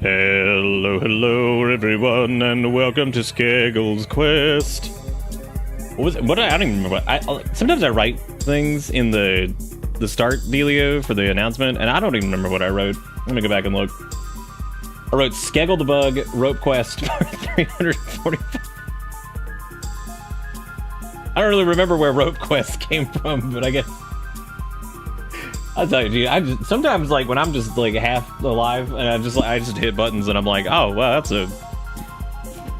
Hello, everyone, and welcome to Skeggle's Quest. What was it? What I don't even remember. Sometimes I write things in the start dealio for the announcement, and I don't even remember what I wrote. Let me go back and look. I wrote Skeggle the Bug Rope Quest for 345. I don't really remember where Rope Quest came from, but I guess I'll tell you, dude, sometimes like when I'm just like half alive and I just hit buttons and I'm like, oh well,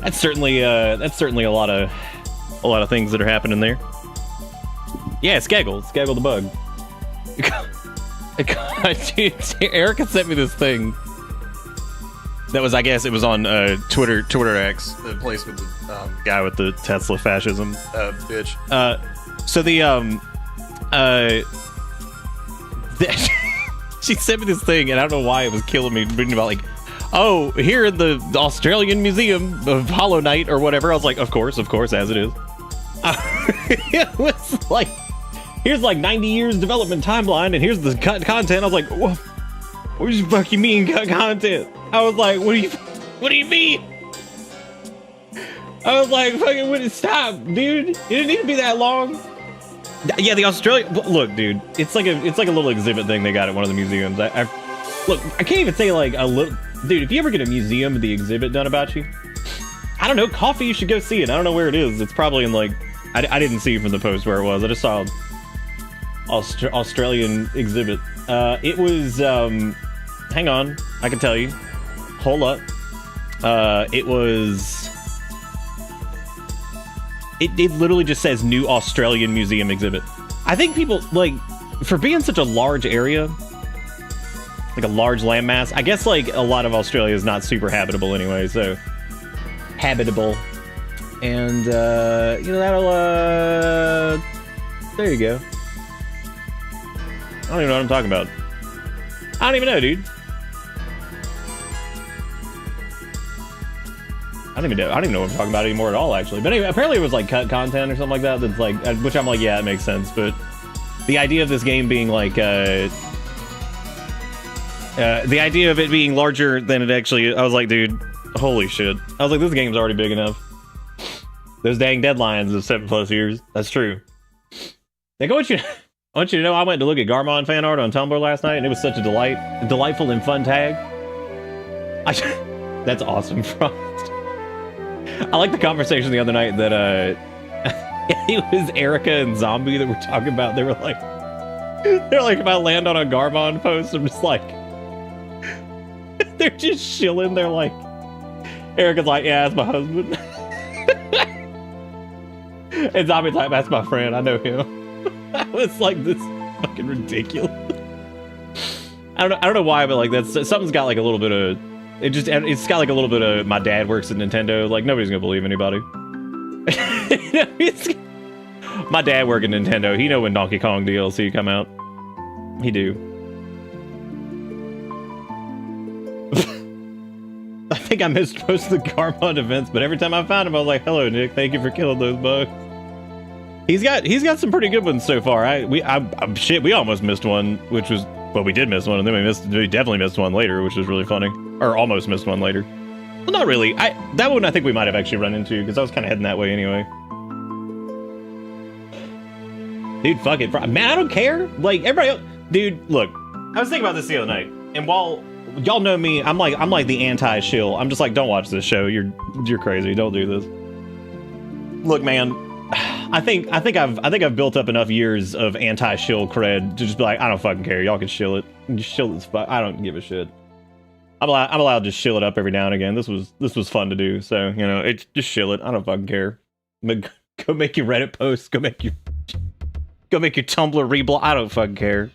that's certainly a lot of things that are happening there. Yeah, Skeggle the Bug. Dude, Erica sent me this thing that was, I guess it was on Twitter X, the place with the guy with the Tesla fascism bitch. So she sent me this thing, and I don't know why it was killing me, reading about like, oh, here in the Australian Museum of Hollow Knight or whatever. I was like, of course, as it is. It was like, here's like 90 years development timeline, and here's the content. I was like, what do you fucking mean content? I was like, what do you mean? I was like, fucking, stop, dude. It didn't need to be that long. Yeah, the Australian, look, dude, it's like a little exhibit thing they got at one of the museums. Look, I can't even say like a little, dude, if you ever get a museum of the exhibit done about you, I don't know, coffee, you should go see it. I don't know where it is. It's probably in like, I didn't see from the post where it was. I just saw Australian exhibit. It was, hang on, I can tell you. Hold up. It was... It literally just says New Australian Museum Exhibit. I think people, like, for being such a large area, like a large landmass, I guess, like, a lot of Australia is not super habitable anyway, so... Habitable. And, you know, that'll, there you go. I don't even know what I'm talking about. I don't even know, dude. I don't even know what I'm talking about anymore at all, actually. But anyway, apparently it was like cut content or something like that. That's like, which I'm like, yeah, it makes sense. But the idea of this game being like, the idea of it being larger than it actually, I was like, dude, holy shit. I was like, this game's already big enough. Those dang deadlines of 7+ years. That's true. Like, I want you to know, I went to look at Garmond fan art on Tumblr last night, and it was such a delightful and fun tag. That's awesome, Frost. I like the conversation the other night that it was Erica and Zombie that were talking about. They're like if I land on a Garmond post, I'm just like, they're just shilling. They're like, Erica's like, yeah, that's my husband. And Zombie's like, that's my friend, I know him. I was like, this is fucking ridiculous. I don't know why, but like that's something's got like a little bit of it's got like a little bit of my dad works at Nintendo. Like nobody's gonna believe anybody. My dad worked at Nintendo. He know when Donkey Kong DLC come out. He do. I think I missed most of the Garmond events, but every time I found him, I was like, "Hello, Nick. Thank you for killing those bugs." He's got some pretty good ones so far. Shit, we almost missed one, which was. Well, we did miss one, and then we definitely missed one later, which was really funny. Or almost missed one later. Well, not really. That one I think we might have actually run into, because I was kind of heading that way anyway. Dude, fuck it. Man, I don't care. Like, everybody else... Dude, look. I was thinking about this the other night, and while y'all know me, I'm like the anti-shill. I'm just like, don't watch this show. You're crazy. Don't do this. Look, man. I think I've built up enough years of anti-shill cred to just be like, I don't fucking care. Y'all can shill it. Just shill this fuck. I don't give a shit. I'm allowed to shill it up every now and again. This was fun to do. So, you know, just shill it. I don't fucking care. Go make your Reddit posts. Go make your Tumblr reblog. I don't fucking care.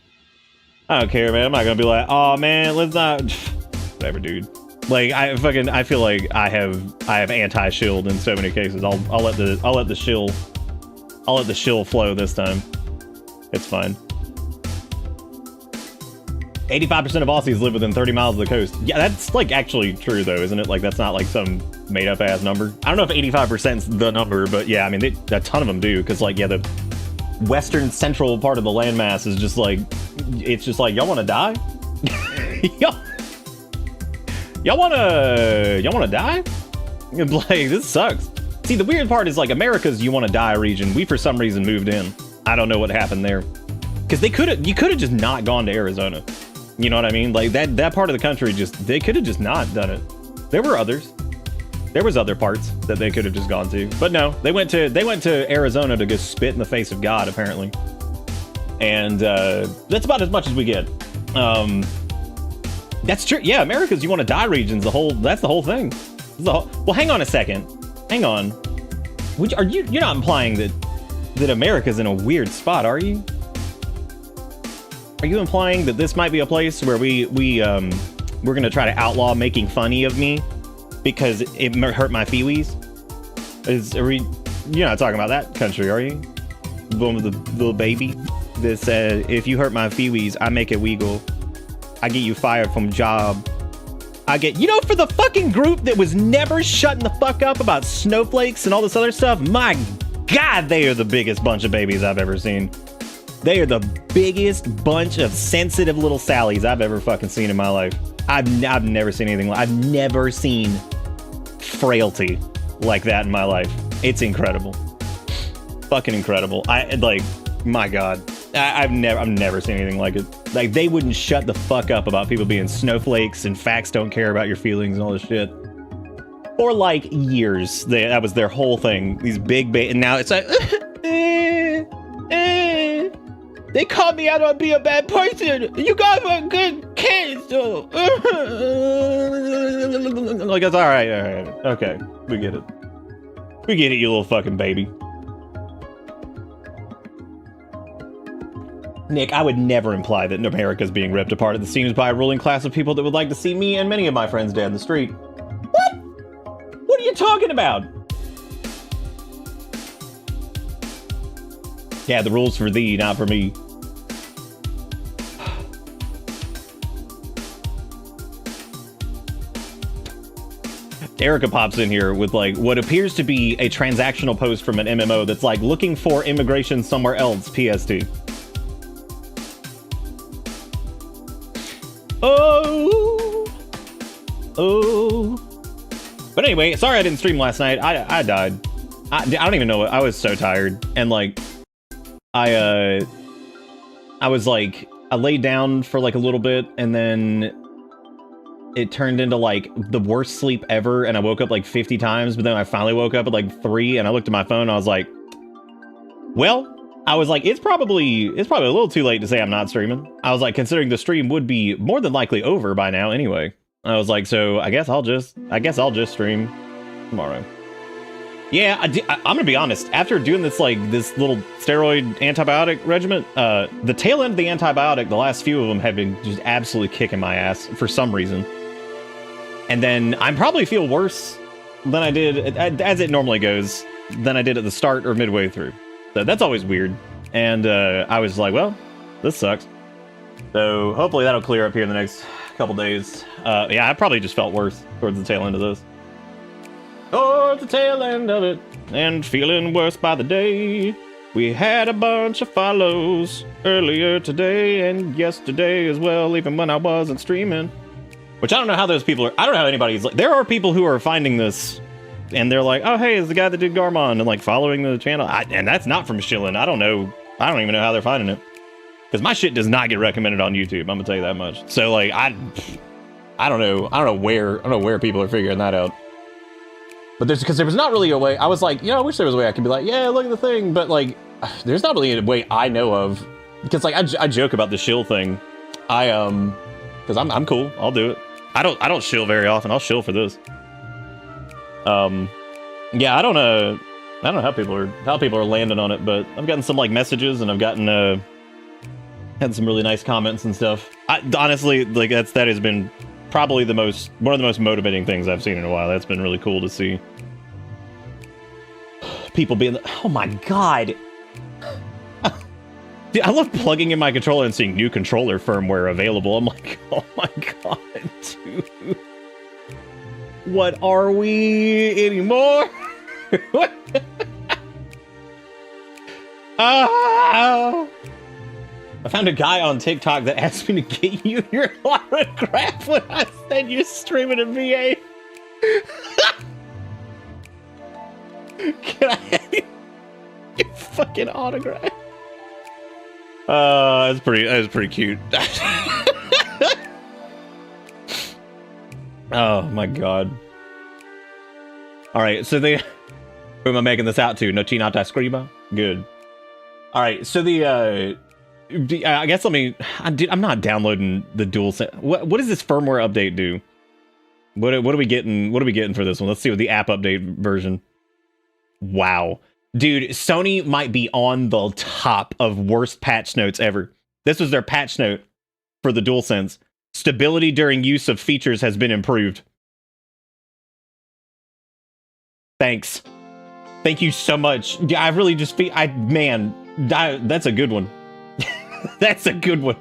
I don't care, man. I'm not gonna be like, oh man, let's not. Whatever, dude. Like I feel like I have anti-shield in so many cases. I'll let the shill flow this time. It's fine. 85% of Aussies live within 30 miles of the coast. Yeah, that's like actually true though, isn't it? Like that's not like some made up ass number. I don't know if 85%'s the number, but yeah, I mean a ton of them do, because like yeah, the western central part of the landmass is just like, it's just like, y'all want to die? Y'all wanna die? Like, this sucks. See, the weird part is like America's you wanna die region. We for some reason moved in. I don't know what happened there. Cause you could have just not gone to Arizona. You know what I mean? Like that part of the country they could have just not done it. There were others. There was other parts that they could have just gone to. But no, they went to Arizona to go spit in the face of God, apparently. And that's about as much as we get. That's true. Yeah, America's you want to die regions. That's the whole thing. Well, hang on a second. Hang on. You're not implying that America's in a weird spot, are you? Are you implying that this might be a place where we're gonna try to outlaw making funny of me because it hurt my feewees? You're not talking about that country, are you? The one with the little baby that said, if you hurt my feewees, I make it wiggle. I get you fired from job. For the fucking group that was never shutting the fuck up about snowflakes and all this other stuff, my God, they are the biggest bunch of babies I've ever seen. They are the biggest bunch of sensitive little Sallys I've ever fucking seen in my life. I've never seen anything like, I've never seen frailty like that in my life. It's incredible. Fucking incredible. My God. I've never seen anything like it. Like, they wouldn't shut the fuck up about people being snowflakes and facts don't care about your feelings and all this shit. For like years. That was their whole thing. These big and now it's like they called me out on being a bad person. You guys are good kids. Like, it's all right. Okay, we get it. We get it, you little fucking baby. Nick, I would never imply that America's being ripped apart. It seems by a ruling class of people that would like to see me and many of my friends dead in the street. What? What are you talking about? Yeah, the rules for thee, not for me. Erica pops in here with like what appears to be a transactional post from an MMO that's like looking for immigration somewhere else, PST. Oh. But anyway, sorry I didn't stream last night. I died. I don't even know what. I was so tired. And like, I was like, I laid down for like a little bit and then it turned into like the worst sleep ever. And I woke up like 50 times, but then I finally woke up at like 3 and I looked at my phone and I was like, well, I was like, it's probably a little too late to say I'm not streaming. I was like, considering the stream would be more than likely over by now anyway. I was like, so I guess I'll just stream tomorrow. Yeah, I'm gonna be honest. After doing this little steroid antibiotic regimen, the tail end of the antibiotic, the last few of them have been just absolutely kicking my ass for some reason. And then I probably feel worse than I did, as it normally goes, than I did at the start or midway through. So that's always weird. And I was like, well, this sucks. So hopefully that'll clear up here in the next couple days. Yeah, I probably just felt worse towards the tail end of this. Towards the tail end of it, and feeling worse by the day. We had a bunch of follows earlier today and yesterday as well, even when I wasn't streaming. Which I don't know how those people are. I don't know how anybody's like. There are people who are finding this and they're like, oh, hey, it's the guy that did Garmond and like following the channel. And that's not from Shillin. I don't know. I don't even know how they're finding it. Because my shit does not get recommended on YouTube. I'm gonna tell you that much. So like, I don't know where people are figuring that out. But because there was not really a way. I was like, I wish there was a way I could be like, yeah, look at the thing. But like, there's not really a way I know of. Because like, I joke about the shill thing. Because I'm cool. I'll do it. I don't shill very often. I'll shill for this. Yeah, I don't know how people are landing on it, but I've gotten some like messages and I've gotten had some really nice comments and stuff. Honestly, like that has been probably one of the most motivating things I've seen in a while. That's been really cool to see. People being, oh my god. Dude, I love plugging in my controller and seeing new controller firmware available. I'm like, oh my god, dude. What are we anymore? I found a guy on TikTok that asked me to get you your autograph when I said you're streaming a VA. Can I have your fucking autograph? That's pretty cute. Oh my god. Alright, so who am I making this out to? Nochinata Scriba? Good. Alright, so I guess I'm not downloading the DualSense. What does this firmware update do? What are we getting? What are we getting for this one? Let's see what the app update version. Wow. Dude, Sony might be on the top of worst patch notes ever. This was their patch note for the DualSense. Stability during use of features has been improved. Thanks. Thank you so much. Yeah, I really just feel... that's a good one. That's a good one.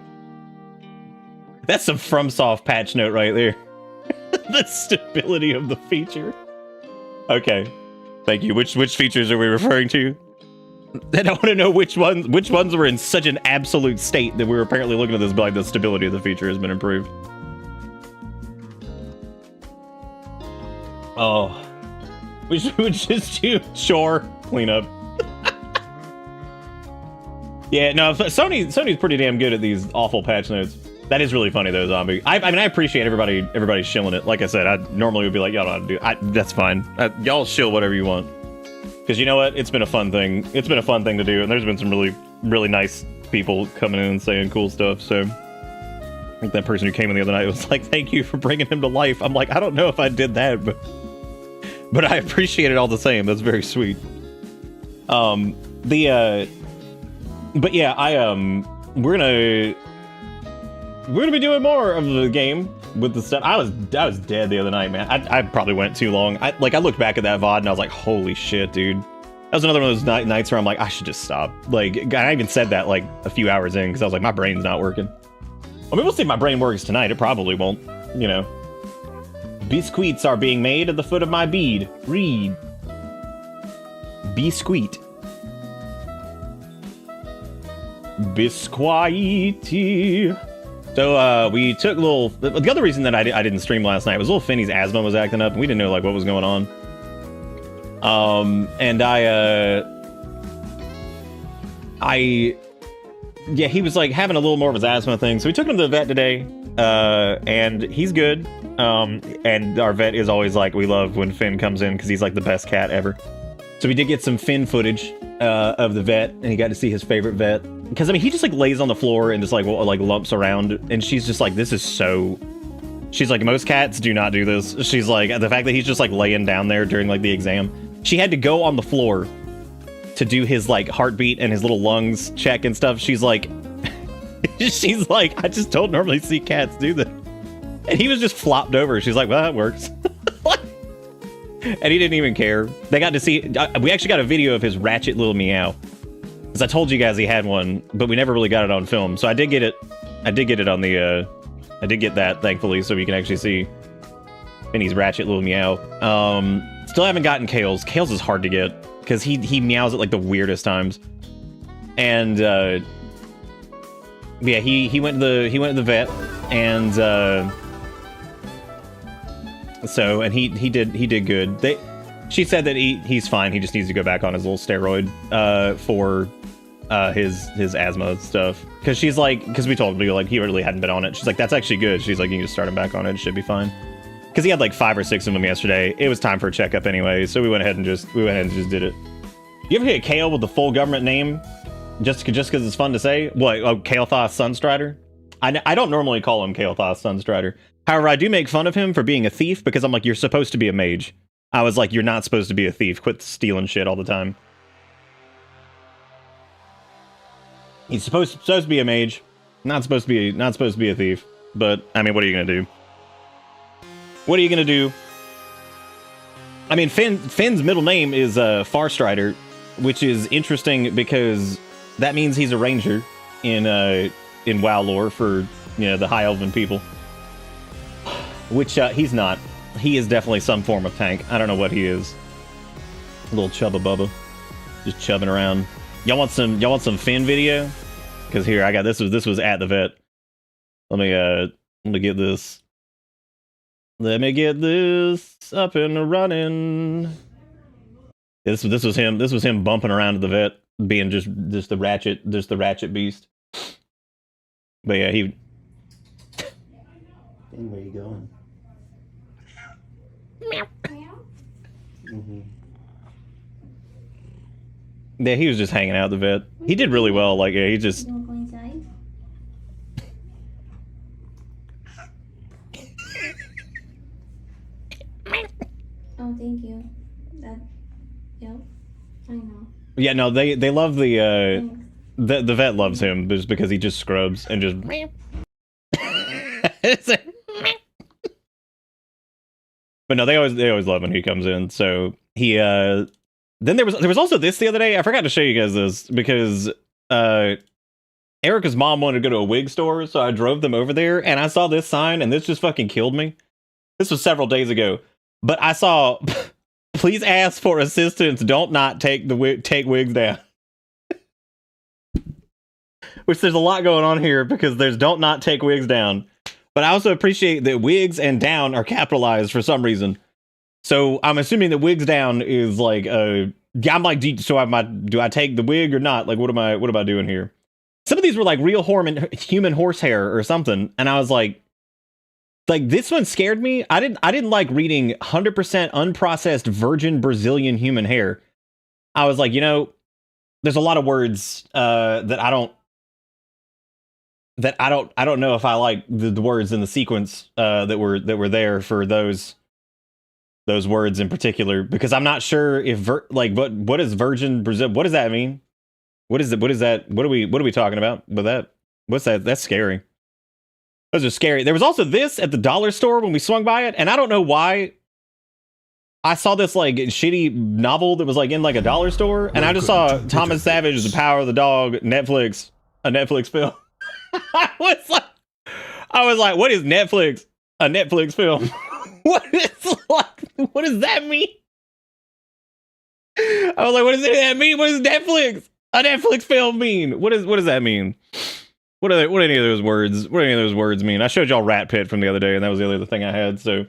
That's some FromSoft patch note right there. The stability of the feature. Okay. Thank you. Which features are we referring to? And I want to know which ones were in such an absolute state that we were apparently looking at this like the stability of the feature has been improved. Oh. We should just do chore cleanup. Yeah, no, Sony's pretty damn good at these awful patch notes. That is really funny though, Zombie. I mean, I appreciate everybody shilling it. Like I said, I normally would be like, y'all don't have to do. That's fine. Y'all shill whatever you want. Because you know what? It's been a fun thing. It's been a fun thing to do, and there's been some really, really nice people coming in and saying cool stuff. So, I think that person who came in the other night was like, "Thank you for bringing him to life." I'm like, I don't know if I did that, but I appreciate it all the same. That's very sweet. But yeah, we're gonna be doing more of the game with the stuff. I was dead the other night, man. I probably went too long. I looked back at that VOD and I was like, holy shit, dude. That was another one of those nights where I'm like, I should just stop. Like, I even said that like a few hours in because I was like, my brain's not working. I mean, we'll see if my brain works tonight. It probably won't, you know. Biscuits are being made at the foot of my bead. Read. Biscuit. Biscuity. So, we took a little... The other reason that I didn't stream last night was little Finney's asthma was acting up, and we didn't know, like, what was going on. Yeah, he was, like, having a little more of his asthma thing, so we took him to the vet today, and he's good. And our vet is always like, we love when Finn comes in, because he's, like, the best cat ever. So we did get some Finn footage of the vet, and he got to see his favorite vet. Because, I mean, he just, like, lays on the floor and just, like lumps around, and she's just like, this is so... She's like, most cats do not do this. She's like, the fact that he's just, like, laying down there during, like, the exam. She had to go on the floor to do his, like, heartbeat and his little lungs check and stuff. She's like... she's like, I just don't normally see cats do that. And he was just flopped over. She's like, well, that works. And he didn't even care. They got to see... we actually got a video of his ratchet little meow. Because I told you guys he had one, but we never really got it on film. So I did get it. I did get it on the... I did get that, thankfully, so we can actually see Finney's ratchet little meow. Still haven't gotten Kale's. Kale's is hard to get, because he meows at, like, the weirdest times. And, yeah, he went to the vet, and, so, and he did good. She said that he's fine. He just needs to go back on his little steroid for his asthma stuff. Because she's like, because we told him, like, he really hadn't been on it. She's like, that's actually good. She's like, you can just start him back on it. It should be fine. Because he had like 5 or 6 of them yesterday. It was time for a checkup anyway, so we went ahead and just did it. You ever hear Kale with the full government name just because it's fun to say? What? Oh, Kael'thas Sunstrider? I don't normally call him Kael'thas Sunstrider. However, I do make fun of him for being a thief because I'm like, you're supposed to be a mage. I was like, you're not supposed to be a thief. Quit stealing shit all the time. He's supposed to be a mage. Not supposed to be a thief. But I mean, what are you gonna do? What are you gonna do? I mean, Finn's middle name is Farstrider, which is interesting because that means he's a ranger in WoW lore for, you know, the High Elven people. Which he's not. He is definitely some form of tank. I don't know what he is. A little chubba bubba, just chubbing around. Y'all want some Finn video? Because here I got this was at the vet. Let me get this. Let me get this up and running. This was him. This was him bumping around at the vet, being just the ratchet beast. But yeah, he. Where you going? Meow. Mm-hmm. Yeah, he was just hanging out at the vet. He did really well. Like, yeah, he just. You want to go inside? Oh, thank you. Yep. I know. Yeah, no, they love the Thanks. the vet loves him just because he just scrubs and just. But no, they always love when he comes in. So he then there was also this the other day. I forgot to show you guys this because Erica's mom wanted to go to a wig store, so I drove them over there and I saw this sign and this just fucking killed me. This was several days ago, but I saw please ask for assistance. Don't not take wigs down. Which there's a lot going on here because there's don't not take wigs down. But I also appreciate that wigs and down are capitalized for some reason. So I'm assuming that wigs down is like I'm like, do I take the wig or not? Like, what am I doing here? Some of these were like real human horsehair or something, and I was like this one scared me. I didn't like reading 100% unprocessed virgin Brazilian human hair. I was like, there's a lot of words that I don't know if I like the words in the sequence that were there for those words in particular, because I'm not sure if what is virgin Brazil? What does that mean? What is that? What are we talking about with that? What's that? That's scary. Those are scary. There was also this at the dollar store when we swung by it, and I don't know why. I saw this like shitty novel that was like in like a dollar store, and I just saw Thomas Savage's The Power of the Dog, a Netflix film. I was like, what is Netflix? A Netflix film? What does that mean? I was like, what does that mean? What does Netflix? A Netflix film mean? What does that mean? What any of those words mean? I showed y'all Rat Pit from the other day, and that was the other thing I had. So,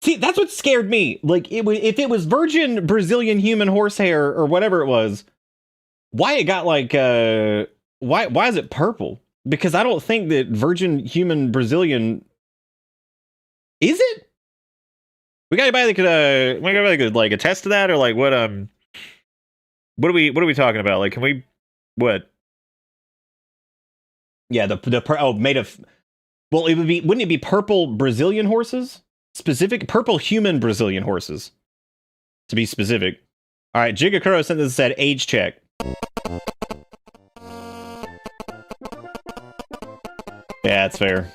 see, that's what scared me. Like, if it was virgin Brazilian human horsehair or whatever it was, why it got like why is it purple? Because I don't think that virgin human Brazilian is it. We got anybody that could like attest to that, or like what are we talking about? Like, can we what? Yeah, made of. Well, wouldn't it be purple Brazilian horses? Specific purple human Brazilian horses, to be specific. All right, Jigakuro sent this, said age check. Yeah, that's fair.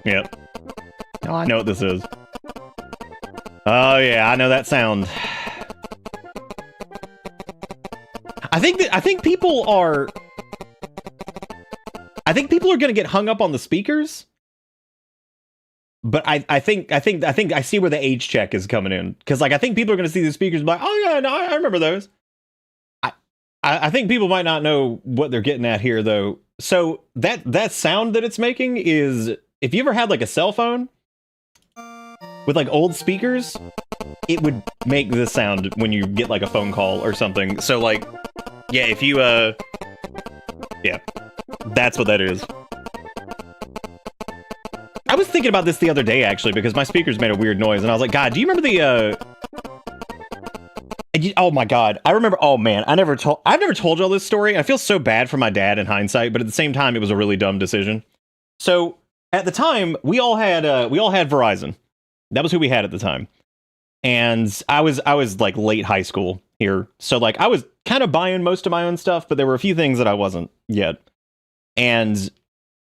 Yep. Oh, I know what this is. Oh yeah, I know that sound. I think people are gonna get hung up on the speakers. But I think I see where the age check is coming in. Because like I think people are gonna see the speakers and be like, oh yeah, no, I remember those. I think people might not know what they're getting at here though. So that sound that it's making is, if you ever had like a cell phone with like old speakers, it would make this sound when you get like a phone call or something. So like, yeah, if you yeah, that's what that is. I was thinking about this the other day actually, because my speakers made a weird noise and I was like, God, do you remember the oh my God, I remember. Oh man, I've never told y'all this story. I feel so bad for my dad in hindsight, but at the same time, it was a really dumb decision. So at the time, we all had Verizon. That was who we had at the time, and I was like late high school here, so like I was kind of buying most of my own stuff, but there were a few things that I wasn't yet. And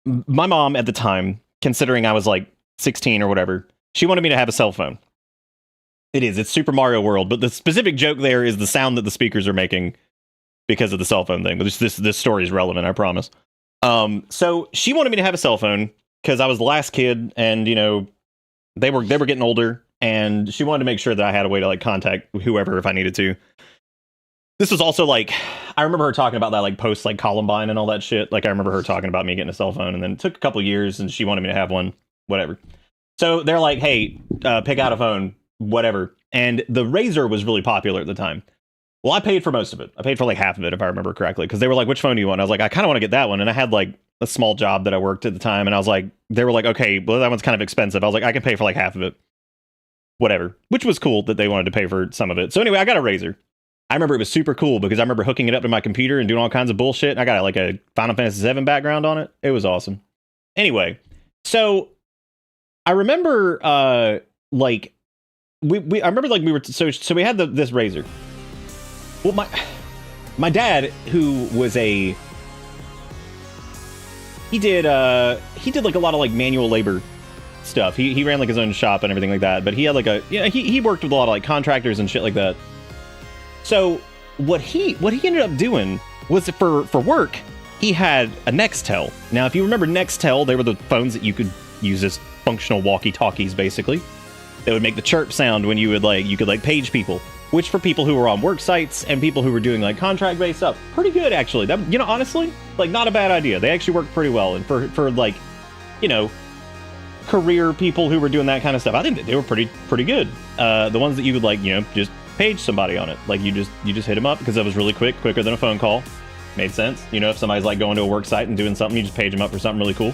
my mom at the time, considering I was like 16 or whatever, she wanted me to have a cell phone. It's Super Mario World, but the specific joke there is the sound that the speakers are making because of the cell phone thing. But this story is relevant, I promise. So she wanted me to have a cell phone because I was the last kid, and they were getting older, and she wanted to make sure that I had a way to like contact whoever if I needed to. This was also like, I remember her talking about that like post like Columbine and all that shit. Like I remember her talking about me getting a cell phone, and then it took a couple years and she wanted me to have one, whatever. So they're like, hey, pick out a phone, whatever. And the Razr was really popular at the time. Well, I paid for most of it. I paid for like half of it, if I remember correctly, because they were like, which phone do you want? I was like, I kind of want to get that one. And I had like a small job that I worked at the time. And I was like, they were like, okay, well, that one's kind of expensive. I was like, I can pay for like half of it. Whatever. Which was cool that they wanted to pay for some of it. So anyway, I got a Razr. I remember it was super cool because I remember hooking it up to my computer and doing all kinds of bullshit. I got like a Final Fantasy VII background on it. It was awesome. Anyway, so I remember like I remember like we were so we had this Razr. Well, my dad, who was he did like a lot of like manual labor stuff. He ran like his own shop and everything like that. But he had like he worked with a lot of like contractors and shit like that. So what he ended up doing was for work, he had a Nextel. Now, if you remember Nextel, they were the phones that you could use as functional walkie-talkies, basically. They would make the chirp sound when you could page people, which for people who were on work sites and people who were doing like contract-based stuff, pretty good actually. That, honestly, like not a bad idea. They actually worked pretty well, and for like, career people who were doing that kind of stuff, I think that they were pretty good. The ones that you could just page somebody on it, like you just hit them up because that was really quicker than a phone call. Made sense. If somebody's like going to a work site and doing something, you just page them up for something really cool.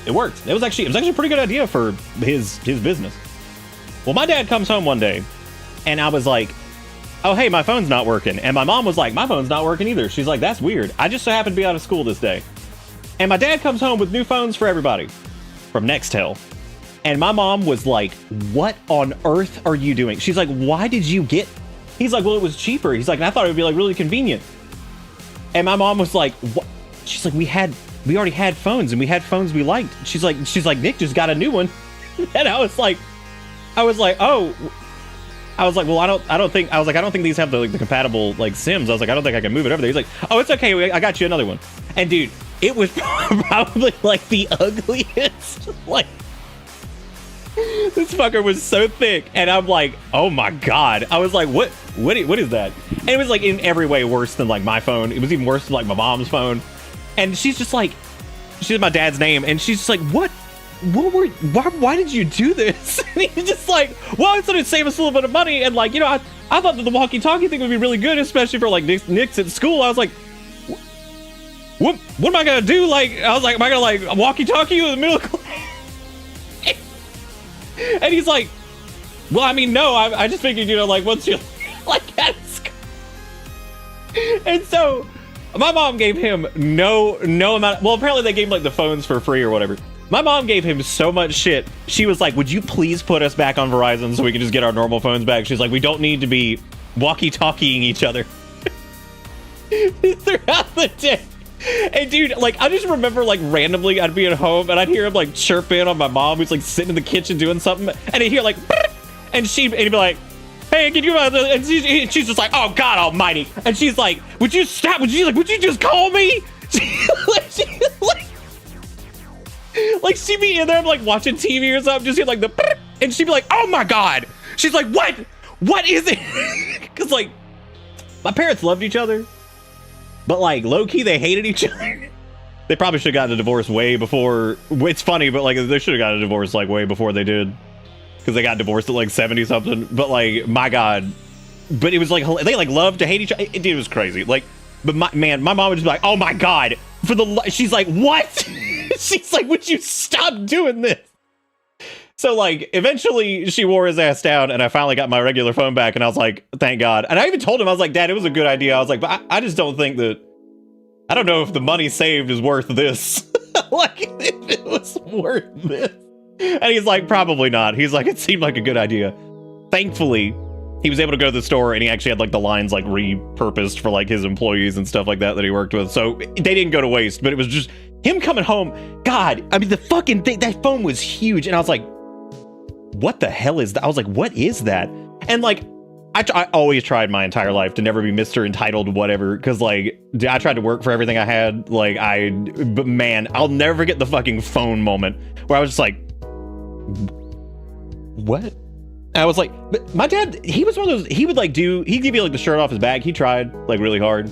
It worked. It was actually a pretty good idea for his business. Well, my dad comes home one day and I was like, oh, hey, my phone's not working. And my mom was like, my phone's not working either. She's like, that's weird. I just so happened to be out of school this day. And my dad comes home with new phones for everybody from Nextel. And my mom was like, what on earth are you doing? She's like, why did you get... He's like, well, it was cheaper. He's like, and I thought it would be like really convenient. And my mom was like, what? She's like, we already had phones and we had phones we liked. She's like, Nick just got a new one. And I was like, oh, I was like, well, I don't think these have the compatible like SIMs. I was like, I don't think I can move it over there. He's like, oh, it's okay. I got you another one. And dude, it was probably like the ugliest, like, this fucker was so thick, and I'm like, oh my god. I was like, what is that? And it was like in every way worse than like my phone. It was even worse than like my mom's phone. And she's just like, she's my dad's name, and she's just like, why did you do this? And he's just like, well, I thought it'd save us a little bit of money, and like, I thought that the walkie-talkie thing would be really good, especially for like Nick's at school. I was like, what am I gonna do? Like, I was like, am I gonna like walkie-talkie you in the middle of class? And he's like, well, I mean, no, I just figured, like, once you like at school. And so my mom gave him no amount. Well, apparently they gave him like the phones for free or whatever. My mom gave him so much shit. She was like, would you please put us back on Verizon so we can just get our normal phones back? She's like, we don't need to be walkie-talkieing each other throughout the day. And dude, like, I just remember like randomly I'd be at home and I'd hear him like chirp in on my mom who's like sitting in the kitchen doing something, and I'd hear like, and he'd be like, hey, can you, and she's just like, oh god almighty, and she's like, would you stop, would you just call me? Like she'd be in there like watching TV or something, just hear like the, and she'd be like, oh my god. She's like, what is it? Because like my parents loved each other, but like low-key they hated each other. They probably should have gotten a divorce way before. It's funny, but like they should have gotten a divorce like way before they did, because they got divorced at like 70 something. But like, my god, but it was like they like loved to hate each other. It was crazy. Like, but my mom would just be like, oh my god, she's like, what? She's like, would you stop doing this? So like eventually she wore his ass down, and I finally got my regular phone back, and I was like, thank god. And I even told him, I was like, Dad, it was a good idea. I was like, but I just don't think that, I don't know if the money saved is worth this. Like, if it was worth this. And he's like, probably not. He's like, it seemed like a good idea. Thankfully, he was able to go to the store, and he actually had like the lines like repurposed for like his employees and stuff like that he worked with. So they didn't go to waste, but it was just him coming home. God, I mean, the fucking thing, that phone was huge. And I was like, what the hell is that? I was like, what is that? And like, I always tried my entire life to never be Mr. Entitled whatever, because like I tried to work for everything I had. Like but man, I'll never forget the fucking phone moment where I was just like, what I was like, but my dad, he was one of those, he would like he'd give you like the shirt off his back. He tried like really hard.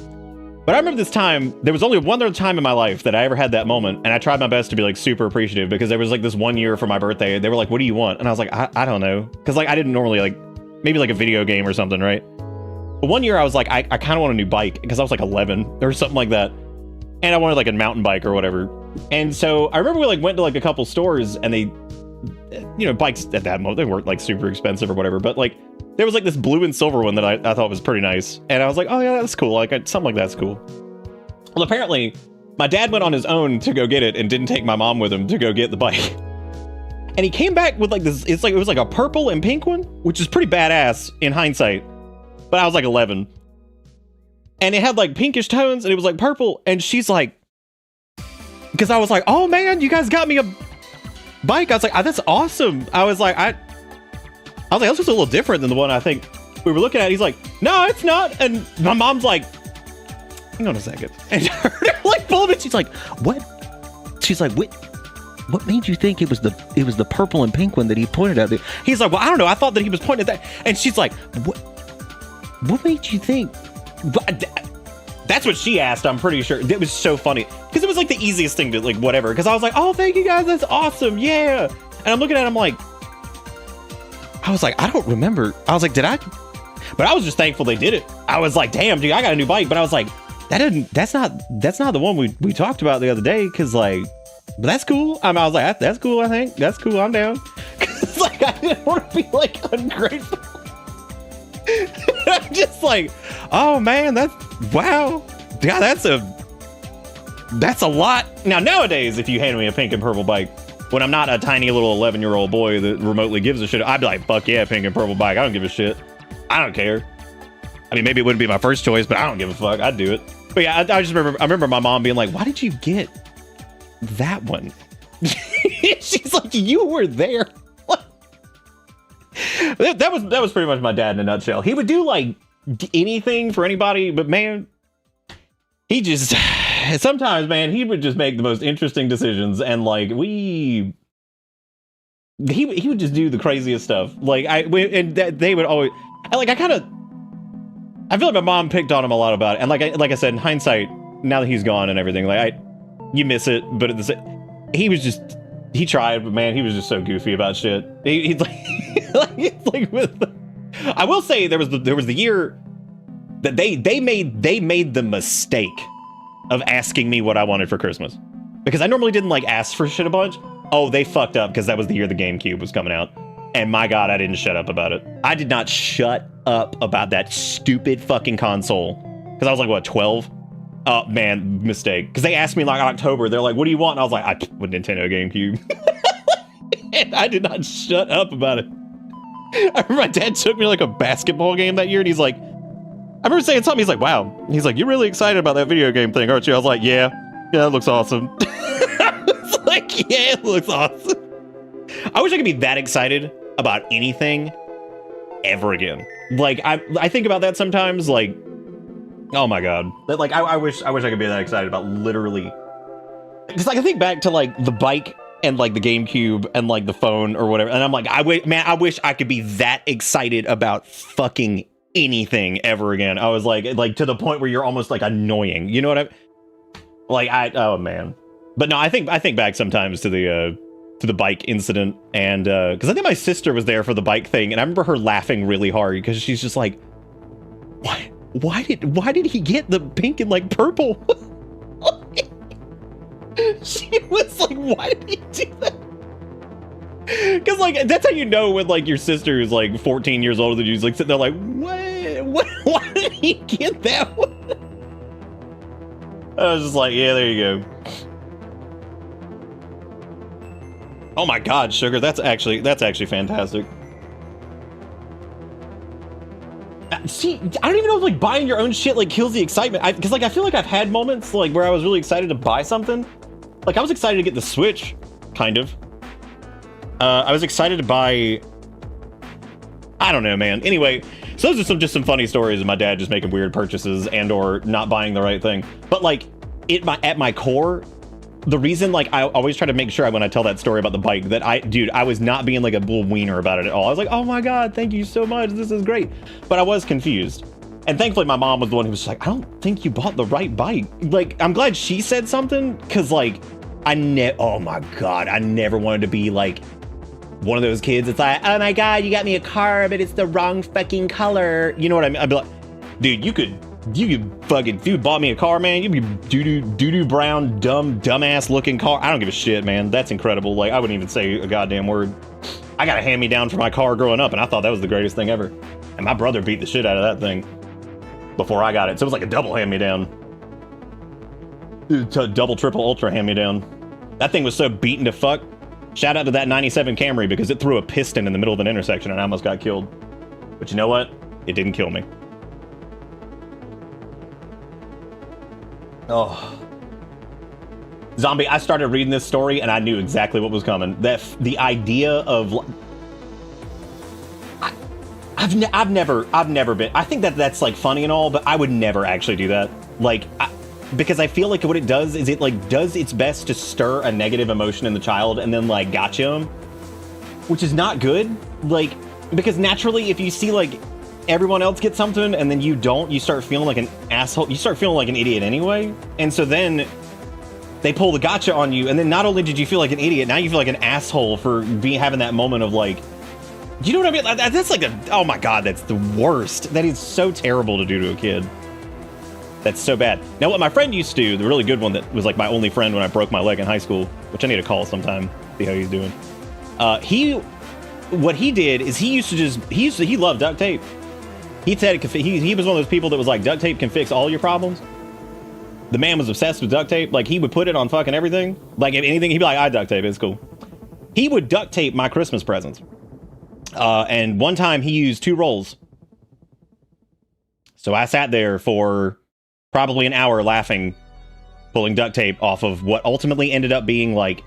But I remember this time, there was only one other time in my life that I ever had that moment. And I tried my best to be like super appreciative because there was like this one year for my birthday. They were like, what do you want? And I was like, I don't know. Cause like, I didn't normally like, maybe like a video game or something, right? But one year I was like, I kind of want a new bike because I was like 11 or something like that. And I wanted like a mountain bike or whatever. And so I remember we like went to like a couple stores and they, you know, bikes at that moment, they weren't like super expensive or whatever, but like there was like this blue and silver one that I thought was pretty nice. And I was like, oh yeah, that's cool. Like something like that's cool. Well, apparently my dad went on his own to go get it and didn't take my mom with him to go get the bike. And he came back with like this, it was like a purple and pink one, which is pretty badass in hindsight. But I was like 11. And it had like pinkish tones and it was like purple. And she's like, because I was like, oh man, you guys got me a bike. I was like, that's awesome. I was like, this was a little different than the one I think we were looking at. He's like, no, it's not. And my mom's like, hang on a second. And her like pulled it. She's like, what? She's like, what made you think it was the purple and pink one that he pointed at? He's like, well, I don't know. I thought that he was pointing at that. And she's like, what made you think? That's what she asked, I'm pretty sure. It was so funny. Because it was like the easiest thing to like, whatever. Because I was like, oh, thank you guys. That's awesome. Yeah. And I'm looking at him like, I was like, I don't remember. I was like, did I? But I was just thankful they did it. I was like, damn, dude, I got a new bike. But I was like, that's not the one we talked about the other day. Because like, but that's cool. I was like, that's cool, I think. That's cool. I'm down. Because like, I didn't want to be like ungrateful. I'm just like, oh man, wow. Yeah, that's a lot. Now, nowadays, if you hand me a pink and purple bike, when I'm not a tiny little 11-year-old boy that remotely gives a shit, I'd be like, fuck yeah, pink and purple bike. I don't give a shit. I don't care. I mean, maybe it wouldn't be my first choice, but I don't give a fuck. I'd do it. But yeah, I remember my mom being like, why did you get that one? She's like, you were there. That was pretty much my dad in a nutshell. He would do like anything for anybody, but man, he just sometimes, man, he would just make the most interesting decisions, and like he would just do the craziest stuff. Like they would always I feel like my mom picked on him a lot about it, and like I said, in hindsight, now that he's gone and everything, like you miss it, but at the same, he tried, but man, he was just so goofy about shit. He's like I will say there was the year that they made the mistake of asking me what I wanted for Christmas, because I normally didn't like ask for shit a bunch. Oh, they fucked up because that was the year the GameCube was coming out, and my God, I didn't shut up about it. I did not shut up about that stupid fucking console because I was like, what, 12? Oh man, mistake. Because they asked me like in October, they're like, what do you want? And I was like, I want Nintendo GameCube. And I did not shut up about it. I remember my dad took me to like a basketball game that year, and he's like, I remember saying something, he's like, wow. He's like, you're really excited about that video game thing, aren't you? I was like, yeah, that looks awesome. I was like, yeah, it looks awesome. I wish I could be that excited about anything ever again. Like, I think about that sometimes, like, oh my God. Like, I wish I could be that excited about literally, because like, I think back to like the bike and like the GameCube and like the phone or whatever, and I'm like, I wish I could be that excited about fucking anything ever again. I was like to the point where you're almost like annoying. You know what oh man. But no, I think back sometimes to the bike incident, and because I think my sister was there for the bike thing, and I remember her laughing really hard because she's just like, why did he get the pink and like purple? She was like, why did he do that? Because like, that's how you know when like your sister is like 14 years older than you. Like sitting there like, what? Why did he get that one? I was just like, yeah, there you go. Oh my God, Sugar, that's actually fantastic. See, I don't even know if like buying your own shit like kills the excitement. Because like I feel like I've had moments like where I was really excited to buy something. Like I was excited to get the Switch, kind of. I was excited to buy. I don't know, man. Anyway, so those are just some funny stories of my dad just making weird purchases and or not buying the right thing. But like at my core, the reason, like, I always try to make sure when I tell that story about the bike that I was not being like a little wiener about it at all. I was like, oh my God, thank you so much. This is great. But I was confused. And thankfully my mom was the one who was like, I don't think you bought the right bike. Like, I'm glad she said something, because like, oh my God, I never wanted to be like one of those kids. It's like, oh my God, you got me a car, but it's the wrong fucking color. You know what I mean? I'd be like, dude, you could fucking, if you bought me a car, man, you'd be doo-doo brown, dumbass looking car. I don't give a shit, man. That's incredible. Like, I wouldn't even say a goddamn word. I got a hand-me-down for my car growing up, and I thought that was the greatest thing ever. And my brother beat the shit out of that thing before I got it. So it was like a double hand-me-down. Double, triple, ultra hand-me-down. That thing was so beaten to fuck. Shout out to that 97 Camry, because it threw a piston in the middle of an intersection and I almost got killed. But you know what? It didn't kill me. Oh. Zombie, I started reading this story and I knew exactly what was coming. The idea of... I've never been... I think that's like funny and all, but I would never actually do that. Like, because I feel like what it does is it like does its best to stir a negative emotion in the child and then like gotcha them, which is not good. Like, because naturally if you see like everyone else get something and then you don't, you start feeling like an asshole. You start feeling like an idiot anyway. And so then they pull the gotcha on you, and then not only did you feel like an idiot, now you feel like an asshole for having that moment of like, do you know what I mean? That's like oh my God, that's the worst. That is so terrible to do to a kid. That's so bad. Now, what my friend used to do, the really good one that was like my only friend when I broke my leg in high school, which I need to call sometime, see how he's doing. What he did is he loved duct tape. He said he was one of those people that was like, duct tape can fix all your problems. The man was obsessed with duct tape. Like, he would put it on fucking everything. Like, if anything, he'd be like, I duct tape, it's cool. He would duct tape my Christmas presents. And one time he used 2 rolls. So I sat there for probably an hour laughing, pulling duct tape off of what ultimately ended up being like,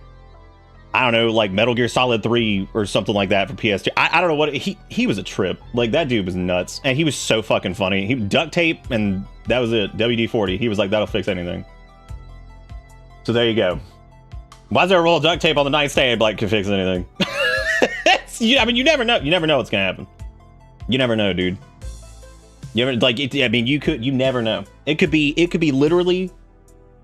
I don't know, like Metal Gear Solid 3 or something like that for PS2. I don't know what, he was a trip. Like, that dude was nuts. And he was so fucking funny. He duct tape, and that was it. WD-40. He was like, that'll fix anything. So there you go. Why is there a roll of duct tape on the nightstand like can fix anything? I mean, you never know. You never know what's gonna happen. You never know, dude. You ever, like, I mean, you never know. It could be literally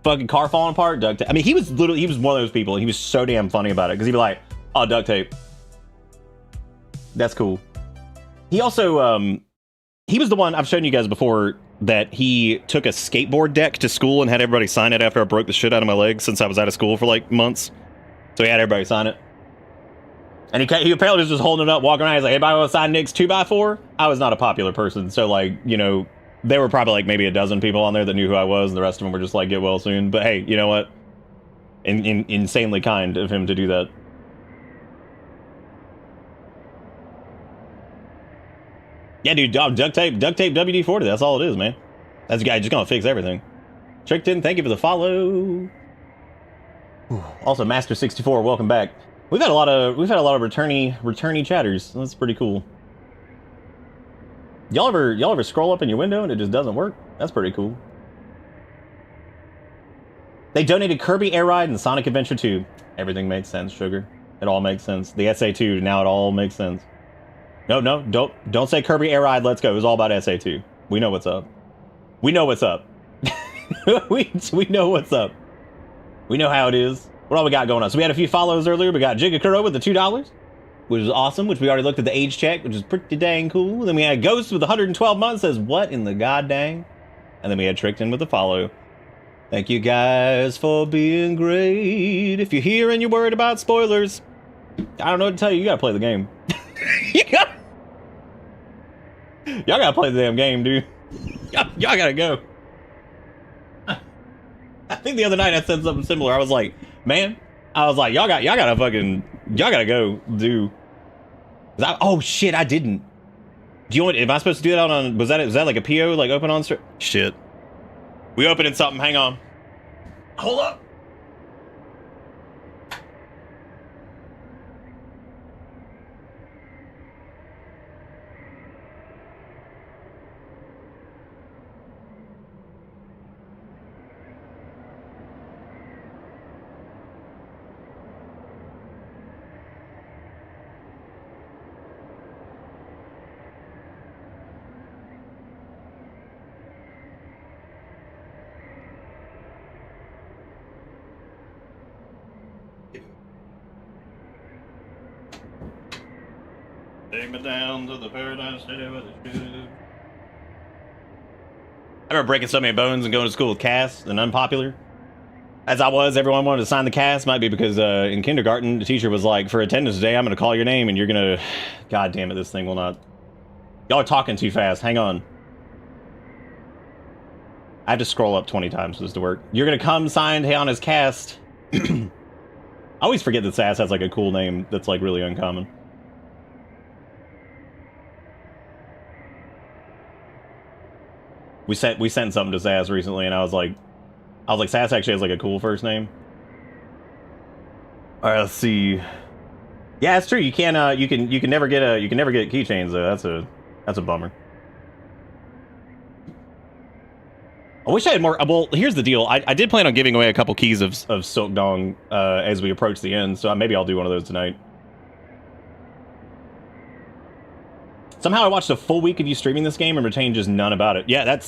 fucking car falling apart, duct tape. I mean, he was one of those people. He was so damn funny about it, because he'd be like, oh, duct tape. That's cool. He also, he was the one I've shown you guys before that he took a skateboard deck to school and had everybody sign it after I broke the shit out of my leg since I was out of school for like months. So he had everybody sign it. And he apparently was just holding it up, walking around. He's like, anybody want to sign Nick's 2x4? I was not a popular person. So, like, you know, there were probably like maybe a dozen people on there that knew who I was, and the rest of them were just like, get well soon. But hey, you know what? Insanely kind of him to do that. Yeah, dude, duct tape WD-40. That's all it is, man. That's a guy just gonna fix everything. Trickton, thank you for the follow. Also, Master64, welcome back. We've had a lot of returnee chatters. That's pretty cool. Y'all ever scroll up in your window and it just doesn't work? That's pretty cool. They donated Kirby Air Ride and Sonic Adventure 2. Everything makes sense, Sugar. It all makes sense. The SA2, now it all makes sense. No, don't say Kirby Air Ride, let's go. It was all about SA2. We know what's up. We know what's up. we know what's up. We know how it is. What all we got going on? So we had a few follows earlier. We got Jigakuro with the $2, which is awesome, which we already looked at the age check, which is pretty dang cool. Then we had Ghost with 112 months, says, what in the god dang? And then we had Trickton with the follow. Thank you guys for being great. If you're here and you're worried about spoilers, I don't know what to tell you. You gotta play the game. Y'all gotta play the damn game, dude. Y'all gotta go. I think the other night I said something similar. I was like, man, y'all gotta go do. Oh shit, I didn't. Do you want? Am I supposed to do it out on? Was that like a PO, like open on? Shit, we opening something. Hang on. Hold up. Take me down to the paradise city with the shoes. I remember breaking so many bones and going to school with Cass and unpopular. As I was, everyone wanted to sign the cast. Might be because in kindergarten, the teacher was like, for attendance today, I'm going to call your name and you're going to... God damn it, this thing will not... Y'all are talking too fast. Hang on. I have to scroll up 20 times for this to work. You're going to come sign Hayana's cast. I always forget that Sass has like a cool name that's like really uncommon. We sent something to Sass recently and I was like, Sass actually has like a cool first name. All right, let's see. Yeah, it's true. You can you can never get keychains though. That's a bummer. I wish I had more. Well, here's the deal. I did plan on giving away a couple keys of Silksong as we approach the end, so maybe I'll do one of those tonight. Somehow I watched a full week of you streaming this game and retained just none about it. Yeah,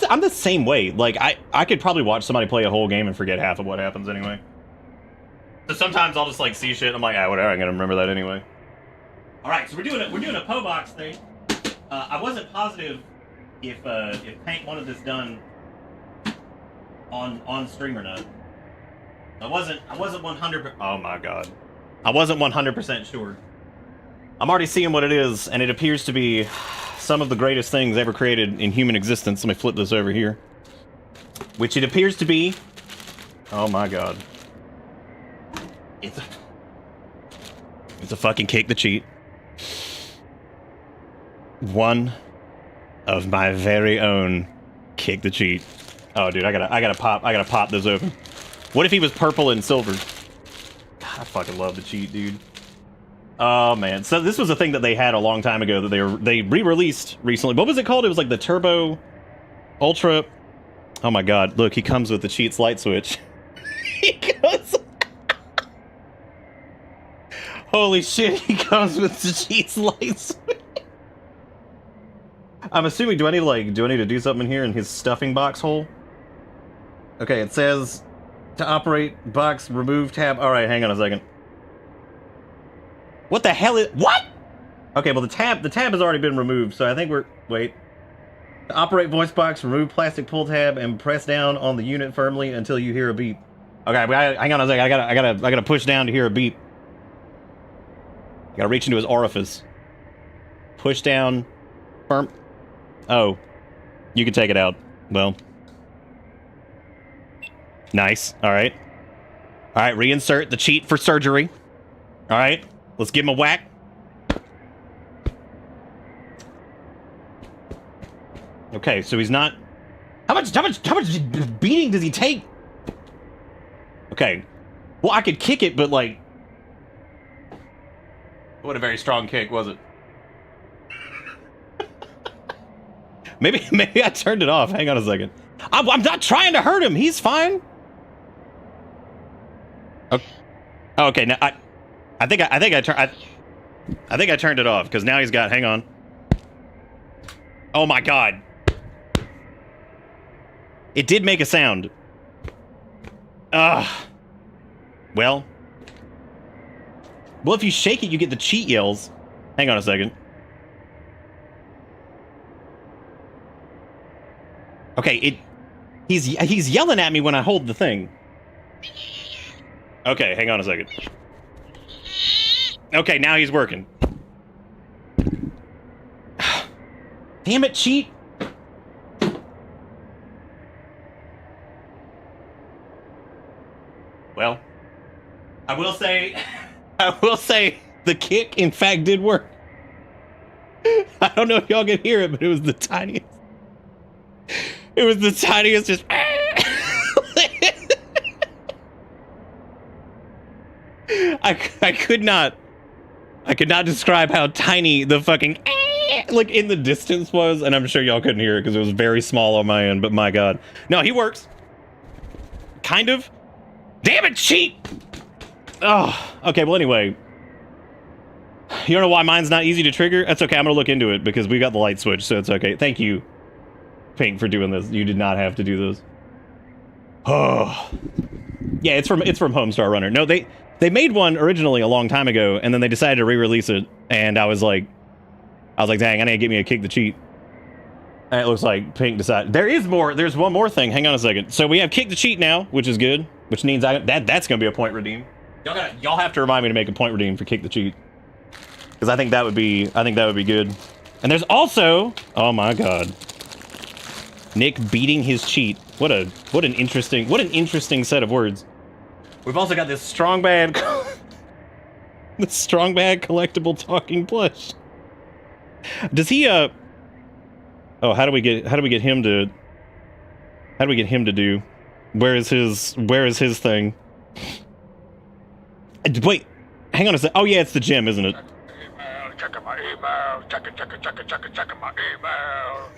I'm the same way. Like, I could probably watch somebody play a whole game and forget half of what happens anyway. So sometimes I'll just, like, see shit and I'm like, whatever, I'm gonna remember that anyway. Alright, so we're doing a PO box thing. I wasn't positive if Hank wanted this done on stream or not. I wasn't 100%. Oh my god. I wasn't 100% sure. I'm already seeing what it is, and it appears to be some of the greatest things ever created in human existence. Let me flip this over here. Which it appears to be... Oh my god. It's a fucking kick the cheat. One of my very own kick the cheat. Oh dude, I gotta pop this open. What if he was purple and silver? God, I fucking love the cheat, dude. Oh man, so this was a thing that they had a long time ago that they re-released recently. What was it called? It was like the Turbo Ultra. Oh my god, look, he comes with the cheats light switch. He goes. Holy shit, he comes with the cheats light switch. I'm assuming, do I need to do something here in his stuffing box hole? Okay, it says to operate box remove tab. All right, hang on a second. What the hell is... What? Okay, well, the tab has already been removed, so I think we're... Wait. To operate voice box, remove plastic pull tab, and press down on the unit firmly until you hear a beep. Okay, hang on a second. I gotta push down to hear a beep. I gotta reach into his orifice. Push down. Firm. Oh. You can take it out. Well. Nice. Alright. Alright, reinsert the cheat for surgery. Alright. Let's give him a whack. Okay, so he's not... How much beating does he take? Okay. Well, I could kick it, but like... What a very strong kick, was it? Maybe I turned it off. Hang on a second. I'm not trying to hurt him. He's fine. Okay. Oh, okay, now I think I turned it off because now he's got. Hang on. Oh my god! It did make a sound. Well, if you shake it, you get the cheat yells. Hang on a second. Okay, he's yelling at me when I hold the thing. Okay, hang on a second. Okay, now he's working. Damn it, cheat! Well, I will say the kick, in fact, did work. I don't know if y'all can hear it, but it was the tiniest. It was the tiniest, just... I could not describe how tiny the fucking like in the distance was, and I'm sure y'all couldn't hear it because it was very small on my end, but my god. No, he works. Kind of. Damn it, cheat! Oh, okay, well anyway. You don't know why mine's not easy to trigger? That's okay, I'm gonna look into it because we got the light switch, so it's okay. Thank you, Pink, for doing this. You did not have to do this. Oh. Yeah, it's from Homestar Runner. No, They made one originally a long time ago, and then they decided to re-release it. And I was like, dang, I need to get me a Kick the Cheat. And it looks like Pink decided there's one more thing. Hang on a second. So we have Kick the Cheat now, which is good, which means that's gonna be a point redeem. Y'all have to remind me to make a point redeem for Kick the Cheat, because I think that would be good. And there's also, oh my god, Nick beating his cheat. What an interesting set of words. We've also got this strong bad collectible talking plush. Does he oh, how do we get him to do? Where is his thing? Wait, hang on a sec. Oh yeah, it's the gym, isn't it? Checking my email. Checking my email.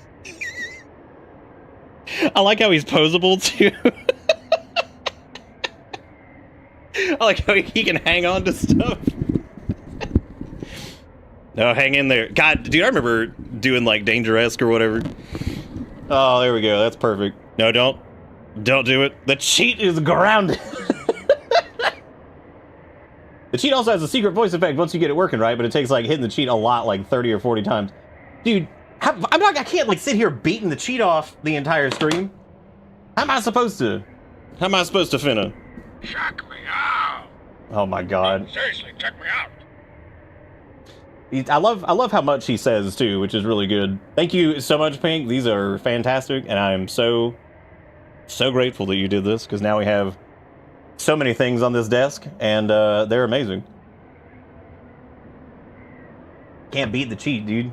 I like how he's posable too. I like how he can hang on to stuff. No, hang in there. God, dude, I remember doing like Danger-esque or whatever. Oh, there we go. That's perfect. No, don't do it. The cheat is grounded. The cheat also has a secret voice effect once you get it working right, but it takes like hitting the cheat a lot, like 30 or 40 times. Dude, I can't like sit here beating the cheat off the entire stream. How am I supposed to finna? Check me out. Oh my god. Seriously, check me out. I love how much he says too, which is really good. Thank you so much, Pink. These are fantastic, and I am so grateful that you did this, because now we have so many things on this desk, and they're amazing. Can't beat the cheat, dude. You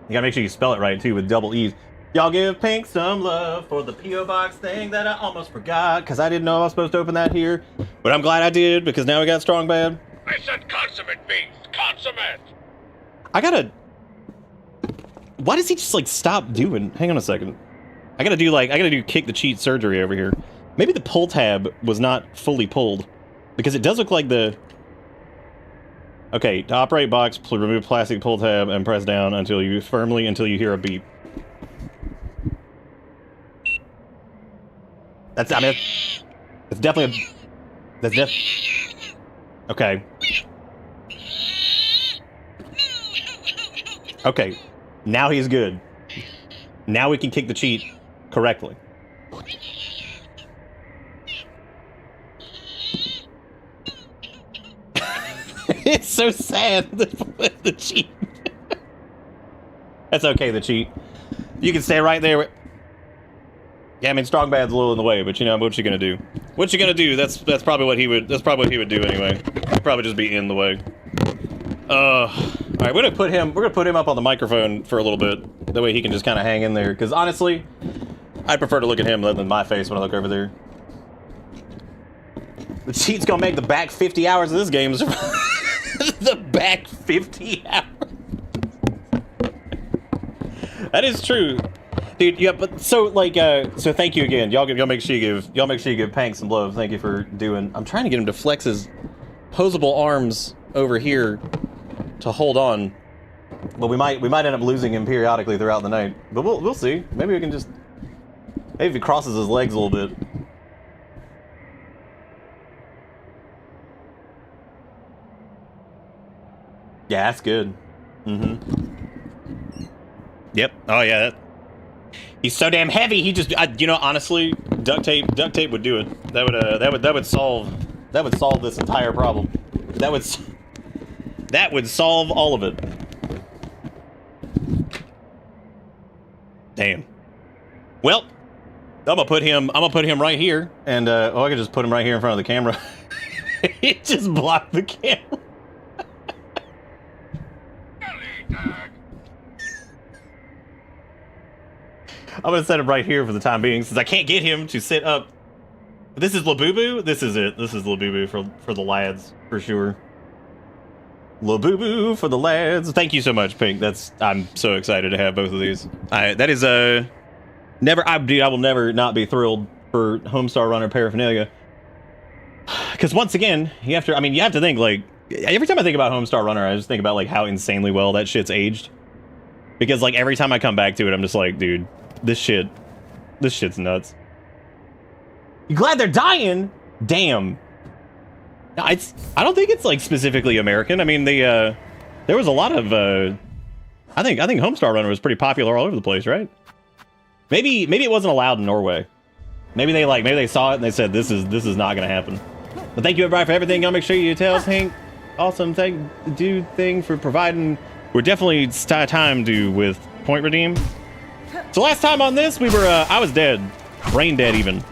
gotta make sure you spell it right too, with double E's. Y'all give Pink some love for the P.O. Box thing that I almost forgot, because I didn't know I was supposed to open that here. But I'm glad I did, because now we got Strong Bad. I said consummate beans. Consummate. I gotta... Why does he just like stop doing... Hang on a second. I gotta do Kick the Cheat surgery over here. Maybe the pull tab was not fully pulled, because it does look like the... Okay, to operate box, remove plastic pull tab and press down until you hear a beep. That's definitely okay. Okay, now he's good. Now we can kick the cheat correctly. It's so sad, the cheat. That's okay, the cheat. You can stay right there. Yeah, I mean, Strong Bad's a little in the way, but you know, what you gonna do? What you gonna do? That's probably what he would do anyway. He'd probably just be in the way. All right, we're gonna put him up on the microphone for a little bit. That way he can just kind of hang in there. Because honestly, I'd prefer to look at him than my face when I look over there. The cheat's gonna make the back 50 hours of this game. The back 50 hours. That is true, dude. Yeah, but so like, so thank you again. Y'all make sure you give Pank some love. Thank you for doing. I'm trying to get him to flex his posable arms over here to hold on, but we might end up losing him periodically throughout the night. But we'll see. Maybe we can just if he crosses his legs a little bit. Yeah, that's good. Yep. Oh yeah. He's so damn heavy. He just, you know, honestly, duct tape would do it. That would solve this entire problem. That would solve all of it. Damn. Well, I'm gonna put him right here, and I could just put him right here in front of the camera. It just blocked the camera. I'm gonna set him right here for the time being, since I can't get him to sit up. This is Labubu. This is it. This is Labubu for the lads for sure. Labubu for the lads. Thank you so much, Pink. I'm so excited to have both of these. I will never not be thrilled for Homestar Runner paraphernalia. Because once again, you have to think, like, every time I think about Homestar Runner, I just think about like how insanely well that shit's aged. Because like every time I come back to it, I'm just like, dude, this shit's nuts. You glad they're dying? Damn. I don't think it's like specifically American. I mean, there was a lot of I think Homestar Runner was pretty popular all over the place, right? Maybe it wasn't allowed in Norway. Maybe they saw it and they said this is not gonna happen. But thank you everybody for everything. Y'all make sure you tell Hank awesome thing for providing. We're definitely time to with point redeem. So last time on this we were I was dead, brain dead even,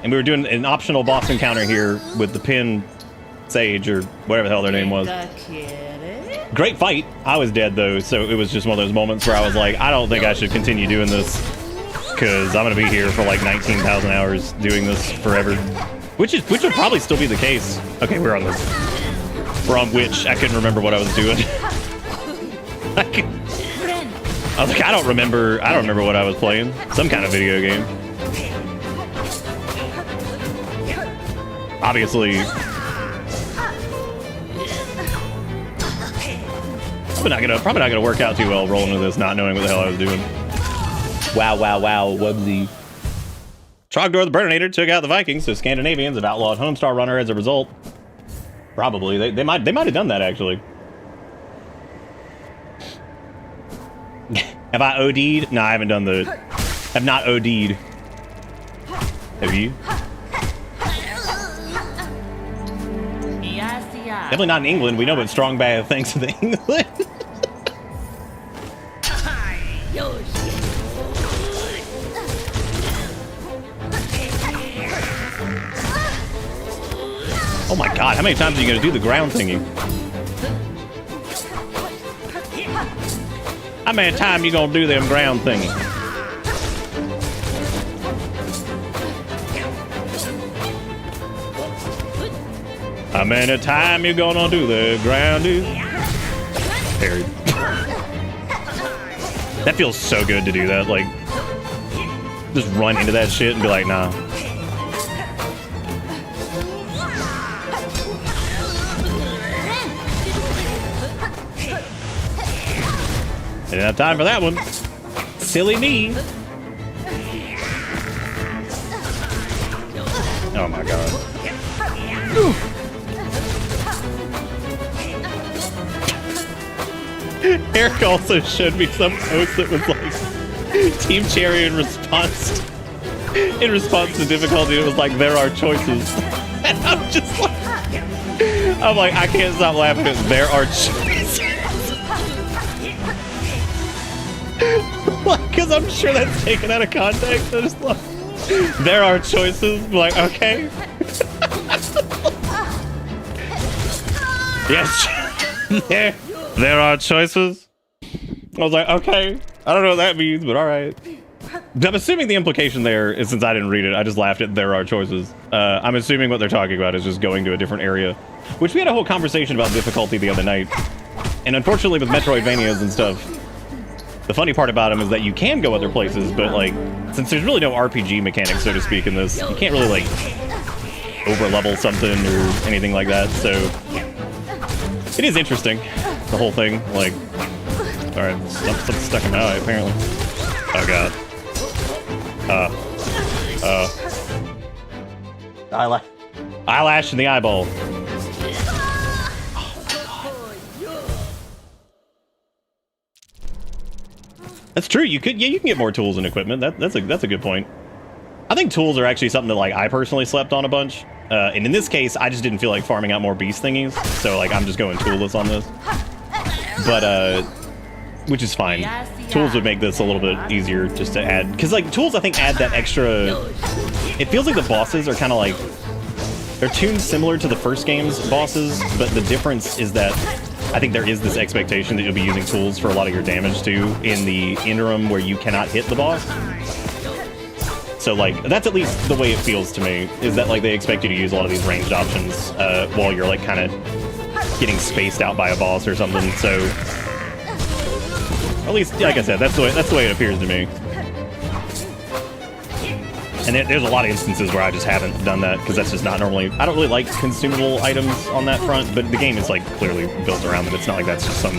and we were doing an optional boss encounter here with the Pin Sage or whatever the hell their name was. Great fight. I was dead though, so it was just one of those moments where I was like, I don't think I should continue doing this because I'm gonna be here for like 19,000 hours doing this forever, which would probably still be the case. Okay, we're on which I couldn't remember what I was doing. I was like, I don't remember what I was playing. Some kind of video game. Obviously. Probably not gonna work out too well rolling with this, not knowing what the hell I was doing. Wow, wubsy. Trogdor the Burninator took out the Vikings, so Scandinavians have outlawed Homestar Runner as a result. Probably. They might have done that actually. Have I OD'd? No, I haven't done the... Have not OD'd. Have you? Definitely not in England. We know what strong bad thinks of England. Oh my god, how many times are you gonna do the ground thingy? How many times you gonna do them ground thingy? How many times you gonna do the ground dude? Parried. That feels so good to do that, like just run into that shit and be like, nah. Didn't have time for that one. Silly me. Oh my god. Eric also showed me some post that was like Team Cherry in response to difficulty. It was like there are choices. And I'm just like I can't stop laughing at there are choices. Because I'm sure that's taken out of context. I just like, there are choices. I'm like, okay. Yes. there are choices. I was like, okay. I don't know what that means, but all right. I'm assuming the implication there is, since I didn't read it, I just laughed at there are choices. I'm assuming what they're talking about is just going to a different area, which we had a whole conversation about difficulty the other night. And unfortunately with Metroidvanias and stuff, the funny part about them is that you can go other places, but like, since there's really no RPG mechanics, so to speak, in this, you can't really like over-level something or anything like that, so it is interesting, the whole thing, like, alright, something's stuck in my eye, apparently. Oh god. Eyelash in the eyeball. That's true. You can get more tools and equipment. That's a good point. I think tools are actually something that like I personally slept on a bunch. And in this case, I just didn't feel like farming out more beast thingies. So like I'm just going toolless on this. But which is fine. Tools would make this a little bit easier just to add, because like tools I think add that extra. It feels like the bosses are kind of like they're tuned similar to the first game's bosses, but the difference is that I think there is this expectation that you'll be using tools for a lot of your damage too in the interim where you cannot hit the boss. So like, that's at least the way it feels to me, is that like they expect you to use a lot of these ranged options while you're like kind of getting spaced out by a boss or something. So at least, like I said, that's the way it appears to me. And there's a lot of instances where I just haven't done that, because that's just not normally... I don't really like consumable items on that front, but the game is, like, clearly built around it. It's not like that's just some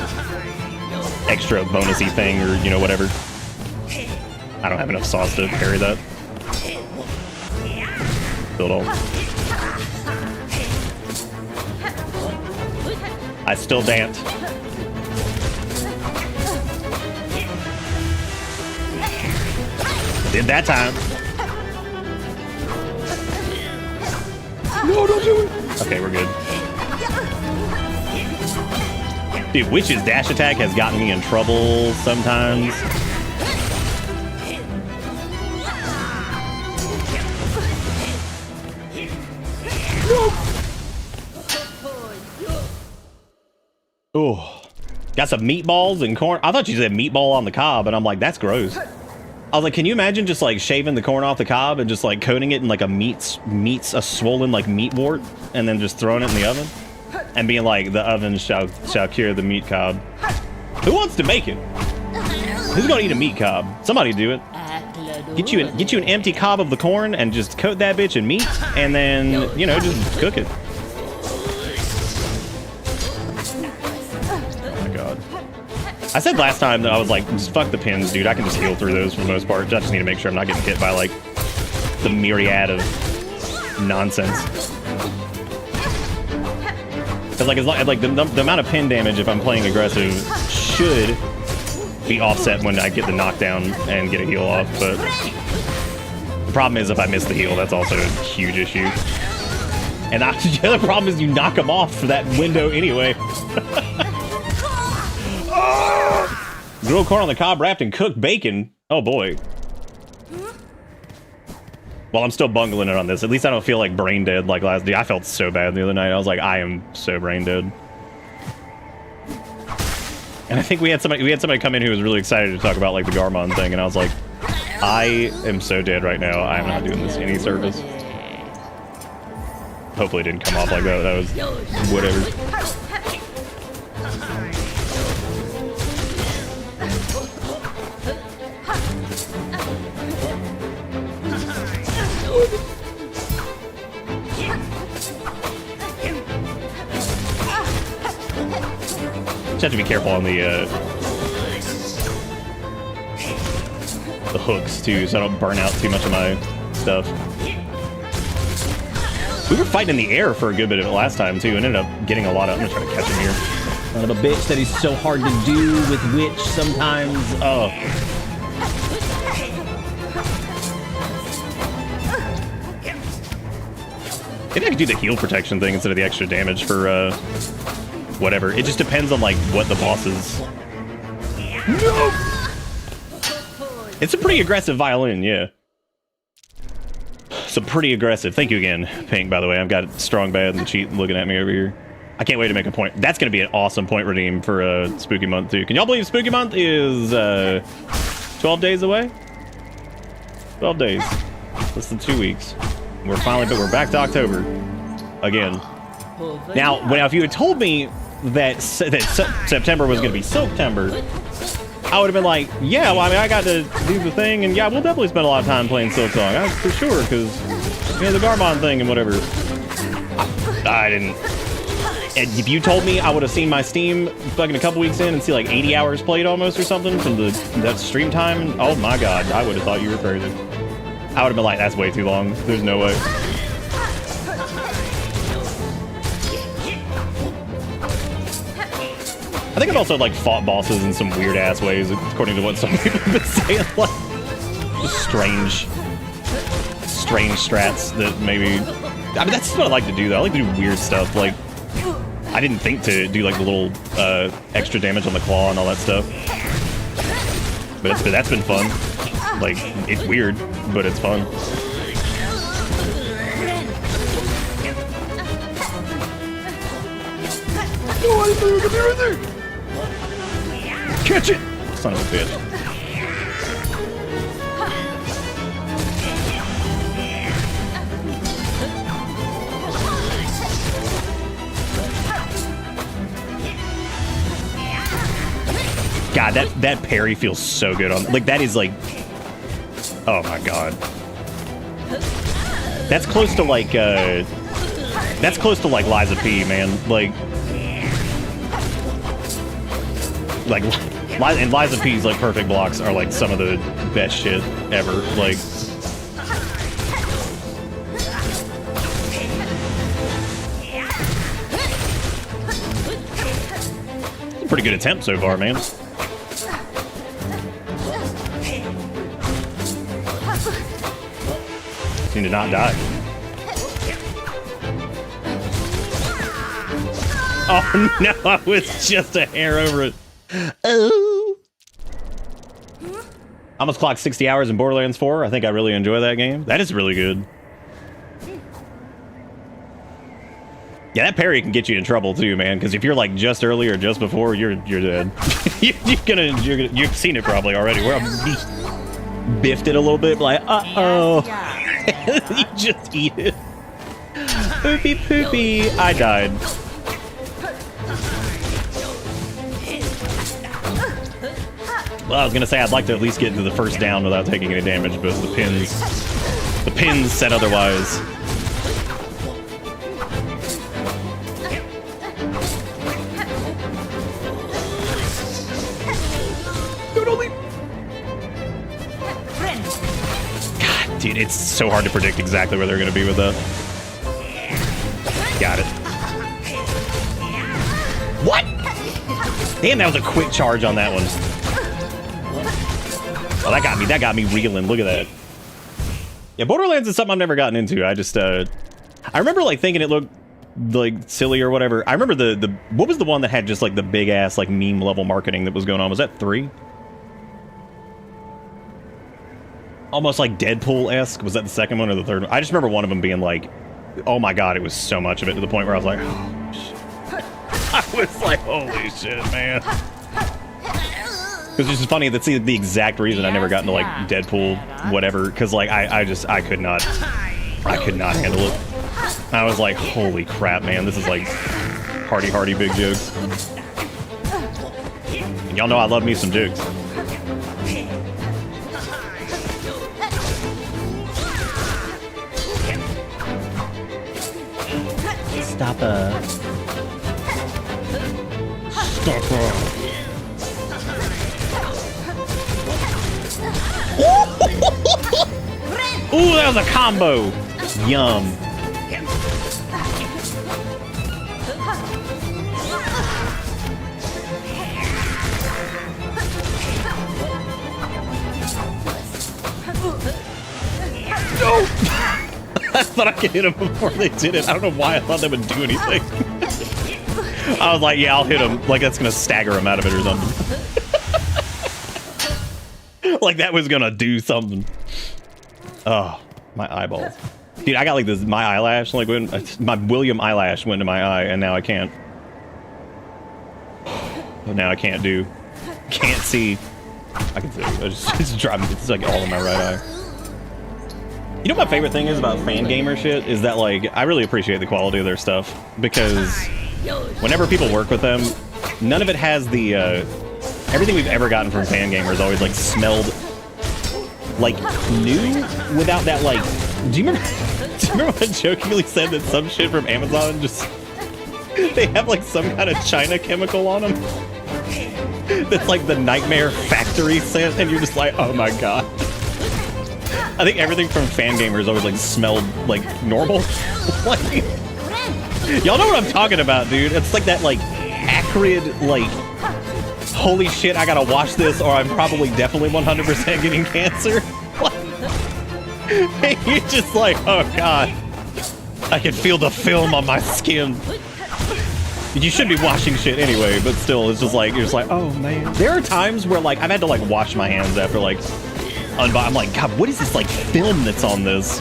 extra bonusy thing or, you know, whatever. I don't have enough sauce to carry that. Build all. I still dance. Did that time. No, don't do it. Okay, we're good. Dude, Witch's dash attack has gotten me in trouble sometimes. Oh, got some meatballs and corn. I thought you said meatball on the cob, and I'm like, that's gross. I was like, can you imagine just like shaving the corn off the cob and just like coating it in like a swollen like meat wart, and then just throwing it in the oven, and being like, the oven shall cure the meat cob. Who wants to make it? Who's gonna eat a meat cob? Somebody do it. Get you an empty cob of the corn and just coat that bitch in meat, and then you know just cook it. I said last time that I was like, just fuck the pins, dude. I can just heal through those for the most part. I just need to make sure I'm not getting hit by like the myriad of nonsense. Because like, the amount of pin damage if I'm playing aggressive should be offset when I get the knockdown and get a heal off. But the problem is if I miss the heal, that's also a huge issue. And the other problem is you knock them off for that window anyway. Grilled corn on the cob wrapped in cooked bacon. Oh boy. Well, I'm still bungling it on this. At least I don't feel like brain dead like last day. I felt so bad the other night. I was like, I am so brain dead. And I think we had somebody come in who was really excited to talk about like the Garmond thing, and I was like, I am so dead right now. I am not doing this any service. Hopefully it didn't come off like that. That was whatever. Just have to be careful on the hooks too, so I don't burn out too much of my stuff. We were fighting in the air for a good bit of it last time too, and ended up getting a lot of. I'm gonna try to catch him here. Son of a bitch, that is so hard to do with Witch sometimes. Oh. Maybe I could do the heal protection thing instead of the extra damage for whatever. It just depends on like what the boss is. No! It's a pretty aggressive violin, yeah. So pretty aggressive. Thank you again, Pink, by the way. I've got Strong Bad and the cheat looking at me over here. I can't wait to make a point. That's going to be an awesome point redeem for Spooky Month, too. Can y'all believe Spooky Month is 12 days away? 12 days. Less than 2 weeks. We're back to October. Again. Now, if you had told me that September was going to be Silktember, I would have been like, yeah, well, I mean, I got to do the thing, and yeah, we'll definitely spend a lot of time playing Silksong. For sure, because, you know, the Garmond thing and whatever. I didn't. And if you told me, I would have seen my Steam fucking a couple weeks in and see like 80 hours played almost or something from that stream time. Oh my god, I would have thought you were crazy. I would have been like, that's way too long. There's no way. I think I've also like fought bosses in some weird ass ways, according to what some people have been saying. Like, just strange strats that maybe. I mean, that's what I like to do though. I like to do weird stuff. Like, I didn't think to do like the little extra damage on the claw and all that stuff. But that's been fun. Like, it's weird, but it's fun. Catch it! Son of a bitch. God, that parry feels so good on. Like, that is like. Oh my god. That's close to like. That's close to like Liza P, man. And Liza P's like perfect blocks are like some of the best shit ever. Like. pretty good attempt so far, man. Seem to not die. Oh no, I was just a hair over it. Oh. I almost clocked 60 hours in Borderlands 4. I think I really enjoy that game. That is really good. Yeah, that parry can get you in trouble too, man. Because if you're like just early or just before, you're dead. You've seen it probably already. Where I'm biffed it a little bit, like uh-oh. You just eat it. Poopy poopy. I died. Well, I was gonna say I'd like to at least get into the first down without taking any damage, but the pins said otherwise. God, dude, it's so hard to predict exactly where they're gonna be with that. Got it. What? Damn, that was a quick charge on that one. Oh, that got me reeling. Look at that. Yeah, Borderlands is something I've never gotten into. I just, I remember like thinking it looked like silly or whatever. I remember the what was the one that had just like the big ass like meme level marketing that was going on? Was that 3? Almost like Deadpool-esque. Was that the second one or the third one? I just remember one of them being like, oh my god, it was so much of it to the point where I was like, oh shit. I was like, holy shit, man. It's just funny, that's the exact reason I never got into like Deadpool, whatever, because like I could not handle it. I was like, holy crap, man, this is like hardy big jokes. And y'all know I love me some jokes. Stop Ooh, that was a combo. Yum. No! I thought I could hit him before they did it. I don't know why I thought that would do anything. I was like, yeah, I'll hit him. Like, that's gonna stagger him out of it or something. Like, that was gonna do something. Oh, my eyeballs. Dude, I got like this, my eyelash, like when my William eyelash went to my eye and now I can't. Now I can't see. I can see. It's driving, it's like all in my right eye. You know what my favorite thing is about fan gamer shit? Is that like, I really appreciate the quality of their stuff. Because whenever people work with them, none of it has the, everything we've ever gotten from fan gamers always like smelled like new without that like, do you remember when I jokingly said that some shit from Amazon just, they have like some kind of China chemical on them that's like the nightmare factory scent and you're just like, oh my god. I think everything from fan gamers always like smelled like normal. Like, y'all know what I'm talking about, dude. It's like that like acrid like, holy shit, I gotta watch this or I'm probably definitely 100% getting cancer. You're just like, oh god, I can feel the film on my skin. You should be washing shit anyway, but still, it's just like, you're just like, oh man. There are times where like, I've had to like wash my hands after like, I'm like, god, what is this like film that's on this?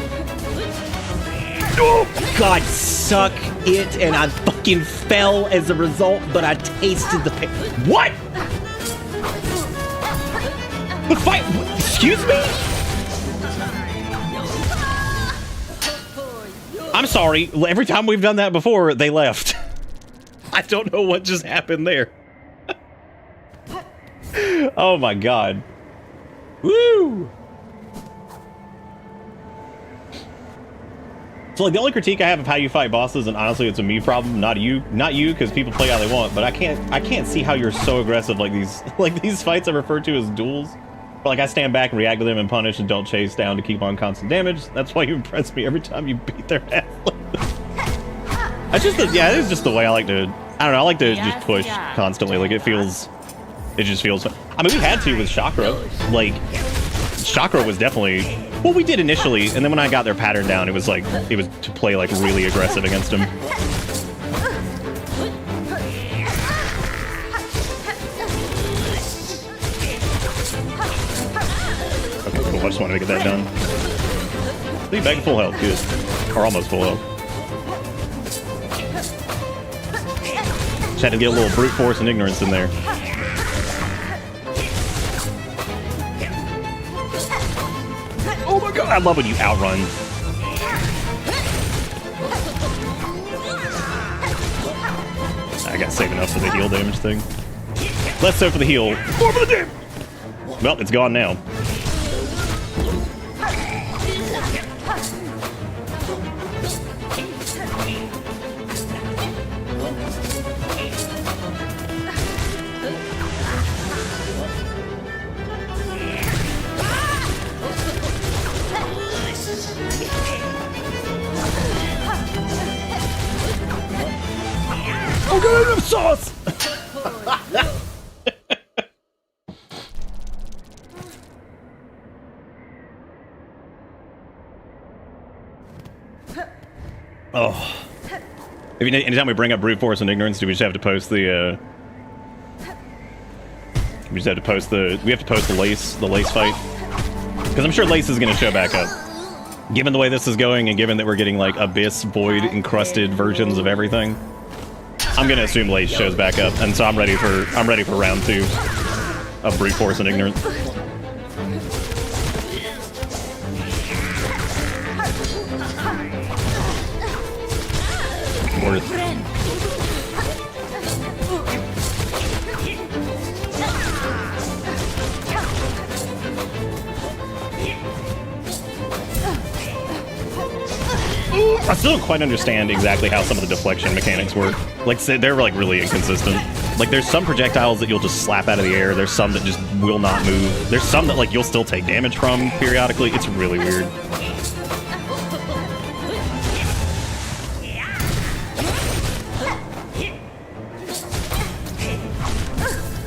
Oh god, suck it, and I fucking fell as a result, but I tasted the pain. What? The fight, excuse me? I'm sorry, every time we've done that before, they left. I don't know what just happened there. Oh my god. Woo! So like the only critique I have of how you fight bosses, and honestly it's a me problem, not you, because people play how they want, but I can't see how you're so aggressive like these fights I refer to as duels. But like I stand back and react to them and punish and don't chase down to keep on constant damage. That's why you impress me every time you beat their ass. That's just yeah, it's just the way I like to I don't know. I like to just push constantly. Like it just feels. I mean, we had to with Chakra. Like Chakra was definitely. Well, we did initially, and then when I got their pattern down, it was to play like really aggressive against him. Okay, cool. I just wanted to get that done. Leave back full health, good, or almost full health. Just had to get a little brute force and ignorance in there. Oh my god, I love when you outrun. I got save enough for the heal damage thing. Less so for the heal. More for the damage! Well, it's gone now. Oh god, I'm sauce! Oh. Anytime we bring up brute force and ignorance, do we just have to post the we have to post the lace fight? Because I'm sure Lace is gonna show back up. Given the way this is going and given that we're getting like abyss void encrusted versions of everything, I'm gonna assume Lace shows back up, and so I'm ready for round 2 of brute force and ignorance. Worth. I still don't quite understand exactly how some of the deflection mechanics work. Like, they're like really inconsistent. Like, there's some projectiles that you'll just slap out of the air. There's some that just will not move. There's some that like you'll still take damage from periodically. It's really weird.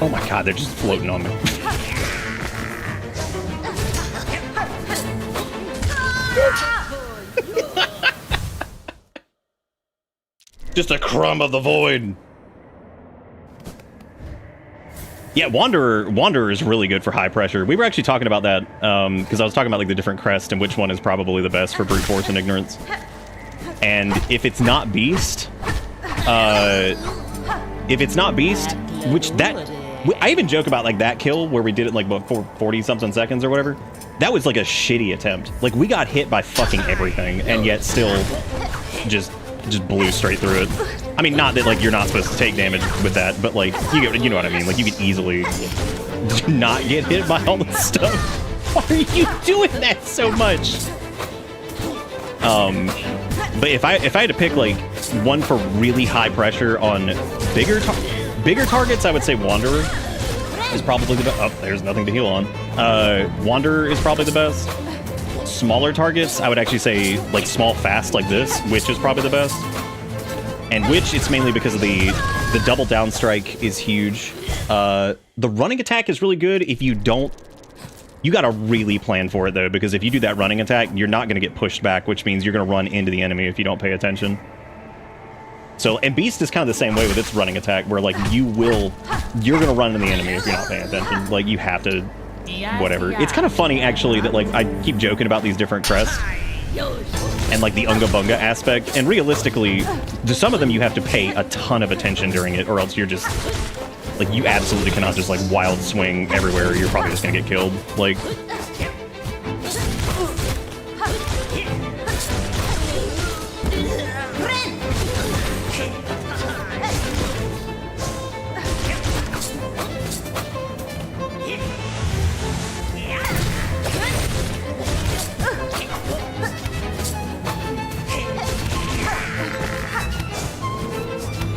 Oh my god, they're just floating on me. Just a crumb of the void. Yeah, Wanderer is really good for high pressure. We were actually talking about that because I was talking about like the different crests and which one is probably the best for brute force and ignorance. And if it's not Beast, which that I even joke about like that kill where we did it like about 40 something seconds or whatever. That was like a shitty attempt. Like we got hit by fucking everything and yet still just blew straight through it. I mean, not that like you're not supposed to take damage with that, but like you know what I mean. Like you could easily not get hit by all this stuff. Why are you doing that so much? But if I had to pick like one for really high pressure on bigger targets, I would say Wanderer is probably the best. Oh, there's nothing to heal on. Wanderer is probably the best. Smaller targets, I would actually say like small fast like this, Witch is probably the best. And Witch, it's mainly because of the double down strike is huge. The running attack is really good if you don't. You gotta really plan for it though, because if you do that running attack, you're not gonna get pushed back, which means you're gonna run into the enemy if you don't pay attention. So, and Beast is kind of the same way with its running attack, where like you're gonna run into the enemy if you're not paying attention. Like you have to, whatever. It's kind of funny actually that like I keep joking about these different crests and like the Unga Bunga aspect, and realistically, to some of them you have to pay a ton of attention during it, or else you're just like you absolutely cannot just like wild swing everywhere. Or you're probably just gonna get killed. Like.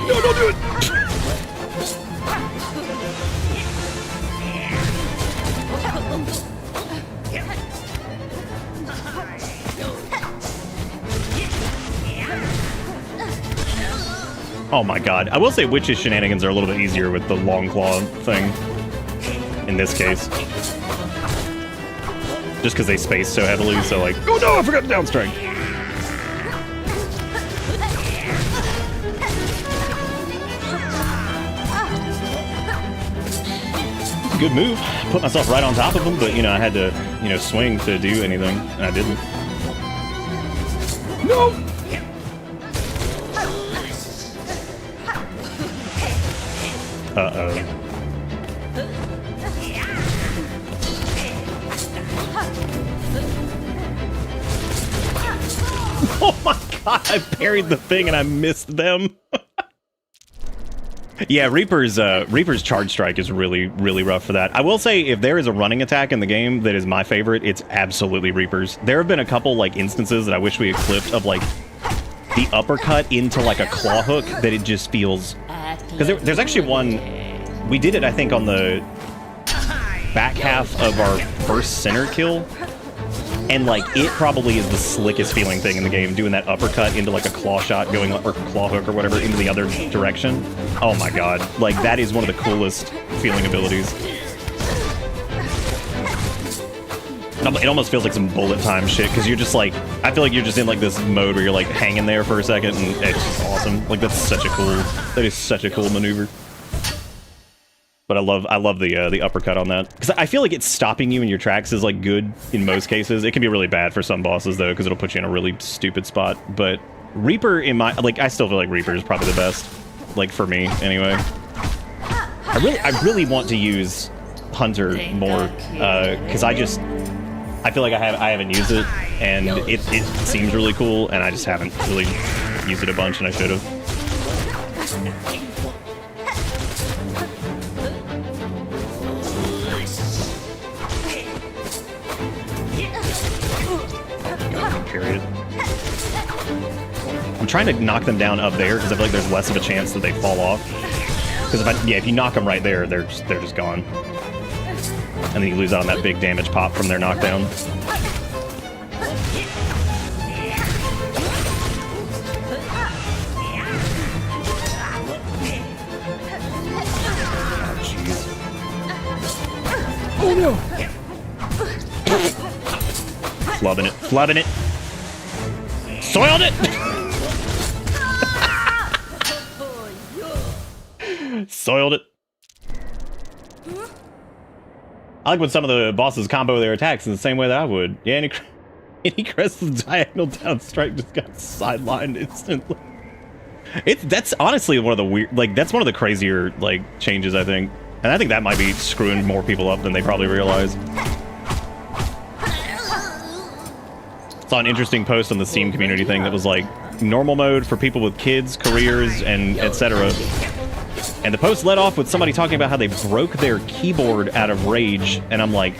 No, don't do it! Oh my god. I will say Witch's shenanigans are a little bit easier with the long claw thing. In this case. Just because they space so heavily, so like, oh no, I forgot the down strike. Good move. Put myself right on top of him, but you know, I had to, you know, swing to do anything, and I didn't. No! Uh-oh. Oh my god, I parried the thing and I missed them. Yeah, Reaper's charge strike is really, really rough for that. I will say, if there is a running attack in the game that is my favorite, it's absolutely Reaper's. There have been a couple, like, instances that I wish we had clipped of, like, the uppercut into, like, a claw hook that it just feels... Because there's actually one... We did it, I think, on the back half of our first center kill. And, like, it probably is the slickest feeling thing in the game, doing that uppercut into, like, a claw shot going, or claw hook or whatever, into the other direction. Oh my god. Like, that is one of the coolest feeling abilities. It almost feels like some bullet time shit, because you're just, like, I feel like you're just in, like, this mode where you're, like, hanging there for a second, and it's just awesome. Like, that's such a cool, that is such a cool maneuver. But I love the uppercut on that, because I feel like it's stopping you in your tracks is like good in most cases. It can be really bad for some bosses though, because it'll put you in a really stupid spot. But Reaper, in my I still feel like Reaper is probably the best, like for me anyway. I really want to use Hunter more, because I feel like I haven't used it, and it seems really cool, and I just haven't really used it a bunch, and I should have. Period. I'm trying to knock them down up there because I feel like there's less of a chance that they fall off. Because if you knock them right there, they're just gone, and then you lose out on that big damage pop from their knockdown. Oh no! Flubbing it, flubbing it. Soiled it! Soiled it. I like when some of the bosses combo their attacks in the same way that I would. Yeah, any Crest's diagonal down strike just got sidelined instantly. That's honestly one of the weird, like, that's one of the crazier, like, changes, I think. And I think that might be screwing more people up than they probably realize. Saw an interesting post on the Steam community thing that was like normal mode for people with kids, careers, and etc. And the post led off with somebody talking about how they broke their keyboard out of rage, and I'm like,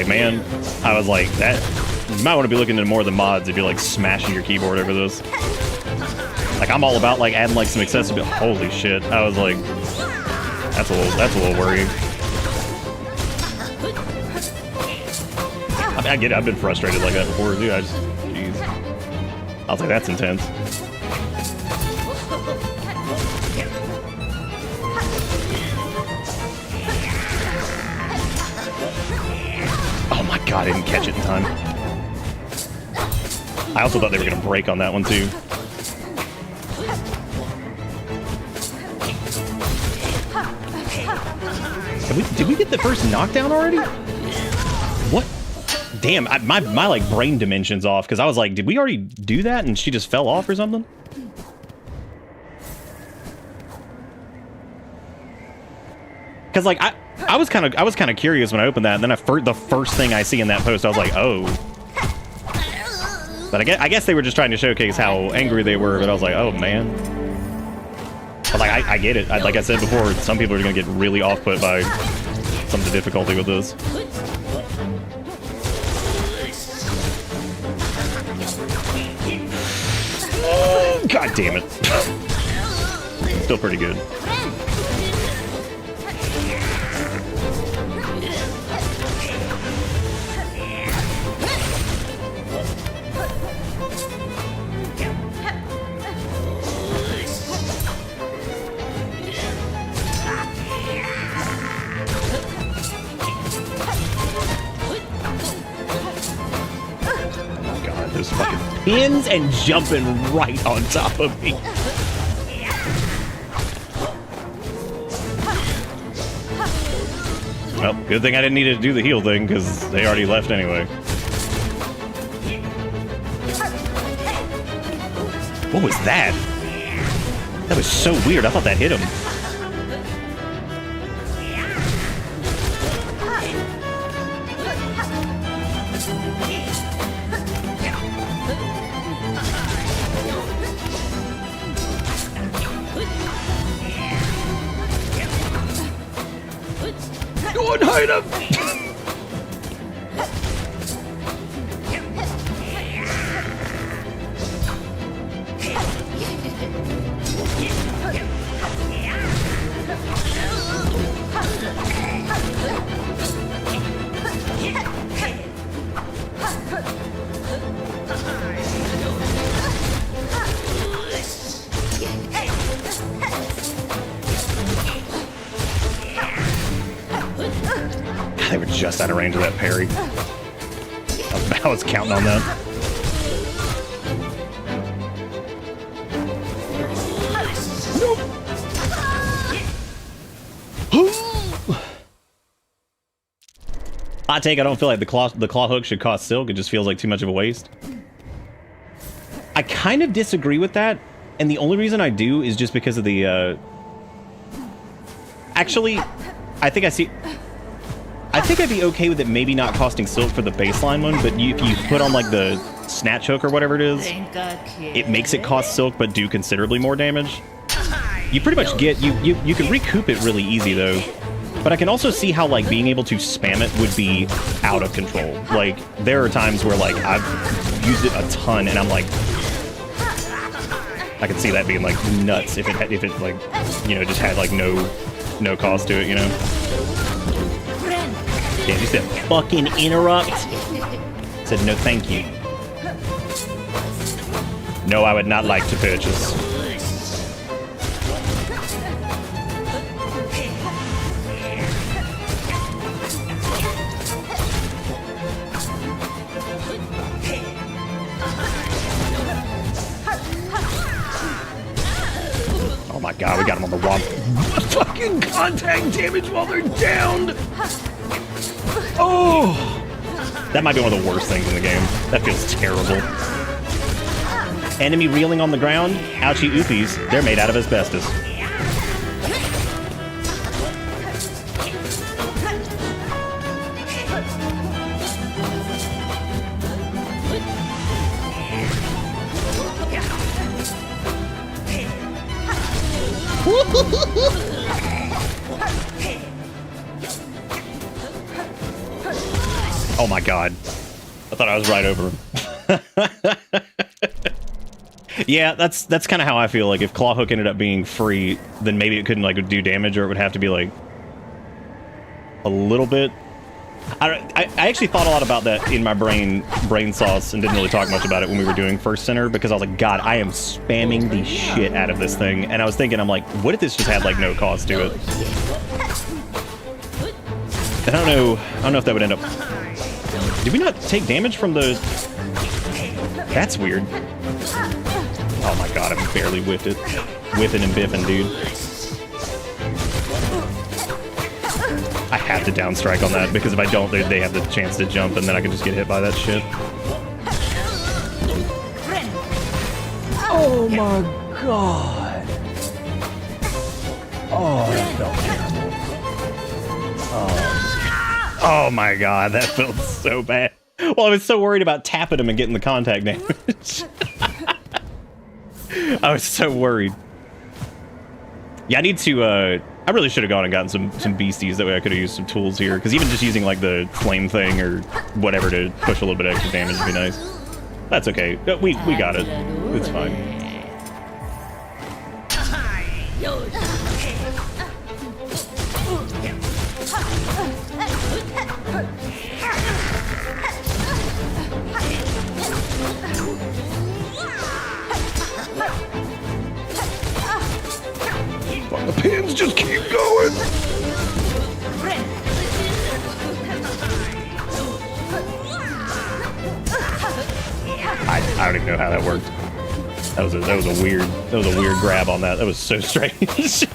man, that you might want to be looking into more of the mods if you're like smashing your keyboard over this. Like, I'm all about like adding like some accessibility. Holy shit! I was like, that's a little worrying. I mean, I get it. I've been frustrated like that before, too. Jeez. I was like, that's intense. Oh my god, I didn't catch it in time. I also thought they were going to break on that one, too. Did we get the first knockdown already? What? Damn, my like brain dimension's off, because I was like, did we already do that and she just fell off or something? Because like I was kind of curious when I opened that, and then the first thing I see in that post, I was like, oh. But I guess they were just trying to showcase how angry they were, but I was like, oh man. I was like, I get it. Like I said before, some people are gonna get really off-put by some of the difficulty with this. God damn it. Still pretty good. pins and jumping right on top of me. Well, good thing I didn't need to do the heal thing, because they already left anyway. What was that? That was so weird. I thought that hit him. Go and hide him! They were just out of range of that parry. I was counting on that. Hot take, I don't feel like the claw hook should cost silk. It just feels like too much of a waste. I kind of disagree with that, and the only reason I do is just because of the actually, I think I'd be okay with it maybe not costing silk for the baseline one, but if you put on like the snatch hook or whatever it is, it makes it cost silk but do considerably more damage. You pretty much get, you can recoup it really easy though, but I can also see how like being able to spam it would be out of control. Like there are times where like I've used it a ton and I'm like, I can see that being like nuts if it like, you know, just had like no cost to it, you know? Yeah, just that fucking interrupt. Said no thank you. No, I would not like to purchase. Oh my god, we got him on the wall. Fucking contact damage while they're downed! Oh! That might be one of the worst things in the game. That feels terrible. Enemy reeling on the ground? Ouchie oopies. They're made out of asbestos. Oh my god. I thought I was right over him. Yeah, that's kind of how I feel. Like if claw hook ended up being free, then maybe it couldn't like do damage, or it would have to be like a little bit. I actually thought a lot about that in my brain sauce and didn't really talk much about it when we were doing First Center, because I was like, God, I am spamming the shit out of this thing. And I was thinking, I'm like, what if this just had like no cost to it? And I don't know if that would end up. Did we not take damage from the... That's weird. Oh my god, I barely whiffed it. Whiffing and biffing, dude. I have to down strike on that, because if I don't, they have the chance to jump, and then I can just get hit by that shit. Oh my god. Oh, that felt terrible. Oh my god, that felt so bad. Well, I was so worried about tapping him and getting the contact damage. I was so worried. Yeah, I need to, I really should have gone and gotten some beasties. That way I could have used some tools here. Because even just using, like, the flame thing or whatever to push a little bit of extra damage would be nice. That's okay. We got it. It's fine. The pins just keep going. I don't even know how that worked. That was a weird grab on that. That was so strange.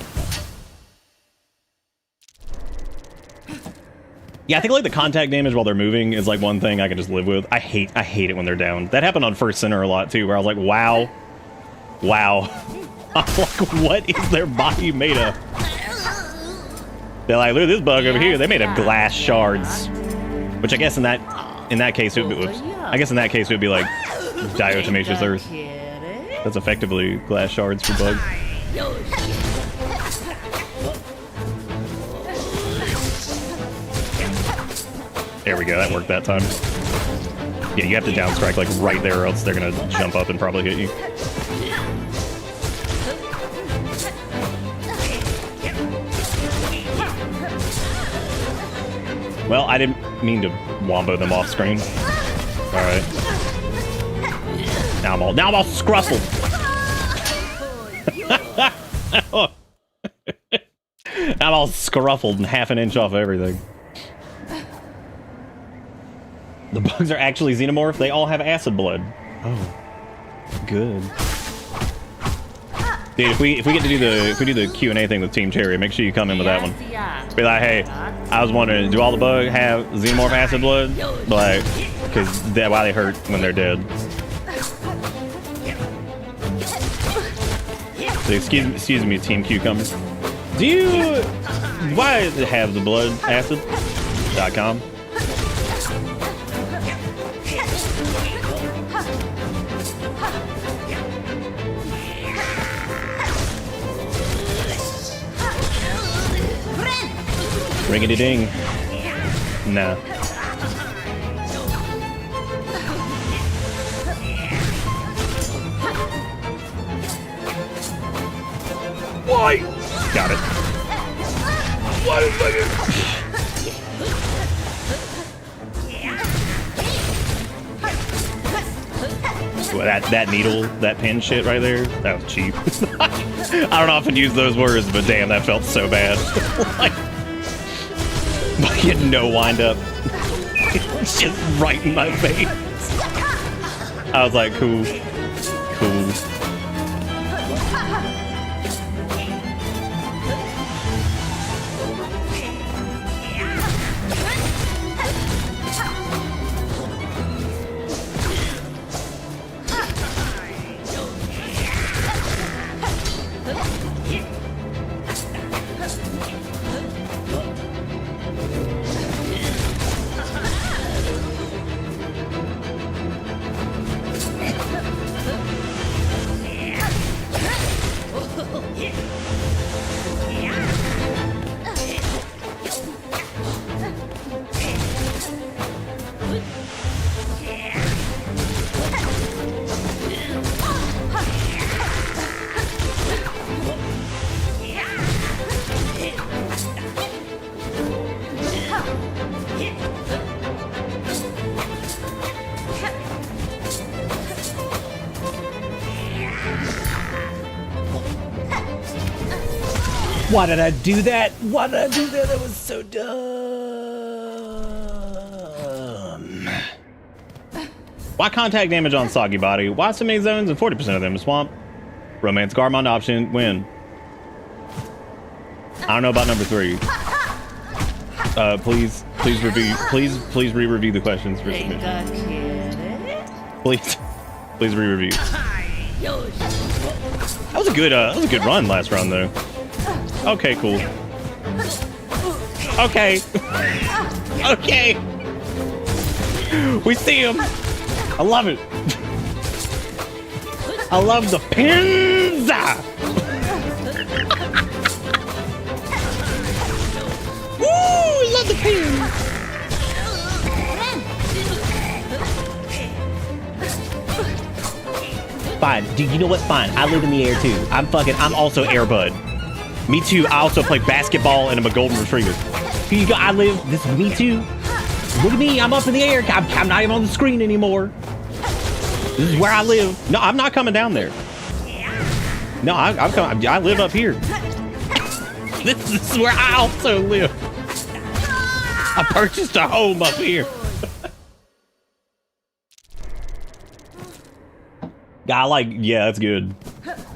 Yeah, I think like the contact damage while they're moving is like one thing I can just live with. I hate it when they're down. That happened on First Center a lot too, where I was like, wow. I'm like, what is their body made of? They're like, look at this bug over here. They made of glass shards, which I guess in that case it would be, I guess in that case it would be like diatomaceous earth. That's effectively glass shards for bugs. There we go, that worked that time. Yeah, you have to down strike like right there or else they're gonna jump up and probably hit you. Well, I didn't mean to wombo them off screen. Alright. Now I'm all scruffled. I'm all scruffled and half an inch off everything. The bugs are actually xenomorph. They all have acid blood. Oh, good. Dude, if we get to do the Q&A thing with Team Cherry, make sure you come in with that one. Be like, hey, I was wondering, do all the bugs have xenomorph acid blood? Like, because that's why they hurt when they're dead. So excuse me, Team Cucumber. Why have the blood acid.com? Ringity ding. Nah. Why? Got it. What is that needle, that pin shit right there? That was cheap. I don't often use those words, but damn, that felt so bad. Like, getting no wind up. It's just right in my face. I was like, cool. Why did I do that? Why did I do that? That was so dumb. Why contact damage on Soggy Body? Why so many zones and 40% of them in Swamp? Romance Garmond option, win. I don't know about number 3. Please review. Please re-review the questions for submission. Please re-review. That was a good run last round though. Okay, cool. Okay. Okay. We see him. I love it. I love the pins. Woo! I love the pins. Fine. Dude, you know what? Fine. I live in the air too. I'm also Airbud. Me too. I also play basketball and I'm a golden retriever. Here you go. I live. This is me too. Look at me. I'm up in the air. I'm not even on the screen anymore. This is where I live. No, I'm not coming down there. No, I'm coming. I live up here. This is where I also live. I purchased a home up here. I like, yeah, that's good.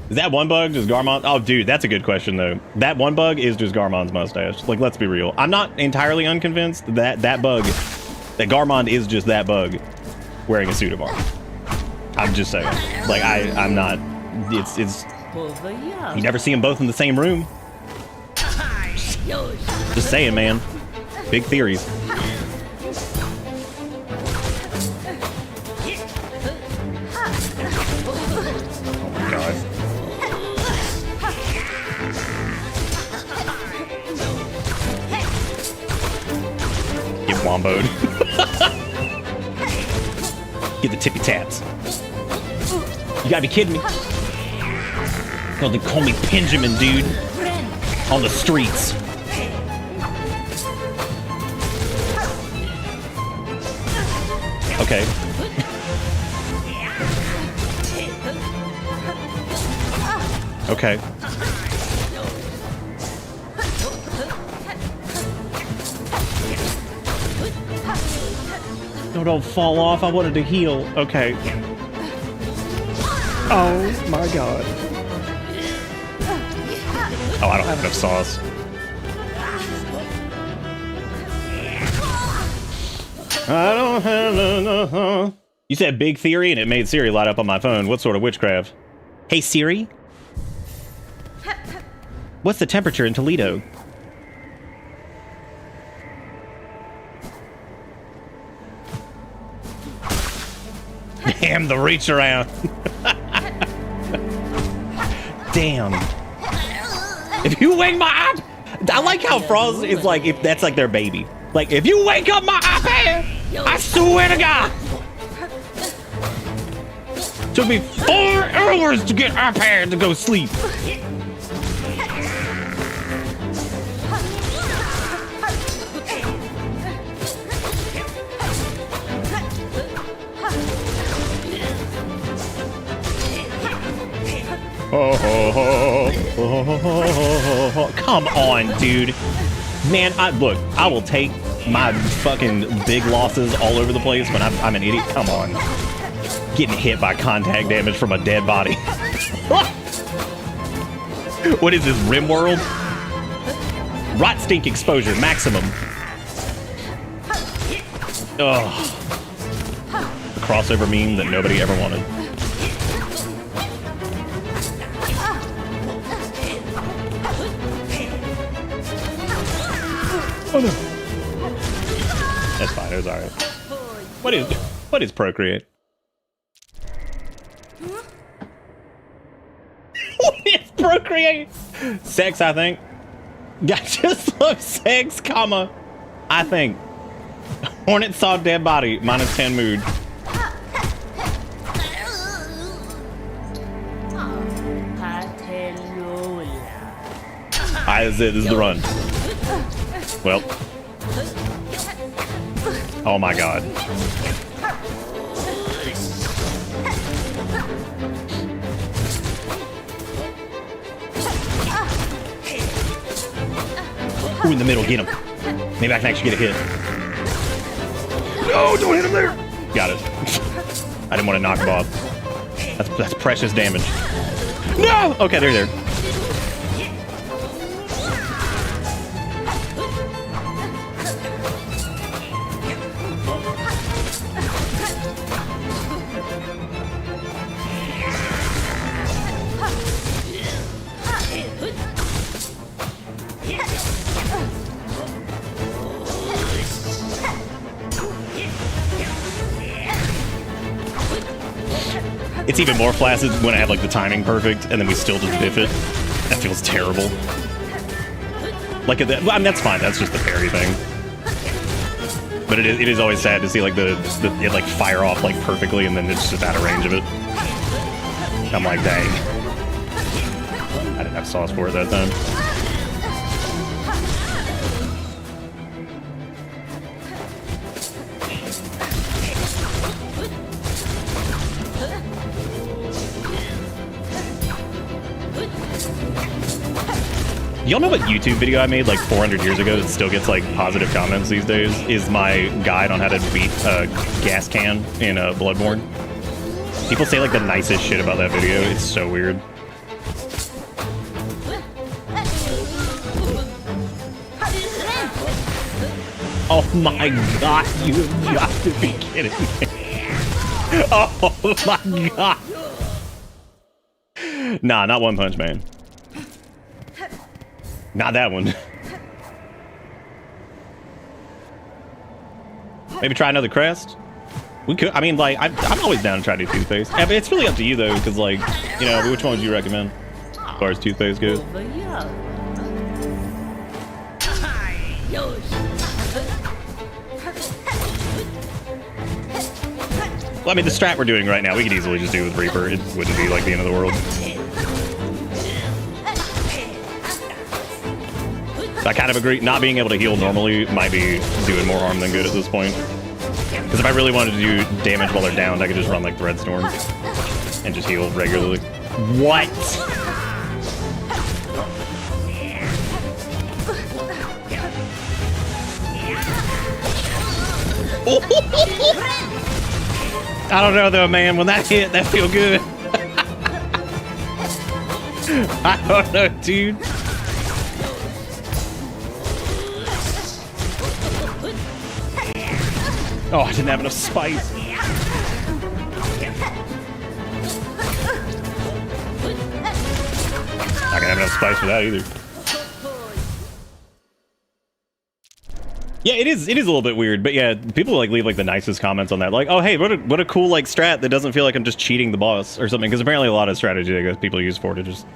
Is that one bug just Garmond? Oh, dude, that's a good question, though. That one bug is just Garmond's mustache. Like, let's be real. I'm not entirely unconvinced that that Garmond is just that bug wearing a suit of armor. I'm just saying. Like, I'm not, it's, you never see them both in the same room. Just saying, man. Big theories. God. Get womboed. Get the tippy taps. You gotta be kidding me. No, they call me Benjamin, dude. On the streets. Okay. Okay. No, don't fall off. I wanted to heal. Okay. Oh my god. Oh, I don't have enough sauce. I don't have enough. You said big theory and it made Siri light up on my phone. What sort of witchcraft? Hey Siri? What's the temperature in Toledo? Damn, the reach around. Damn. If you wake my eye... I like how Frost is like, if that's like their baby. Like, if you wake up my iPad, I swear to God. Took me 4 hours to get iPad to go sleep. Come on, dude. Man, look, I will take my fucking big losses all over the place when I'm an idiot. Come on. Getting hit by contact damage from a dead body. What is this, Rimworld? Rot stink exposure, maximum. Ugh. The crossover meme that nobody ever wanted. Oh no. That's fine, it was alright. What is Procreate? What is Procreate? Sex, I think. I just love sex, comma. I think. Hornet saw dead body, -10 mood. This is the run. Well. Oh my god. Ooh, in the middle, get him. Maybe I can actually get a hit. No, don't hit him there. Got it. I didn't want to knock him off. That's precious damage. No! Okay, they're there. It's even more flaccid when I have like the timing perfect and then we still just biff it. That feels terrible. Like, I mean, that's fine. That's just the parry thing. But it is always sad to see like it like fire off like perfectly and then it's just out of range of it. I'm like, dang. I didn't have sauce for it that time. Y'all know what YouTube video I made like 400 years ago that still gets like positive comments these days? Is my guide on how to beat a gas can in Bloodborne. People say like the nicest shit about that video. It's so weird. Oh my god, you have got to be kidding me. Oh my god. Nah, not One Punch Man. Not that one. Maybe try another crest? We could, I mean, like, I'm always down to try to do toothpaste. Yeah, but it's really up to you, though, because, like, you know, which one would you recommend as far as toothpaste goes? Well, I mean, the strat we're doing right now, we could easily just do with Reaper. It wouldn't be, like, the end of the world. I kind of agree. Not being able to heal normally might be doing more harm than good at this point. Because if I really wanted to do damage while they're downed, I could just run like Thread Storm and just heal regularly. What? I don't know though, man. When that hit, that feel good. I don't know, dude. Oh, I didn't have enough spice. Not gonna have enough spice for that either. Yeah, it is a little bit weird, but yeah, people like leave like the nicest comments on that. Like, oh hey, what a cool like strat that doesn't feel like I'm just cheating the boss or something. Because apparently a lot of strategy I guess people use for it to just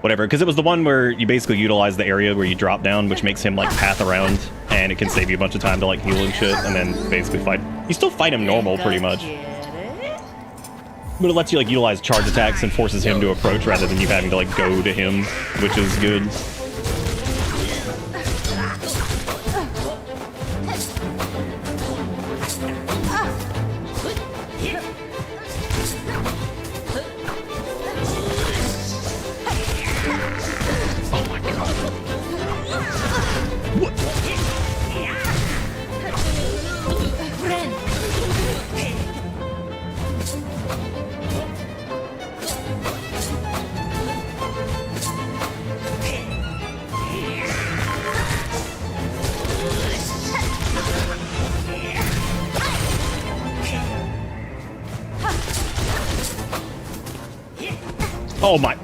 whatever. Because it was the one where you basically utilize the area where you drop down, which makes him like path around, and it can save you a bunch of time to like heal and shit, and then basically fight. You still fight him normal pretty much, but it lets you like utilize charge attacks and forces him to approach rather than you having to like go to him, which is good. Oh my,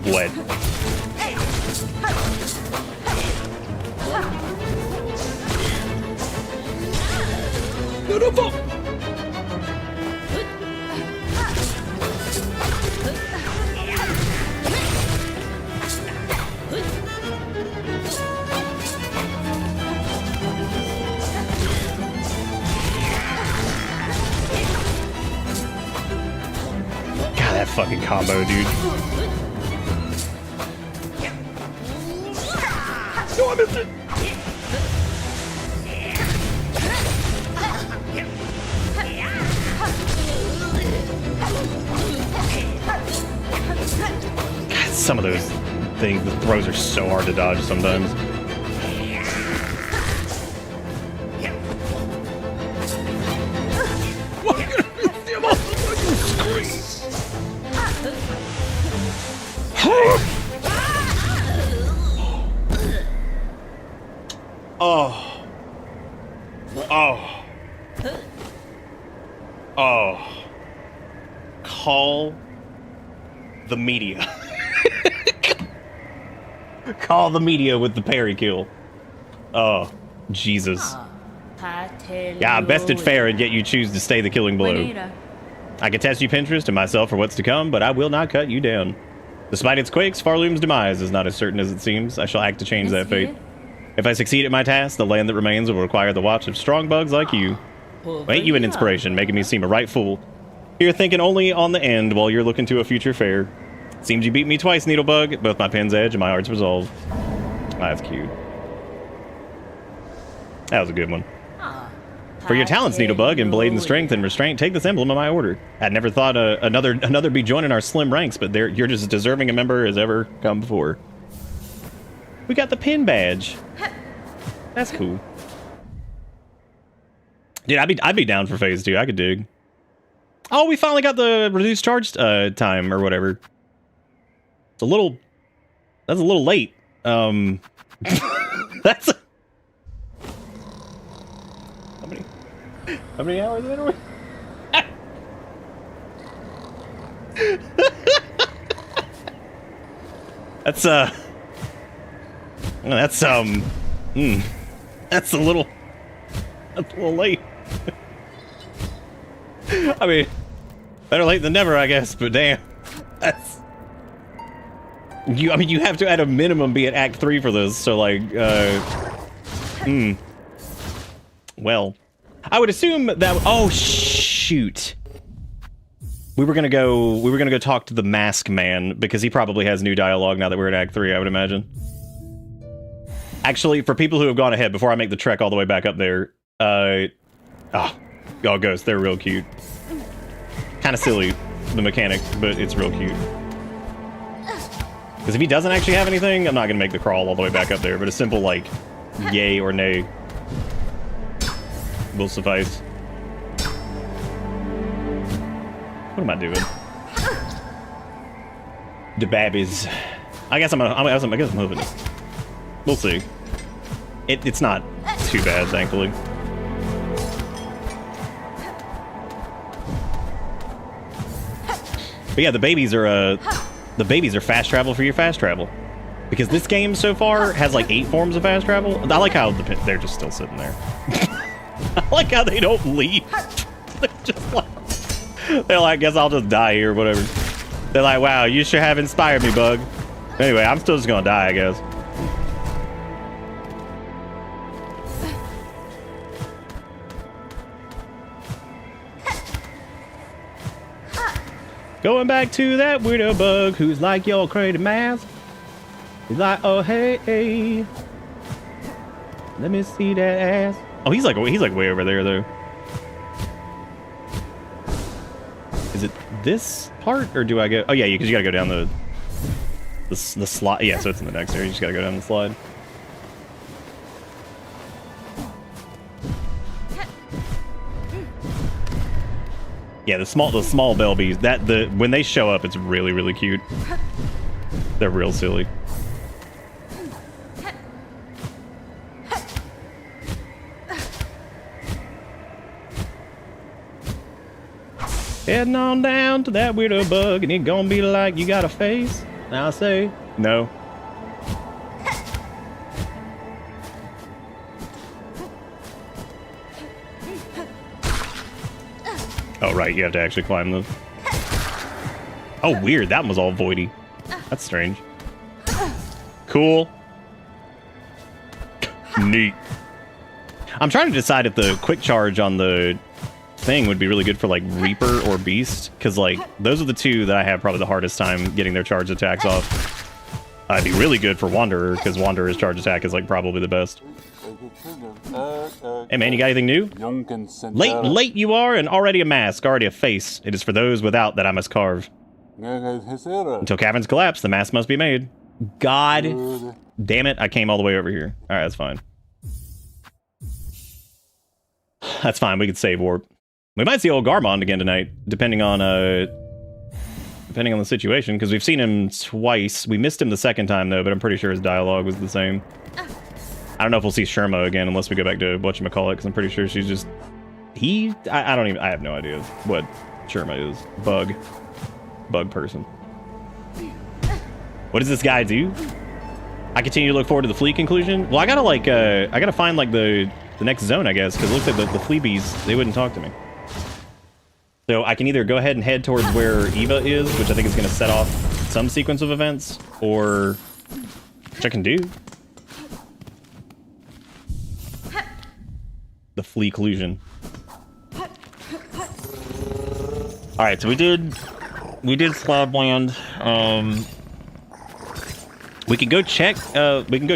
bled. Beautiful. God, that fucking combo, dude. No, I missed it. God, some of those things, the throws are so hard to dodge sometimes. Oh. Oh. Oh. Call the media. Call the media with the parry kill. Oh, Jesus. Yeah, I bested fair, and yet you choose to stay the killing blow. I can test you Pinterest and myself for what's to come, but I will not cut you down. Despite its quakes, Farloom's demise is not as certain as it seems. I shall act to change that fate. If I succeed at my task, the land that remains will require the watch of strong bugs like you. Well, ain't you an inspiration, making me seem a right fool. You're thinking only on the end while you're looking to a future fair. Seems you beat me twice, Needlebug, both my pen's edge and my heart's resolve. That's cute. That was a good one. For your talents, Needlebug, in blade and strength and restraint, take this emblem of my order. I'd never thought another be joining our slim ranks, but you're just as deserving a member as ever come before. We got the pin badge. That's cool. Dude, I'd be down for phase 2. I could dig. Oh, we finally got the reduced charge time or whatever. It's a little... That's a little late. That's... How many hours in are we? That's that's a little late. I mean, better late than never, I guess, but damn. That's I mean, you have to at a minimum be at Act 3 for this, so like well, I would assume that oh shoot. We were gonna go talk to the mask man because he probably has new dialogue now that we're at Act 3, I would imagine. Actually, for people who have gone ahead before I make the trek all the way back up there, ghosts, they're real cute. Kind of silly, the mechanic, but it's real cute. Because if he doesn't actually have anything, I'm not gonna make the crawl all the way back up there, but a simple like yay or nay will suffice. What am I doing? The babbies. I guess I'm moving it. We'll see. It's not too bad, thankfully. But yeah, the babies are fast travel for your fast travel. Because this game so far has like 8 forms of fast travel. I like how they're just still sitting there. I like how they don't leave. They're just like, they're like, guess I'll just die here, whatever. They're like, wow, you sure have inspired me, bug. Anyway, I'm still just gonna die, I guess. Going back to that weirdo bug who's like your crazy mask. He's like, oh hey, let me see that ass. Oh, he's like way over there though. Is it this part or do I go? Oh yeah, because you gotta go down the slide. Yeah, so it's in the next area. You just gotta go down the slide. Yeah, the small Belbies. When they show up, it's really really cute. They're real silly. Heading on down to that weirdo bug, and it gonna be like, you got a face? And I'll say, no. Oh, right, you have to actually climb those. Oh, weird, that one was all voidy. That's strange. Cool. Neat. I'm trying to decide if the quick charge on the thing would be really good for like Reaper or Beast, because like those are the two that I have probably the hardest time getting their charge attacks off. It'd be really good for Wanderer, because Wanderer's charge attack is like probably the best. Hey man, you got anything new? Late you are, and already a mask, already a face. It is for those without that I must carve. Until caverns collapse, the mask must be made. God damn it, I came all the way over here. Alright, that's fine. That's fine, we could save warp. We might see old Garmond again tonight, depending on the situation, because we've seen him twice. We missed him the second time though, but I'm pretty sure his dialogue was the same. I don't know if we'll see Sherma again unless we go back to whatchamacallit, because I'm pretty sure she's just I have no idea what Sherma is. Bug person. What does this guy do? I continue to look forward to the Flea conclusion. Well, I gotta find like the next zone, I guess, because it looks like the Flea bees, they wouldn't talk to me. So I can either go ahead and head towards where Eva is, which I think is going to set off some sequence of events, or which I can do. The Flea collusion. All right, so we did Slabland. We can go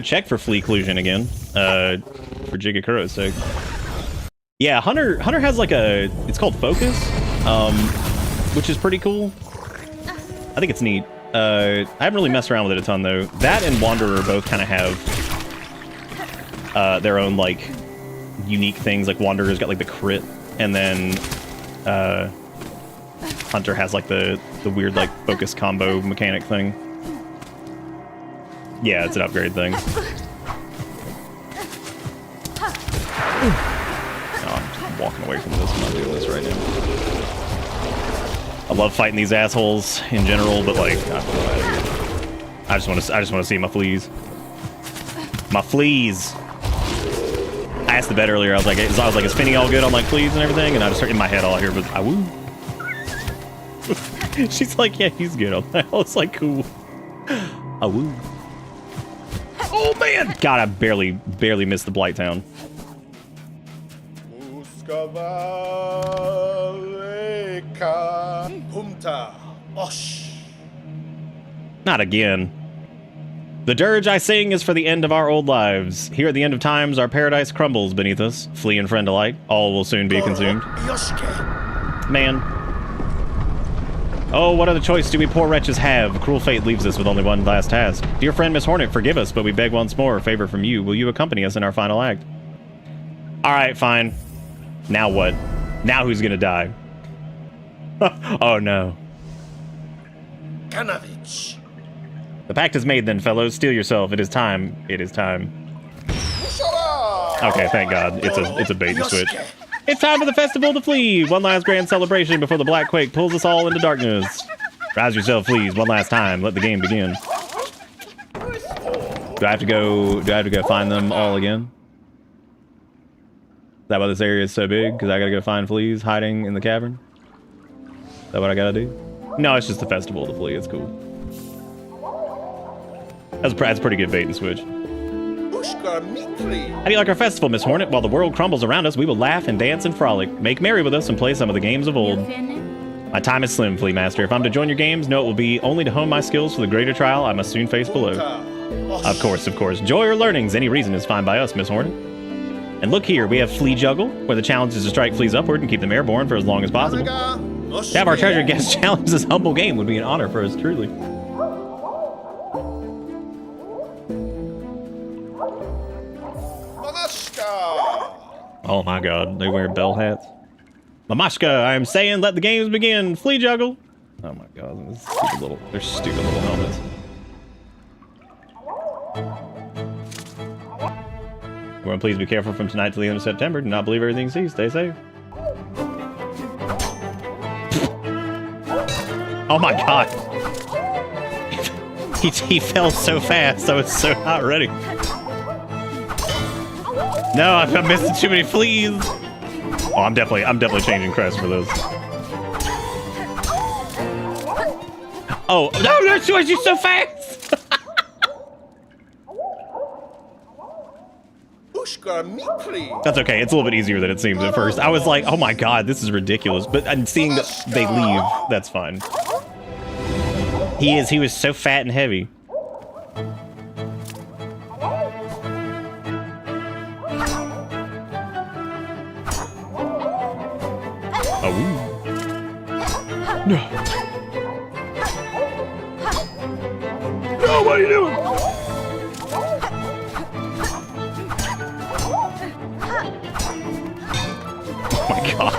check for Flea collusion again. For Jigakuro's sake. Yeah, Hunter has like it's called Focus, which is pretty cool. I think it's neat. I haven't really messed around with it a ton though. That and Wanderer both kind of have their own like unique things. Like Wanderer's got like the crit, and then Hunter has like the weird like focus combo mechanic thing. Yeah, it's an upgrade thing. Oh, I'm just walking away from this. I'm not doing this right now. I love fighting these assholes in general, but like, I just want to see my fleas. My fleas. I asked the vet earlier. I was like, is Finny all good on like fleas and everything? And I just heard in my head all I hear was, "Awoo." She's like, yeah, he's good on that. I was like, cool. Awoo. Oh man! God, I barely missed the Blight Town. Not again. The dirge I sing is for the end of our old lives. Here at the end of times, our paradise crumbles beneath us. Flea and friend alike, all will soon be consumed. Man. Oh, what other choice do we poor wretches have? Cruel fate leaves us with only one last task. Dear friend Miss Hornet, forgive us, but we beg once more a favor from you. Will you accompany us in our final act? Alright, fine. Now what? Now who's gonna die? Oh no. Kanovich. The pact is made then, fellows. Steel yourself. It is time. It is time. Okay, thank God. It's a bait and switch. It's time for the festival of the Flea. One last grand celebration before the Black Quake pulls us all into darkness. Rouse yourself, fleas, one last time. Let the game begin. Do I have to go find them all again? Is that why this area is so big? Because I gotta go find fleas hiding in the cavern? Is that what I gotta do? No, it's just the festival of the Flea. It's cool. That's a pretty good bait and switch. How do you like our festival, Miss Hornet? While the world crumbles around us, we will laugh and dance and frolic. Make merry with us and play some of the games of old. My time is slim, Flea Master. If I'm to join your games, know it will be only to hone my skills for the greater trial I must soon face below. Of course. Joy or learnings, any reason is fine by us, Miss Hornet. And look here, we have Flea Juggle, where the challenge is to strike fleas upward and keep them airborne for as long as possible. To have our treasure guest challenge this humble game would be an honor for us, truly. Oh my God, they wear bell hats. Mamashka, I am saying, let the games begin. Flea Juggle. Oh my God, they're stupid little helmets. Everyone, please be careful from tonight till the end of September. Do not believe everything you see. Stay safe. Oh my God. He fell so fast. I was so not ready. No, I'm missing too many fleas. Oh, I'm definitely changing crest for this. Oh, no, she's so fast. That's okay. It's a little bit easier than it seems at first. I was like, oh my God, this is ridiculous. But I'm seeing that they leave. That's fine. He was so fat and heavy. No. No, what are you doing? Oh my God.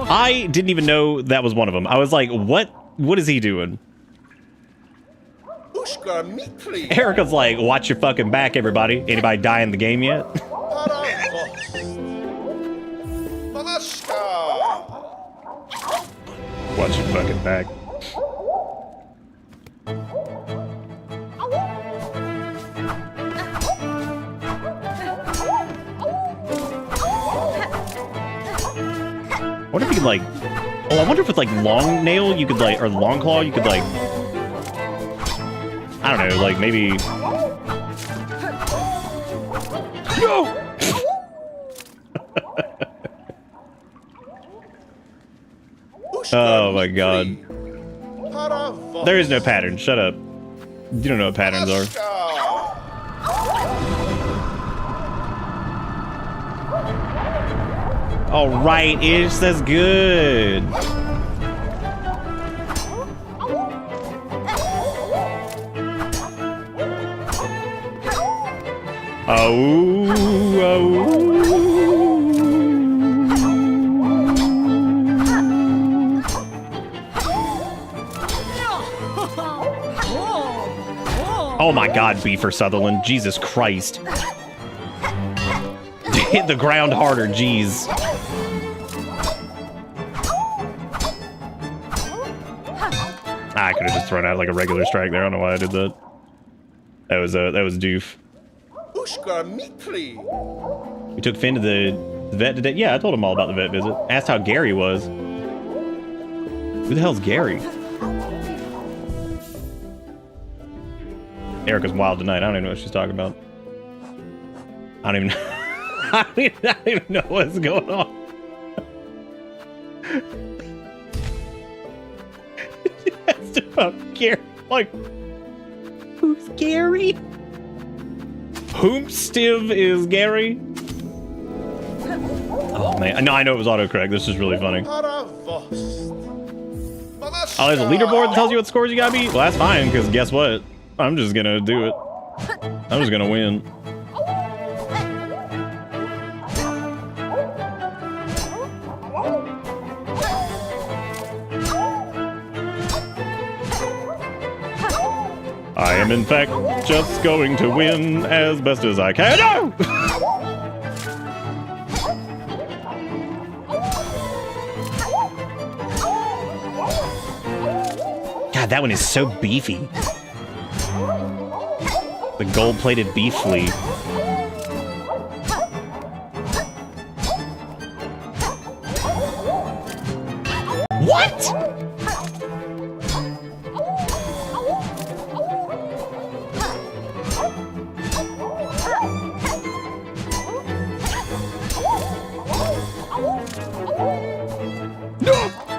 I didn't even know that was one of them. I was like, what is he doing? Erica's like, watch your fucking back, everybody. Anybody die in the game yet? Watch your fucking back. I wonder if you could like... Oh, I wonder if with like long nail you could like... Or long claw you could like... I don't know, like maybe... No! Oh my God. There is no pattern. Shut up. You don't know what patterns are. All right, ish. That's good. Oh, oh. Oh my God, Beefer Sutherland. Jesus Christ. Hit the ground harder, jeez. I could have just thrown out like a regular strike there. I don't know why I did that. That was doof. We took Finn to the vet today. Yeah, I told him all about the vet visit. Asked how Gary was. Who the hell's Gary? Erica's wild tonight. I don't even know what she's talking about. I don't even know. I don't even know what's going on. She asked about Gary. Like, who's Gary? Hoomstiv is Gary? Oh man, no, I know it was autocorrect. This is really funny. Oh, there's a leaderboard that tells you what scores you gotta beat? Well, that's fine, because guess what? I'm just gonna do it. I'm just gonna win. I am in fact just going to win as best as I can. No! God, that one is so beefy. The gold-plated beef flea. What?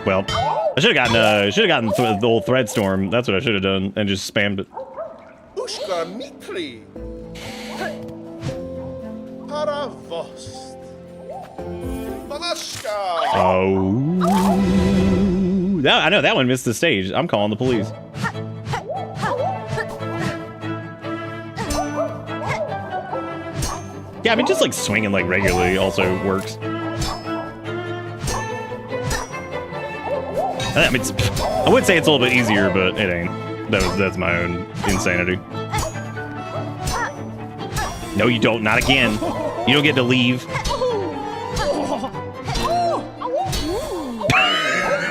Well, I should have gotten the old thread storm. That's what I should have done, and just spammed it. Oh, I know that one missed the stage. I'm calling the police. Yeah, I mean, just like swinging like regularly also works. I mean, I would say it's a little bit easier, but it ain't. That's my own insanity. No, you don't. Not again. You don't get to leave.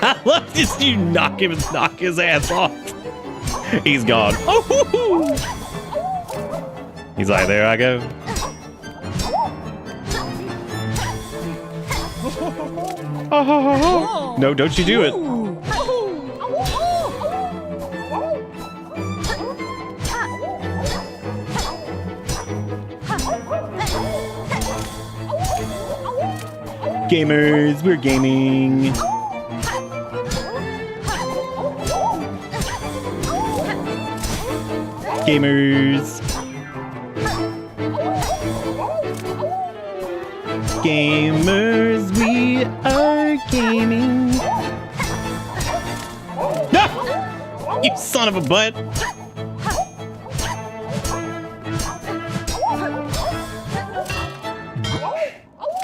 I love just you knock his ass off. He's gone. He's like, there I go. No, don't you do it. Gamers, we're gaming. Gamers. Gamers, we are gaming. No! You son of a butt.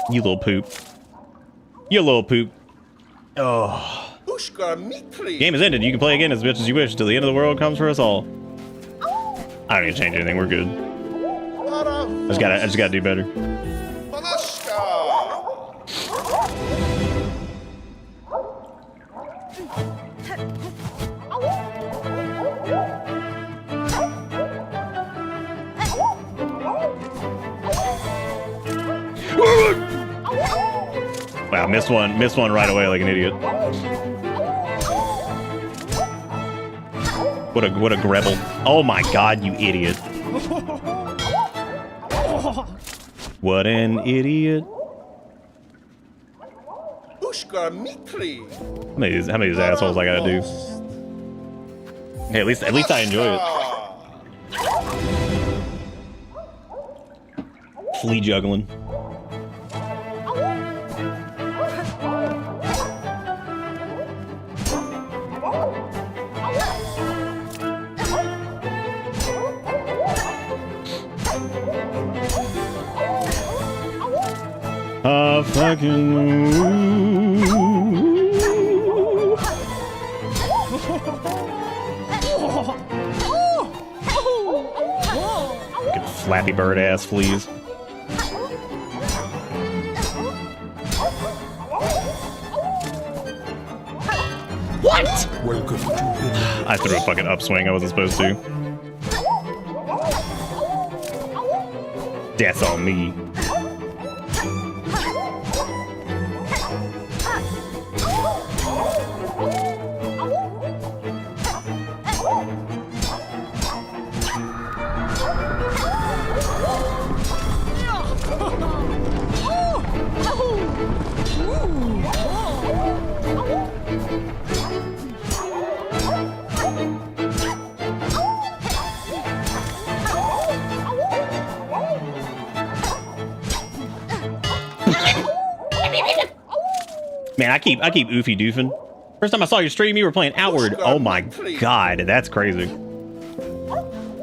You little poop. You little poop. Oh. Game is ended. You can play again as much as you wish until the end of the world comes for us all. I don't need to change anything. We're good. I just gotta do better. Wow, missed one right away like an idiot. What a grebel. Oh my god, you idiot. What an idiot. How many of these assholes I gotta do? Hey, at least I enjoy it. Flea juggling. Fucking Flappy Bird ass fleas. What? Welcome to I threw a fucking upswing I wasn't supposed to. That's on me. Man, I keep oofy doofing. First time I saw your stream, you were playing Outward. Oh my god, that's crazy.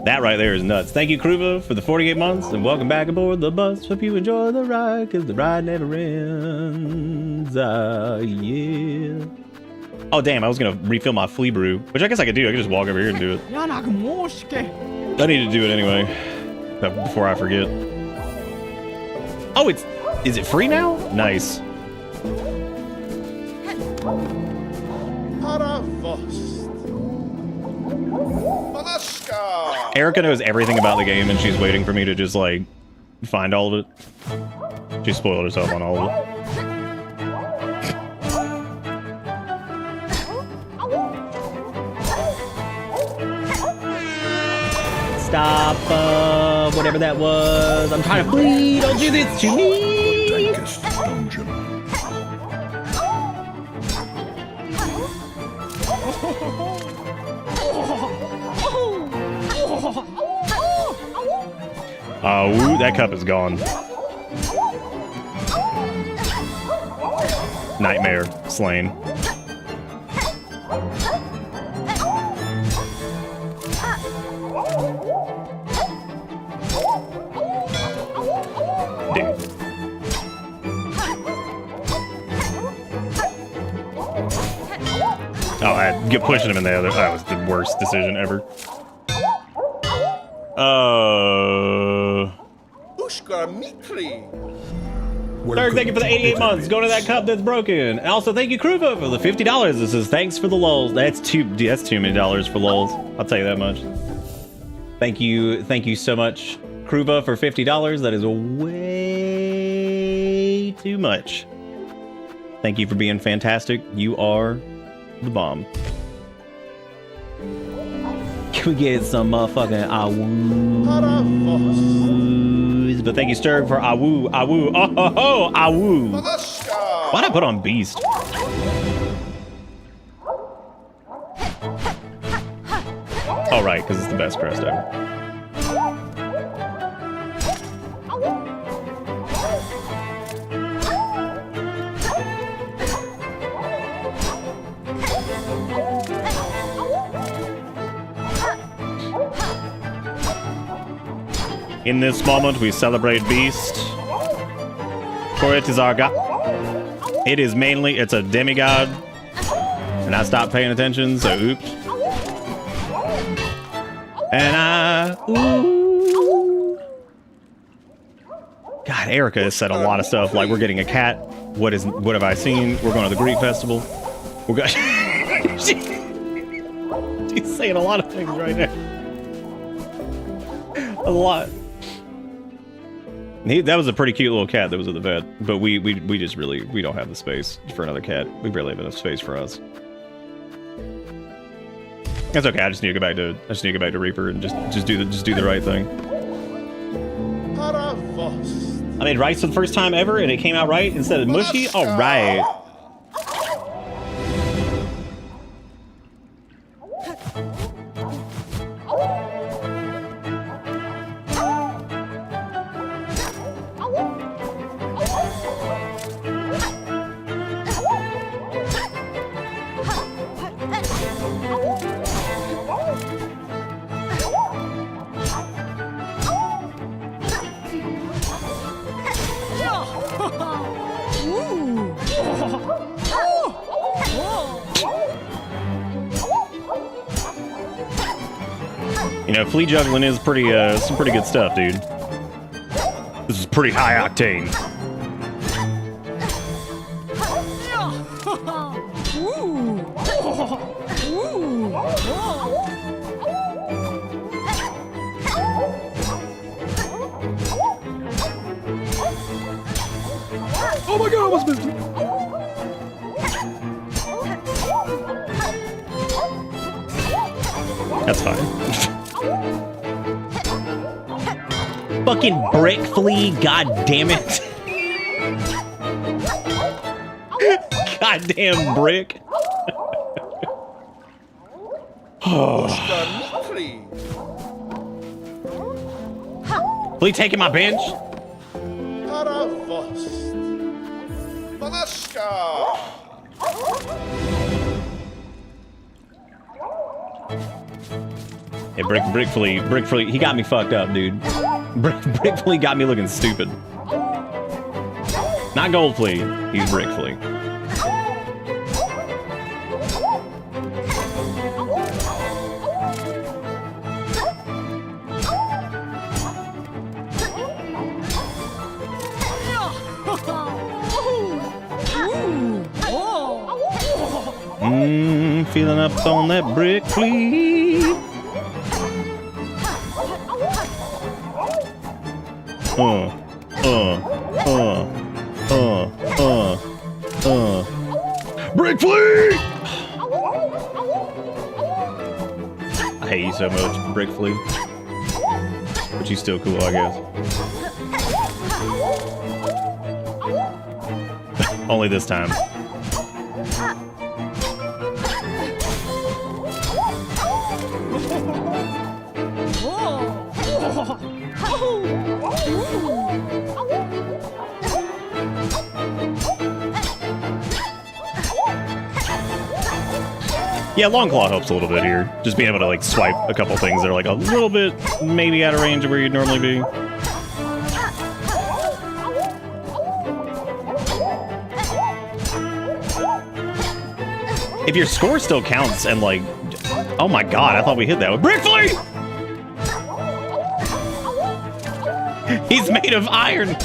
That right there is nuts. Thank you, Kruva, for the 48 months, and welcome back aboard the bus. Hope you enjoy the ride, because the ride never ends. Yeah. Oh, damn, I was going to refill my Flea brew, which I guess I could do. I could just walk over here and do it. I need to do it anyway, before I forget. Oh, is it free now? Nice. Erica knows everything about the game and she's waiting for me to just like find all of it. She spoiled herself on all of it. Stop, whatever that was. I'm trying to flee. Don't do this to me. Dankest dungeon. Woo, that cup is gone. Nightmare slain. Dude. Oh, I get pushing him in the other. That was the worst decision ever. Third, thank you for the 88 months. Go to that cup that's broken. And also, thank you, Kruva, for the $50. This is thanks for the lulz. That's too many dollars for lulz. I'll tell you that much. Thank you so much, Kruva, for $50. That is way too much. Thank you for being fantastic. You are the bomb. Can we get some motherfucking awoo? But thank you, Sturg, for awoo, awoo, oh ho ho, awoo. Why'd I put on Beast? Oh, right, because it's the best crest ever. In this moment, we celebrate Beast. For it is our god. It is mainly, it's a demigod. And I stopped paying attention, so oops. And ooh. God, Erica has said a lot of stuff, like we're getting a cat. What have I seen? We're going to the Greek festival. We're going. She's saying a lot of things right now. A lot. That was a pretty cute little cat that was at the vet, but we just really, we don't have the space for another cat. We barely have enough space for us. That's okay. I just need to go back to Reaper and just do the right thing. I made rice for the first time ever, and it came out right instead of mushy. All right. You know, flea juggling is pretty, some pretty good stuff, dude. pretty high octane. Oh my god, I almost missed it. That's fine. Fucking brick flea, god damn it. Goddamn brick. Flea taking my bench? Hey, Brick Flea, he got me fucked up, dude. Brick Flea got me looking stupid. Not Gold Flea, he's Brick Flea. Feeling up on that Brick Flea. Brick Flea! I hate you so much, Brick Flea. But you still cool, I guess. Only this time. Yeah, long claw helps a little bit here. Just being able to like swipe a couple things that are like a little bit maybe out of range of where you'd normally be. If your score still counts and like, oh my god, I thought we hit that with Brick Flea! He's made of iron.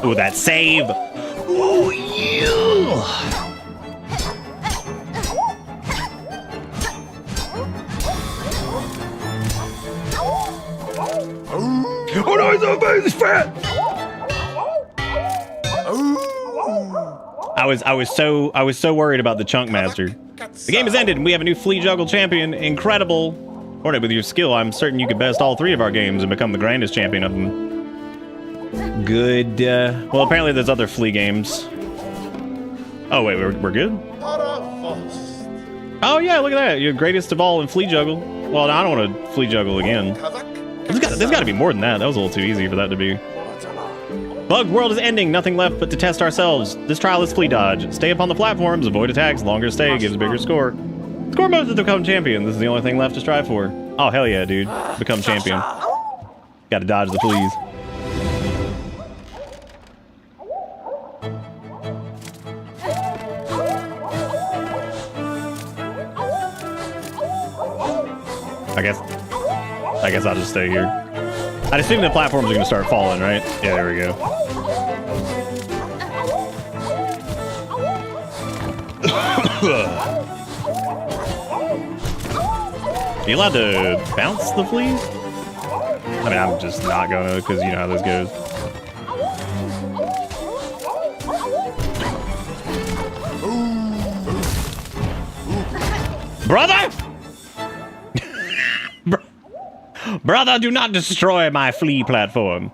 Ooh, that save. Ooh, yeah. Oh no, he's over, he's fat. I was so worried about the Chunk Master. The game has ended and we have a new Flea Juggle champion. Incredible. Hornet, with your skill, I'm certain you could best all three of our games and become the grandest champion of them. Good. Well, apparently there's other Flea games. Oh wait, we're good? Oh yeah, look at that. You're greatest of all in Flea Juggle. Well, I don't want to Flea Juggle again. There's got to be more than that. That was a little too easy for that to be. Bug world is ending. Nothing left but to test ourselves. This trial is Flea Dodge. Stay up on the platforms, avoid attacks. Longer stay gives a bigger score. Score modes to become champion. This is the only thing left to strive for. Oh, hell yeah, dude. Become champion. Gotta dodge the fleas. I guess I'll just stay here. I'd assume the platforms are gonna start falling, right? Yeah, there we go. Are you allowed to bounce the fleas? I mean, I'm just not gonna, because you know how this goes. Brother! Brother, do not destroy my flea platform.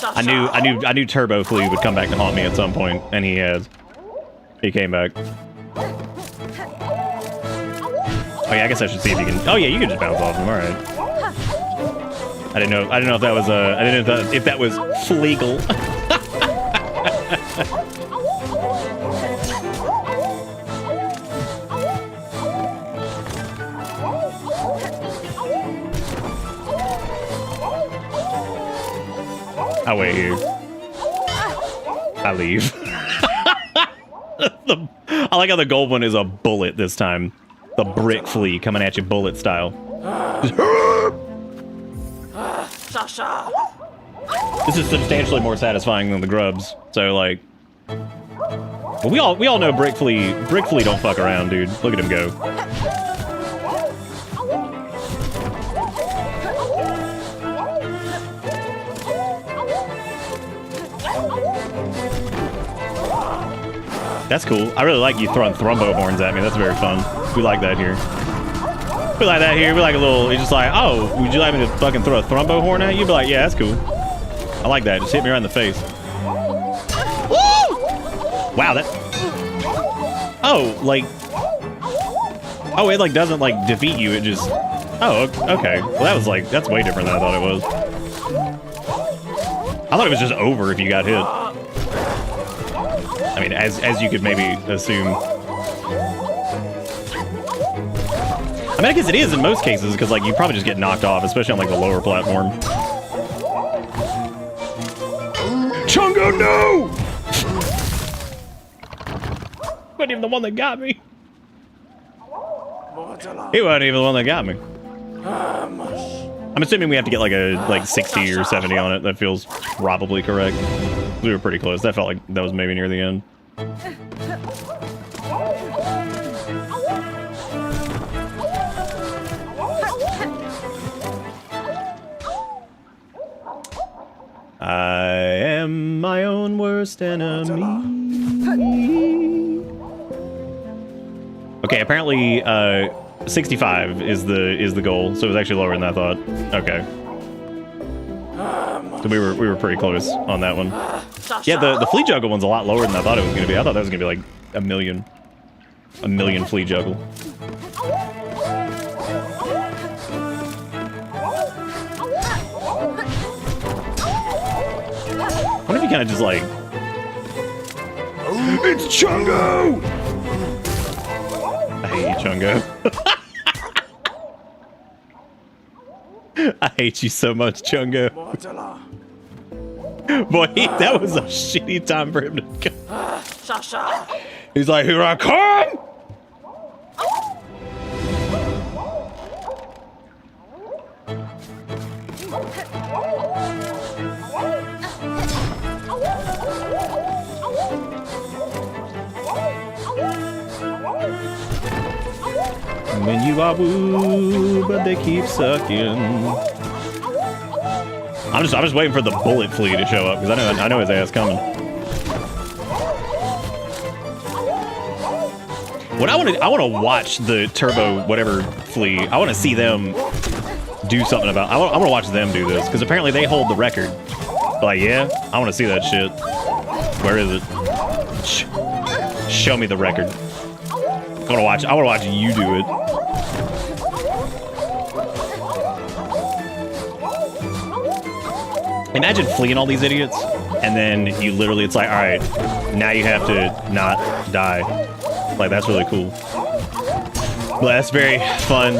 I knew Turbo Flea would come back to haunt me at some point, and he has. He came back. Oh yeah, I guess I should see if you can. Oh yeah, you can just bounce off him. All right. I didn't know if that was I didn't know if that was legal. I'll wait here. I leave. I like how the gold one is a bullet this time. The brick flea coming at you bullet style. This is substantially more satisfying than the grubs. So like, but we all know brick flea don't fuck around, dude. Look at him go. That's cool. I really like you throwing thrumbo horns at me. That's very fun. We like that here. We like that here. We like a little, it's just like, oh, would you like me to fucking throw a thrumbo horn at you? Be like, yeah, that's cool. I like that. Just hit me right in the face. Woo! Wow, that... Oh, like... Oh, it like doesn't like defeat you. It just... Oh, okay. Well, that was like, that's way different than I thought it was. I thought it was just over if you got hit. I mean, as you could maybe assume. I mean, I guess it is in most cases, because like you probably just get knocked off, especially on like the lower platform. Chungo, no! Wasn't even the one that got me. He wasn't even the one that got me. I'm assuming we have to get like 60 or 70 on it. That feels probably correct. We were pretty close. That felt like that was maybe near the end. I am my own worst enemy. Okay, apparently 65 is the goal, so it was actually lower than I thought. Okay. So we were pretty close on that one. Yeah, the flea juggle one's a lot lower than I thought it was gonna be. I thought that was gonna be like a million flea juggle. What if you kind of just like... It's Chungo! I hate you, Chungo. I hate you so much, Chungo. Boy, that was a shitty time for him to go. He's like, here I come! When you are woo, but they keep sucking. I'm just waiting for the bullet flea to show up because I know his ass coming. What I want to watch the turbo whatever flea. I want to see them do something about. I want to watch them do this because apparently they hold the record. Like yeah, I want to see that shit. Where is it? Show me the record. I want to watch you do it. Imagine fleeing all these idiots, and then you literally, it's like, all right, now you have to not die. Like, that's really cool. But that's very fun.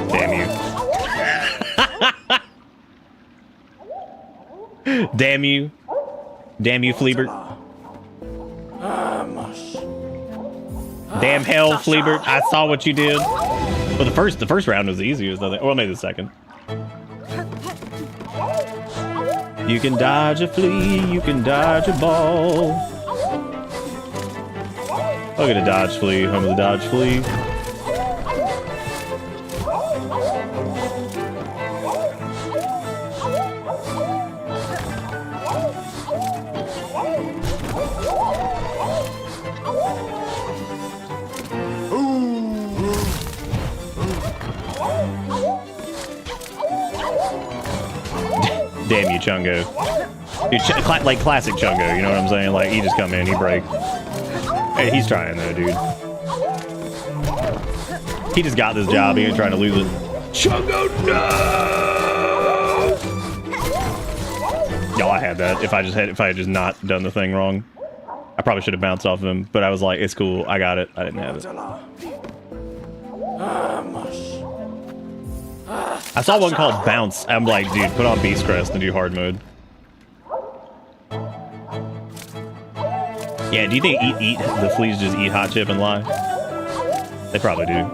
Damn you. Damn you. Damn you, Fleabert. Damn hell, Fleabert. I saw what you did. Well, the first round was the easiest, I think. Well, maybe the second. You can dodge a flea, you can dodge a ball. Look at a dodge flea, home of the dodge flea. Damn you, Chungo. Dude, like classic Chungo, you know what I'm saying? Like, he just come in, he break. Hey, he's trying though, dude. He just got this job, he ain't trying to lose it. Chungo, no! Y'all, I had that. If I had just not done the thing wrong. I probably should have bounced off of him, but I was like, it's cool, I got it. I didn't have it. I saw one called Bounce. I'm like, dude, put on Beast Crest and do hard mode. Yeah, do you think eat the fleas just eat hot chip and lie? They probably do.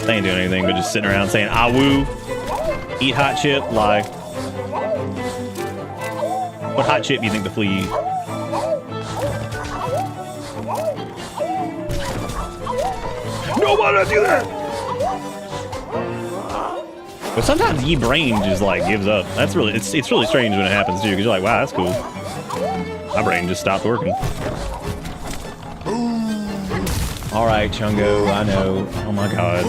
They ain't doing anything but just sitting around saying ah woo, eat hot chip, lie. What hot chip do you think the flea eat? Nobody do that! But sometimes ye brain just like gives up. That's really it's really strange when it happens too, because you're like, wow, that's cool. My brain just stopped working. All right, Chungo, I know. Oh my god.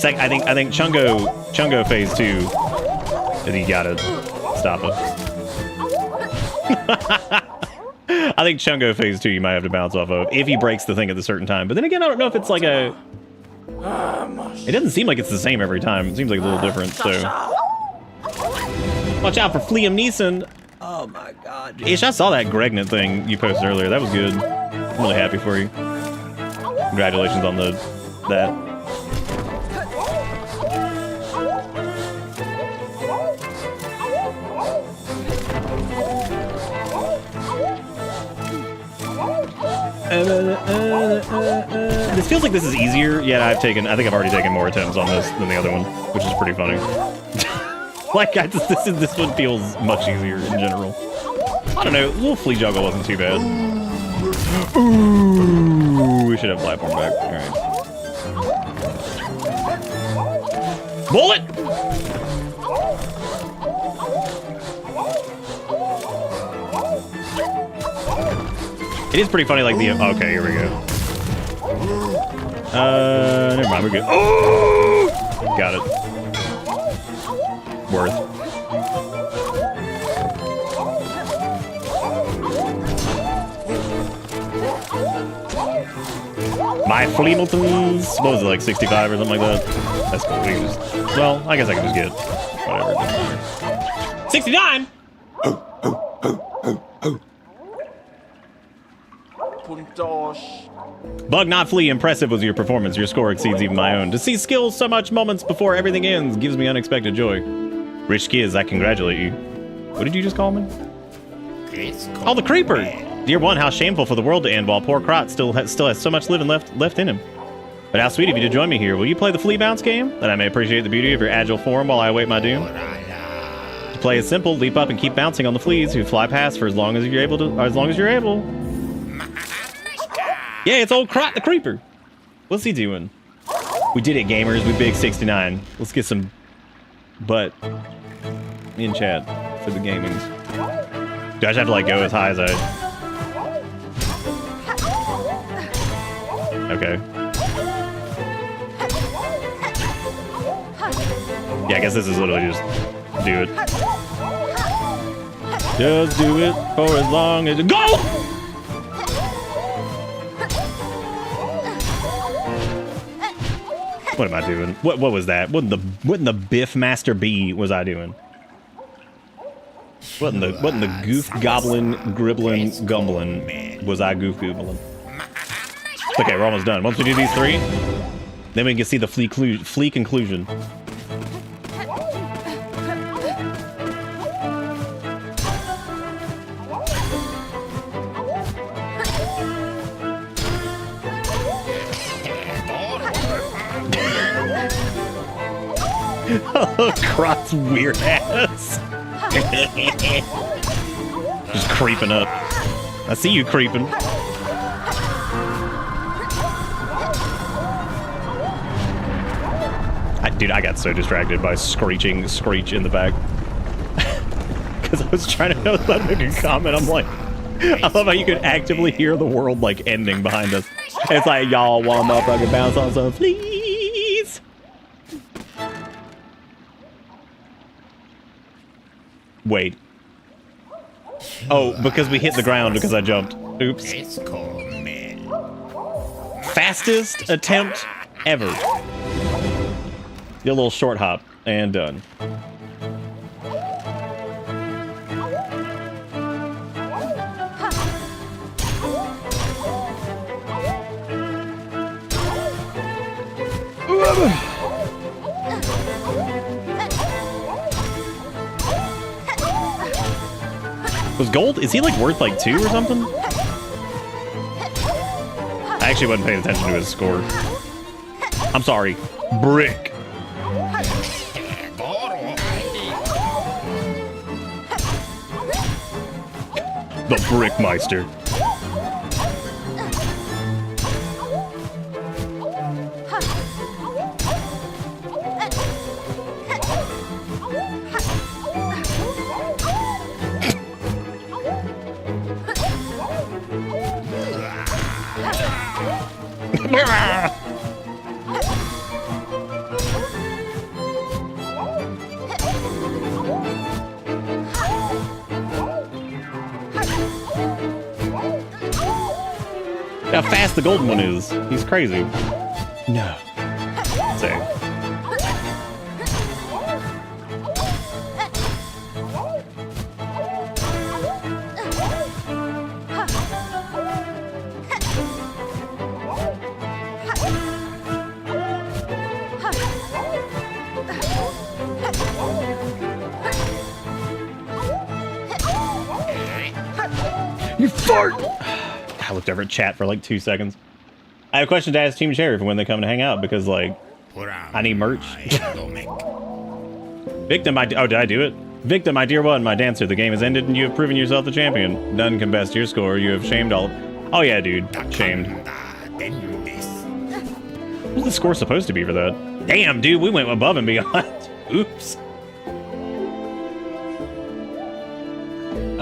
I think Chungo phase 2. That he gotta stop it. I think Chungo phase 2 you might have to bounce off of if he breaks the thing at a certain time. But then again, I don't know if it's like a. It doesn't seem like it's the same every time. It seems like it's a little different. So watch out for Liam Neeson. Oh my god. Ish, I saw that Gregnet thing you posted earlier. That was good. I'm really happy for you. Congratulations on that. This feels like this is easier, yet I think I've already taken more attempts on this than the other one, which is pretty funny. Like, this one feels much easier in general. I don't know, little flea juggle wasn't too bad. Ooh, we should have platform back. Alright. Bullet! It is pretty funny, like the. Okay, here we go. Never mind, we're good. Oh! Got it. Worth. My Fleemeltons. What was it, like 65 or something like that? That's cool. We can just. Well, I guess I can just get whatever. 69! Bug not Flea, impressive was your performance. Your score exceeds even my own. To see skills so much moments before everything ends gives me unexpected joy. Rich Skiz, I congratulate you. What did you just call me? Oh, the Creeper! Dear one, how shameful for the world to end while poor Crot still has so much living left in him. But how sweet of you to join me here. Will you play the Flea Bounce game? That I may appreciate the beauty of your agile form while I await my doom. The play is simple. Leap up and keep bouncing on the fleas who fly past for as long as you're able. Yeah, it's old Crot the Creeper. What's he doing? We did it, gamers. We big 69. Let's get some butt in chat for the gamings. Do I just have to like go as high as I... Okay. Yeah, I guess this is literally just do it. Just do it for as long as... Go! What am I doing? What was that? What in the Biff Master B was I doing? What in the goof goblin gribblin gumblin was I goof goobling? Okay, we're almost done. Once we do these 3, then we can see the flea conclusion. Oh, Crot's weird ass. Just creeping up. I see you creeping. Dude, I got so distracted by screeching Screech in the back. Because I was trying to make a comment. I'm like, I love how you could actively hear the world like ending behind us. It's like, y'all want a motherfucker bounce on some fleas. Wait. Oh, because we hit the ground because I jumped. Oops. Fastest attempt ever. Get a little short hop and done. Was gold? Is he like worth like 2 or something? I actually wasn't paying attention to his score. I'm sorry. Brick. The Brickmeister. How fast the golden one is. He's crazy. No. Same. You fart! I looked over at chat for like 2 seconds. I have a question to ask Team Sheriff when they come to hang out because, like, I need merch. Victim, oh, did I do it? Victim, my dear one, my dancer, the game has ended and you have proven yourself the champion. None can best your score. You have shamed all. Oh, yeah, dude. Shamed. What's the score supposed to be for that? Damn, dude, we went above and beyond. Oops.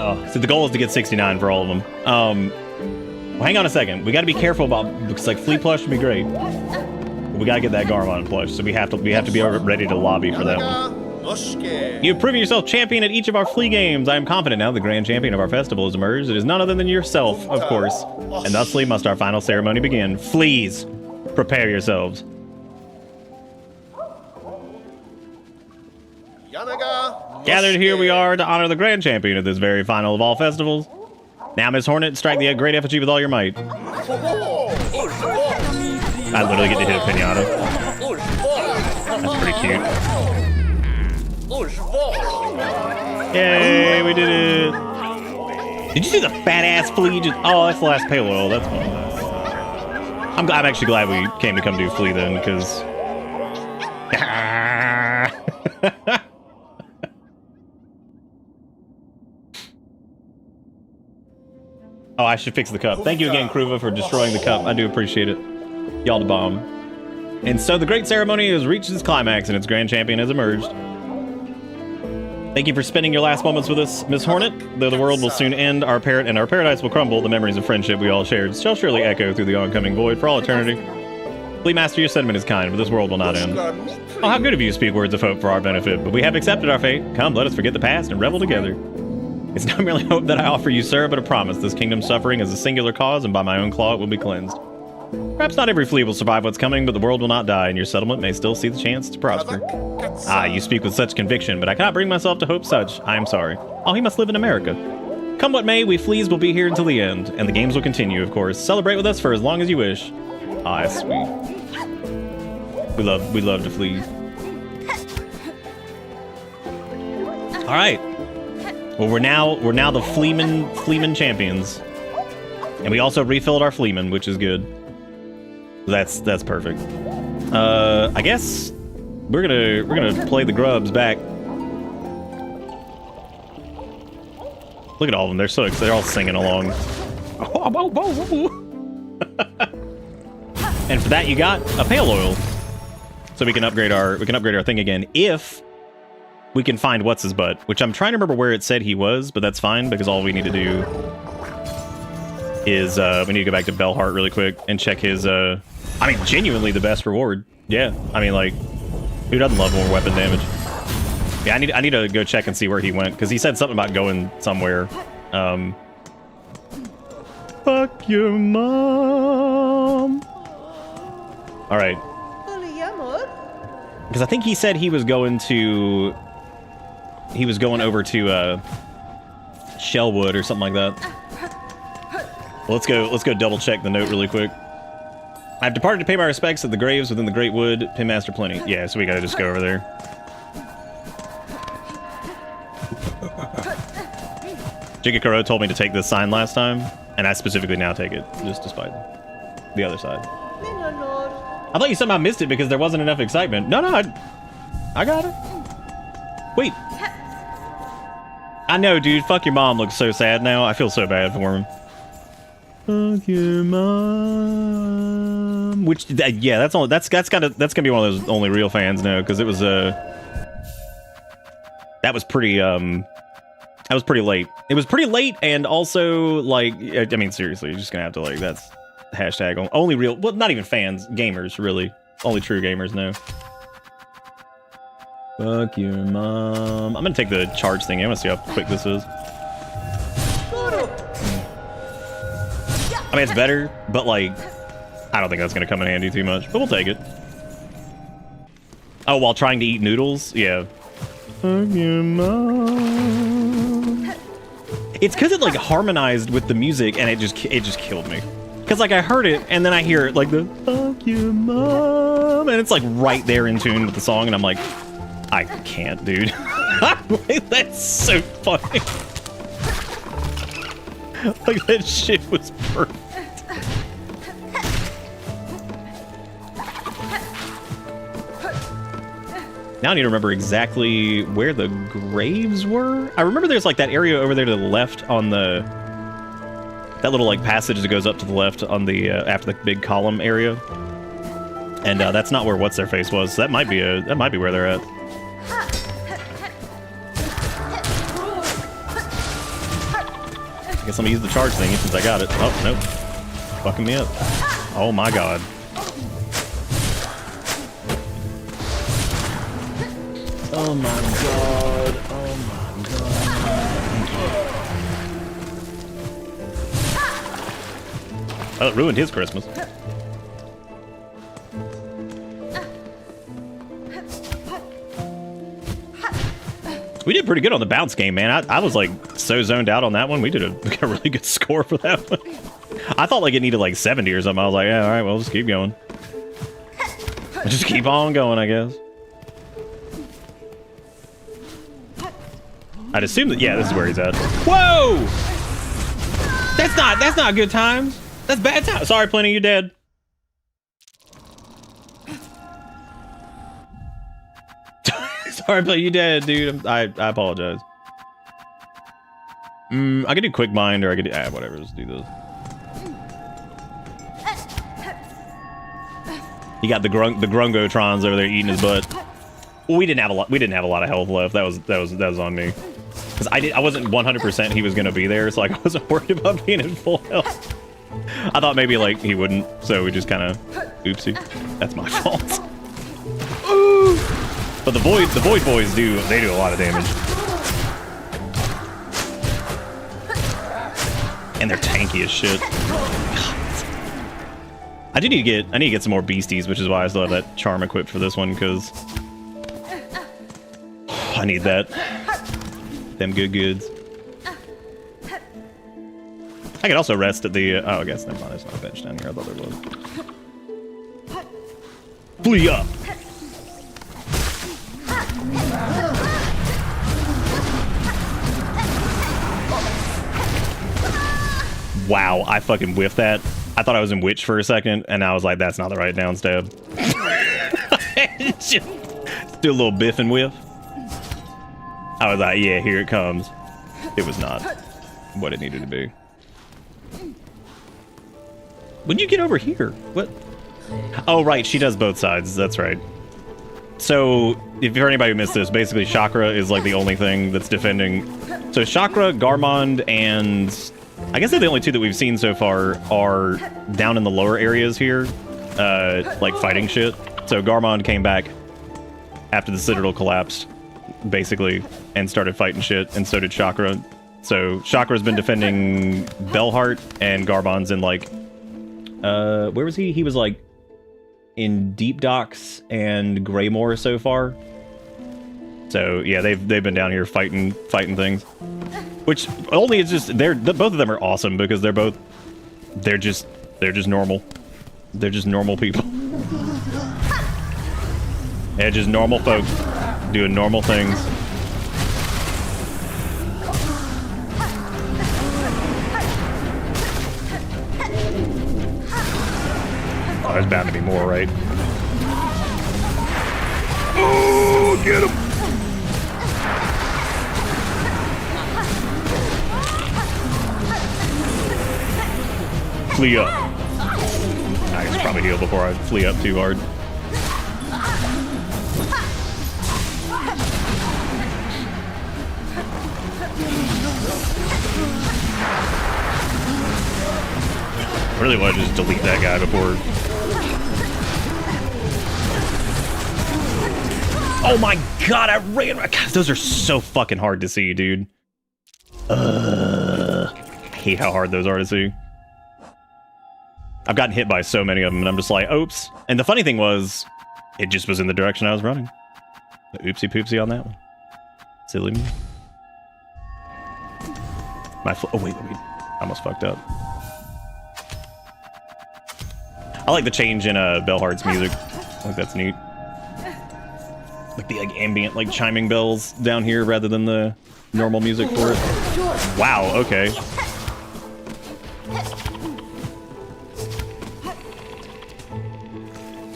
Oh, so the goal is to get 69 for all of them. Well, hang on a second. We got to be careful about, because like Flea plush would be great. But we got to get that Garmond plush, so we have to be ready to lobby for that one. You've proven yourself champion at each of our Flea games. I am confident now the grand champion of our festival has emerged. It is none other than yourself, of course. And thusly must our final ceremony begin. Fleas, prepare yourselves. Gathered here we are to honor the grand champion of this very final of all festivals. Now, Miss Hornet, strike the great effigy with all your might. I literally get to hit a pinata. That's pretty cute. Yay, we did it. Did you see the fat ass Flea? Oh, that's the last pale oil. That's fun. I'm actually glad we came to come do Flea then, because... Oh, I should fix the cup. Thank you again, Kruva, for destroying the cup. I do appreciate it. Y'all the bomb. And so the great ceremony has reached its climax and its grand champion has emerged. Thank you for spending your last moments with us, Miss Hornet. Though the world will soon end, our paradise will crumble, the memories of friendship we all shared shall surely echo through the oncoming void for all eternity. Flea Master, your sentiment is kind, but this world will not end. Oh, how good of you to speak words of hope for our benefit, but we have accepted our fate. Come, let us forget the past and revel together. It's not merely hope that I offer you, sir, but a promise. This kingdom's suffering is a singular cause, and by my own claw it will be cleansed. Perhaps not every Flea will survive what's coming, but the world will not die, and your settlement may still see the chance to prosper. Ah, you speak with such conviction, but I cannot bring myself to hope such. I am sorry. Oh, he must live in America. Come what may, we Fleas will be here until the end, and the games will continue, of course. Celebrate with us for as long as you wish. Ah, that's sweet. We love to Flea. All right. Well, we're now the Fleaman champions, and we also refilled our Fleaman, which is good. That's perfect. I guess we're gonna play the grubs back. Look at all of them; they're so excited. They're all singing along. And for that, you got a pale oil, so we can upgrade our thing again if we can find what's his butt, which I'm trying to remember where it said he was, but that's fine because all we need to do is we need to go back to Bellheart really quick and check his I mean, genuinely the best reward. Yeah, I mean, like, who doesn't love more weapon damage? Yeah, I need to go check and see where he went because he said something about going somewhere. Fuck your mom. All right. Because I think he said he was going to. He was going over to Shellwood or something like that. Well, let's go double check the note really quick. I've departed to pay my respects at the graves within the Great Wood, Pinmaster Plenty. Yeah, so we gotta just go over there. Jigakuro told me to take this sign last time, and I specifically now take it, just despite the other side. I thought you somehow missed it because there wasn't enough excitement. No, I got it. Wait. I know, dude. Fuck your mom looks so sad now. I feel so bad for him. Fuck your mom. Which, yeah, that's gonna be one of those only real fans know, because it was that was pretty late. It was pretty late, and also, like, I mean, seriously, you're just gonna have to, like, that's hashtag only real, well, not even fans, gamers, really. Only true gamers know. Fuck your mom. I'm gonna take the charge thing. I wanna see how quick this is. I mean, it's better, but, like, I don't think that's gonna come in handy too much, but we'll take it. Oh, while trying to eat noodles? Yeah. Fuck your mom. It's because it, like, harmonized with the music, and it just killed me. Because, like, I heard it, and then I hear it, like, the fuck your mom, and it's, like, right there in tune with the song, and I'm like, I can't, dude. Like, that's so funny. Like, that shit was perfect. Now I need to remember exactly where the graves were. I remember there's, like, that area over there to the left on the... that little, like, passage that goes up to the left on the, after the big column area. And, that's not where What's-Their-Face was, so that might be where they're at. I guess I'm gonna use the charge thing since I got it. Oh, nope. Fucking me up. Oh my god. Oh my god. Oh my god. Well, it ruined his Christmas. We did pretty good on the bounce game, man. I was, like, so zoned out on that one. We did a really good score for that one. I thought, like, it needed, like, 70 or something. I was like, yeah, all right, well, just keep going. Just keep on going, I guess. I'd assume that, yeah, this is where he's at. Whoa! That's not good times. That's bad times. Sorry, Plenty, you're dead. Sorry, but you dead, dude. I apologize. I could do quick mind, or I could do whatever. Let's do this. He got the Grungotrons over there eating his butt. Well, we didn't have a lot. We didn't have a lot of health left. That was on me. Because I wasn't 100% he was gonna be there, so, like, I wasn't worried about being in full health. I thought maybe, like, he wouldn't, so we just kind of oopsie. That's my fault. Ooh. But the Void boys do a lot of damage. And they're tanky as shit. I need to get some more beasties, which is why I still have that charm equipped for this one, because I need that. Them good goods. I could also rest at the oh, I guess never mind, there's not a bench down here. I thought there was. Flea up! Wow, I fucking whiffed that. I thought I was in Witch for a second, and I was like, that's not the right down stab. Just do a little biff and whiff. I was like, yeah, here it comes. It was not what it needed to be. When you get over here, what? Oh, right, she does both sides. That's right. So, if for anybody who missed this, basically Chakra is, like, the only thing that's defending. So Chakra, Garmond, and I guess they're the only two that we've seen so far are down in the lower areas here, like, fighting shit. So Garmond came back after the Citadel collapsed, basically, and started fighting shit, and so did Chakra. So Chakra's been defending Bellheart, and Garmond's in, like, where was he? He was, like, in Deep Docks and Greymore so far. So yeah, they've been down here fighting things. Which only is just both of them are awesome because they're just normal. They're just normal people. They're just normal folk doing normal things. Oh, there's bound to be more, right? Oh, get him! Flee up. I should probably heal before I flee up too hard. I really want to just delete that guy before. Oh my god, I ran. God, those are so fucking hard to see, dude. I hate how hard those are to see. I've gotten hit by so many of them, and I'm just like, oops. And the funny thing was, it just was in the direction I was running. Oopsie poopsie on that one. Silly me. Oh, wait. I almost fucked up. I like the change in Bellheart's music. I think that's neat. Like the ambient, like chiming bells down here rather than the normal music for it. Wow, okay.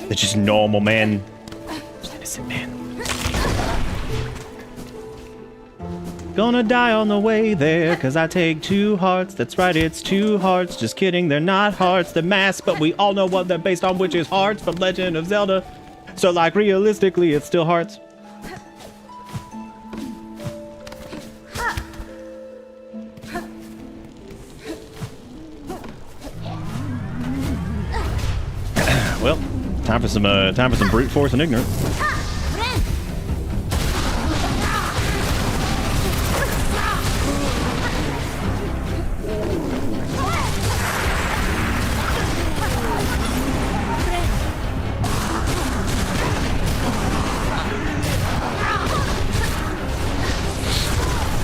It's just normal, man. Just innocent, man. Gonna die on the way there, cause I take 2 hearts. That's right, it's 2 hearts. Just kidding, they're not hearts, they're masks, but we all know what they're based on, which is hearts from Legend of Zelda. So, like, realistically, it's still hearts. Well, time for some brute force and ignorance.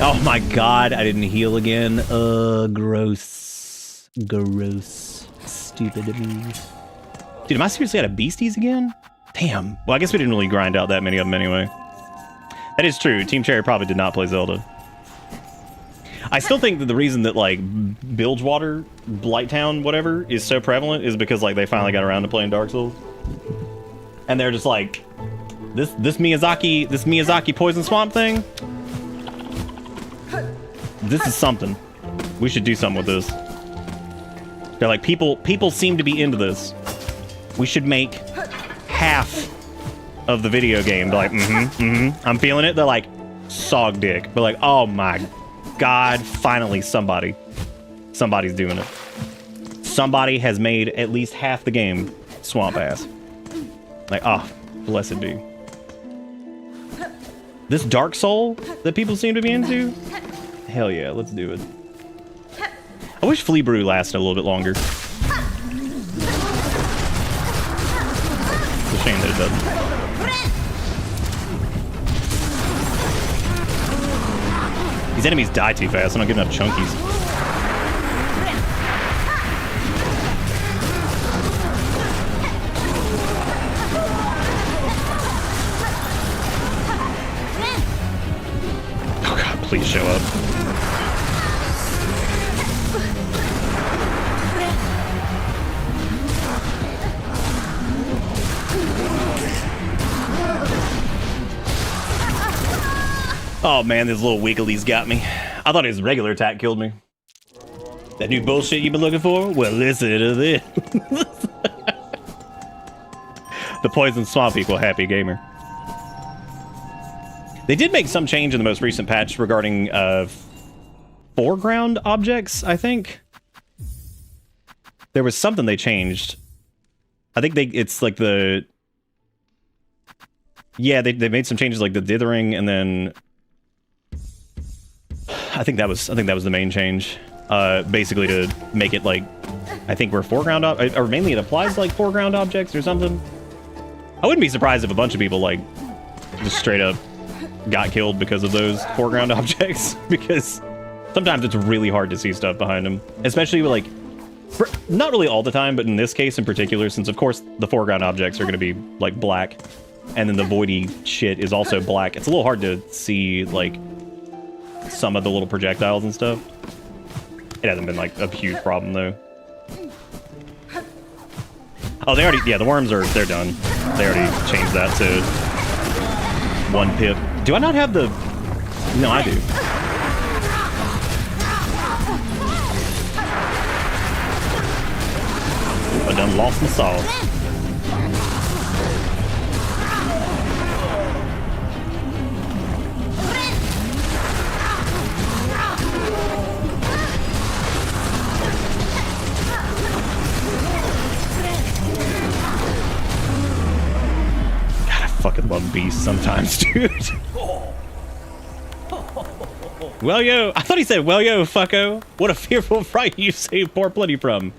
Oh my god, I didn't heal again. Gross. Gross. Stupid of me. Dude, am I seriously out of beasties again? Damn. Well, I guess we didn't really grind out that many of them anyway. That is true. Team Cherry probably did not play Zelda. I still think that the reason that, like, Bilgewater, Blighttown, whatever, is so prevalent is because, like, they finally got around to playing Dark Souls. And they're just like, this Miyazaki Poison Swamp thing? This is something. We should do something with this. They're like, people seem to be into this. We should make half of the video game. They're like, I'm feeling it. They're like, sog dick. But like, oh my god, finally somebody's doing it. Somebody has made at least half the game swamp ass. Like, oh, blessed be. This Dark Soul that people seem to be into? Hell yeah, let's do it. I wish Flea Brew lasted a little bit longer. It's a shame that it doesn't. These enemies die too fast. I don't get enough chunkies. Oh god, please show up. Oh man, this little wigglies got me. I thought his regular attack killed me. That new bullshit you've been looking for? Well, listen to this. The poison swamp equal happy gamer. They did make some change in the most recent patch regarding foreground objects, I think. There was something they changed. I think it's like the... Yeah, they made some changes like the dithering and then... I think that was the main change. Basically to make it like, I think we're foreground, or mainly it applies to like foreground objects or something. I wouldn't be surprised if a bunch of people like just straight up got killed because of those foreground objects, because sometimes it's really hard to see stuff behind them, especially with like, not really all the time, but in this case in particular, since of course the foreground objects are going to be like black, and then the voidy shit is also black. It's a little hard to see like some of the little projectiles and stuff. It hasn't been like a huge problem though. Oh, they already, yeah, the worms are, they're done. They already changed that to 1 pip. Do I not have the, no, I do. Ooh, I done lost my sauce. Fucking love beasts sometimes, dude. Well, yo, I thought he said, well, yo, fucko. What a fearful fright you saved poor Plenty from.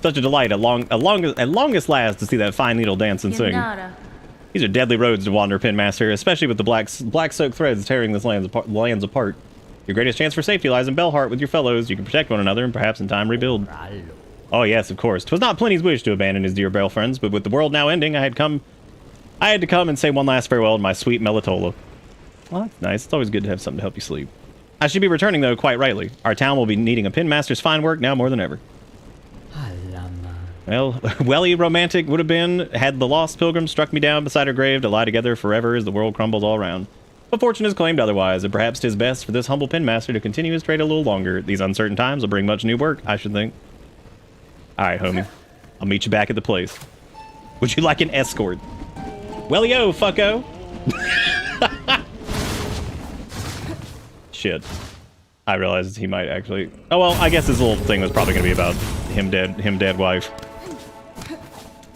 Such a delight at longest last to see that fine needle dance and sing. These are deadly roads to wander, Pinmaster, especially with the black soaked threads tearing this lands apart. Your greatest chance for safety lies in Bellheart with your fellows. You can protect one another and perhaps in time rebuild. Oh yes, of course. 'Twas not Plenty's wish to abandon his dear Bell friends, but with the world now ending, I had to come and say one last farewell to my sweet Melitola. Well, that's nice. It's always good to have something to help you sleep. I should be returning, though, quite rightly. Our town will be needing a Pinmaster's fine work now more than ever. Well, welly romantic would have been had the lost pilgrim struck me down beside her grave to lie together forever as the world crumbles all around. But fortune has claimed otherwise, and perhaps 'tis best for this humble Pinmaster to continue his trade a little longer. These uncertain times will bring much new work, I should think. Alright, homie. I'll meet you back at the place. Would you like an escort? Well, yo, fucko. Shit. I realized he might actually... Oh, well, I guess his little thing was probably going to be about him dead wife.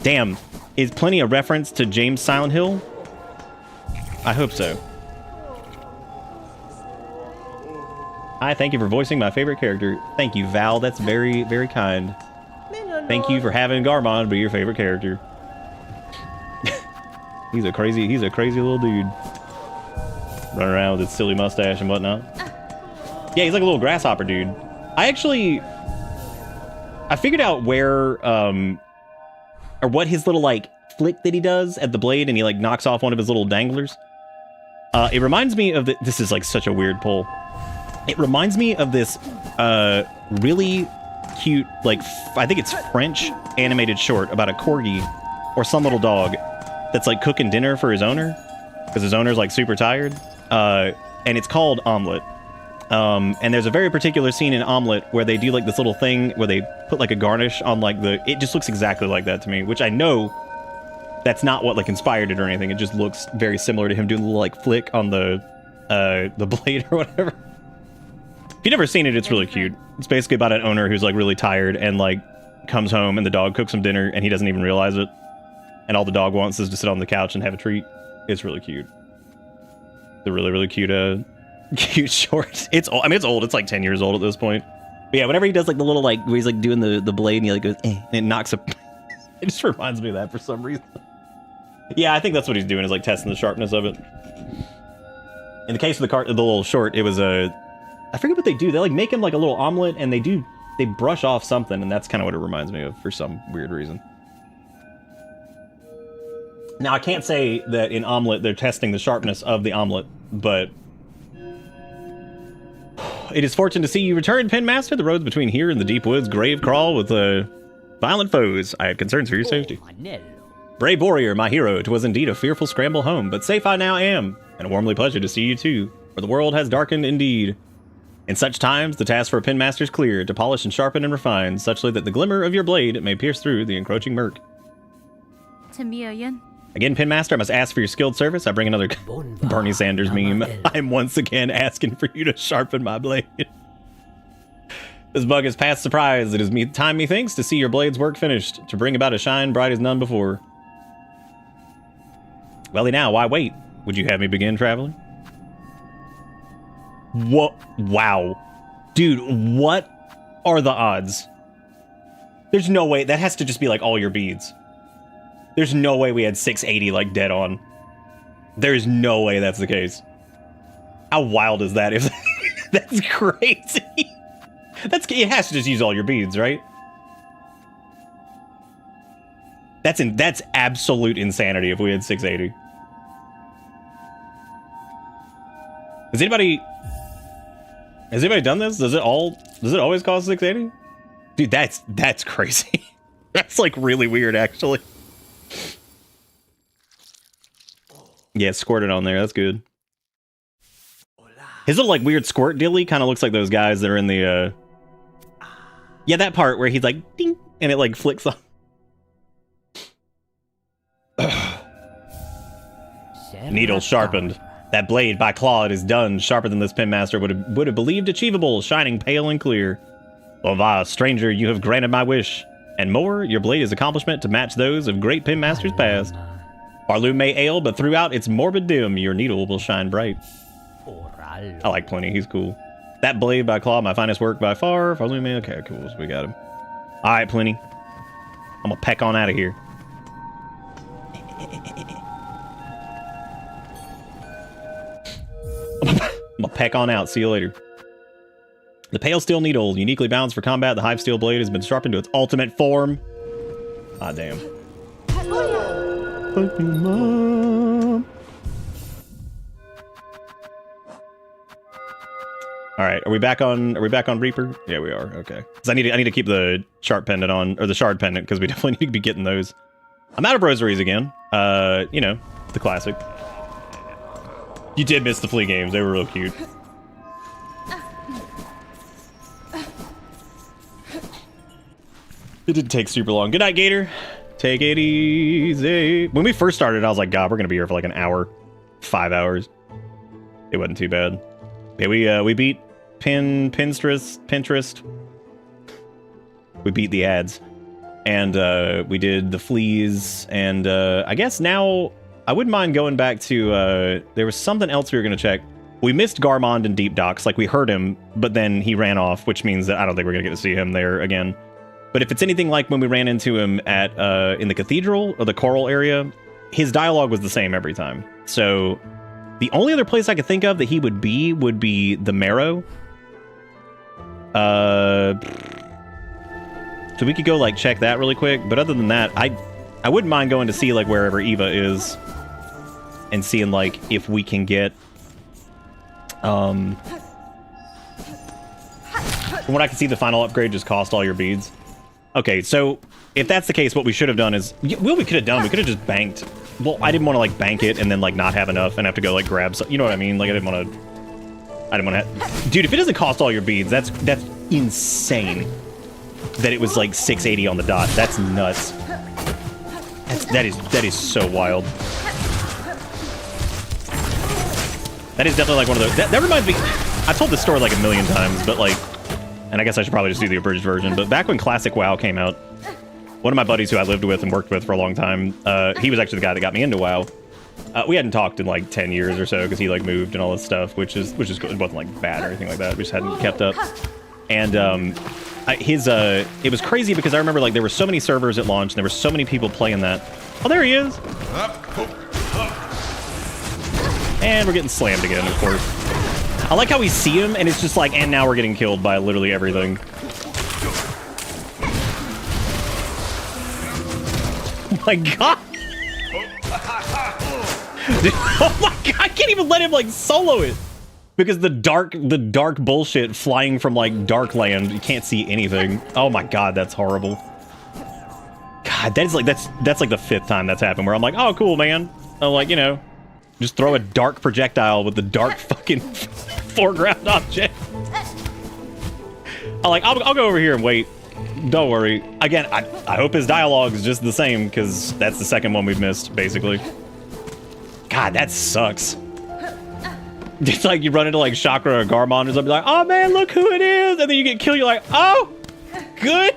Damn. Is Plenty a reference to James Silent Hill? I hope so. Hi, thank you for voicing my favorite character. Thank you, Val. That's very, very kind. Thank you for having Garmond be your favorite character. He's a crazy little dude. Running around with his silly mustache and whatnot. Yeah, he's like a little grasshopper dude. I figured out where, or what his little, like, flick that he does at the blade, and he, like, knocks off one of his little danglers. It reminds me of this is, like, such a weird pull. It reminds me of this, really cute, like, I think it's French animated short about a corgi or some little dog that's like cooking dinner for his owner because his owner's like super tired, and it's called Omelet. And there's a very particular scene in Omelet where they do like this little thing where they put like a garnish on like it just looks exactly like that to me, which I know that's not what like inspired it or anything. It just looks very similar to him doing a little like flick on the blade or whatever. If you've never seen it, it's really cute. It's basically about an owner who's like really tired and like comes home and the dog cooks him dinner and he doesn't even realize it. And all the dog wants is to sit on the couch and have a treat. It's really cute. It's a really, really cute, cute short. It's old. I mean, it's old. It's like 10 years old at this point. But yeah, whenever he does like the little like, where he's like doing the blade and he like goes, and it knocks up. It just reminds me of that for some reason. Yeah, I think that's what he's doing is like testing the sharpness of it. In the case of the little short, it was I forget what they do. They like make him like a little omelet and they brush off something, and that's kind of what it reminds me of for some weird reason. Now, I can't say that in Omelet they're testing the sharpness of the omelet, but it is fortunate to see you return, Pinmaster. The roads between here and the deep woods grave crawl with violent foes. I had concerns for your safety. Brave warrior, my hero, 'twas indeed a fearful scramble home, but safe I now am, and a warmly pleasure to see you too, for the world has darkened indeed. In such times, the task for a Pinmaster's clear, to polish and sharpen and refine, suchly that the glimmer of your blade may pierce through the encroaching murk. Again, Pinmaster, I must ask for your skilled service. I bring another Bernie Sanders meme. I'm once again asking for you to sharpen my blade. This bug is past surprise. It is time, methinks, to see your blade's work finished, to bring about a shine bright as none before. Welly now, why wait? Would you have me begin, traveler? What? Wow. Dude, what are the odds? There's no way. That has to just be like all your beads. There's no way we had 680 like dead on. There's no way that's the case. How wild is that? If that's crazy. It has to just use all your beads, right? That's absolute insanity if we had 680. Has anybody done this? Does it always cost 680? Dude, that's crazy. That's like really weird, actually. Yeah, squirted on there. That's good. His little like weird squirt dilly kind of looks like those guys that are in the yeah, that part where he's like ding and it like flicks on. Needle sharpened. That blade by Claude is done, sharper than this pinmaster would have believed achievable, shining pale and clear. Oh, va, stranger, you have granted my wish. And more, your blade is accomplishment to match those of great pinmasters past. Barloom may ail, but throughout its morbid dim, your needle will shine bright. I like Plenty, he's cool. That blade by Claude, my finest work by far. Barloom may, okay, cool, so we got him. Alright, Plenty. I'm gonna peck on out of here. I'm gonna peck on out. See you later. The pale steel needle, uniquely balanced for combat, the hive steel blade has been sharpened to its ultimate form. Ah, damn. Fuck you, Mom. All right, are we back on Reaper? Yeah, we are. Okay. Cuz I need to keep the sharp pendant on, or the shard pendant, because we definitely need to be getting those. I'm out of rosaries again. You know, the classic. You did miss the Flea games. They were real cute. It didn't take super long. Good night, Gator. Take it easy. When we first started, I was like, God, we're gonna be here for like an hour, 5 hours. It wasn't too bad. Yeah, we beat Pinterest. We beat the ads, and we did the Fleas, and I guess now I wouldn't mind going back to. There was something else we were gonna check. We missed Garmond in Deep Docks. Like we heard him, but then he ran off, which means that I don't think we're gonna get to see him there again. But if it's anything like when we ran into him at in the cathedral or the choral area, his dialogue was the same every time. So the only other place I could think of that he would be the Marrow. So we could go like check that really quick. But other than that, I wouldn't mind going to see like wherever Eva is and seeing like if we can get from what I can see, the final upgrade just cost all your beads. Okay, so if that's the case, what we should have done is, well, we could have just banked. Well, I didn't want to like bank it and then like not have enough and have to go like grab some, you know what I mean? Like I didn't want to, dude, if it doesn't cost all your beads, that's insane that it was like 680 on the dot. That's nuts. That is so wild. That is definitely like one of those, that reminds me, I've told this story like a million times, but like, and I guess I should probably just do the abridged version, but back when Classic WoW came out, one of my buddies who I lived with and worked with for a long time, he was actually the guy that got me into WoW. We hadn't talked in like 10 years or so because he like moved and all this stuff, which is good. It wasn't like bad or anything like that. We just hadn't kept up. And it was crazy because I remember like there were so many servers at launch and there were so many people playing that. Oh, there he is. And we're getting slammed again, of course. I like how we see him and it's just like, and now we're getting killed by literally everything. Oh my god! Dude, oh my god! I can't even let him like solo it because the dark bullshit flying from like Darkland, you can't see anything. Oh my god, that's horrible. God, that's like the 5th time that's happened where I'm like, oh cool, man. I'm like, you know, just throw a dark projectile with the dark fucking foreground object. I'll go over here and wait. Don't worry. Again, I hope his dialogue is just the same, because that's the second one we've missed, basically. God, that sucks. It's like you run into like Chakra or Garmond or something like, oh man, look who it is! And then you get killed, you're like, oh! Good!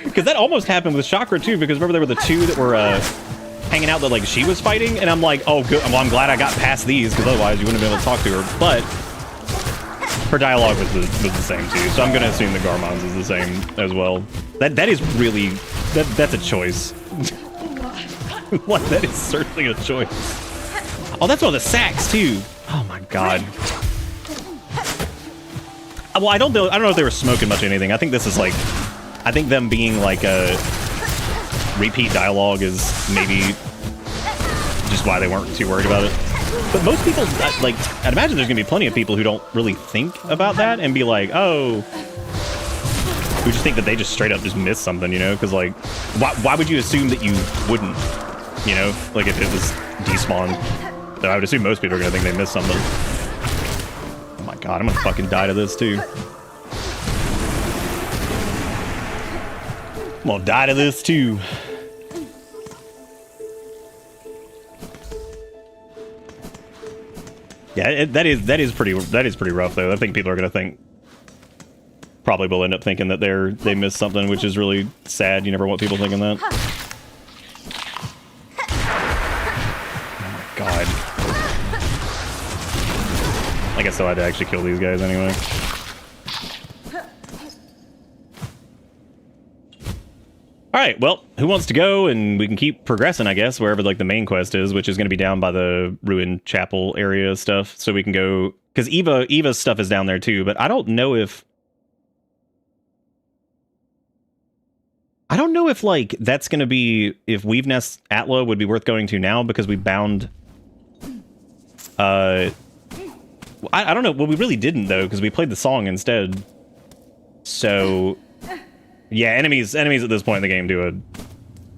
Because that almost happened with Chakra too, because remember there were the two that were hanging out that like she was fighting, and I'm like, oh good, well I'm glad I got past these, because otherwise you wouldn't have been able to talk to her, but her dialogue was the same too, so I'm gonna assume the Garmond's is the same as well. That is really, that's a choice. What? That is certainly a choice. Oh, that's one of the sacks too. Oh my god. Well, I don't know if they were smoking much of anything. I think this is like, I think them being like a repeat dialogue is maybe just why they weren't too worried about it. But most people, like, I'd imagine there's gonna be plenty of people who don't really think about that and be like, oh, We just think that they just straight up just missed something, you know? Because, like, why would you assume that you wouldn't, you know? Like, if it was despawned. So I would assume most people are going to think they missed something. Oh my god, I'm going to fucking die to this, too. I'm going to die to this, too. Yeah, that is pretty rough, though. I think people are going to think... Probably will end up thinking that they missed something, which is really sad. You never want people thinking that. Oh my god. I guess I had to actually kill these guys anyway. Alright, well, who wants to go? And we can keep progressing, I guess, wherever like the main quest is, which is going to be down by the ruined chapel area stuff. So we can go... Because Eva's stuff is down there too, but I don't know if... like, that's going to be... If Weaveness Atla would be worth going to now, because we bound... I don't know. Well, we really didn't, though, because we played the song instead. So... Yeah, enemies at this point in the game do a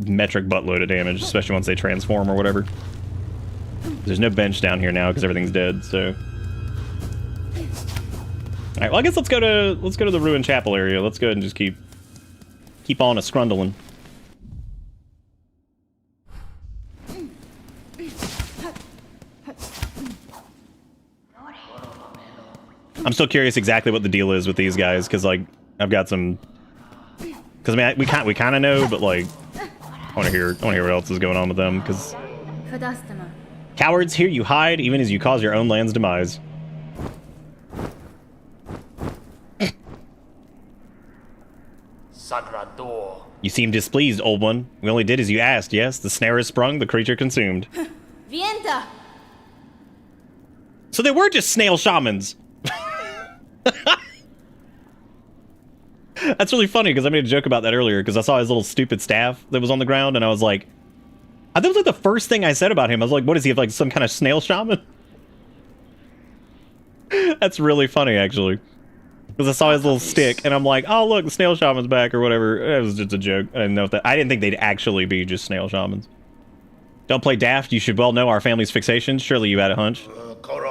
metric buttload of damage, especially once they transform or whatever. There's no bench down here now, because everything's dead, so... Alright, well, I guess let's go to the ruined chapel area. Let's go ahead and just keep on a scrundling. I'm still curious exactly what the deal is with these guys, because like I've got some. Because I mean we kind of know, but like I want to hear what else is going on with them. Because cowards, here you hide, even as you cause your own land's demise. You seem displeased, old one. We only did as you asked, yes? The snare is sprung, the creature consumed. Vienta. So they were just snail shamans. That's really funny, because I made a joke about that earlier, because I saw his little stupid staff that was on the ground, and I was like... I think it was like the first thing I said about him. I was like, what is he, like some kind of snail shaman? That's really funny, actually. Because I saw his little stick, and I'm like, oh, look, the snail shaman's back, or whatever. It was just a joke. I didn't know if that... I didn't think they'd actually be just snail shamans. Don't play daft. You should well know our family's fixations. Surely you had a hunch.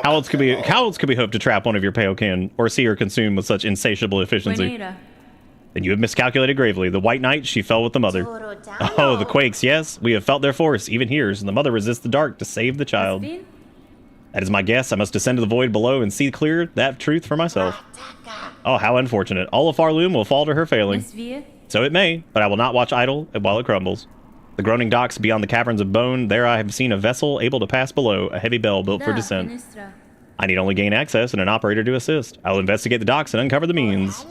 How else could we hope to trap one of your pale kin, or see her consumed with such insatiable efficiency? Then you have miscalculated gravely. The White Knight, she fell with the mother. Oh, the Quakes, yes. We have felt their force, even here's, and the mother resists the dark to save the child. That is my guess. I must descend to the void below and see clear that truth for myself. Oh, how unfortunate. All of Farloom will fall to her failing. So it may, but I will not watch idle while it crumbles. The groaning docks beyond the caverns of bone, there I have seen a vessel able to pass below, a heavy bell built for descent. I need only gain access and an operator to assist. I will investigate the docks and uncover the means.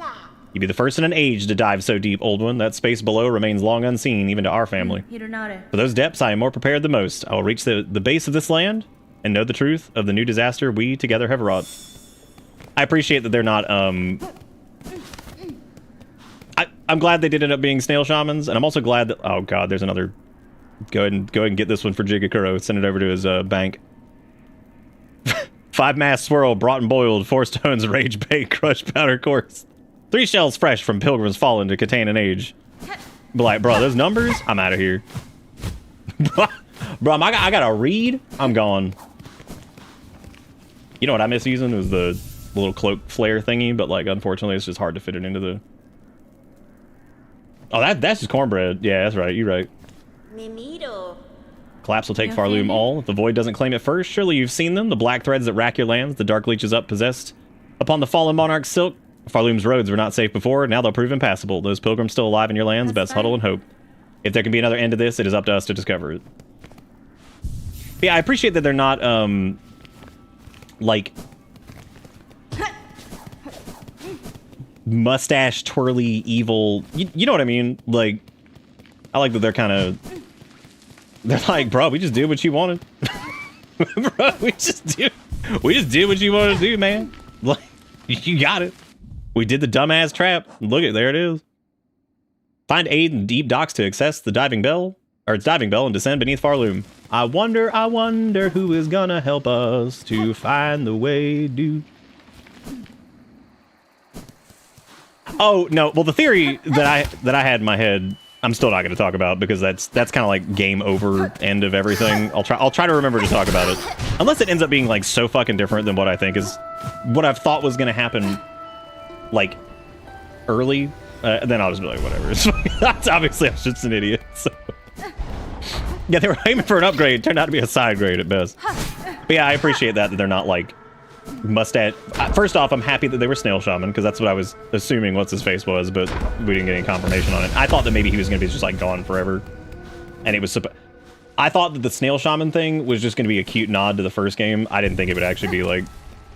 You'd be the first in an age to dive so deep, old one. That space below remains long unseen, even to our family. For those depths, I am more prepared than most. I will reach the base of this land and know the truth of the new disaster we together have wrought. I appreciate that they're not, I'm glad they did end up being snail shamans, and I'm also glad that... Oh god, there's another... Go ahead and get this one for Jigakuro. Send it over to his bank. 5-mast swirl, brought and boiled, 4 stones, rage bait, crushed powder course. 3 shells fresh from pilgrims fallen to contain an age. Be like, bro, those numbers? I'm out of here. Bro, I gotta read? I'm gone. You know what I miss using was the little cloak flare thingy, but like, unfortunately, it's just hard to fit it into the... Oh, that's just cornbread. Yeah, that's right. You're right. Collapse will take Farloom all. If the void doesn't claim it first, surely you've seen them. The black threads that rack your lands, the dark leeches up possessed upon the fallen monarch's silk. Farloom's roads were not safe before, now they'll prove impassable. Those pilgrims still alive in your lands, best huddle and hope. If there can be another end to this, it is up to us to discover it. Yeah, I appreciate that they're not, like... mustache twirly evil, you know what I mean? Like, I like that they're kind of... They're like, bro, we just did what you wanted. Bro, we just did what you wanted to do, man. Like, you got it. We did the dumbass trap. Look at there it is. Find aid in deep docks to access the diving bell, or its diving bell, and descend beneath Farloom. I wonder who is gonna help us to find the way, dude. Oh no, well the theory that I had in my head, I'm still not going to talk about because that's kind of like game over end of everything. I'll try to remember to talk about it, unless it ends up being like so fucking different than what I think is what I've thought was going to happen, like early. Then I'll just be like, whatever. That's obviously I was just an idiot. So. Yeah, they were aiming for an upgrade. Turned out to be a side grade at best. But yeah, I appreciate that they're not like mustache. First off, I'm happy that they were snail shaman because that's what I was assuming what's his face was, but we didn't get any confirmation on it. I thought that maybe he was going to be just like gone forever, and it was. I thought that the snail shaman thing was just going to be a cute nod to the first game. I didn't think it would actually be like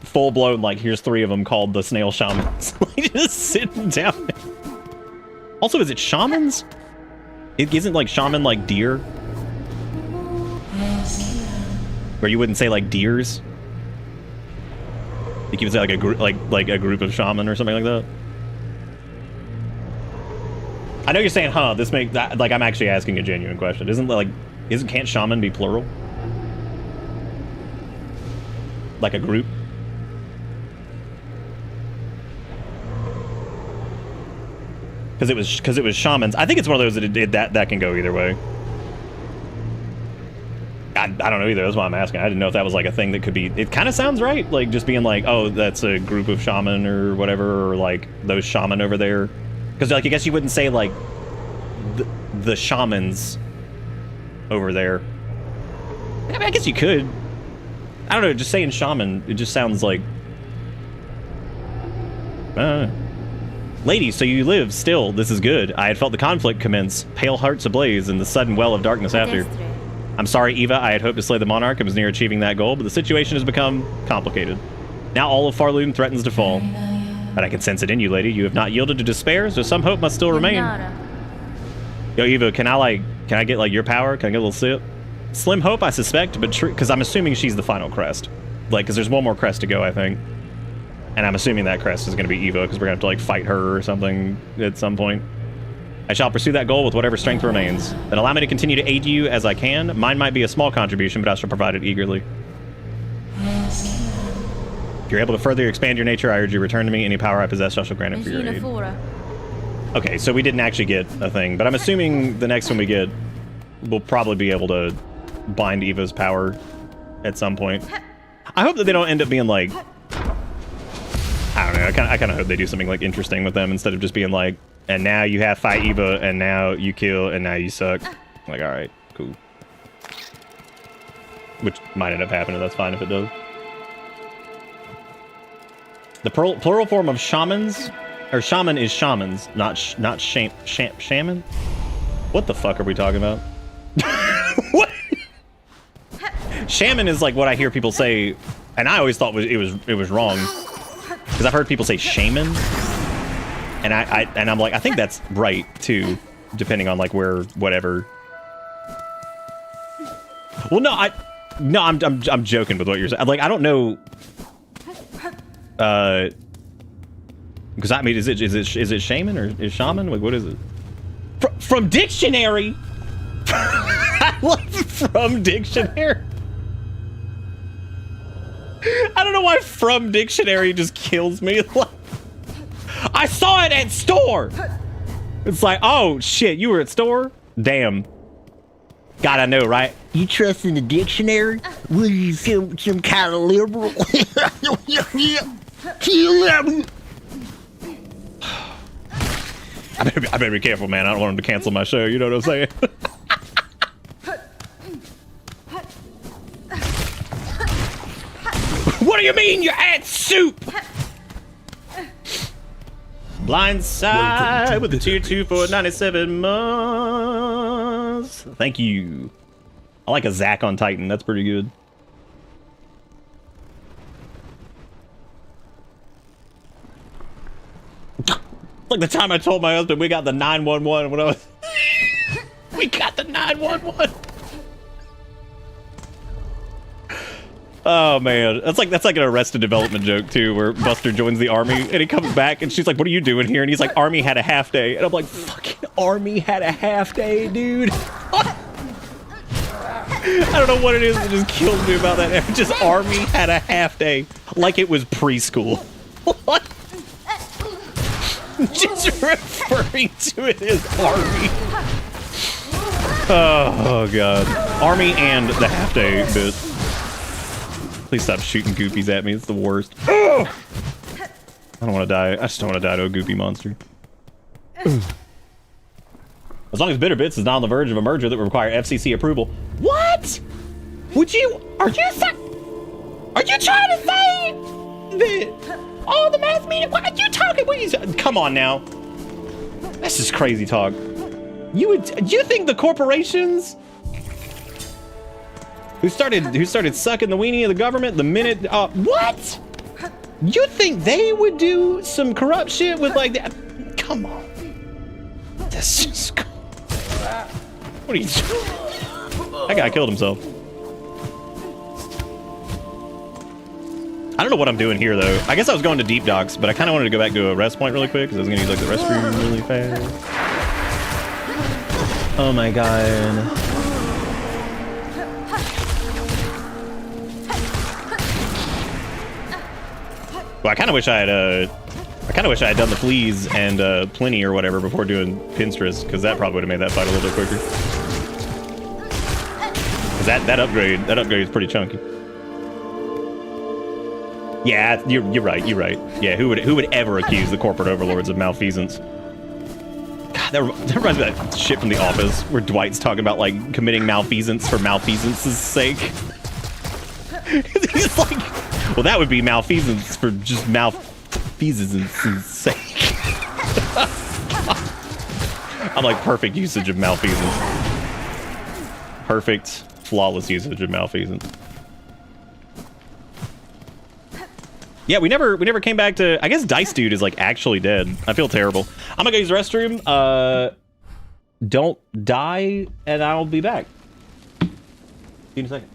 full blown. Like here's 3 of them called the snail shamans, like just sitting down. Also, is it shamans? It isn't like shaman like deer. Or you wouldn't say like deers? You would say like a group, like a group of shaman or something like that. I know you're saying, huh? This make that like I'm actually asking a genuine question. Can't shaman be plural? Like a group? Because it was shamans. I think it's one of those that can go either way. I don't know either. That's why I'm asking. I didn't know if that was like a thing that could be. It kind of sounds right, like just being like, oh, that's a group of shaman or whatever, or like those shaman over there. Because like I guess you wouldn't say like the shamans over there. I mean, I guess you could. I don't know. Just saying shaman, it just sounds like. Ladies, so you live still. This is good. I had felt the conflict commence, pale hearts ablaze, and the sudden well of darkness after. I'm sorry, Eva, I had hoped to slay the monarch and was near achieving that goal, but the situation has become complicated. Now all of Farloon threatens to fall. But I can sense it in you, lady. You have not yielded to despair, so some hope must still remain. Yo, Eva, can I get like your power? Can I get a little sip? Slim hope, I suspect, but true, because I'm assuming she's the final crest. Like, because there's one more crest to go, I think. And I'm assuming that crest is going to be Eva, because we're going to have to like fight her or something at some point. I shall pursue that goal with whatever strength remains. Then allow me to continue to aid you as I can. Mine might be a small contribution, but I shall provide it eagerly. If you're able to further expand your nature, I urge you return to me. Any power I possess, I shall grant it for your aid. Okay, so we didn't actually get a thing, but I'm assuming the next one we get, we'll probably be able to bind Eva's power at some point. I hope that they don't end up being like... I don't know, I kind of hope they do something like interesting with them instead of just being like, and now you have fight Eva, and now you kill, and now you suck. Like, alright, cool. Which might end up happening, that's fine if it does. The plural form of shamans, or shaman is shamans, not shaman? What the fuck are we talking about? What? Shaman is like what I hear people say, and I always thought it was wrong. Because I've heard people say shaman. And I'm like, I think that's right too, depending on like where whatever. Well, I'm joking with what you're saying. Like, I don't know. Because I mean, is it shaman or is shaman? Like, what is it? From dictionary. From dictionary. I don't know why from dictionary just kills me. I saw it at store. It's like, oh shit, you were at store? Damn. God, I know, right? You trust in the dictionary? Will you some kind of liberal? I better be careful, man. I don't want him to cancel my show. You know what I'm saying? What do you mean you add soup? Blindside with the tier 2 for 97 months. Thank you. I like a Zack on Titan. That's pretty good. Like the time I told my husband we got the 911 when I was... We got the 911. Oh man, that's like an Arrested Development joke too, where Buster joins the army and he comes back and she's like, "What are you doing here?" And he's like, "Army had a half day," and I'm like, "Fucking Army had a half day, dude." I don't know what it is that just kills me about that. Just Army had a half day, like it was preschool. What? Just referring to it as army. Oh god. Army and the half day bit. Please stop shooting goopies at me. It's the worst. Ugh! I don't want to die. I just don't want to die to a goopy monster. As long as Bitter Bits is not on the verge of a merger that would require FCC approval. What? Would you? Are you trying to say that all the mass media? What are you talking? What are you? Come on now. That's just crazy talk. Do you think the corporations who started sucking the weenie of the government the minute? What? You think they would do some corrupt shit with like that? Come on. That's just. What are you doing? That guy killed himself. I don't know what I'm doing here though. I guess I was going to Deep Docks, but I kind of wanted to go back to a rest point really quick because I was gonna use like the restroom really fast. Oh my god. Well, I kind of wish I had done the fleas and plenty or whatever before doing Pinterest, because that probably would have made that fight a little bit quicker. Cause that upgrade is pretty chunky. Yeah, you're right. Yeah, who would ever accuse the corporate overlords of malfeasance? God, that reminds me of that shit from The Office where Dwight's talking about like committing malfeasance for malfeasance's sake. He's like, well, that would be malfeasance for just malfeasance's sake. I'm like, perfect usage of malfeasance. Perfect, flawless usage of malfeasance. Yeah, we never came back to. I guess Dice Dude is like actually dead. I feel terrible. I'm gonna go use the restroom. Don't die, and I'll be back. See you in a second.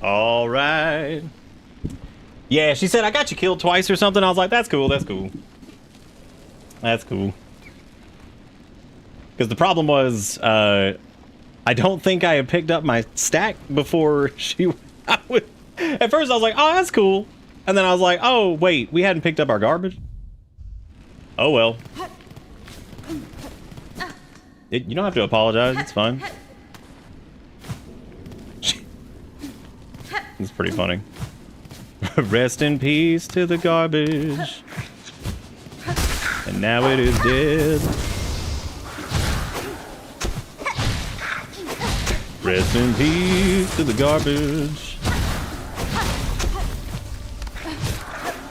All right. Yeah, she said, I got you killed twice or something. I was like, that's cool, that's cool. That's cool. Because the problem was, I don't think I had picked up my stack before she... At first I was like, oh, that's cool. And then I was like, oh, wait, we hadn't picked up our garbage? Oh, well. You don't have to apologize, it's fine. It's pretty funny. Rest in peace to the garbage. And now it is dead. Rest in peace to the garbage.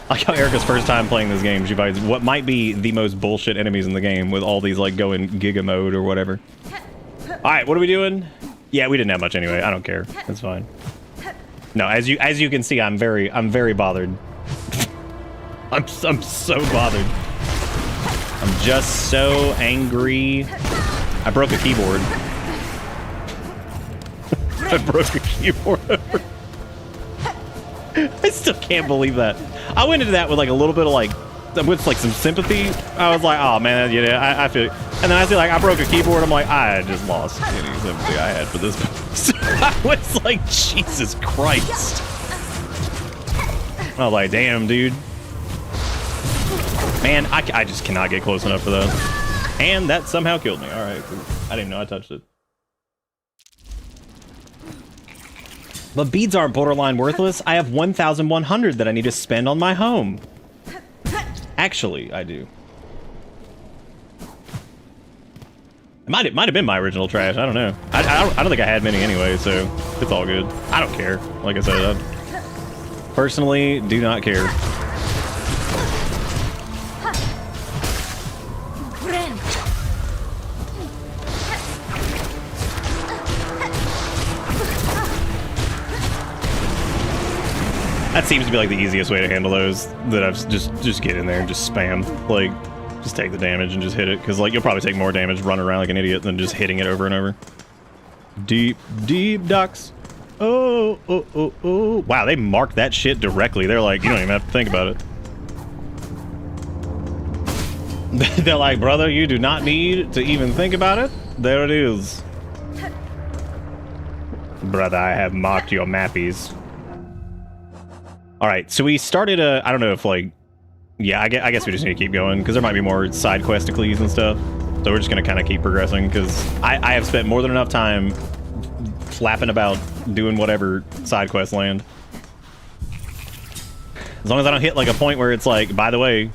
I like how Erica's first time playing this game, she fights what might be the most bullshit enemies in the game with all these like going giga mode or whatever. Alright, what are we doing? Yeah, we didn't have much anyway. I don't care. That's fine. No, as you can see, I'm very bothered. I'm so bothered. I'm just so angry. I broke a keyboard. I broke a keyboard. I still can't believe that. I went into that with like a little bit of like, with like some sympathy. I was like, oh man, you know, I feel. And then I see like I broke a keyboard. I'm like, I just lost any sympathy I had for this. I was like, Jesus Christ. I was like, damn, dude. Man, I just cannot get close enough for that. And that somehow killed me. All right, cool. I didn't know I touched it. But beads aren't borderline worthless. I have 1,100 that I need to spend on my home. Actually, I do. It might have been my original trash. I don't know. I don't think I had many anyway, so it's all good. I don't care. Like I said, I personally do not care. That seems to be like the easiest way to handle those. That I've just get in there and just spam. Like, just take the damage and just hit it. Because like you'll probably take more damage running around like an idiot than just hitting it over and over. Deep ducks. Oh, oh, oh, oh. Wow, they marked that shit directly. They're like, you don't even have to think about it. They're like, brother, you do not need to even think about it. There it is. Brother, I have marked your mappies. All right, so we started a, I don't know if like, yeah, I guess we just need to keep going because there might be more side questicles and stuff. So we're just gonna kind of keep progressing because I have spent more than enough time flapping about doing whatever side quest land. As long as I don't hit like a point where it's like, by the way,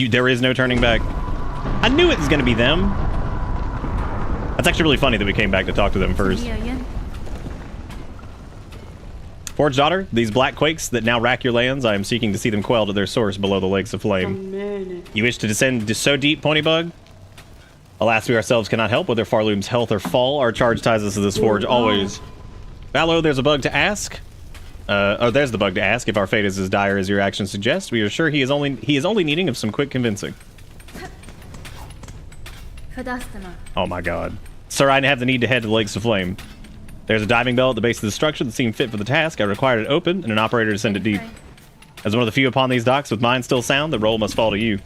there is no turning back. I knew it was gonna be them. That's actually really funny that we came back to talk to them first. Forge daughter, these black quakes that now rack your lands, I am seeking to see them quelled at their source below the lakes of flame. You wish to descend to so deep, Pony Bug? Alas, we ourselves cannot help whether Farloom's health or fall. Our charge ties us to this forge always. Vallo, there's a bug to ask. There's the bug to ask. If our fate is as dire as your actions suggest, we are sure he is only needing of some quick convincing. Oh my god. Sir, I have the need to head to the Lakes of Flame. There's a diving bell at the base of the structure that seemed fit for the task. I required it open and an operator to send it deep. As one of the few upon these docks with mind still sound, the role must fall to you.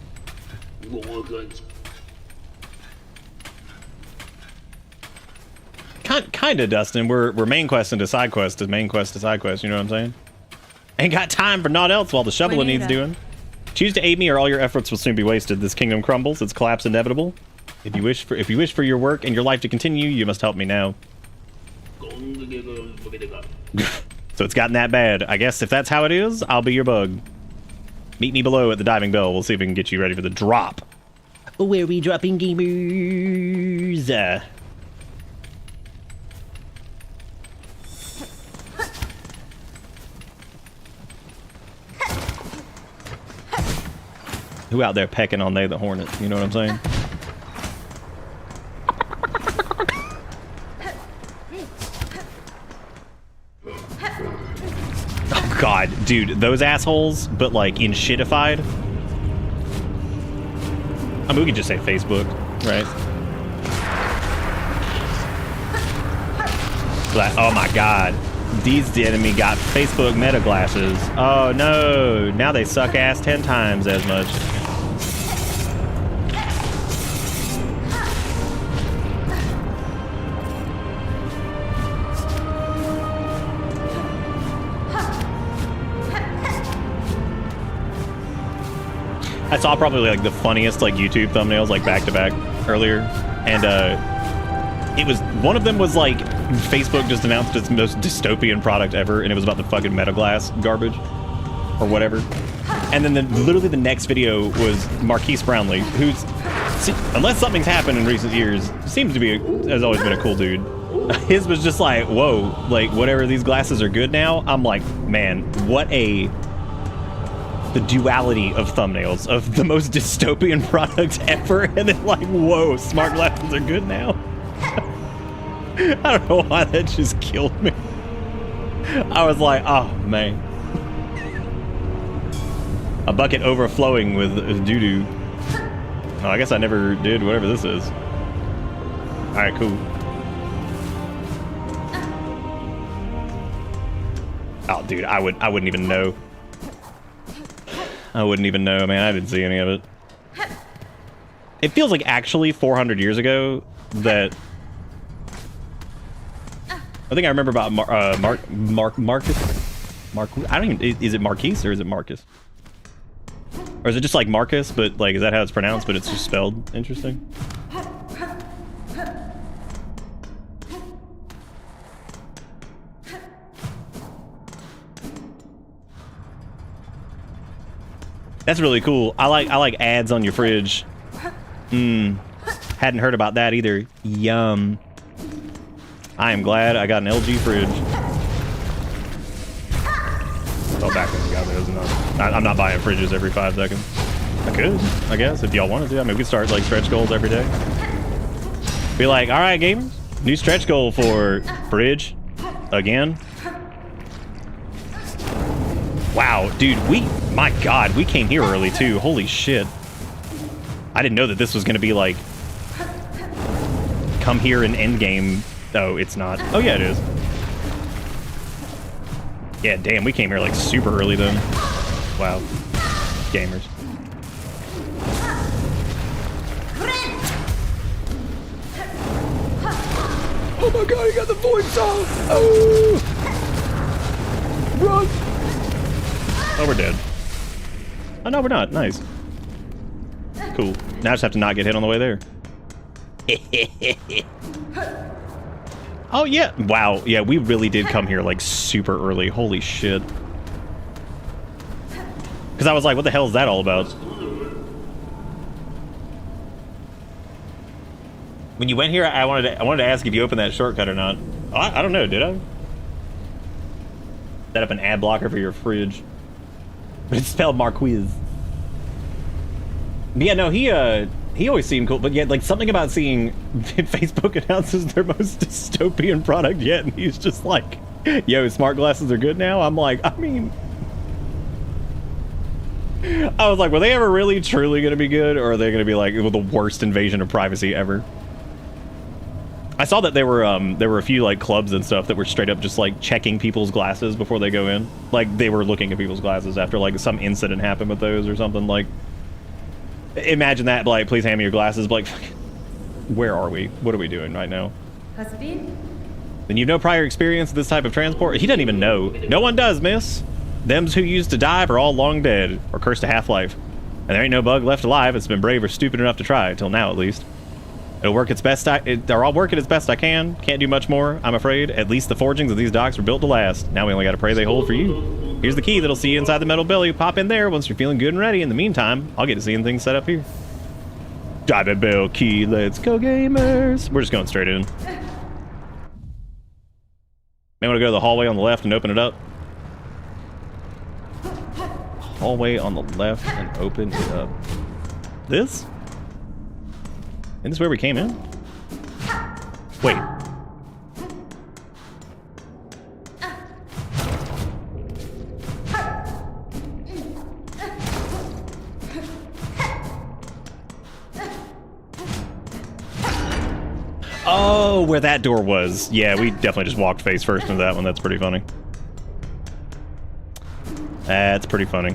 Kinda, Dustin. We're main quest into side quest to main quest to side quest, you know what I'm saying? Ain't got time for naught else while the shoveling needs doing. Choose to aid me or all your efforts will soon be wasted. This kingdom crumbles, its collapse inevitable. If you wish for your work and your life to continue, you must help me now. So it's gotten that bad. I guess if that's how it is, I'll be your bug. Meet me below at the diving bell. We'll see if we can get you ready for the drop. Where are we dropping, gamers? Who out there pecking on they the hornet? You know what I'm saying? Oh god, dude, those assholes, but like in shitified. I mean, we could just say Facebook, right? Oh my god. The enemy got Facebook meta glasses. Oh no, now they suck ass 10 times as much. I saw probably like the funniest like YouTube thumbnails like back to back earlier, and it was one of them was like Facebook just announced its most dystopian product ever, and it was about the fucking Meta Glass garbage or whatever. And then literally the next video was Marquise Brownlee, who's, unless something's happened in recent years, seems to be has always been a cool dude. His was just like, whoa, like whatever, these glasses are good now. I'm like, man, what the duality of thumbnails of the most dystopian product ever, and then like, whoa, smart glasses are good now. I don't know why that just killed me. I was like, oh man. A bucket overflowing with doo-doo. Oh, I guess I never did whatever this is. Alright, cool. Oh dude, I wouldn't even know. I wouldn't even know, man. I didn't see any of it. It feels like actually 400 years ago that I think I remember about Marcus. I don't even. Is it Marquise or is it Marcus? Or is it just like Marcus, but like, is that how it's pronounced? But it's just spelled interesting. That's really cool. I like ads on your fridge. Hadn't heard about that either. Yum. I am glad I got an LG fridge. Oh, back when we got those. I'm not buying fridges every 5 seconds. I could, I guess, if y'all wanted to. I mean, we could start like stretch goals every day. Be like, all right, gamers, new stretch goal for fridge again. Wow, dude, my god, we came here early too. Holy shit. I didn't know that this was gonna be like, come here and end game. Oh, it's not. Oh yeah, it is. Yeah, damn, we came here like super early then. Wow. Gamers. Oh my god, he got the voice off! Oh! Run! Oh, we're dead. Oh, no, we're not. Nice. Cool. Now I just have to not get hit on the way there. Oh, yeah. Wow. Yeah, we really did come here, like, super early. Holy shit. Because I was like, what the hell is that all about? When you went here, I wanted to ask if you opened that shortcut or not. I don't know, did I? Set up an ad blocker for your fridge. But it's spelled Marquise. But yeah, no, he always seemed cool. But yeah, like something about seeing Facebook announces their most dystopian product yet, and he's just like, yo, smart glasses are good now? I'm like, I mean... I was like, were they ever really truly going to be good, or are they going to be like the worst invasion of privacy ever? I saw that there were a few like clubs and stuff that were straight up just like checking people's glasses before they go in. Like they were looking at people's glasses after like some incident happened with those or something. Like, imagine that, like, please hand me your glasses. But, like, where are we? What are we doing right now? Then you've no prior experience with this type of transport? He doesn't even know. No one does, miss. Thems who used to dive are all long dead, or cursed to half-life. And there ain't no bug left alive that's been brave or stupid enough to try, till now at least. It'll work its best. They're all working as best I can. Can't do much more, I'm afraid. At least the forgings of these docks were built to last. Now we only gotta pray they hold for you. Here's the key that'll see you inside the metal belly. Pop in there once you're feeling good and ready. In the meantime, I'll get to seeing things set up here. Diving bell key, let's go gamers. We're just going straight in. May want to go to the hallway on the left and open it up. Hallway on the left and open it up. This? Isn't this where we came in? Wait. Oh, where that door was. Yeah, we definitely just walked face first into that one. That's pretty funny. That's pretty funny.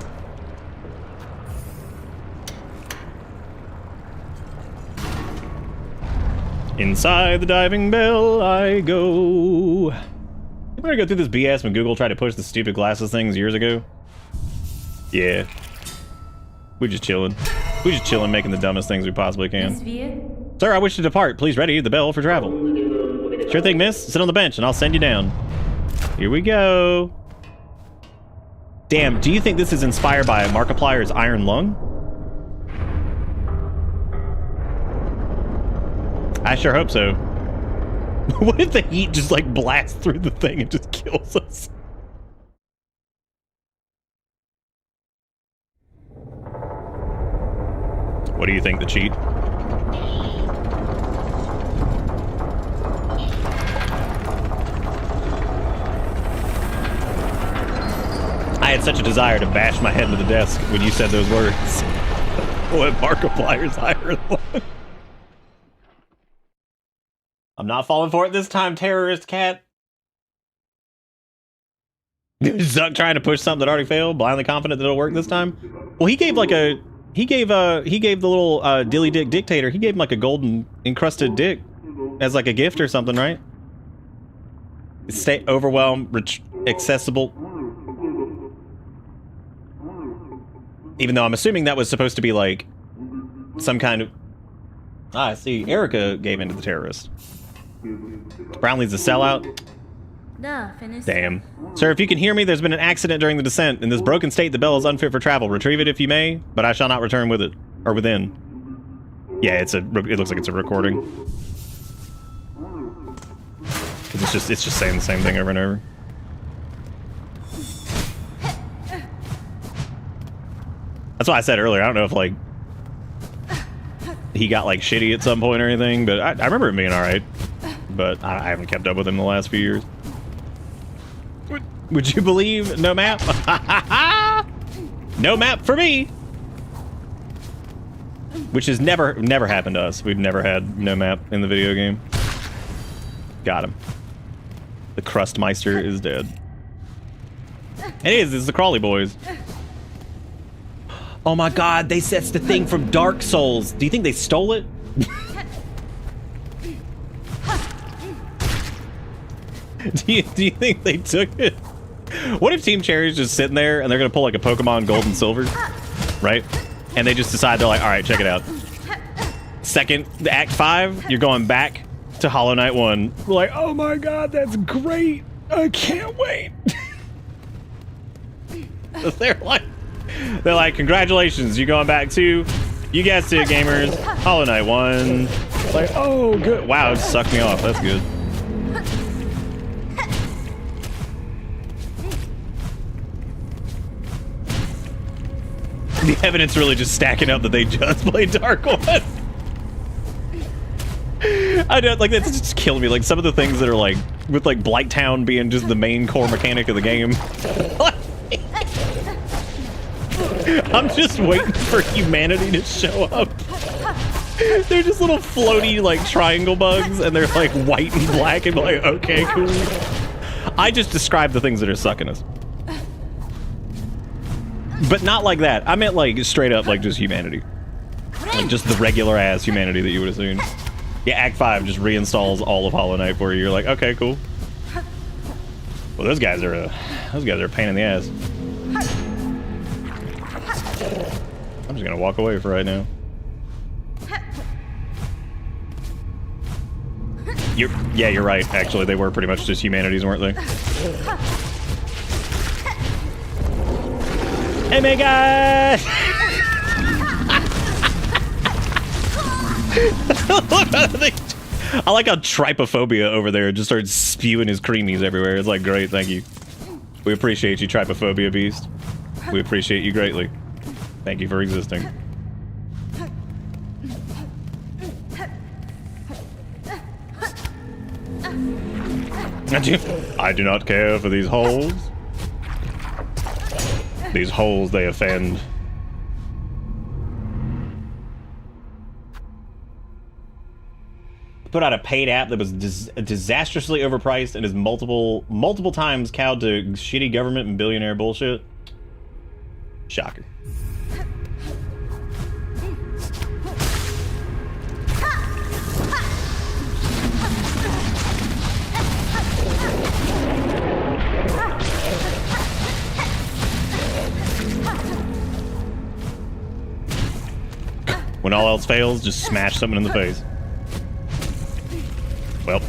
Inside the diving bell I go. I'm gonna go through this BS when Google tried to push the stupid glasses things years ago. Yeah. We're just chilling. We're just chilling, making the dumbest things we possibly can. Sir, I wish to depart. Please ready the bell for travel. Sure thing, miss. Sit on the bench and I'll send you down. Here we go. Damn, do you think this is inspired by Markiplier's Iron Lung? I sure hope so. What if the heat just like blasts through the thing and just kills us? What do you think, the cheat? I had such a desire to bash my head into the desk when you said those words. What Markiplier's Iron Lung? I'm not falling for it this time, terrorist cat. Zuck trying to push something that already failed, blindly confident that it'll work this time. Well, he gave like a he gave the little dilly dick dictator. He gave him like a golden encrusted dick as like a gift or something, right? Stay overwhelmed, accessible. Even though I'm assuming that was supposed to be like some kind of. Ah, I see. Erica gave in to the terrorist. Brownlee's a sellout. Damn. Sir, if you can hear me, there's been an accident during the descent. In this broken state, the bell is unfit for travel. Retrieve it if you may, but I shall not return with it. Or within. Yeah, it looks like it's a recording. Cause it's just saying the same thing over and over. That's why I said earlier, I don't know if like he got like shitty at some point or anything, but I remember him being alright. But I haven't kept up with him the last few years. Would you believe no map? No map for me! Which has never happened to us. We've never had no map in the video game. Got him. The Crustmeister is dead. It's the Crawley boys. Oh my god, that's the thing from Dark Souls. Do you think they stole it? Do you think they took it? What if Team Cherry's just sitting there and they're gonna pull like a Pokemon Gold and Silver, right? And they just decide they're like, all right, check it out. The Act 5, you're going back to Hollow Knight 1. We're like, oh my god, that's great! I can't wait. They're like, congratulations, you're going back to You guys see it, gamers. Hollow Knight 1. Like, oh, good. Wow, it sucked me off. That's good. The evidence really just stacking up that they just played Dark One. I don't like that's just killing me. Like some of the things that are like with like Blighttown being just the main core mechanic of the game. I'm just waiting for humanity to show up. They're just little floaty like triangle bugs, and they're like white and black, and like okay, cool. I just described the things that are sucking us. But not like that. I meant like straight up like just humanity. Like just the regular ass humanity that you would assume. Yeah, Act 5 just reinstalls all of Hollow Knight for you. You're like, okay, cool. Well, those guys are a pain in the ass. I'm just gonna walk away for right now. Yeah, you're right. Actually, they were pretty much just humanities, weren't they? Hey, my God! I like how Trypophobia over there just started spewing his creamies everywhere. It's like, great, thank you. We appreciate you, Trypophobia Beast. We appreciate you greatly. Thank you for existing. I do not care for these holes. These holes, they offend. Put out a paid app that was disastrously overpriced and is multiple times cowed to shitty government and billionaire bullshit. Shocker. When all else fails, just smash something in the face. Well,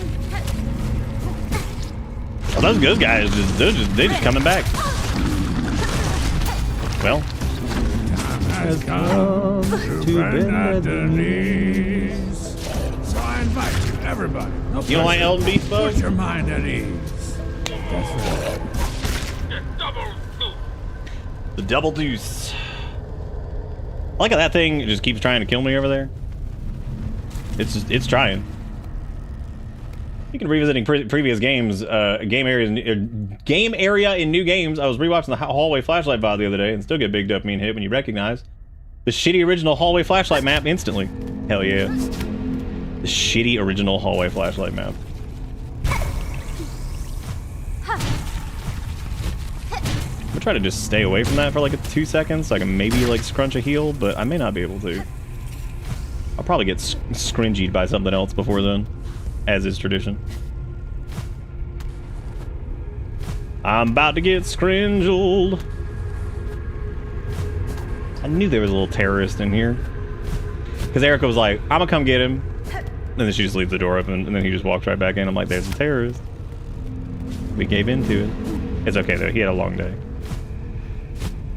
those guys, they're just coming back. Well, Has come to bend at the knees. So I invite you, everybody. No you don't like pressure. Elton Beast, folks? Put your mind at ease. That's right. The double deuce. I like how that thing just keeps trying to kill me over there. It's trying. Speaking of revisiting previous games, game area in new games, I was rewatching the hallway flashlight VOD the other day and still get big dopamine hit when you recognize the shitty original hallway flashlight map instantly. Hell yeah. The shitty original hallway flashlight map. I'm gonna try to just stay away from that for like 2 seconds so I can maybe like scrunch a heel, but I may not be able to. I'll probably get scringied by something else before then, as is tradition. I'm about to get scringed. I knew there was a little terrorist in here. Because Erica was like, I'm gonna come get him. And then she just leaves the door open, and then he just walks right back in. I'm like, there's a terrorist. We gave into it. It's okay though, he had a long day.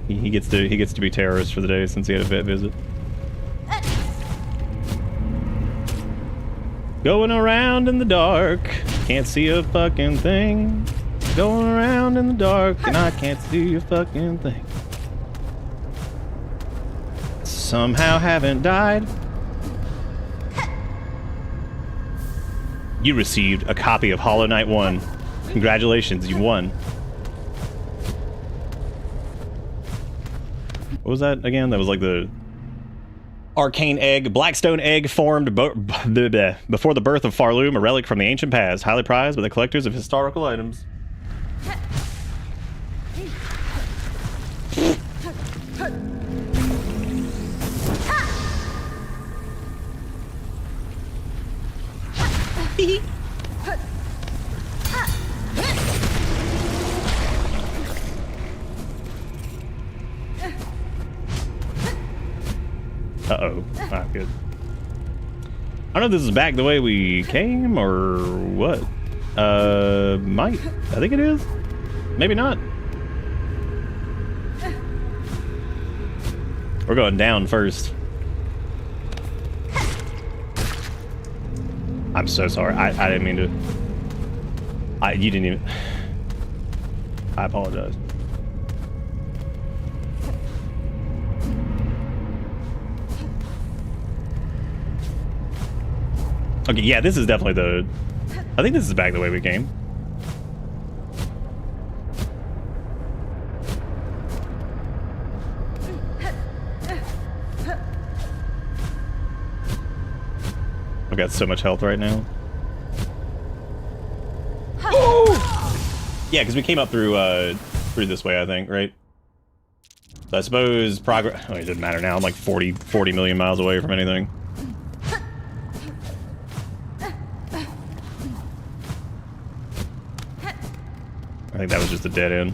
He gets to be terrorist for the day since he had a vet visit. Going around in the dark, can't see a fucking thing. Going around in the dark and I can't see a fucking thing. Somehow haven't died. You received a copy of Hollow Knight 1. Congratulations, you won. What was that again? That was like the arcane egg, blackstone egg formed before the birth of Farloom, a relic from the ancient past, highly prized by the collectors of historical items. Uh-oh. Not good. I don't know if this is back the way we came or what. Might. I think it is. Maybe not. We're going down first. I'm so sorry. I didn't mean to. You didn't even. I apologize. Okay, yeah, this is definitely the... I think this is back the way we came. I've got so much health right now. Oh! Yeah, because we came up through this way, I think, right? So I suppose progress... Oh, it doesn't matter now. I'm like 40 million miles away from anything. I think that was just a dead end.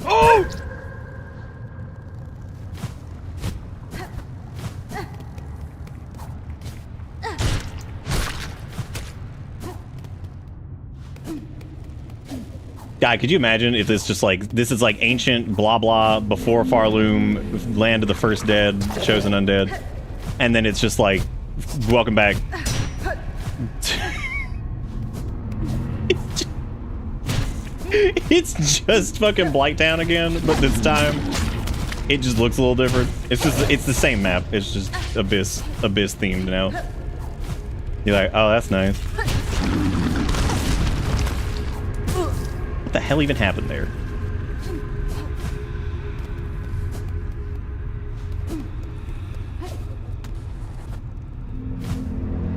Oh! God, could you imagine if this just like, this is like ancient blah blah before Farloom, land of the first dead, chosen undead, and then it's just like, welcome back. It's just fucking Blighttown again, but this time it just looks a little different. It's the same map. It's just Abyss themed now. You're like, oh, that's nice. What the hell even happened there?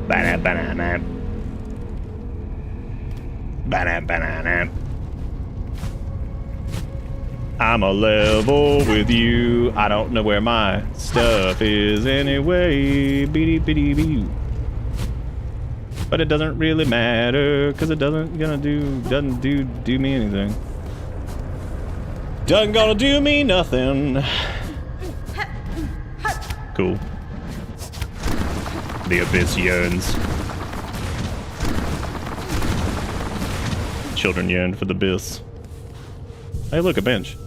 Banana. I'm a level with you. I don't know where my stuff is anyway. Beady beady bee. But it doesn't really matter because it doesn't do me anything. Doesn't gonna do me nothing. Cool. The abyss yearns. Children yearn for the abyss. Hey, look, a bench.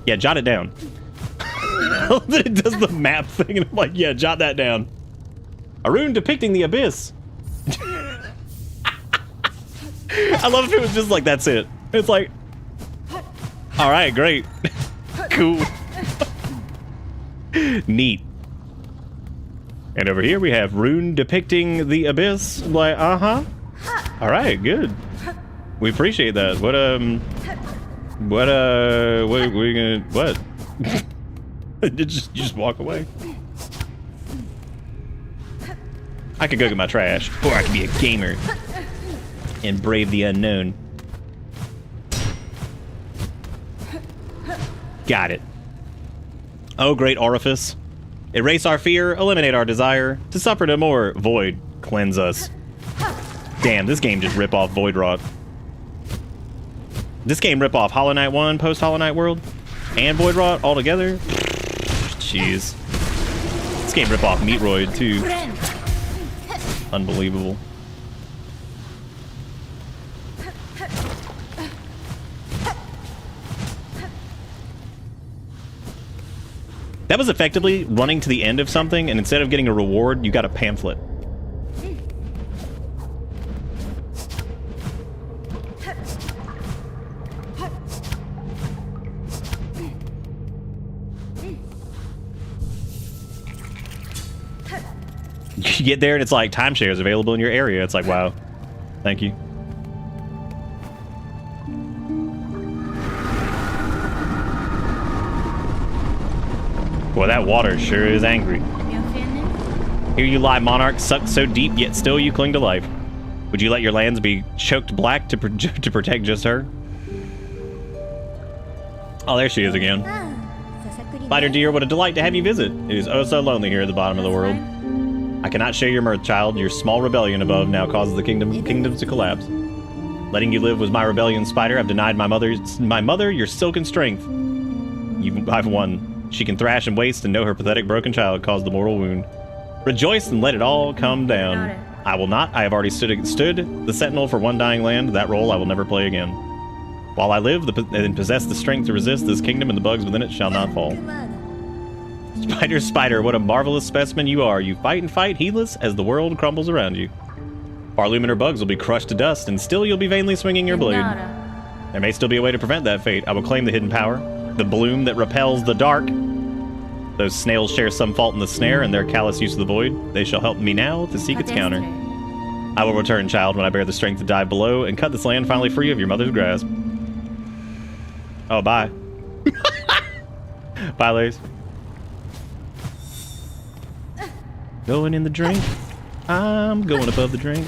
Yeah, jot it down. It does the map thing, and I'm like, yeah, jot that down. A rune depicting the abyss. I love if it was just like, that's it. It's like, all right, great. Cool. Neat. And over here we have rune depicting the abyss. I'm like, uh-huh. All right, good. We appreciate that. What are we gonna, what? you just walk away. I could go get my trash, or I could be a gamer and brave the unknown. Got it. Oh, great orifice. Erase our fear, eliminate our desire, to suffer no more. Void, cleanse us. Damn, this game just rip off Void Rot. This game rip off Hollow Knight 1, post Hollow Knight World, and Void Rot all together. Jeez. This game rip off Meatroid too. Unbelievable. That was effectively running to the end of something, and instead of getting a reward, you got a pamphlet. You get there and it's like, timeshares available in your area. It's like, wow. Thank you. Boy, that water sure is angry. Here you lie, monarch, sucked so deep, yet still you cling to life. Would you let your lands be choked black to protect just her? Oh, there she is again. Spider dear, what a delight to have you visit. It is oh so lonely here at the bottom of the world. I cannot share your mirth, child. Your small rebellion above now causes the kingdoms to collapse. Letting you live was my rebellion, Spider. I've denied my mother your silken strength. I've won. She can thrash and waste, and know her pathetic broken child caused the mortal wound. Rejoice and let it all come down. I will not. I have already stood the sentinel for one dying land. That role I will never play again. While I live and possess the strength to resist, this kingdom and the bugs within it shall not fall. Spider, spider, what a marvelous specimen you are. You fight and fight, heedless as the world crumbles around you. Far luminar bugs will be crushed to dust, and still you'll be vainly swinging your blade. There may still be a way to prevent that fate. I will claim the hidden power, the bloom that repels the dark. Those snails share some fault in the snare, and their callous use of the void. They shall help me now to seek its counter. I will return, child, when I bear the strength to dive below and cut this land finally free of your mother's grasp. Oh, bye. Bye, ladies. Going in the drink. I'm going above the drink.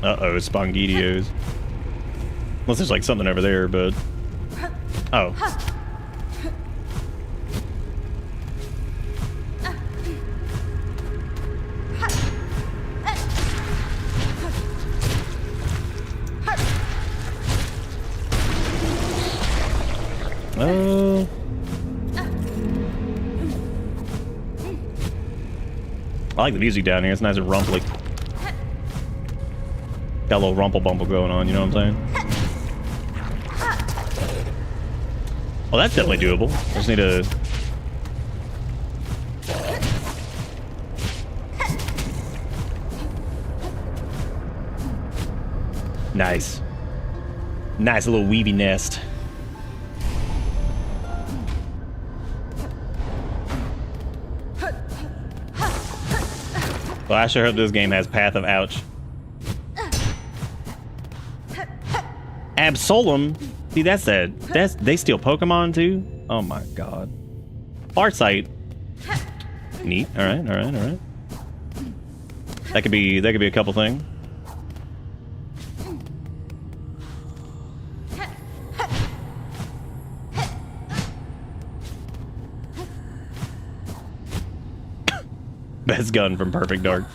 Uh-oh, Spongetios. Unless there's like something over there, but... Oh. Oh. I like the music down here. It's nice and rumply. Got a little rumple bumple going on, you know what I'm saying? Well, that's definitely doable. I just need to... Nice. Nice little weavy nest. Well, I sure hope this game has Path of Ouch. Absolem? See, that's that. They steal Pokemon too? Oh my god. Farsight. Neat. Alright, alright, alright. That could be a couple things. Best gun from Perfect Dark.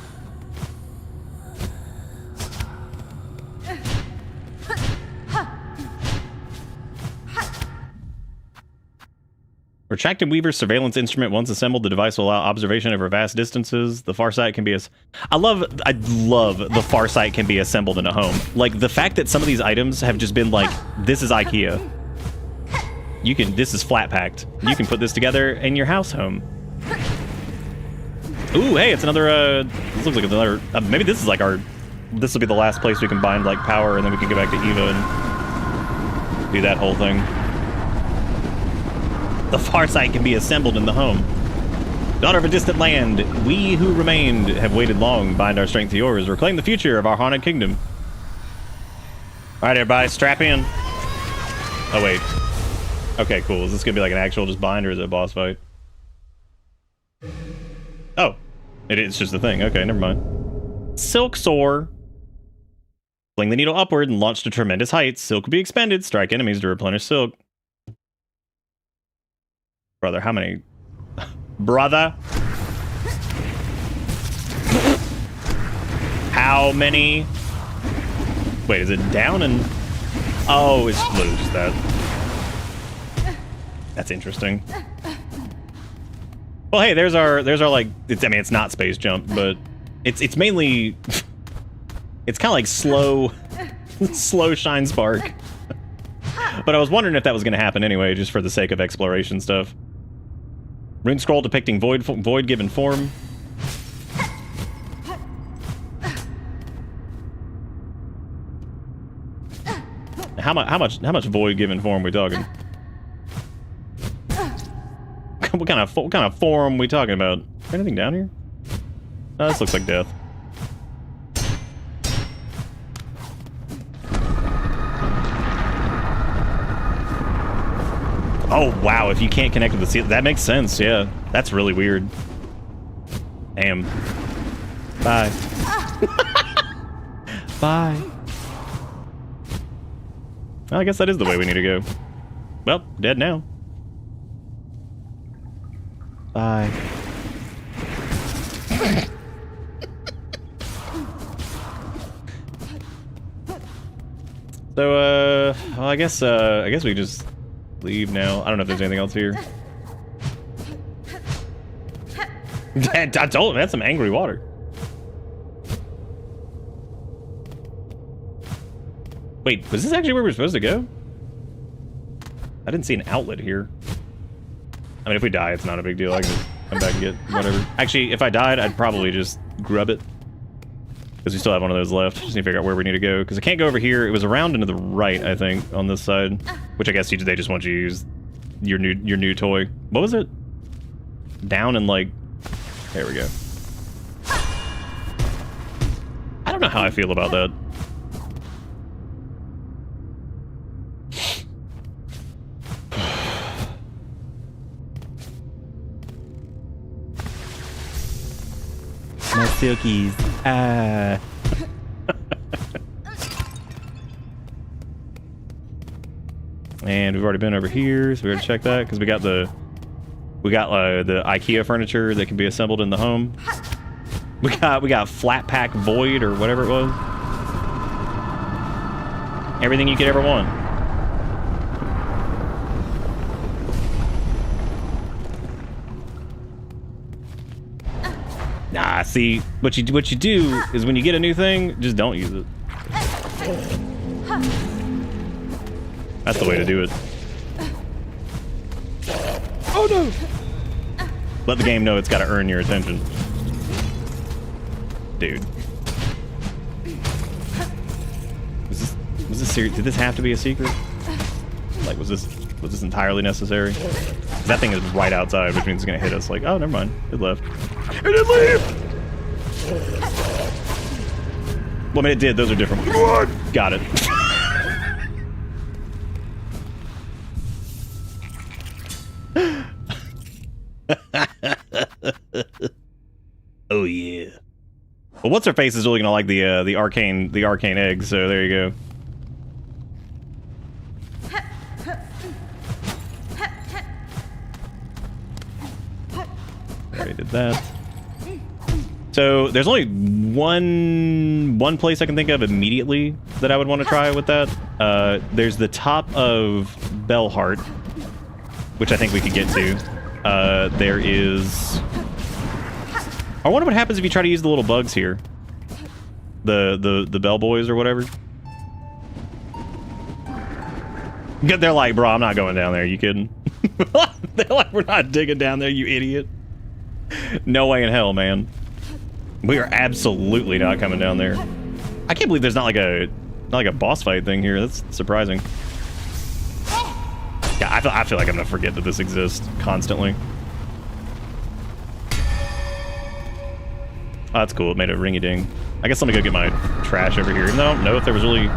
Retracted Weaver's surveillance instrument, once assembled, the device will allow observation over vast distances. The Farsight can be I love the Farsight can be assembled in a home. Like, the fact that some of these items have just been like, this is IKEA. This is flat packed. You can put this together in your house home. Ooh, hey, it's another, this looks like another, maybe this is like this will be the last place we can bind, like, power, and then we can go back to Eva and do that whole thing. The Farsight can be assembled in the home. Daughter of a distant land, we who remained have waited long. Bind our strength to yours. Reclaim the future of our haunted kingdom. All right, everybody, strap in. Oh, wait. Okay, cool. Is this going to be like an actual just bind, or is it a boss fight? Oh, it's just a thing. Okay, never mind. Silksong. Fling the needle upward and launch to tremendous heights. Silk will be expended. Strike enemies to replenish silk. Brother, how many? Brother? How many? Wait, is it down and... Oh, it's loose. That's interesting. Well, hey, there's our like... I mean, it's not space jump, but it's mainly... It's kind of like slow shine spark. But I was wondering if that was going to happen anyway, just for the sake of exploration stuff. Rune scroll depicting void given form. How much void given form are we talking? What kind of form are we talking about? Anything down here? Oh, this looks like death. Oh, wow, if you can't connect with the seal, that makes sense, yeah. That's really weird. Damn. Bye. Bye. Well, I guess that is the way we need to go. Well, dead now. Bye. So, well, I guess we just leave now. I don't know if there's anything else here. I told him that's some angry water. Wait, was this actually where we're supposed to go? I didn't see an outlet here. I mean, if we die, it's not a big deal. I can just come back and get whatever. Actually, if I died, I'd probably just grub it. Because we still have one of those left. Just need to figure out where we need to go. Because I can't go over here. It was around and to the right, I think, on this side. Which I guess they just want you to use your new toy. What was it? Down and like... There we go. I don't know how I feel about that. My silkies. Ah. And we've already been over here, so we gotta check that because we got the IKEA furniture that can be assembled in the home. We got flat pack void or whatever it was. Everything you could ever want. Nah, see, what you do is when you get a new thing, just don't use it. That's the way to do it. Oh no! Let the game know it's got to earn your attention. Dude. Was this serious? Did this have to be a secret? Like, was this entirely necessary? 'Cause that thing is right outside, which means it's gonna hit us. Like, oh, never mind. It left. It didn't leave! Well, I mean, it did. Those are different. Got it. Oh yeah. Well, what's her face is really gonna like the arcane egg. So there you go. Already did that. So there's only one place I can think of immediately that I would want to try with that. There's the top of Bellheart, which I think we could get to. There is... I wonder what happens if you try to use the little bugs here. The bell boys or whatever. They're like, bro, I'm not going down there. You kidding? They're like, we're not digging down there, you idiot. No way in hell, man. We are absolutely not coming down there. I can't believe there's not like a boss fight thing here. That's surprising. Yeah, I feel like I'm gonna forget that this exists constantly. Oh, that's cool. It made a ringy ding. I guess let me go get my trash over here. Even though I don't know if there was really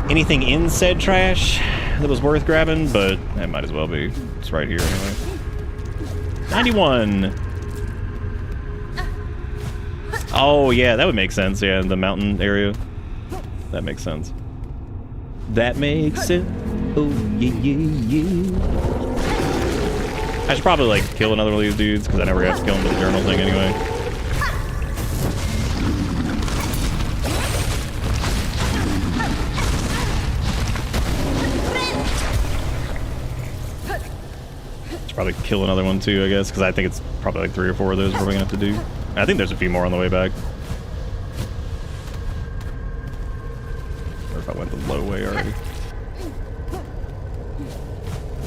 anything in said trash that was worth grabbing, but it might as well be. It's right here anyway. 91. Oh yeah, that would make sense. Yeah, the mountain area. That makes sense. That makes sense. Oh yeah, yeah, yeah. I should probably like kill another one of these dudes because I never have to kill them with the journal thing anyway. Probably kill another one too, I guess, because I think it's probably like 3 or 4 of those we're gonna have to do. I think there's a few more on the way back. Or if I went the low way already.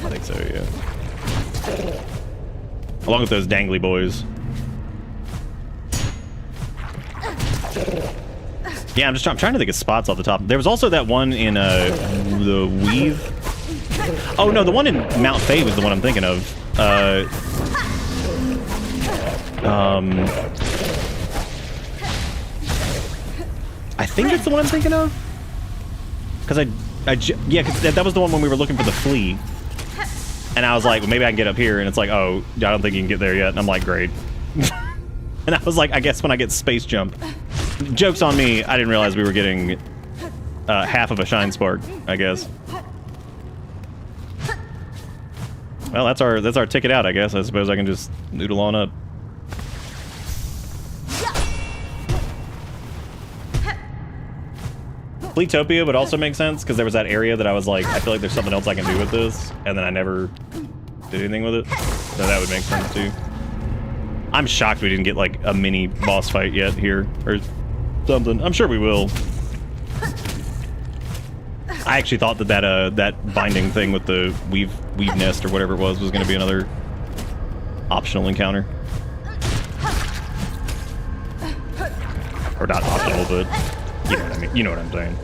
I think so, yeah. Along with those dangly boys. Yeah, I'm trying to think of spots off the top. There was also that one in the Weave. Oh no, the one in Mount Faye was the one I'm thinking of. I think it's the one I'm thinking of. Because yeah, cause that was the one when we were looking for the Flea. And I was like, well, maybe I can get up here. And it's like, oh, I don't think you can get there yet. And I'm like, great. And I was like, I guess when I get space jump. Joke's on me, I didn't realize we were getting half of a shine spark, I guess. Well, that's our ticket out, I guess. I suppose I can just noodle on up. Fleetopia would also make sense, because there was that area that I was like, I feel like there's something else I can do with this, and then I never did anything with it. So that would make sense too. I'm shocked we didn't get like a mini boss fight yet here or something. I'm sure we will. I actually thought that binding thing with the weave nest or whatever it was going to be another optional encounter. Or not optional, but you know what I mean. You know what I'm saying.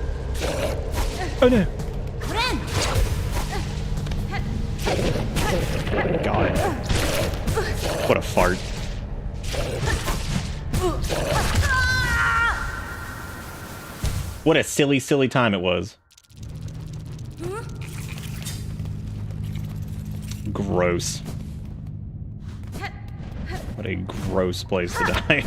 Oh no. God. What a fart. What a silly, silly time it was. Gross. What a gross place to die.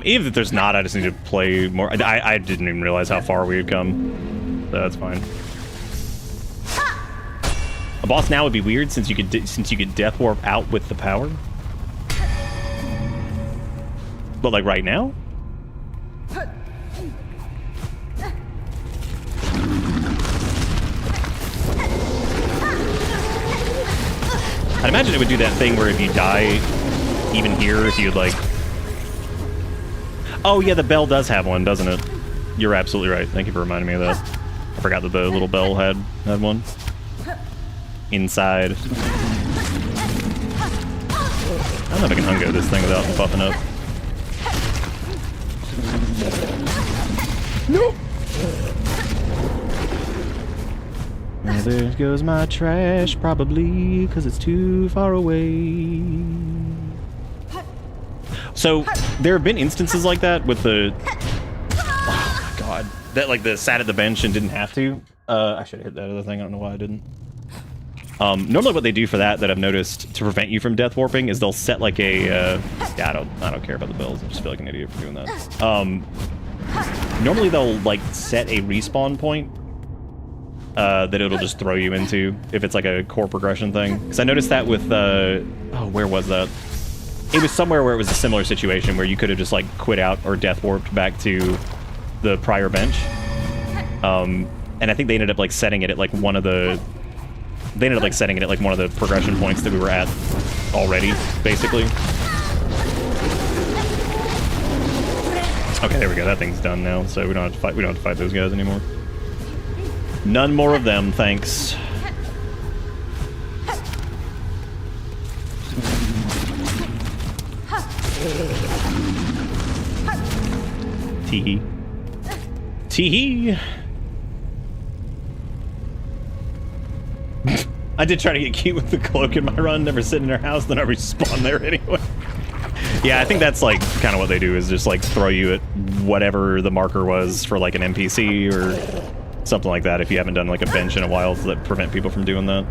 Even if there's not, I just need to play more. I didn't even realize how far we had come. So that's fine. A boss now would be weird since you could death warp out with the power. But like right now? I'd imagine it would do that thing where if you die even here, if you'd like... Oh yeah, the bell does have one, doesn't it? You're absolutely right. Thank you for reminding me of that. I forgot that the little bell had one. Inside. I don't know if I can hungo this thing without buffing up. Nope. Well, there goes my trash, probably, because it's too far away. So, there have been instances like that with the... Oh, my God. That, like, the sat at the bench and didn't have to. I should have hit that other thing. I don't know why I didn't. Normally what they do for that I've noticed to prevent you from death warping is they'll set, like, a... yeah, I don't care about the bells. I just feel like an idiot for doing that. Normally they'll, like, set a respawn point that it'll just throw you into if it's, like, a core progression thing. Because I noticed that with... oh, where was that? It was somewhere where it was a similar situation where you could have just like quit out or death warped back to the prior bench. And I think they ended up like setting it at like one of the progression points that we were at already, basically. Okay, there we go. That thing's done now, so we don't have to fight those guys anymore. None more of them, thanks. Teehee. Teehee! I did try to get cute with the cloak in my run, never sit in their house, then I respawn there anyway. Yeah, I think that's like kind of what they do, is just like throw you at whatever the marker was for like an NPC or something like that if you haven't done like a bench in a while, so that prevent people from doing that.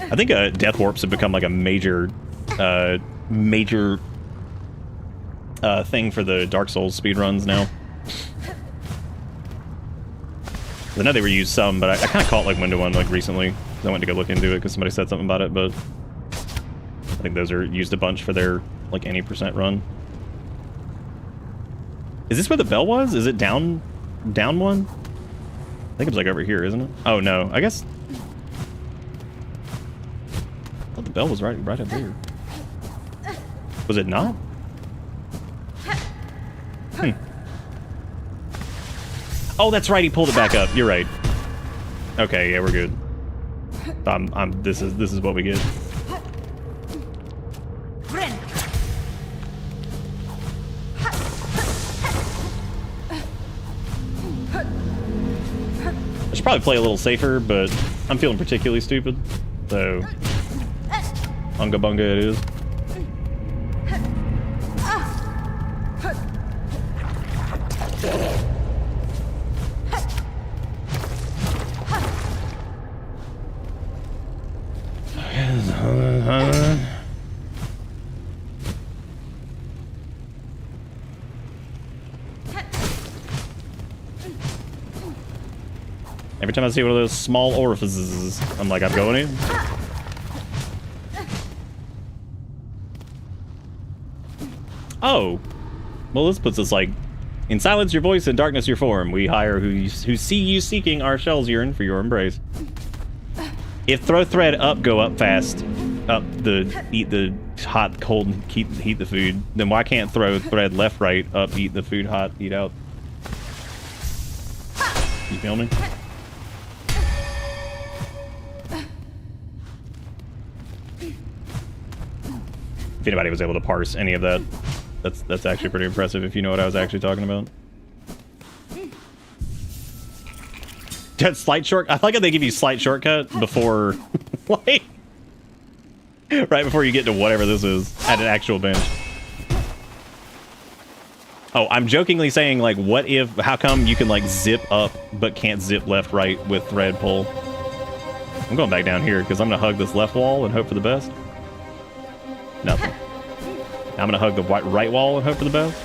I think death warps have become like a major thing for the Dark Souls speedruns now. I know they were used some, but I kind of caught like window one like recently. I went to go look into it because somebody said something about it, but I think those are used a bunch for their like any % run. Is this where the bell was? Is it down one? I think it was like over here, isn't it? Oh no, I guess. I thought the bell was right up there. Was it not? Oh, that's right. He pulled it back up. You're right. Okay, yeah, we're good. This is what we get. I should probably play a little safer, but I'm feeling particularly stupid. So, unga bunga it is. Every time I see one of those small orifices, I'm like, I'm going in. Oh. Well, this puts us like, in silence your voice, in darkness your form. We hire who see you seeking our shells yearn for your embrace. If throw thread up, go up fast. Up the, eat the hot, cold, and heat the food. Then why can't throw thread left, right, up, eat the food hot, eat out? You feel me? If anybody was able to parse any of that, that's actually pretty impressive if you know what I was actually talking about. That slight short, I like how they give you slight shortcut before, like, right before you get to whatever this is at an actual bench. Oh, I'm jokingly saying, like, what if, how come you can, like, zip up but can't zip left, right with thread pull? I'm going back down here because I'm going to hug this left wall and hope for the best. Nothing. I'm going to hug the right wall and hope for the best.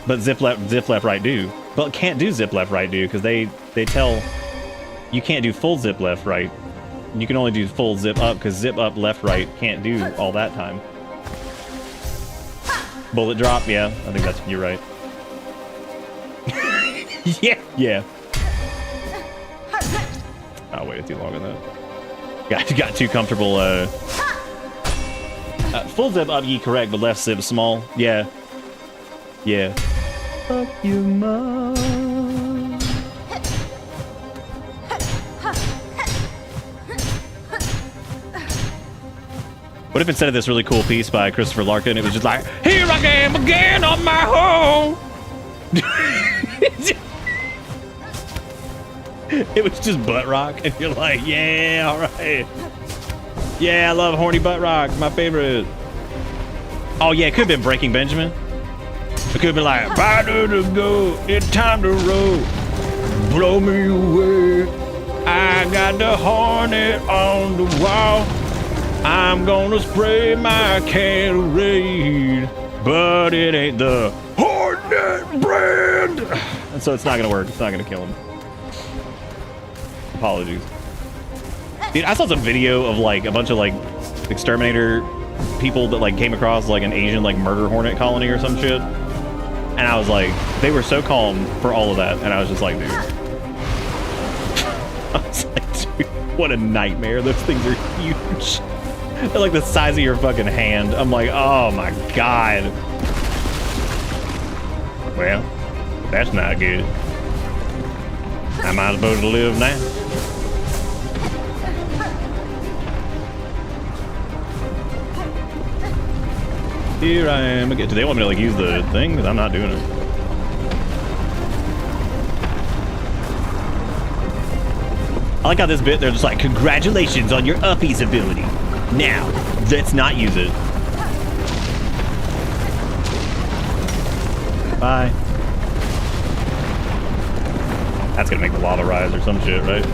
But zip left, right do. But can't do zip left, right do because they tell you can't do full zip left, right. You can only do full zip up because zip up, left, right can't do all that time. Bullet drop, yeah. I think that's, you're right. Yeah. I waited too long on that. Got too comfortable. Full zip up, ye correct, but left zip small. Yeah. Fuck you, mom. What if instead of this really cool piece by Christopher Larkin, it was just like, here I am again on my home. It was just butt rock, and you're like, yeah, all right. Yeah, I love horny butt rock, my favorite. Oh yeah, it could have been Breaking Benjamin. It could have been like, powder to go, it's time to roll. Blow me away. I got the hornet on the wall. I'm gonna spray my Gatorade, but it ain't the Hornet brand. And so it's not gonna work. It's not gonna kill him. Apologies. Dude, I saw some video of like a bunch of like exterminator people that like came across like an Asian like murder hornet colony or some shit. And I was like, they were so calm for all of that. And I was just like, dude. I was like, dude, what a nightmare. Those things are huge. They're like the size of your fucking hand. I'm like, oh my god. Well, that's not good. How am I supposed to live now? Here I am again. Do they want me to like use the thing? Because I'm not doing it. I like how this bit, they're just like, congratulations on your uppies ability. Now, let's not use it. Bye. That's gonna make the lava rise or some shit, right?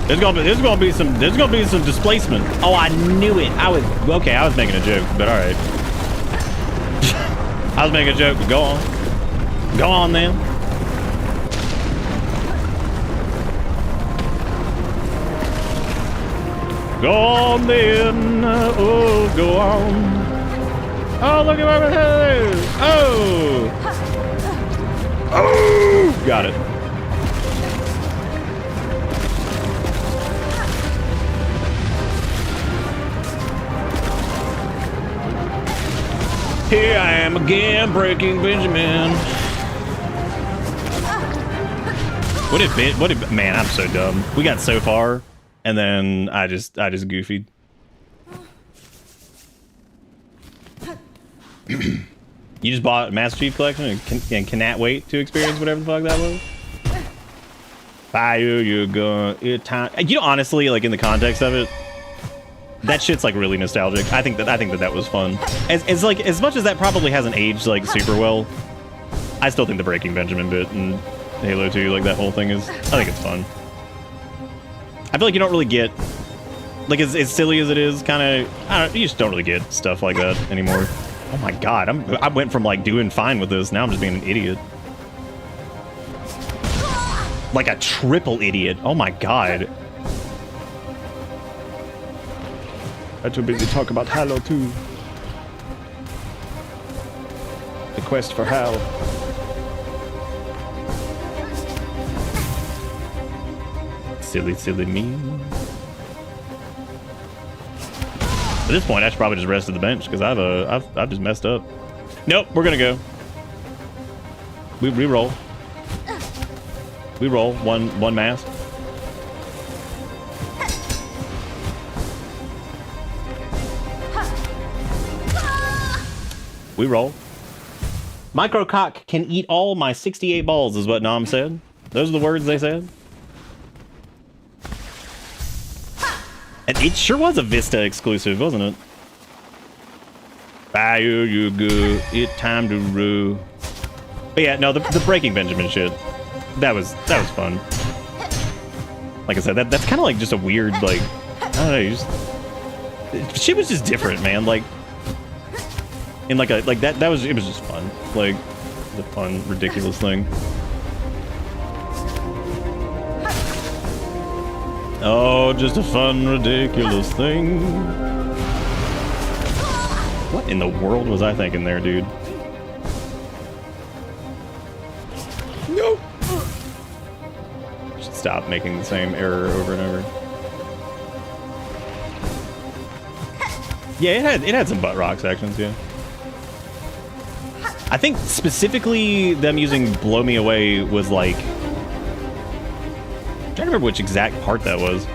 There's gonna be some displacement. Oh, I knew it. I was making a joke, but all right. I was making a joke. But go on then. Go on then. Oh, go on. Oh, look at my head. Oh, got it. Here I am again, Breaking Benjamin. What if, man, I'm so dumb. We got so far, and then I just goofied. You just bought Master Chief Collection and cannot wait to experience whatever the fuck that was? Fire your gun, it's time. You know, honestly, like in the context of it, that shit's like really nostalgic. I think that was fun. As like, as much as that probably hasn't aged like super well, I still think the Breaking Benjamin bit in Halo 2, like that whole thing is, I think it's fun. I feel like you don't really get, like as silly as it is, kind of, you just don't really get stuff like that anymore. Oh my god, I went from like doing fine with this, now I'm just being an idiot. Like a triple idiot, oh my god. I'm too busy talking about Halo 2. The quest for Hal. Silly, silly me. At this point, I should probably just rest at the bench because I've just messed up. Nope, we're gonna go. We re-roll. We roll one mask. We roll. Microcock can eat all my 68 balls, is what Nom said. Those are the words they said. And it sure was a Vista exclusive, wasn't it? Fire you good, it time to rue. But yeah, no, the Breaking Benjamin shit. That was fun. Like I said, that's kind of like just a weird, like, I don't know, shit was just different, man. Like, in like it was just fun. Like, the fun, ridiculous thing. Oh, just a fun, ridiculous thing. What in the world was I thinking there, dude? No. Should stop making the same error over and over. Yeah, it had some butt rock sections, yeah. I think specifically them using Blow Me Away was like... I'm trying to remember which exact part that was.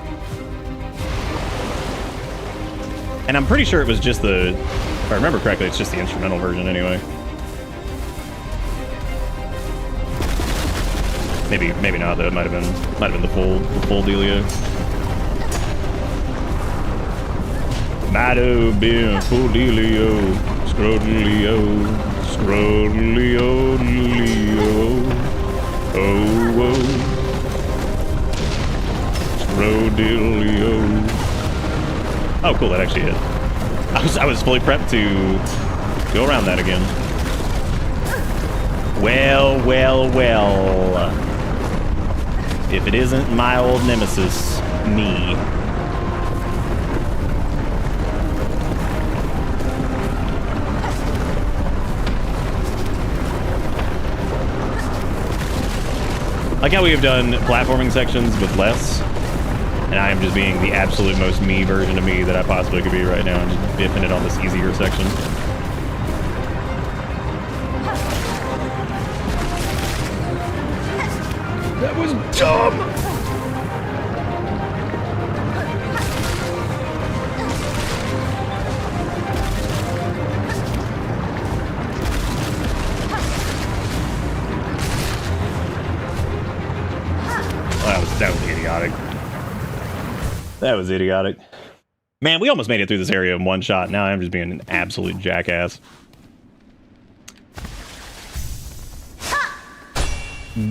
And I'm pretty sure it was just the... If I remember correctly, it's just the instrumental version anyway. Maybe not though. It might have been the full dealio. Might have been full dealio. Scrodelio. Scrodelio. Leo. Oh, oh. Scrodelio. Oh, cool. That actually hit. I was fully prepped to go around that again. Well, well, well. If it isn't my old nemesis, me. Like how we have done platforming sections with less. And I am just being the absolute most me version of me that I possibly could be right now and just biffing it on this easier section. That was dumb! Well, that was idiotic. That was idiotic. Man, we almost made it through this area in one shot. Now I'm just being an absolute jackass.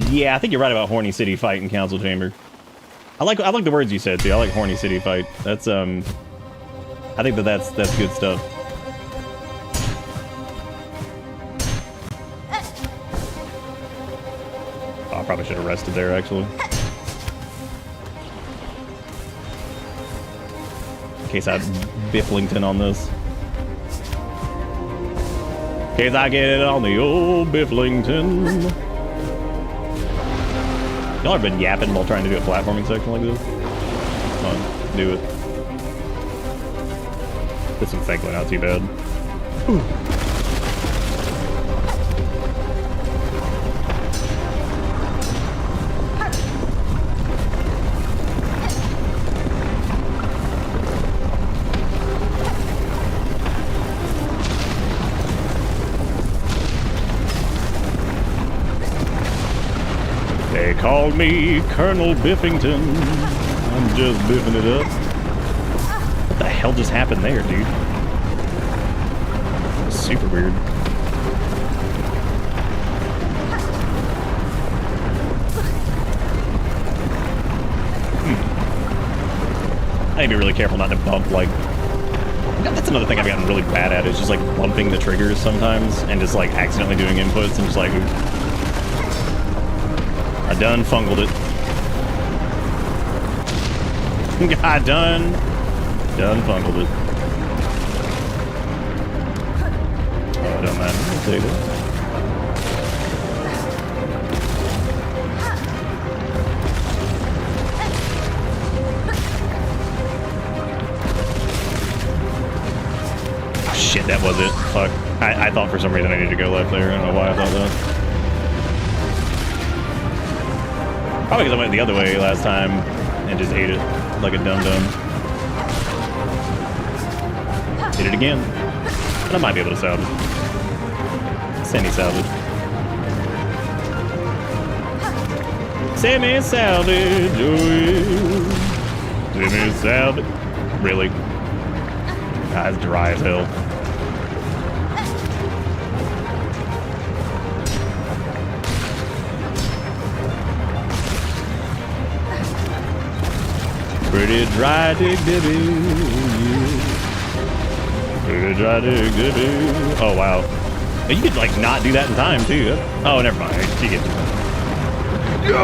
Yeah, I think you're right about Horny City fight in Council Chamber. I like the words you said too. I like Horny City fight. That's I think that's good stuff. Oh, I probably should have rested there actually. In case I Bifflington on this. In case I get it on the old Bifflington. Y'all ever been yapping while trying to do a platforming section like this? Come on, do it. This one's thankfully not too bad. Whew. They called me Colonel Biffington. I'm just biffing it up. What the hell just happened there, dude? Super weird. I need to be really careful not to bump, like... That's another thing I've gotten really bad at, is just, like, bumping the triggers sometimes, and just, like, accidentally doing inputs, and just, like... I done fungled it. I done fungled it. Take it. Oh, shit, that was it. Fuck. I thought for some reason I needed to go left there. I don't know why I thought that. Probably because I went the other way last time and just ate it like a dum-dum. Did it again. And I might be able to salvage. Semi-salvage. Semi-salvage. Semi-salvage. Really? God, it's dry as hell. Pretty dry dig dibby. Pretty dry dig dibby. Oh wow. You could like not do that in time too. Oh, never mind. You get I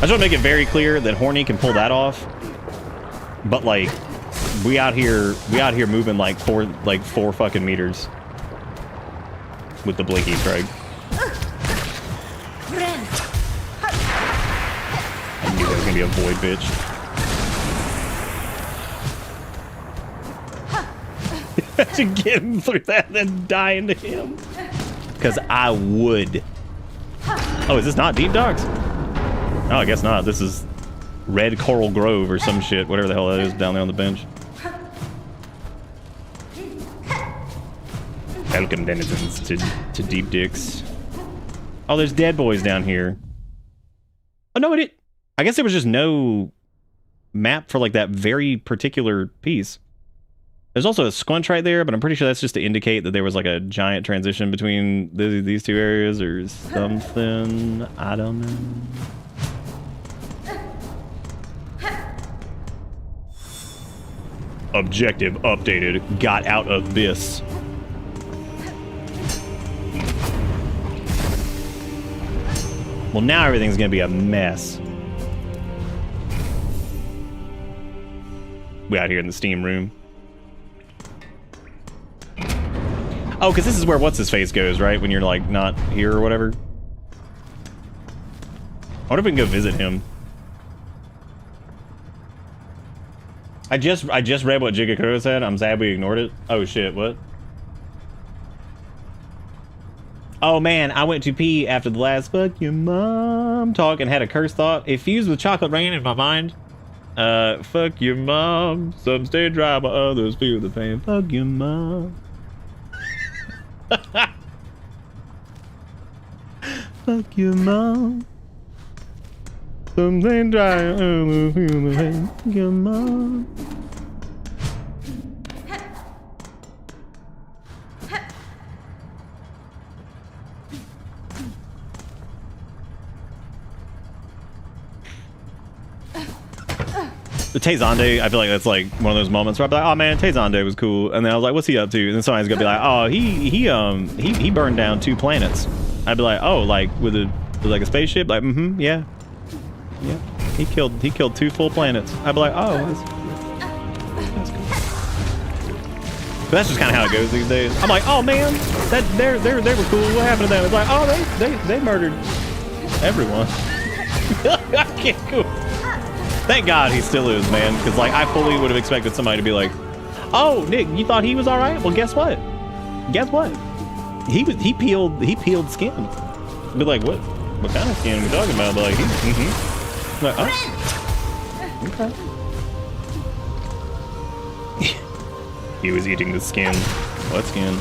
just want to make it very clear that Horny can pull that off. But like we out here moving like four fucking meters with the blinky Craig. I knew there was gonna be a void bitch. To get him through that and then die into him. Because I would. Oh, is this not Deep Docks? Oh, I guess not. This is Red Coral Grove or some shit, whatever the hell that is down there on the bench. Welcome, denizens, to Deep Dicks. Oh, there's dead boys down here. Oh, no, I guess there was just no map for like that very particular piece. There's also a squunch right there, but I'm pretty sure that's just to indicate that there was like a giant transition between these two areas or something. I don't know. Objective updated. Got out of this. Well, now everything's gonna be a mess. We out here in the steam room. Oh, because this is where what's-his-face goes, right? When you're, like, not here or whatever. I wonder if we can go visit him. I just read what Jigakuro said. I'm sad we ignored it. Oh, shit, what? Oh, man, I went to pee after the last fuck your mom talk and had a curse thought. It fused with chocolate rain in my mind. Fuck your mom. Some stay dry, but others feel the pain. Fuck your mom. Fuck your mom. Something dry, others feel the pain. Fuck your mom. The Tezande, I feel like that's like one of those moments where I'll be like, oh man, Tezande was cool. And then I was like, what's he up to? And then somebody's gonna be like, oh, he burned down 2 planets. I'd be like, oh, like with like a spaceship? Like, yeah. Yeah. He killed 2 full planets. I'd be like, oh, that's cool. But that's just kinda how it goes these days. I'm like, oh man, they were cool. What happened to them? It's like, oh they murdered everyone. Okay, cool. Thank God he still is, man. Because like I fully would have expected somebody to be like, "Oh, Nick, you thought he was all right? Well, guess what? Guess what? He peeled skin." Be like, what? What kind of skin are we talking about? But like, like, oh, okay. He was eating the skin. What skin?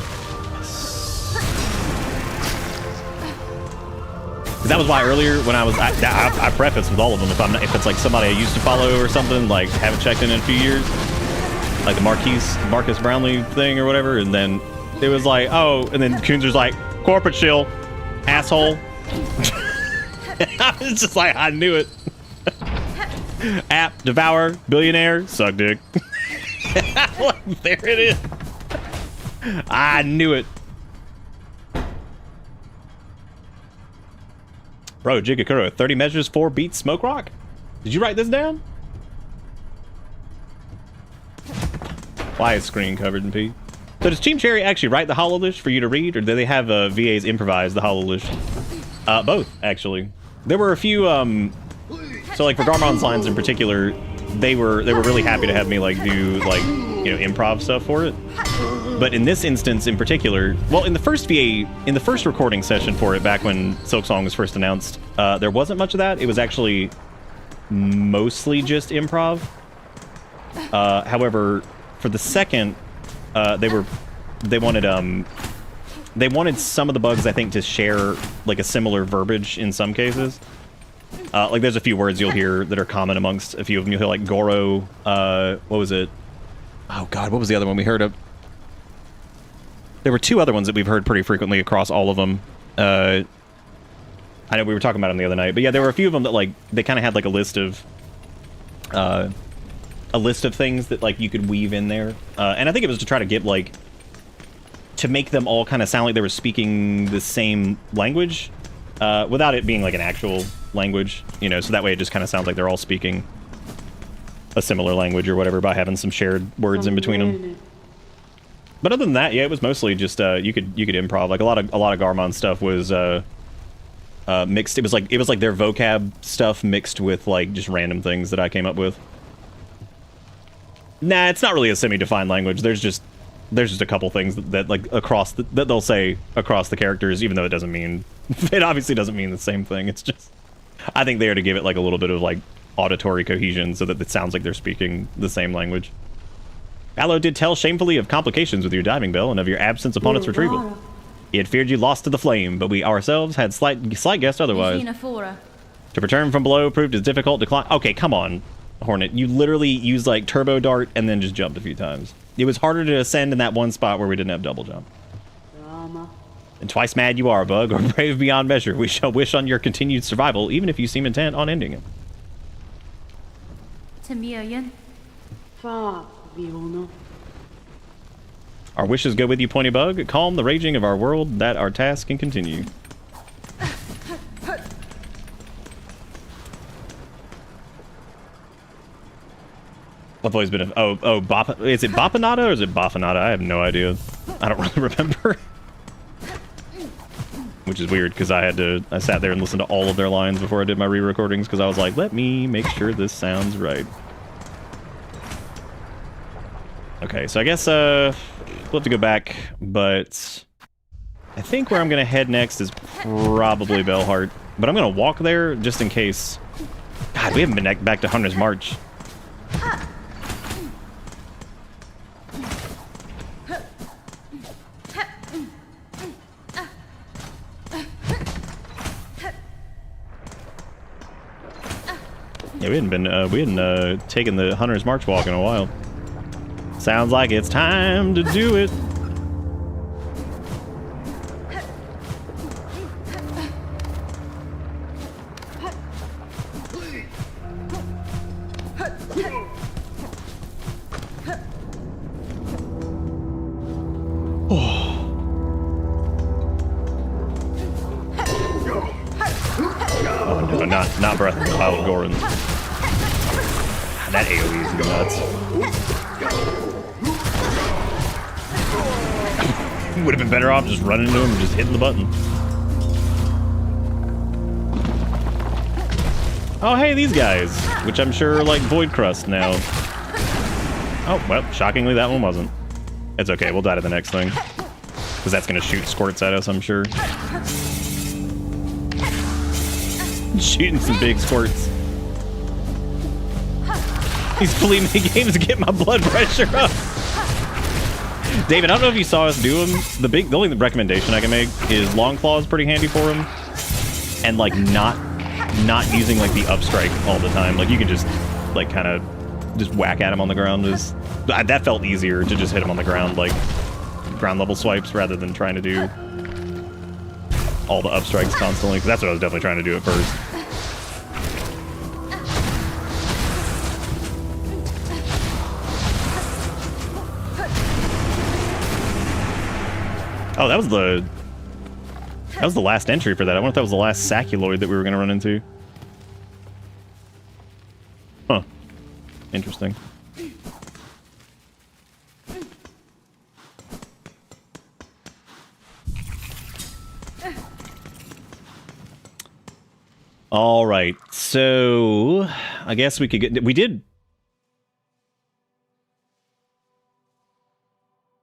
That was why earlier when I preface with all of them if it's like somebody I used to follow or something, like haven't checked in a few years, like the Marcus Brownlee thing or whatever, and then it was like, oh, and then Coonzer's like, corporate shill, asshole. I was just like, I knew it. App, devour, billionaire, suck dick. There it is. I knew it. Bro, Jigakuro, 30 measures, 4 beats, smoke rock? Did you write this down? Why is screen covered in pee? So does Team Cherry actually write the hololish for you to read, or do they have VAs improvise the hololish? Both, actually. There were a few, so like for Garmond's lines in particular, they were really happy to have me like do like, you know, improv stuff for it. But in this instance in particular, well, in the first VA, in the first recording session for it back when Silksong was first announced, there wasn't much of that. It was actually mostly just improv. However, for the second, they wanted some of the bugs, I think, to share like a similar verbiage in some cases. Like there's a few words you'll hear that are common amongst a few of them. You'll hear like Goro, what was it? Oh god, what was the other one we heard of? There were two other ones that we've heard pretty frequently across all of them. I know we were talking about them the other night, but yeah, there were a few of them that like, they kind of had like a list of things that like you could weave in there. And I think it was to try to get like, to make them all kind of sound like they were speaking the same language, without it being like an actual language, you know, so that way it just kind of sounds like they're all speaking a similar language or whatever by having some shared words in between them. But other than that, yeah, it was mostly just you could improv. Like a lot of Garmond stuff was mixed. It was like their vocab stuff mixed with like just random things that I came up with. Nah, it's not really a semi-defined language. There's just a couple things that like that they'll say across the characters, even though it obviously doesn't mean the same thing. It's just, I think they are to give it like a little bit of like auditory cohesion so that it sounds like they're speaking the same language. Allo did tell shamefully of complications with your diving bell and of your absence upon its retrieval. He had feared you lost to the flame, but we ourselves had slight guessed otherwise. To return from below proved as difficult to climb. Okay, come on, Hornet. You literally used like turbo dart and then just jumped a few times. It was harder to ascend in that one spot where we didn't have double jump. And twice mad you are, Bug, or brave beyond measure. We shall wish on your continued survival, even if you seem intent on ending it. Our wishes go with you, Pointy Bug. Calm the raging of our world, that our task can continue. I've always been a... is it Bapanada or is it Bafanada? I have no idea. I don't really remember. Which is weird, because I sat there and listened to all of their lines before I did my re-recordings, because I was like, let me make sure this sounds right. Okay, so I guess we'll have to go back, but I think where I'm going to head next is probably Bellheart. But I'm going to walk there just in case. God, we haven't been back to Hunter's March. Yeah, we hadn't taken the Hunter's March walk in a while. Sounds like it's time to do it. Oh no, not Breath of the Wild Goron. That AoE is nuts. Would have been better off just running into him and just hitting the button. Oh, hey, these guys, which I'm sure are like Void Crust now. Oh, well, shockingly, that one wasn't. It's okay, we'll die to the next thing. Because that's going to shoot squirts at us, I'm sure. Shooting some big squirts. These Flea games get my blood pressure up. David, I don't know if you saw us do them. The only recommendation I can make is Long Claw is pretty handy for him, and like not using like the up strike all the time. Like you can just like kind of just whack at him on the ground. That felt easier to just hit him on the ground, like ground level swipes, rather than trying to do all the up strikes constantly. Because that's what I was definitely trying to do at first. Oh, that was the last entry for that. I wonder if that was the last Sacculoid that we were going to run into. Huh. Interesting. All right, so I guess we could get. We did.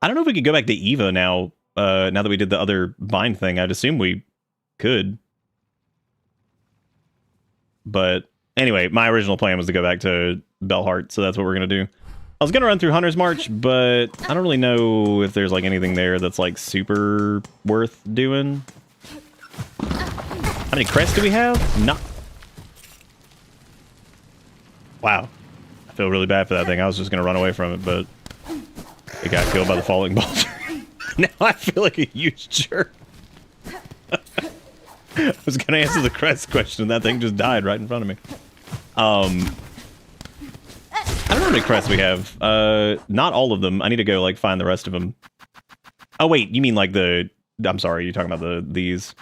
I don't know if we could go back to Eva now. Now that we did the other bind thing, I'd assume we could. But anyway, my original plan was to go back to Belhart, so that's what we're gonna do. I was gonna run through Hunter's March, but I don't really know if there's like anything there that's like super worth doing. How many crests do we have? Not. Wow. I feel really bad for that thing. I was just gonna run away from it, but it got killed by the falling boulder. Now I feel like a huge jerk. I was gonna answer the crest question, and that thing just died right in front of me. I don't know how many crests we have. Not all of them. I need to go like find the rest of them. Oh wait, you mean like the? I'm sorry, you're talking about these.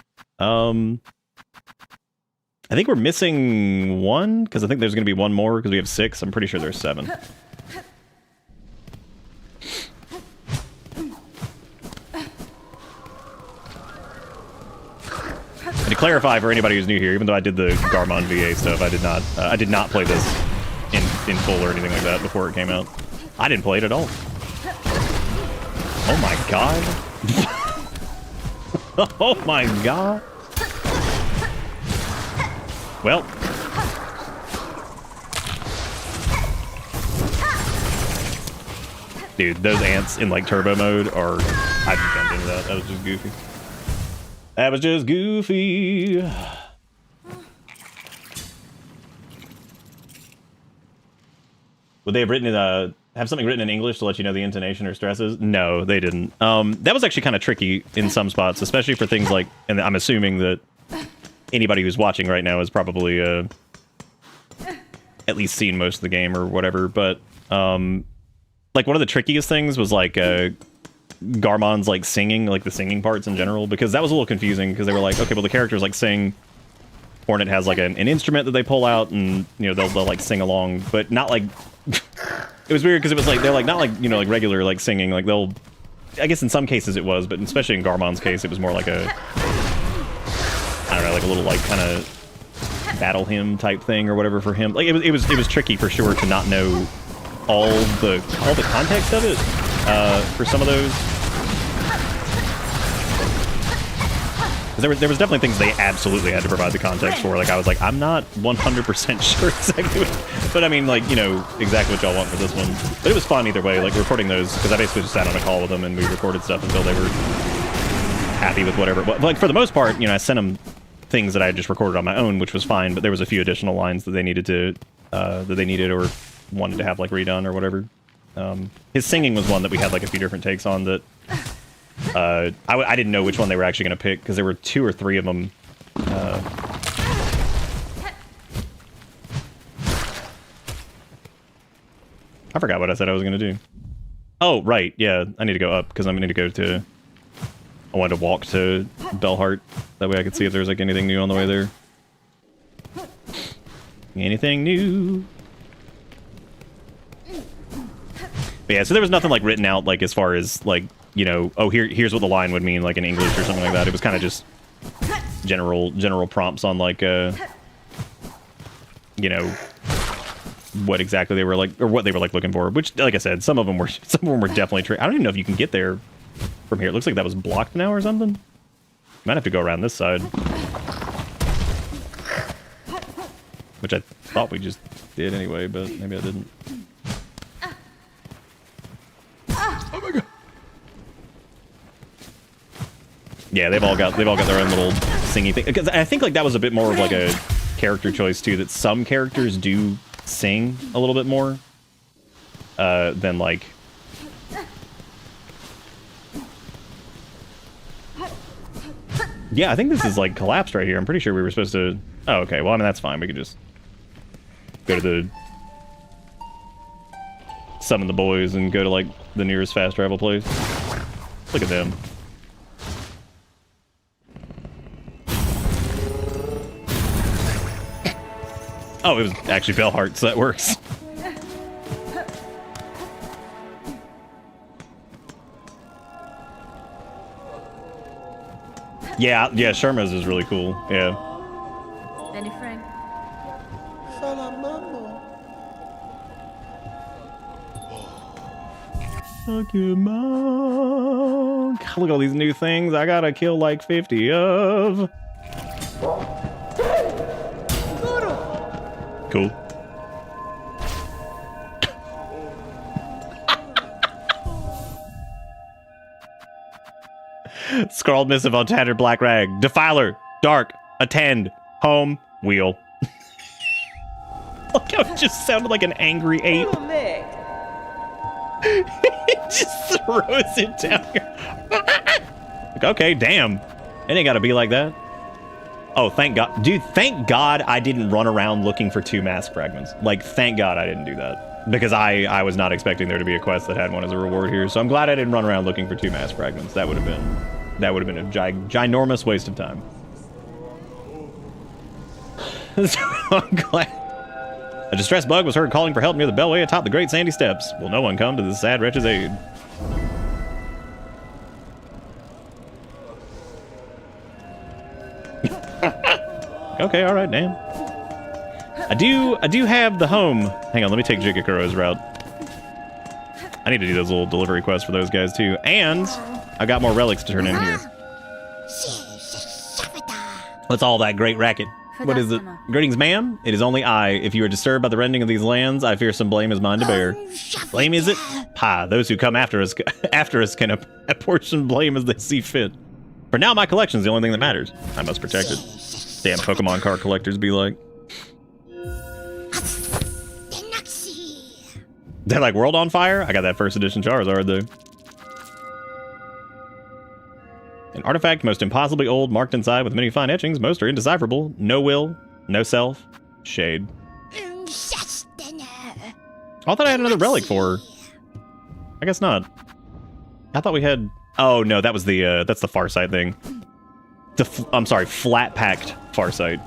I think we're missing one because I think there's gonna be one more because we have 6. I'm pretty sure there's 7. And to clarify for anybody who's new here, even though I did the Garmond VA stuff, I did not play this in full or anything like that before it came out. I didn't play it at all. Oh my god. Oh my god. Well. Dude, those ants in like turbo mode are... I just jumped into that. That was just goofy. That was just goofy. Would they have written have something written in English to let you know the intonation or stresses? No, they didn't. That was actually kind of tricky in some spots, especially for things like, and I'm assuming that anybody who's watching right now has probably at least seen most of the game or whatever, but like one of the trickiest things was like Garmond's like singing, like the singing parts in general, because that was a little confusing because they were like, okay, well the characters like sing, Hornet has like an instrument that they pull out and, you know, they'll like sing along, but not like, it was weird because it was like, they're like, not like, you know, like regular like singing, like they'll, I guess in some cases it was, but especially in Garmond's case, it was more like a, I don't know, like a little like kind of battle hymn type thing or whatever for him. Like it was tricky for sure to not know all the context of it for some of those. There was definitely things they absolutely had to provide the context for. Like I was like, I'm not 100% sure exactly what, but I mean, like, you know, exactly what y'all want for this one. But it was fun either way, like recording those, because I basically just sat on a call with them and we recorded stuff until they were happy with whatever. But like for the most part, you know, I sent them things that I had just recorded on my own, which was fine. But there was a few additional lines that they needed to or wanted to have like redone or whatever. His singing was one that we had like a few different takes on that. I didn't know which one they were actually going to pick because there were 2 or 3 of them. I forgot what I said I was going to do. Oh, right. Yeah, I need to go up because I'm going to go to... I wanted to walk to Belhart. That way I could see if there's like anything new on the way there. Anything new? But yeah, so there was nothing like written out like as far as like, you know, oh, here's what the line would mean, like in English or something like that. It was kind of just general prompts on like, you know, what exactly they were like, or what they were like looking for. Which, like I said, some of them were definitely. I don't even know if you can get there from here. It looks like that was blocked now or something. Might have to go around this side, which I thought we just did anyway, but maybe I didn't. Oh my god. Yeah, they've all got their own little singy thing. Because I think like that was a bit more of like a character choice too. That some characters do sing a little bit more than like. Yeah, I think this is like collapsed right here. I'm pretty sure we were supposed to. Oh, okay. Well, I mean that's fine. We could just go to the summon the boys and go to like the nearest fast travel place. Look at them. Oh, it was actually Belhart, so that works. Yeah, Sherma's is really cool. Yeah. friend. Pokemon. God, look at all these new things. I gotta kill like 50 of. Cool. Scrawled missive on tattered black rag. Defiler. Dark. Attend. Home. Wheel. Look how it just sounded like an angry ape. He just throws it down here. Like, okay, damn. It ain't gotta be like that. Oh, thank God. Dude, thank God I didn't run around looking for 2 mask fragments. Like, thank God I didn't do that. Because I was not expecting there to be a quest that had one as a reward here. So I'm glad I didn't run around looking for 2 mask fragments. That would have been a ginormous waste of time. So I'm glad. A distressed bug was heard calling for help near the bellway atop the great sandy steps. Will no one come to the sad wretch's aid? Okay, all right, damn. I do have the home. Hang on, let me take Jigikuro's route. I need to do those little delivery quests for those guys too. And I got more relics to turn in here. What's all that great racket? What is it? Greetings, ma'am. It is only I. If you are disturbed by the rending of these lands, I fear some blame is mine to bear. Blame is it? Ha! Those who come after us can apportion blame as they see fit. For now, my collection is the only thing that matters. I must protect it. Damn Pokemon card collectors be like. They're like World on Fire? I got that first edition Charizard though. An artifact most impossibly old, marked inside with many fine etchings. Most are indecipherable. No will, no self, shade. I thought I had another relic for her. I guess not. I thought we had... Oh, no, that was the, that's the Farsight thing. I'm sorry, flat-packed Farsight.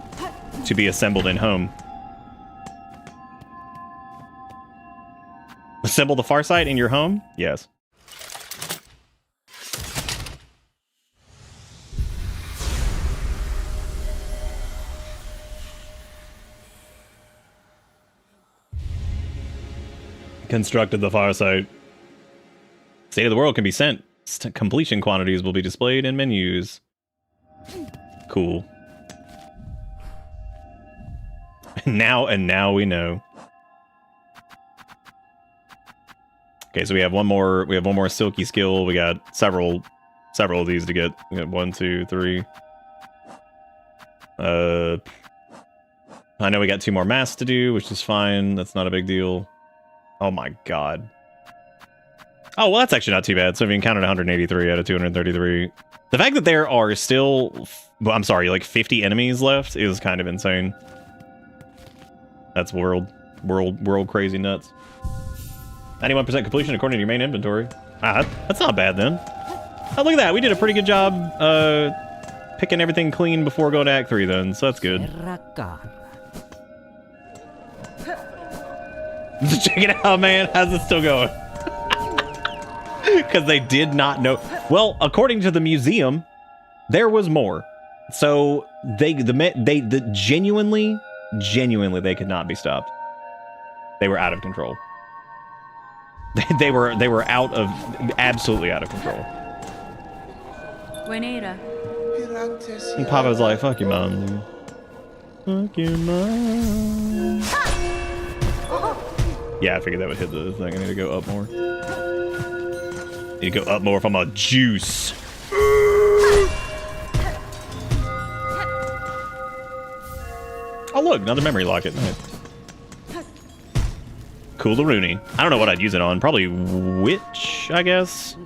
To be assembled in home. Assemble the Farsight in your home? Yes. Constructed the Farsight. State of the world can be sent. Completion quantities will be displayed in menus. Cool. Now we know. Okay, so we have one more silky skill. We got several of these to get. We got 1, 2, 3. I know we got 2 more masks to do, which is fine. That's not a big deal. Oh my god. Oh, well, that's actually not too bad. So we encountered 183 out of 233. The fact that there are still, well, I'm sorry, like 50 enemies left is kind of insane. That's world crazy nuts. 91% completion according to your main inventory. Ah, that's not bad then. Oh, look at that. We did a pretty good job picking everything clean before going to Act 3 then, so that's good. Check it out, man. How's it still going? Because they did not know. Well, according to the museum, there was more. So they genuinely, they could not be stopped. They were out of control. They were absolutely out of control. And Papa's like, fuck your mom, dude. Fuck your mom. Yeah, I figured that would hit the thing. I need to go up more. Need to go up more if I'm a juice. Oh look, another memory locket. Nice. Cool-a-rooney. I don't know what I'd use it on. Probably witch, I guess.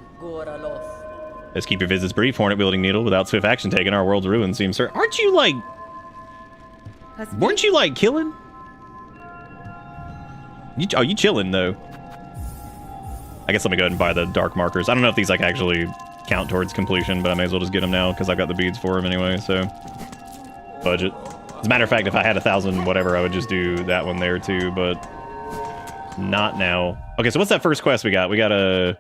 Let's keep your visits brief. Hornet-wielding needle. Without swift action taken, our world's ruin seems certain. Aren't you like... Weren't you like killing? Oh, you chilling though. I guess let me go ahead and buy the dark markers. I don't know if these like actually count towards completion, but I may as well just get them now because I've got the beads for them anyway, so. Budget. As a matter of fact, if I had 1,000 whatever, I would just do that one there too, but not now. Okay, so what's that first quest we got? We got a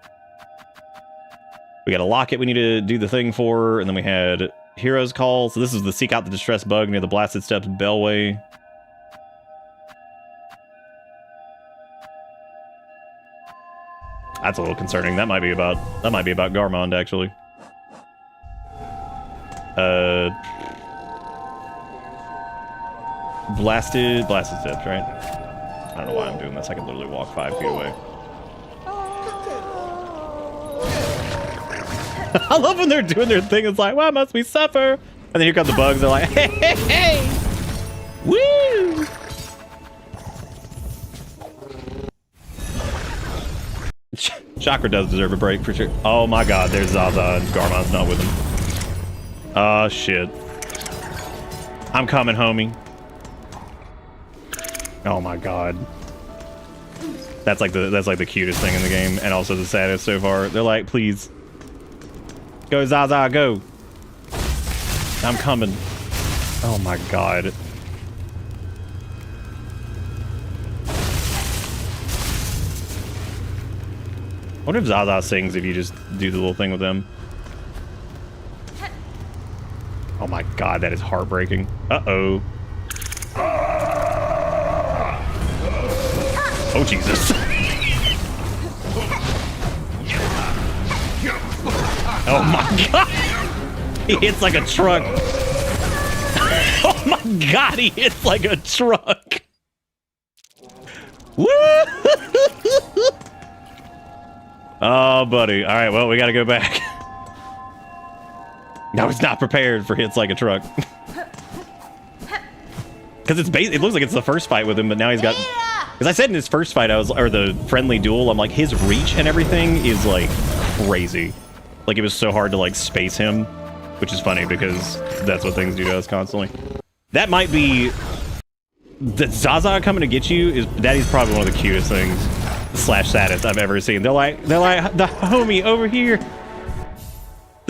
locket we need to do the thing for, and then we had Hero's Call. So this is the seek out the distressed bug near the Blasted Steps Bellway. That's a little concerning. That might be about Garmond, actually. Blasted Steps, right? I don't know why I'm doing this. I can literally walk 5 feet away. I love when they're doing their thing. It's like, why must we suffer? And then here come the bugs. They're like, hey, hey, hey! Woo! Chakra does deserve a break for sure. Oh my god, there's Zaza and Garmond's not with him. Oh shit. I'm coming, homie. Oh my god. That's like the cutest thing in the game, and also the saddest so far. They're like, please. Go Zaza, go. I'm coming. Oh my god. I wonder if Zaza sings if you just do the little thing with them. Oh my god, that is heartbreaking. Uh-oh. Oh, Jesus. Oh my god! He hits like a truck. Oh my god, he hits like a truck. Woo! Oh, buddy. All right, well, we gotta go back. I was not prepared for hits like a truck. Because it looks like it's the first fight with him, but now he's got... Because I said in his first fight, or the friendly duel, I'm like, his reach and everything is, like, crazy. Like, it was so hard to, like, space him, which is funny because that's what things do to us constantly. That might be... The Zaza coming to get you that is probably one of the cutest things / saddest I've ever seen. They're like, the homie over here.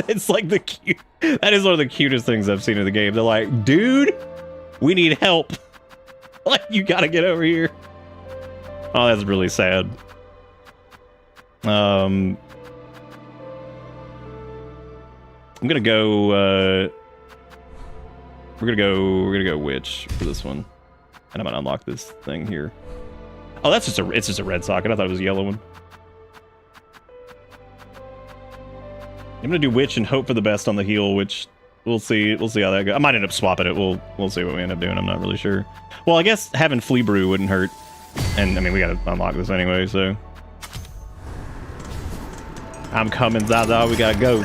It's like that is one of the cutest things I've seen in the game. They're like, dude, we need help. Like, you gotta get over here. Oh, that's really sad. I'm gonna go, we're gonna go witch for this one. And I'm gonna unlock this thing here. Oh, it's just a red socket. I thought it was a yellow one. I'm gonna do witch and hope for the best on the heal, which we'll see how that goes. I might end up swapping it. We'll see what we end up doing. I'm not really sure. Well, I guess having Flea Brew wouldn't hurt. And I mean, we gotta unlock this anyway, so. I'm coming, Zaza. We gotta go.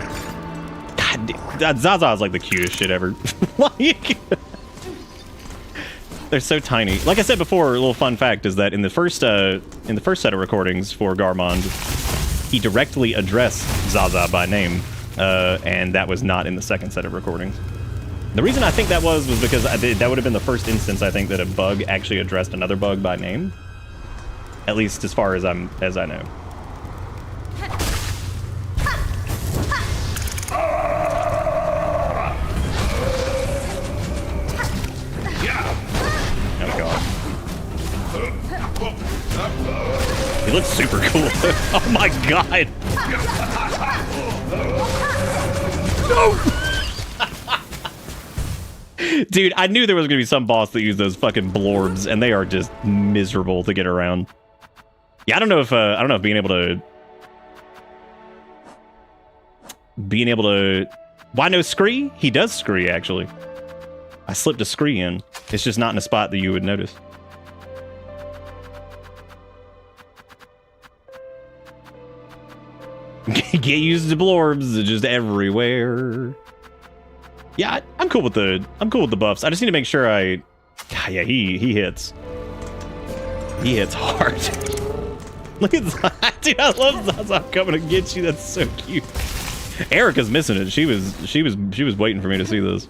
God, Zaza is like the cutest shit ever. Like, they're so tiny. Like I said before, a little fun fact is that in the first set of recordings for Garmond, he directly addressed Zaza by name, and that was not in the second set of recordings. The reason I think that was because that would have been the first instance I think that a bug actually addressed another bug by name, at least as far as I know. He looks super cool. Oh my god! No! Dude, I knew there was gonna be some boss that used those fucking blorbs, and they are just miserable to get around. Yeah, I don't know if being able to. Why no scree? He does scree actually. I slipped a scree in. It's just not in a spot that you would notice. Get used to blorbs, they're just everywhere. Yeah, I'm cool with the buffs. I just need to make sure yeah, he hits. He hits hard. Look at that, dude. I love Zaza coming to get you. That's so cute. Erica's missing it. She was waiting for me to see this.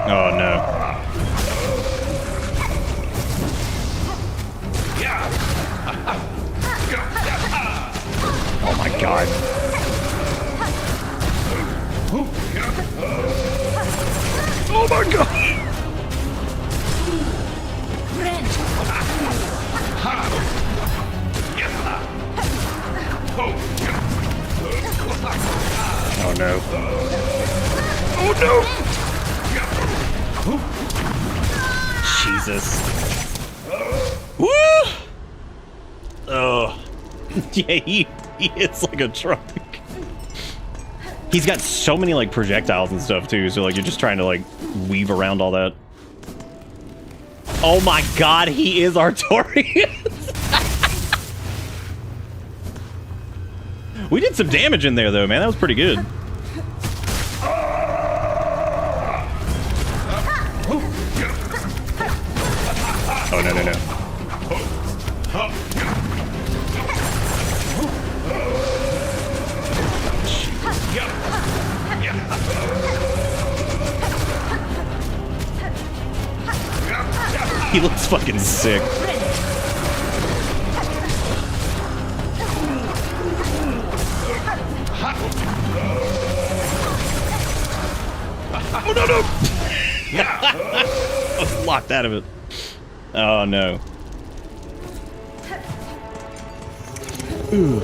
Oh no. Oh my god. Oh my god. Oh no. Oh no! Jesus. Woo! Oh. Yeah, he hits like a truck. He's got so many like projectiles and stuff too, so like you're just trying to like weave around all that. Oh my god, he is Artorias! We did some damage in there though, man. That was pretty good. Oh no, no, no. He looks fucking sick. Oh no, no! I was locked out of it. Oh no. Ooh.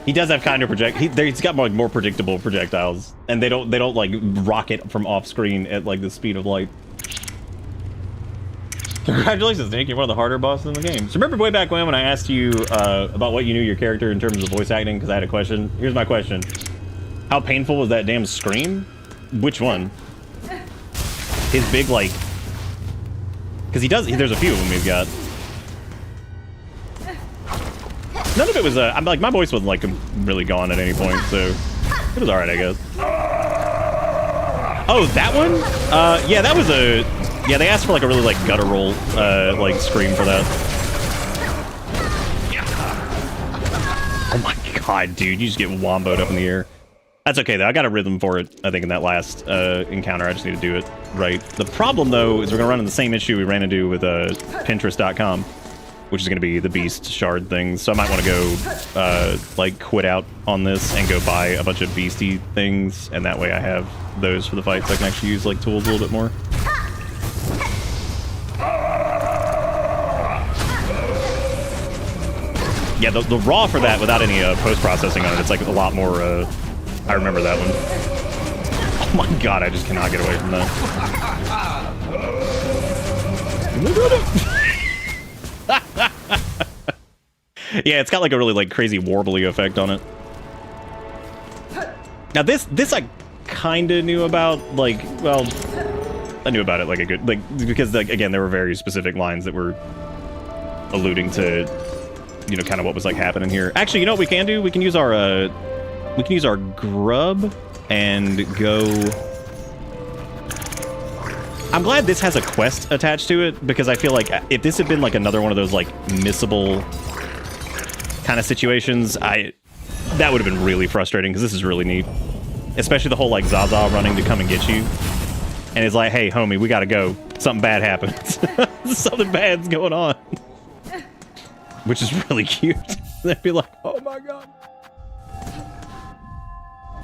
He does have kind of he's got more predictable projectiles, and they don't like rocket from off screen at like the speed of light. Congratulations, Nick. You're one of the harder bosses in the game. So remember way back when I asked you about what you knew your character in terms of voice acting, because I had a question. Here's my question. How painful was that damn scream? Which one? His big, like... Because there's a few of them we've got. None of it was, I'm like, my voice wasn't, like, really gone at any point, so... It was alright, I guess. Oh, that one? Yeah, that was a... Yeah, they asked for, like, a really, like, guttural, like, scream for that. Oh my god, dude, you just get womboed up in the air. That's okay, though. I got a rhythm for it, I think, in that last encounter. I just need to do it right. The problem, though, is we're going to run into the same issue we ran into with Pinterest.com, which is going to be the beast shard thing. So I might want to go, like, quit out on this and go buy a bunch of beastie things, and that way I have those for the fights. So I can actually use, like, tools a little bit more. Yeah, the raw for that, without any post-processing on it, it's, like, a lot more... I remember that one. Oh my god, I just cannot get away from that. Yeah, it's got like a really like crazy warbly effect on it. Now this I kind of knew about, like, well, I knew about it like a good, like, because like, again, there were very specific lines that were alluding to, you know, kind of what was like happening here. Actually, you know what we can do? We can use our grub and go... I'm glad this has a quest attached to it, because I feel like if this had been like another one of those like missable kind of situations, that would have been really frustrating, because this is really neat. Especially the whole like Zaza running to come and get you. And it's like, hey homie, we gotta go. Something bad happens. Something bad's going on. Which is really cute. They'd be like, oh my god.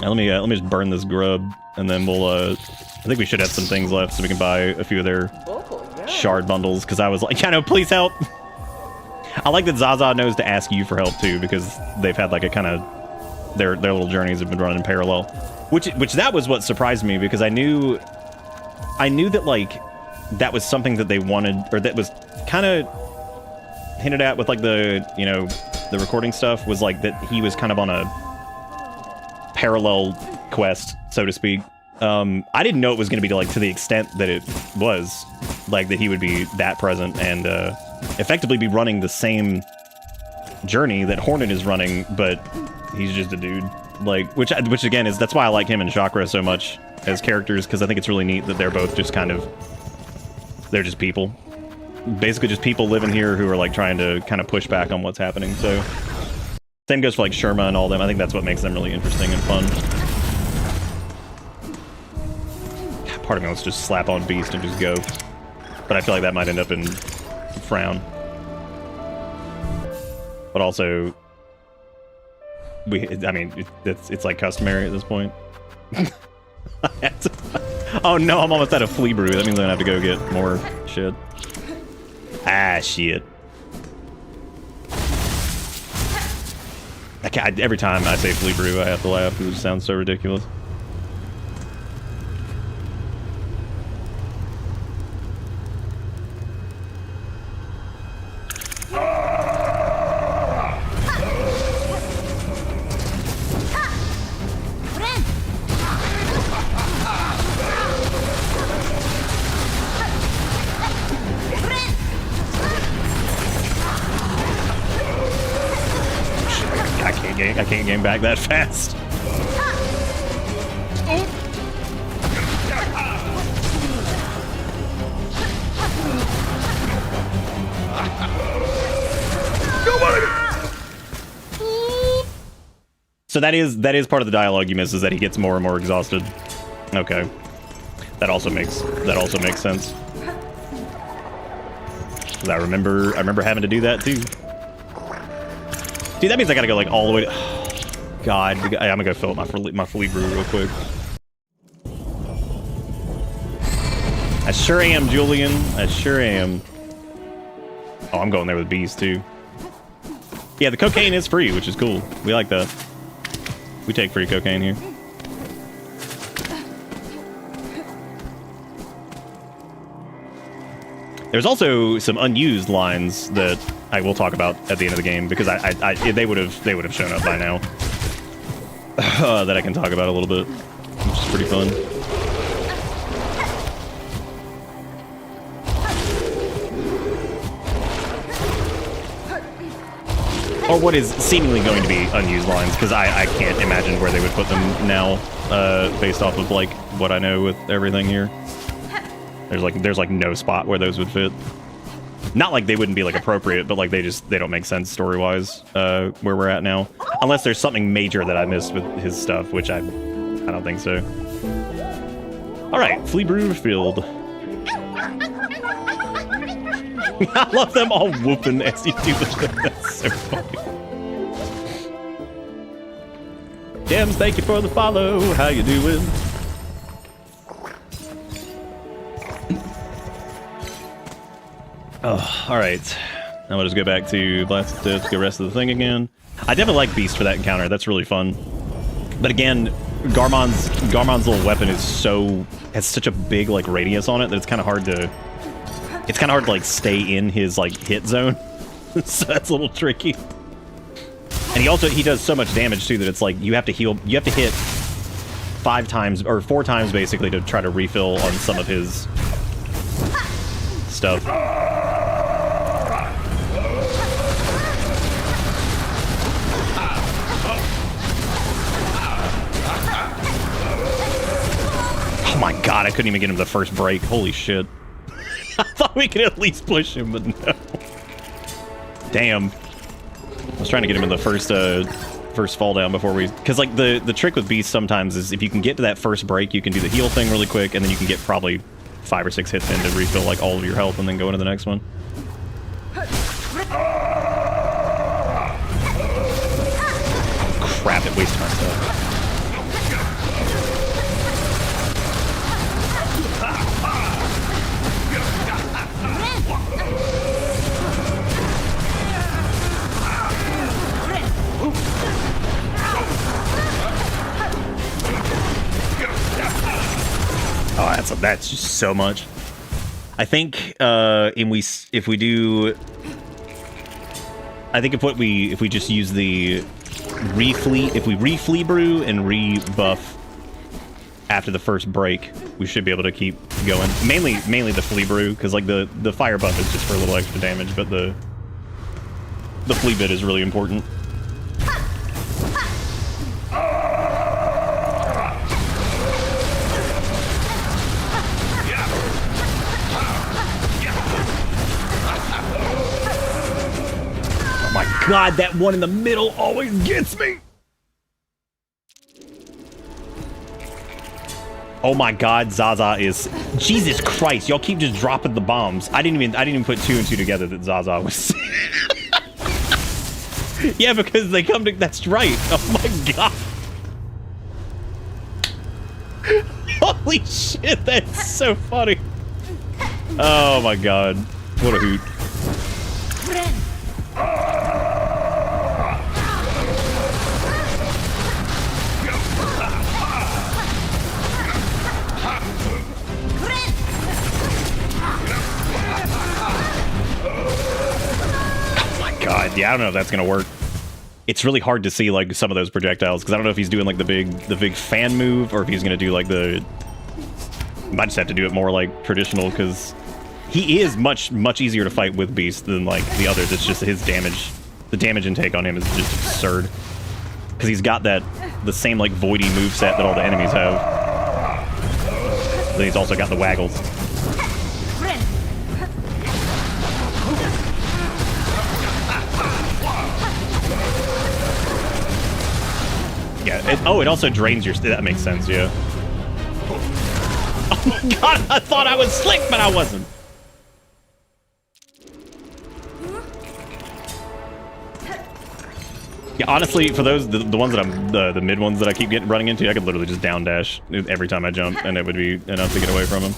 Now, let me just burn this grub, and then we'll, I think we should have some things left so we can buy a few of their shard bundles, because I was like, yeah, no, please help! I like that Zaza knows to ask you for help, too, because they've had, like, a kind of... Their little journeys have been running in parallel. Which that was what surprised me, because I knew that, like, that was something that they wanted, or that was kind of hinted at with, like, the, you know, the recording stuff, was, like, that he was kind of on a parallel quest, so to speak. I didn't know it was going to be like to the extent that it was, like that he would be that present and effectively be running the same journey that Hornet is running, but he's just a dude. Like, which again is, that's why I like him and Chakra so much as characters, because I think it's really neat that they're both just kind of, they're just people, basically just people living here who are like trying to kind of push back on what's happening. So same goes for like Sherma and all them. I think that's what makes them really interesting and fun. Part of me wants to just slap on Beast and just go, but I feel like that might end up in Frown. But also, I mean, it's like customary at this point. Oh no, I'm almost out of Flea Brew. That means I'm gonna have to go get more shit. Ah, shit. every time I say Flea Brew, I have to laugh because it sounds so ridiculous. I can't game back that fast. So that is part of the dialogue you miss, is that he gets more and more exhausted. Okay, that also makes sense. 'Cause I remember having to do that too. Dude, that means I gotta go like all the way to... God, I'm gonna go fill up my Flea Brew real quick. I sure am, Julian. I sure am. Oh, I'm going there with bees too. Yeah, the cocaine is free, which is cool. We like that. We take free cocaine here. There's also some unused lines that I will talk about at the end of the game, because they would have shown up by now. That I can talk about a little bit, which is pretty fun. Or what is seemingly going to be unused lines, because I can't imagine where they would put them now, based off of like what I know with everything here. There's like no spot where those would fit. Not like they wouldn't be like appropriate, but like they don't make sense story-wise, where we're at now. Unless there's something major that I missed with his stuff, which I don't think so. All right, Flea Brew filled. I love them all whooping as you do this. That's so funny. Gems, thank you for the follow. How you doing? Oh, all right. Now we'll just go back to Blast to go rest of the thing again. I definitely like Beast for that encounter. That's really fun. But again, Garmond's little weapon is has such a big like radius on it that it's kind of hard to like stay in his like hit zone. So that's a little tricky. And he does so much damage too that it's like you have to hit 5 times or 4 times basically to try to refill on some of his stuff. Oh my god, I couldn't even get him the first break. Holy shit. I thought we could at least push him, but no. Damn. I was trying to get him in the first fall down before we... Because, like, the trick with Beast sometimes is if you can get to that first break, you can do the heal thing really quick, and then you can get probably 5 or 6 hits in to refill, like, all of your health and then go into the next one. Oh, crap, it wasted my stuff. Oh, that's just so much. I think if we just use the if we re-Flea Brew and re-buff after the first break, we should be able to keep going. Mainly the Flea Brew, because like the fire buff is just for a little extra damage, but the Flea bit is really important. God, that one in the middle always gets me. Oh my God, Zaza is... Jesus Christ, y'all keep just dropping the bombs. I didn't even put 2 and 2 together that Zaza was... Yeah, because they come to... That's right. Oh my God. Holy shit, that's so funny. Oh my God. What a hoot. Yeah, I don't know if that's gonna work. It's really hard to see like some of those projectiles because I don't know if he's doing like the big fan move or if he's gonna do like the. Might just have to do it more like traditional because he is much easier to fight with Beast than like the others. It's just his damage, the damage intake on him is just absurd because he's got the same like voidy moveset that all the enemies have. Then he's also got the waggles. Yeah. It also drains your. That makes sense. Yeah. Oh my god! I thought I was slick, but I wasn't. Yeah, honestly, for those the ones that I'm the mid ones that I keep running into, I could literally just down dash every time I jump, and it would be enough to get away from him.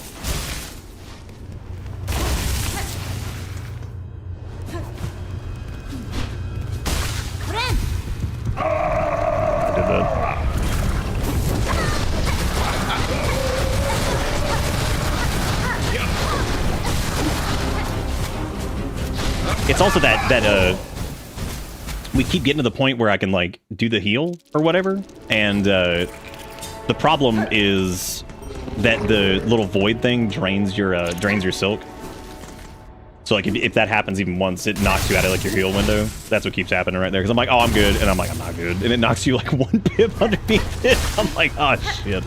I did that. It's also that we keep getting to the point where I can like do the heal or whatever, and the problem is that the little void thing drains your silk. So like if that happens even once, it knocks you out of like your heal window. That's what keeps happening right there. Because I'm like, oh, I'm good, and I'm like, I'm not good, and it knocks you like one pip underneath it. I'm like, oh shit.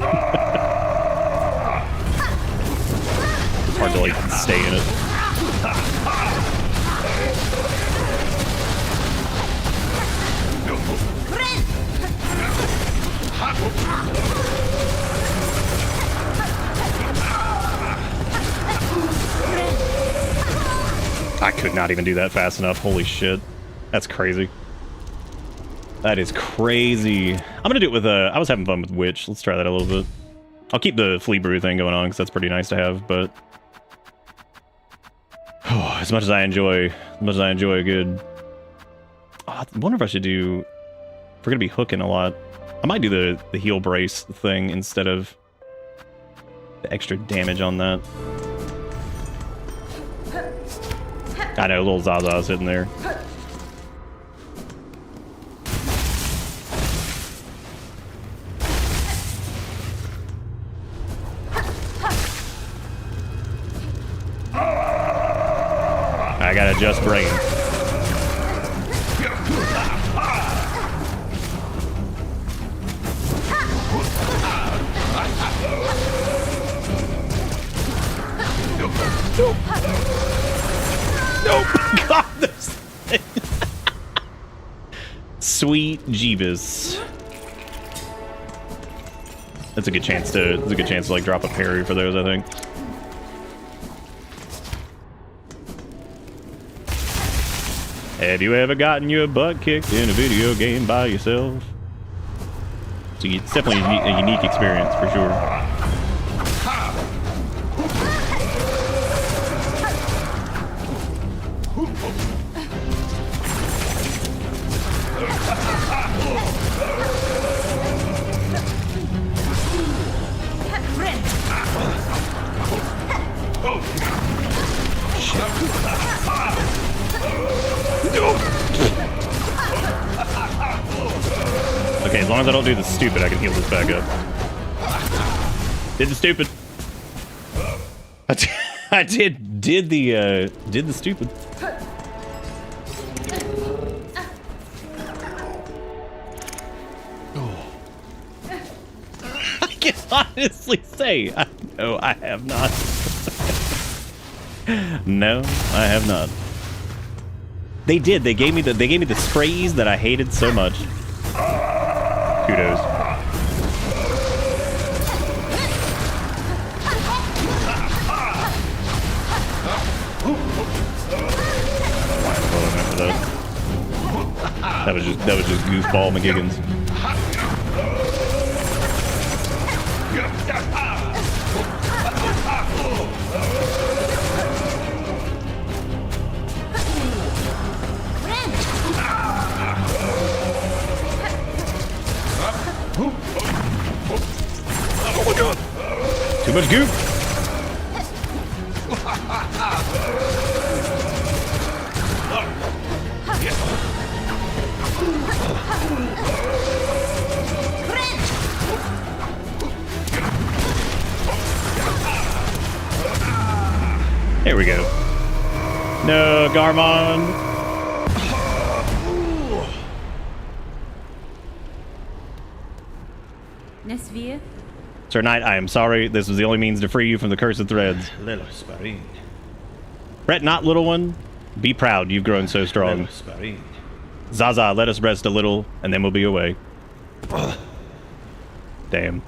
It's hard to like stay in it. I could not even do that fast enough. Holy shit. That's crazy. That is crazy. I'm gonna do it with I was having fun with Witch. Let's try that a little bit. I'll keep the Flea Brew thing going on because that's pretty nice to have, but as much as I enjoy a good. I wonder if I should do. If we're gonna be hooking a lot, I might do the heal brace thing instead of the extra damage on that. I know, little Zaza sitting there. I gotta adjust brain. Nope. God, this thing. Sweet Jeebus. That's a good chance to. It's a good chance to like drop a parry for those. I think. Have you ever gotten your butt kicked in a video game by yourself? It's definitely a unique experience for sure. Okay, as long as I don't do the stupid, I can heal this back up. Did the stupid. I did the stupid. I can honestly say, no, I have not. No, I have not. They did. They gave me the sprays that I hated so much. Kudos. That was just goofball McGiggins. Oh my god! Too much goop! There we go. No, Garmond. Sir Knight, I am sorry. This was the only means to free you from the cursed threads. Fret not, little one. Be proud, you've grown so strong. Zaza, let us rest a little, and then we'll be away. Damn.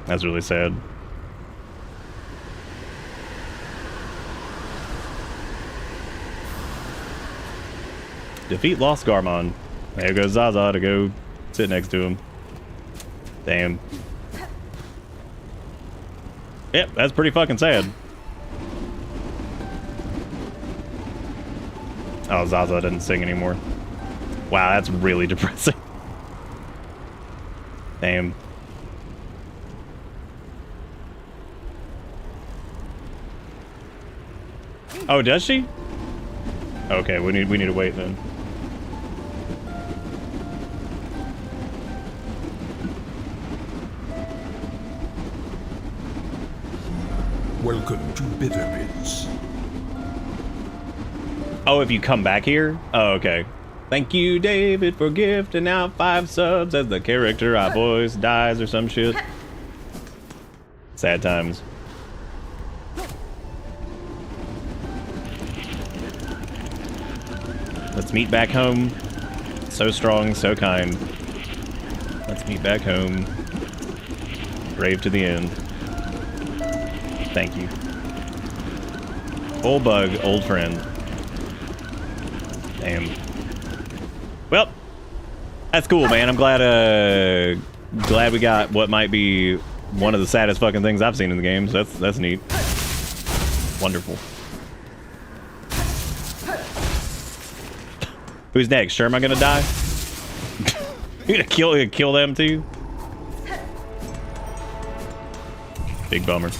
That's really sad. Defeat Lost Garmond. There goes Zaza to go sit next to him. Damn. Yep, that's pretty fucking sad. Oh, Zaza doesn't sing anymore. Wow, that's really depressing. Damn. Oh, does she? Okay, we need to wait then. Welcome to Bitterbits. Oh, if you come back here? Oh, okay. Thank you, David, for gifting out 5 subs as the character I voice dies or some shit. Sad times. Let's meet back home. So strong, so kind. Let's meet back home. Brave to the end. Thank you. Old bug, old friend. Damn. Well, that's cool, man. I'm glad glad we got what might be one of the saddest fucking things I've seen in the game. So that's neat. Wonderful. Who's next? Sure, am I gonna die? You gonna kill them too? Big bummer.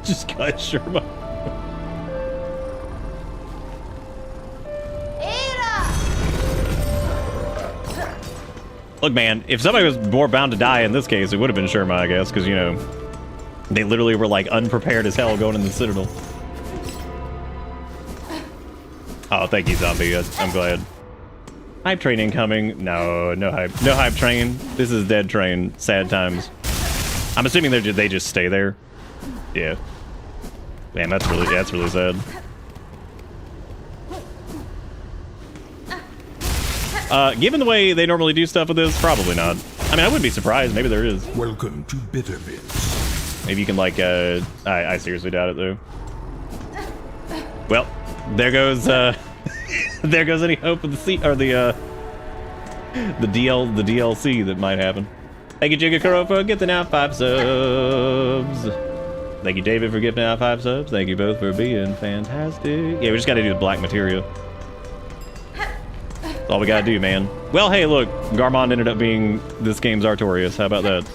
Just got Sherma. Look, man, if somebody was more bound to die in this case, it would have been Sherma, I guess, because, you know, they literally were, like, unprepared as hell going in the Citadel. Oh, thank you, Zombie. I'm glad. Hype train incoming. No hype. No hype train. This is dead train. Sad times. I'm assuming they just stay there. Yeah. Man, that's really sad. Given the way they normally do stuff with this, probably not. I mean, I wouldn't be surprised. Maybe there is. Welcome to Bitterbits. Maybe you can, like, I seriously doubt it, though. Well, there goes, there goes any hope of the DLC that might happen. Thank you, Jigakuro, for gifting out 5 subs. Thank you, David, for gifting out 5 subs. Thank you both for being fantastic. Yeah, we just gotta do the black material. That's all we gotta do, man. Well, hey, look, Garmond ended up being this game's Artorias. How about that?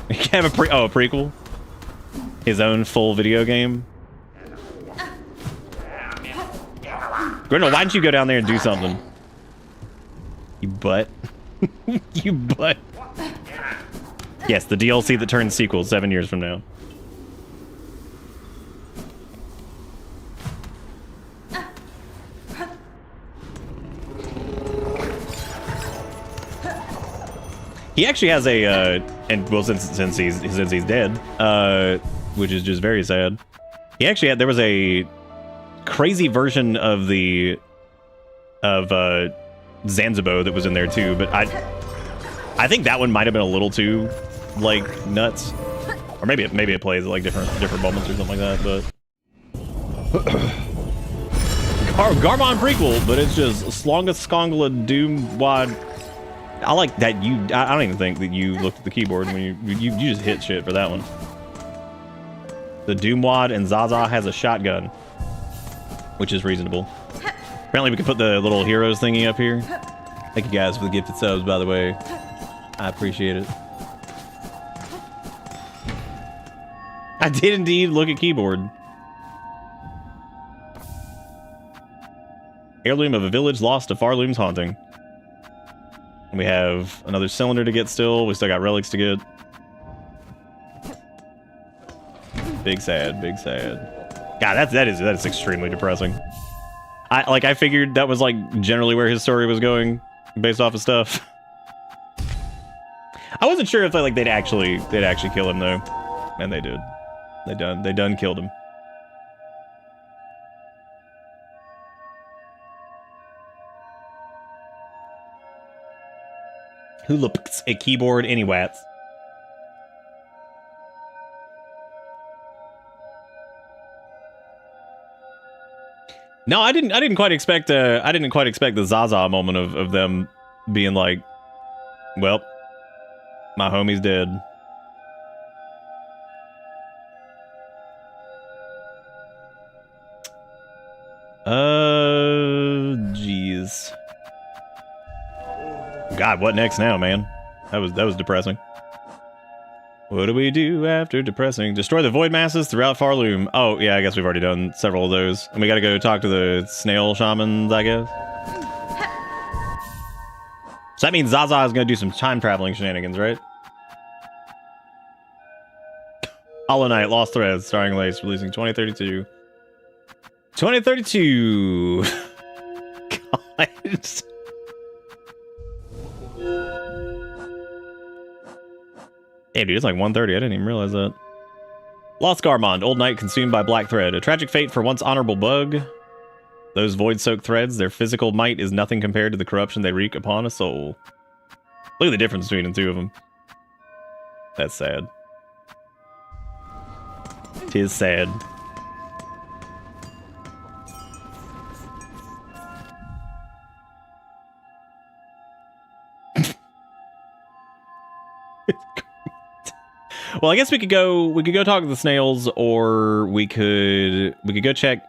He can have a prequel? His own full video game? Grindel, why didn't you go down there and do something? You butt. You butt. Yes, the DLC that turns sequels 7 years from now. He actually has a, and well, since he's dead, which is just very sad. He actually had, there was a crazy version of Zanzibo that was in there too, but I think that one might have been a little too, like, nuts. Or maybe it plays at, like, different moments or something like that, but Garmond prequel, but it's just Slonga Skongla Doom Wad. I like that I don't even think that you looked at the keyboard when you just hit shit for that one. The Doomwad and Zaza has a shotgun, which is reasonable. Apparently we can put the little heroes thingy up here. Thank you guys for the gifted subs, by the way. I appreciate it. I did indeed look at keyboard. Heirloom of a village lost to Farloom's haunting. And we have another cylinder to get still. We still got relics to get. Big sad, big sad. God, that is extremely depressing. I figured that was like generally where his story was going based off of stuff. I wasn't sure if they'd actually kill him though. And they did. They done killed him. Who looks at keyboard anywats? No, I didn't quite expect the Zaza moment of them being like, well, my homie's dead. Jeez. God, what next now, man? That was depressing. What do we do after depressing? Destroy the void masses throughout Farloom. Oh, yeah, I guess we've already done several of those. And we gotta go talk to the snail shamans, I guess. So that means Zaza is gonna do some time traveling shenanigans, right? Hollow Knight, Lost Threads, starring Lace, releasing 2032. 2032! God. Hey, dude, it's like 1:30. I didn't even realize that. Lost Garmond, Old Knight consumed by Black Thread. A tragic fate for once honorable bug. Those void-soaked threads, their physical might is nothing compared to the corruption they wreak upon a soul. Look at the difference between the two of them. That's sad. 'Tis sad. Well, I guess we could go talk to the snails, or we could go check.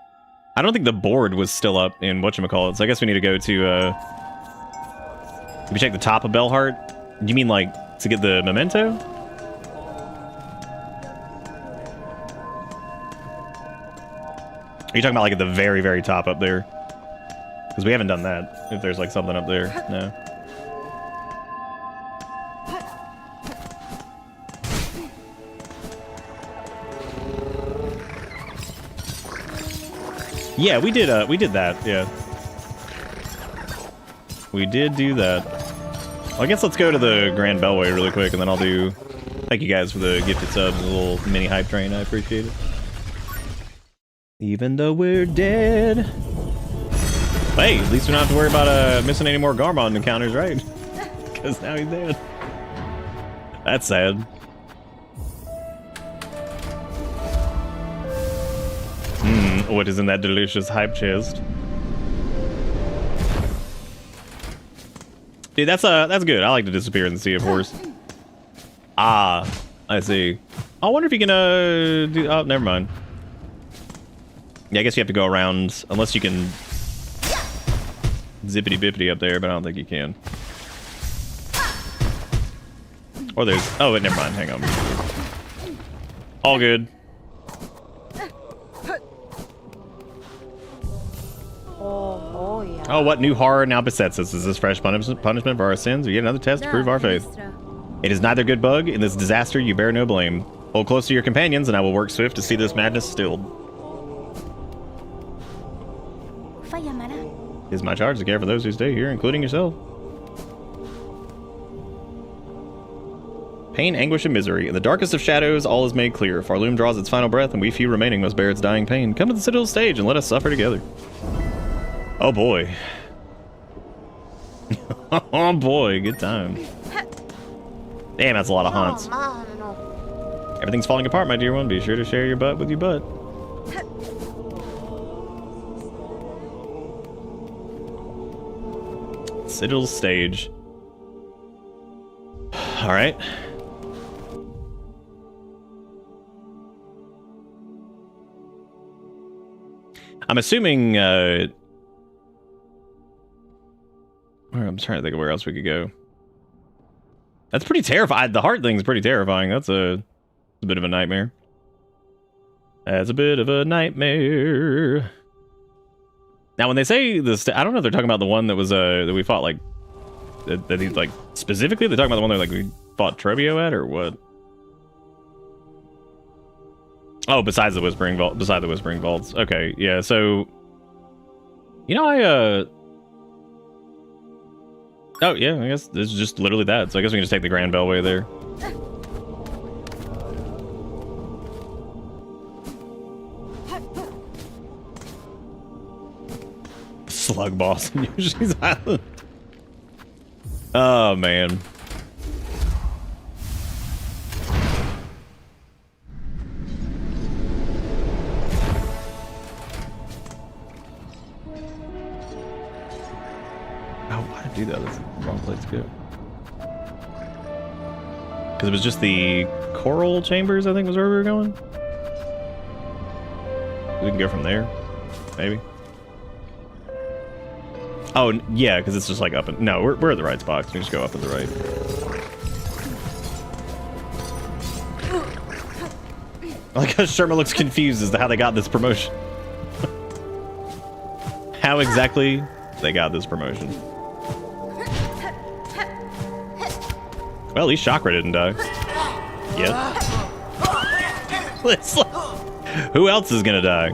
I don't think the board was still up in whatchamacallit, so I guess we need to go to we check the top of Bellheart. You mean like to get the memento? Are you talking about like at the very, very top up there? Because we haven't done that. If there's like something up there. No. Yeah, we did that, yeah. We did do that. Well, I guess let's go to the Grand Bellway really quick, and then I'll do... Thank you guys for the gifted subs, a little mini hype train, I appreciate it. Even though we're dead. Hey, at least we don't have to worry about missing any more Garmond encounters, right? Because now he's dead. That's sad. What is in that delicious hype chest? Dude, that's good. I like to disappear in the Sea of Horse. Ah, I see. I wonder if you can do. Oh, never mind. Yeah, I guess you have to go around unless you can zippity bippity up there, but I don't think you can. Or there's. Oh, wait, never mind. Hang on. All good. Oh, what new horror now besets us? Is this fresh punishment for our sins, or yet another test to prove our faith? It is neither good bug. In this disaster, you bear no blame. Hold close to your companions, and I will work swift to see this madness stilled. It is my charge to care for those who stay here, including yourself. Pain, anguish, and misery. In the darkest of shadows, all is made clear. Farloom draws its final breath, and we few remaining must bear its dying pain. Come to the Citadel stage, and let us suffer together. Oh boy. Oh boy, good time. Damn, that's a lot of haunts. Everything's falling apart, my dear one. Be sure to share your butt with your butt. Citadel stage. Alright. I'm assuming, I'm trying to think of where else we could go. That's pretty terrifying. The heart thing's pretty terrifying. That's a bit of a nightmare. That's a bit of a nightmare. Now, when they say this, I don't know if they're talking about the one that was that we fought like that he's like specifically. They're talking about the one that like we fought Trobio at, or what? Oh, besides the Whispering Vault, beside the Whispering Vaults. Okay, yeah. So, you know, oh yeah, I guess this is just literally that. So I guess we can just take the Grand Bellway there. Slug boss in Yoshi's Island. Oh man. Oh, why did I do that? That's the wrong place to go. Because it was just the coral chambers, I think, was where we were going. We can go from there, maybe. Oh, yeah, because it's just like up and... No, we're at the right spot. We just go up and the right. I like how Sherma looks confused as to how they got this promotion. How exactly they got this promotion. Well, at least Chakra didn't die. Yet. Who else is gonna die?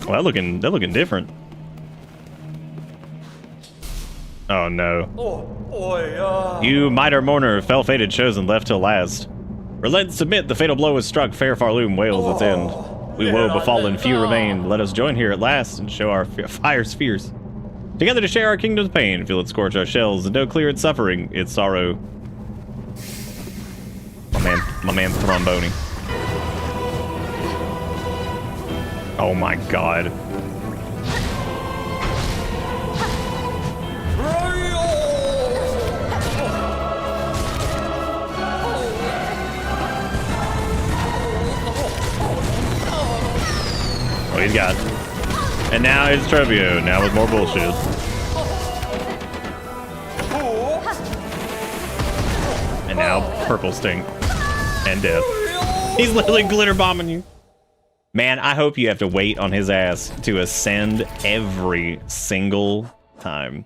Well, they're looking different. Oh no. You mitre mourner, fell fated, chosen, left till last. Relent, submit, the fatal blow is struck, fair Farloom wails its end. We woe befallen, few remain. Let us join here at last and show our fire's fierce. Together to share our kingdom's pain, feel it scorch our shells, and know clear its suffering, its sorrow. My man Thromboni. Oh my god. Oh, he's got. And now it's Trobio, now with more bullshit. And now purple stink. And death. He's literally glitter bombing you. Man, I hope you have to wait on his ass to ascend every single time.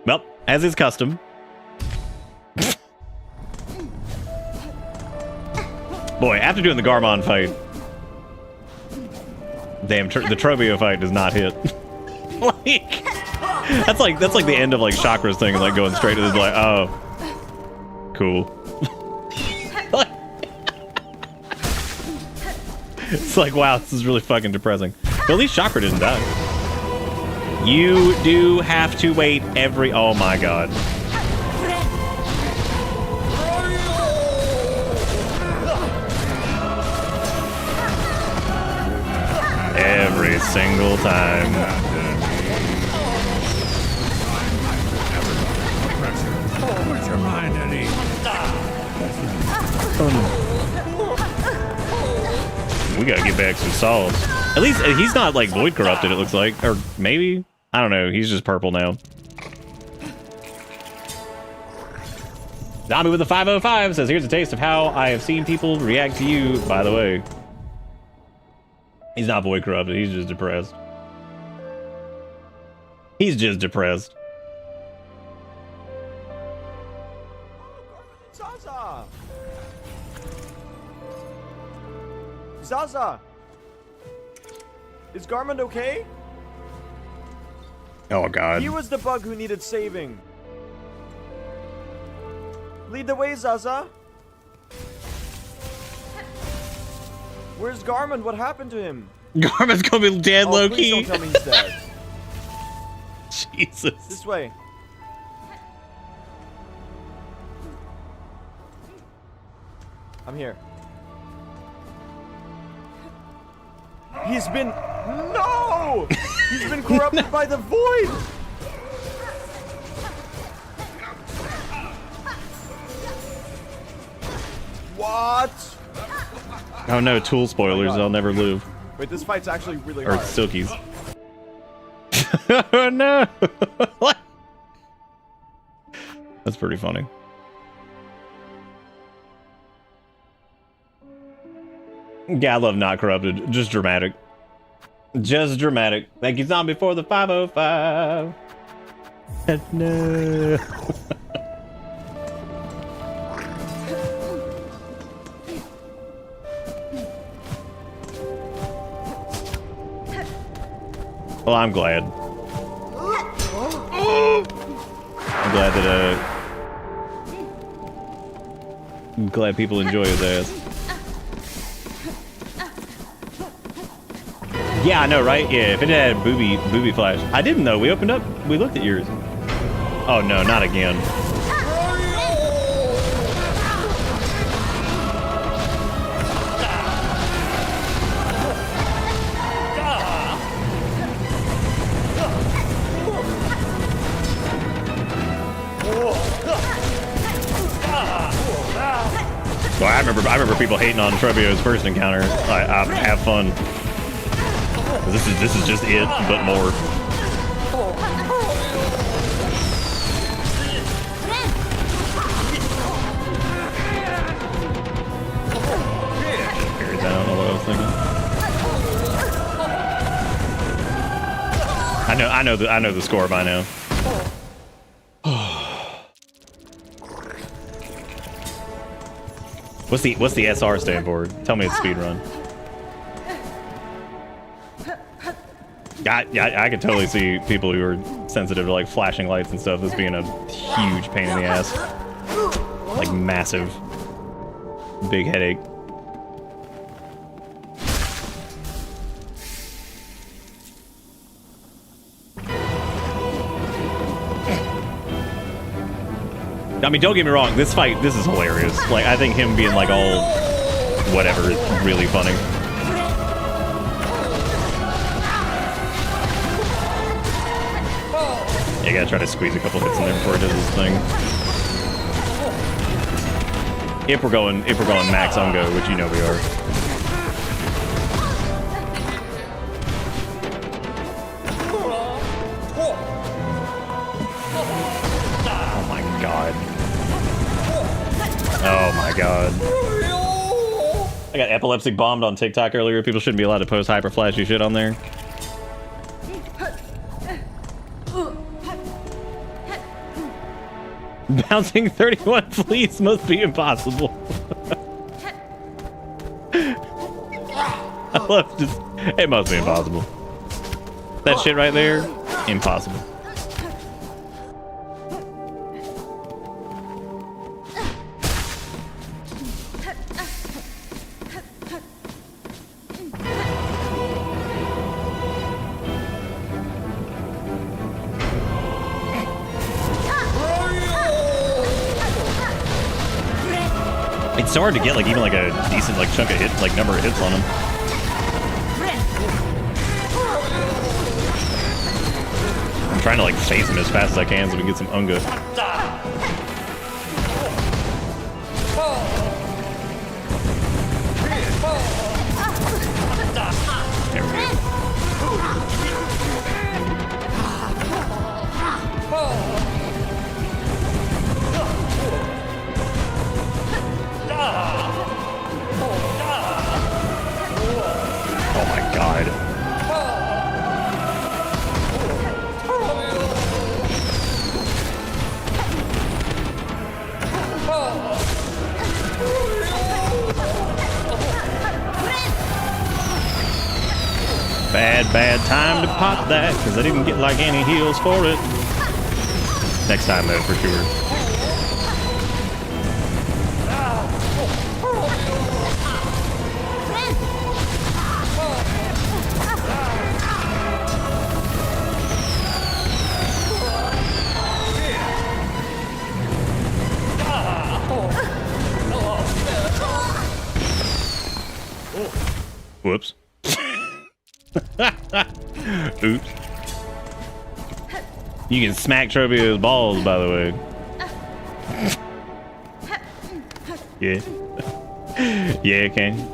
Well, as is custom. Boy, after doing the Garmond fight, damn, the Trobio fight does not hit. that's like the end of like Chakra's thing, like going straight to this, like, oh, cool. It's like, wow, this is really fucking depressing. But at least Chakra didn't die. You do have to wait every... Oh my god. Every single time. Put your mind at ease. We gotta get back some salts. At least he's not like void corrupted, it looks like. Or maybe? I don't know. He's just purple now. Zombie with a 505 says, here's a taste of how I have seen people react to you, by the way. He's not void corrupted. He's just depressed. He's just depressed. Zaza! Zaza! Is Garmond okay? Oh god. He was the bug who needed saving. Lead the way, Zaza! Where's Garmond? What happened to him? Garmond's gonna be dead, low Please key. don't tell me he's dead. Jesus. This way. I'm here. He's been... No! He's been corrupted by the void! What? Oh no, tool spoilers. God. I'll never live. Wait, this fight's actually really Or hard. silkies. Oh no! What? That's pretty funny. Yeah, I love Not Corrupted. Just dramatic. Just dramatic. Thank you, Zombie, for the 505. No. Well, I'm glad. I'm glad that, I'm glad people enjoy his ass. Yeah, I know, right? Yeah, if it had booby flash. I didn't know. We opened up, we looked at yours. Oh no, not again. Well, I remember people hating on Trobio's first encounter. I have fun. This is just it, but more. I don't know what I was thinking. I know the score by now. What's the SR stand for? Tell me it's speedrun. I could totally see people who are sensitive to like flashing lights and stuff as being a huge pain in the ass. Like massive. Big headache. I mean, don't get me wrong, this is hilarious. Like, I think him being like all whatever is really funny. Yeah, I gotta try to squeeze a couple hits in there before it does his thing. If we're going max on go, which you know we are. Oh my god. Oh my god. I got epilepsy bombed on TikTok earlier. People shouldn't be allowed to post hyper flashy shit on there. Bouncing 31 fleas must be impossible. I love just, it must be impossible. That shit right there, impossible. It's so hard to get like even like a decent like chunk of hit, like number of hits on him. I'm trying to like phase him as fast as I can so we can get some unga. There we go. Oh my god. Bad time to pop that, because I didn't get like any heals for it. Next time though, for sure. Whoops. Oops. You can smack Trobio's balls, by the way. Yeah. Yeah, can.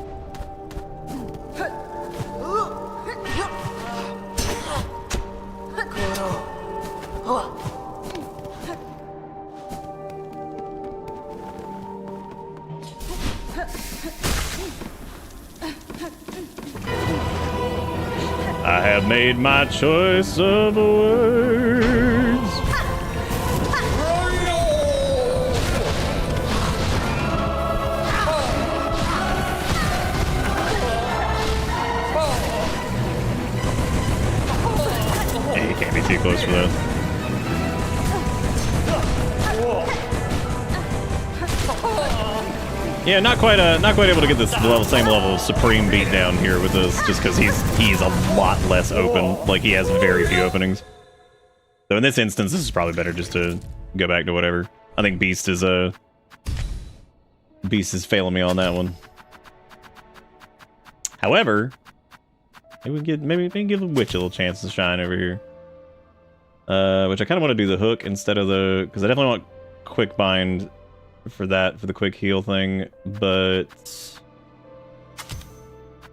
I have made my choice of words. Hey, you can't be too close for that. Yeah, not quite able to get this same level of supreme beatdown here with this, just because he's a lot less open. Like, he has very few openings. So in this instance, this is probably better just to go back to whatever. I think Beast is failing me on that one. However, maybe we can give the Witch a little chance to shine over here. Which I kind of want to do the hook instead of the, because I definitely want quick bind for the quick heal thing, but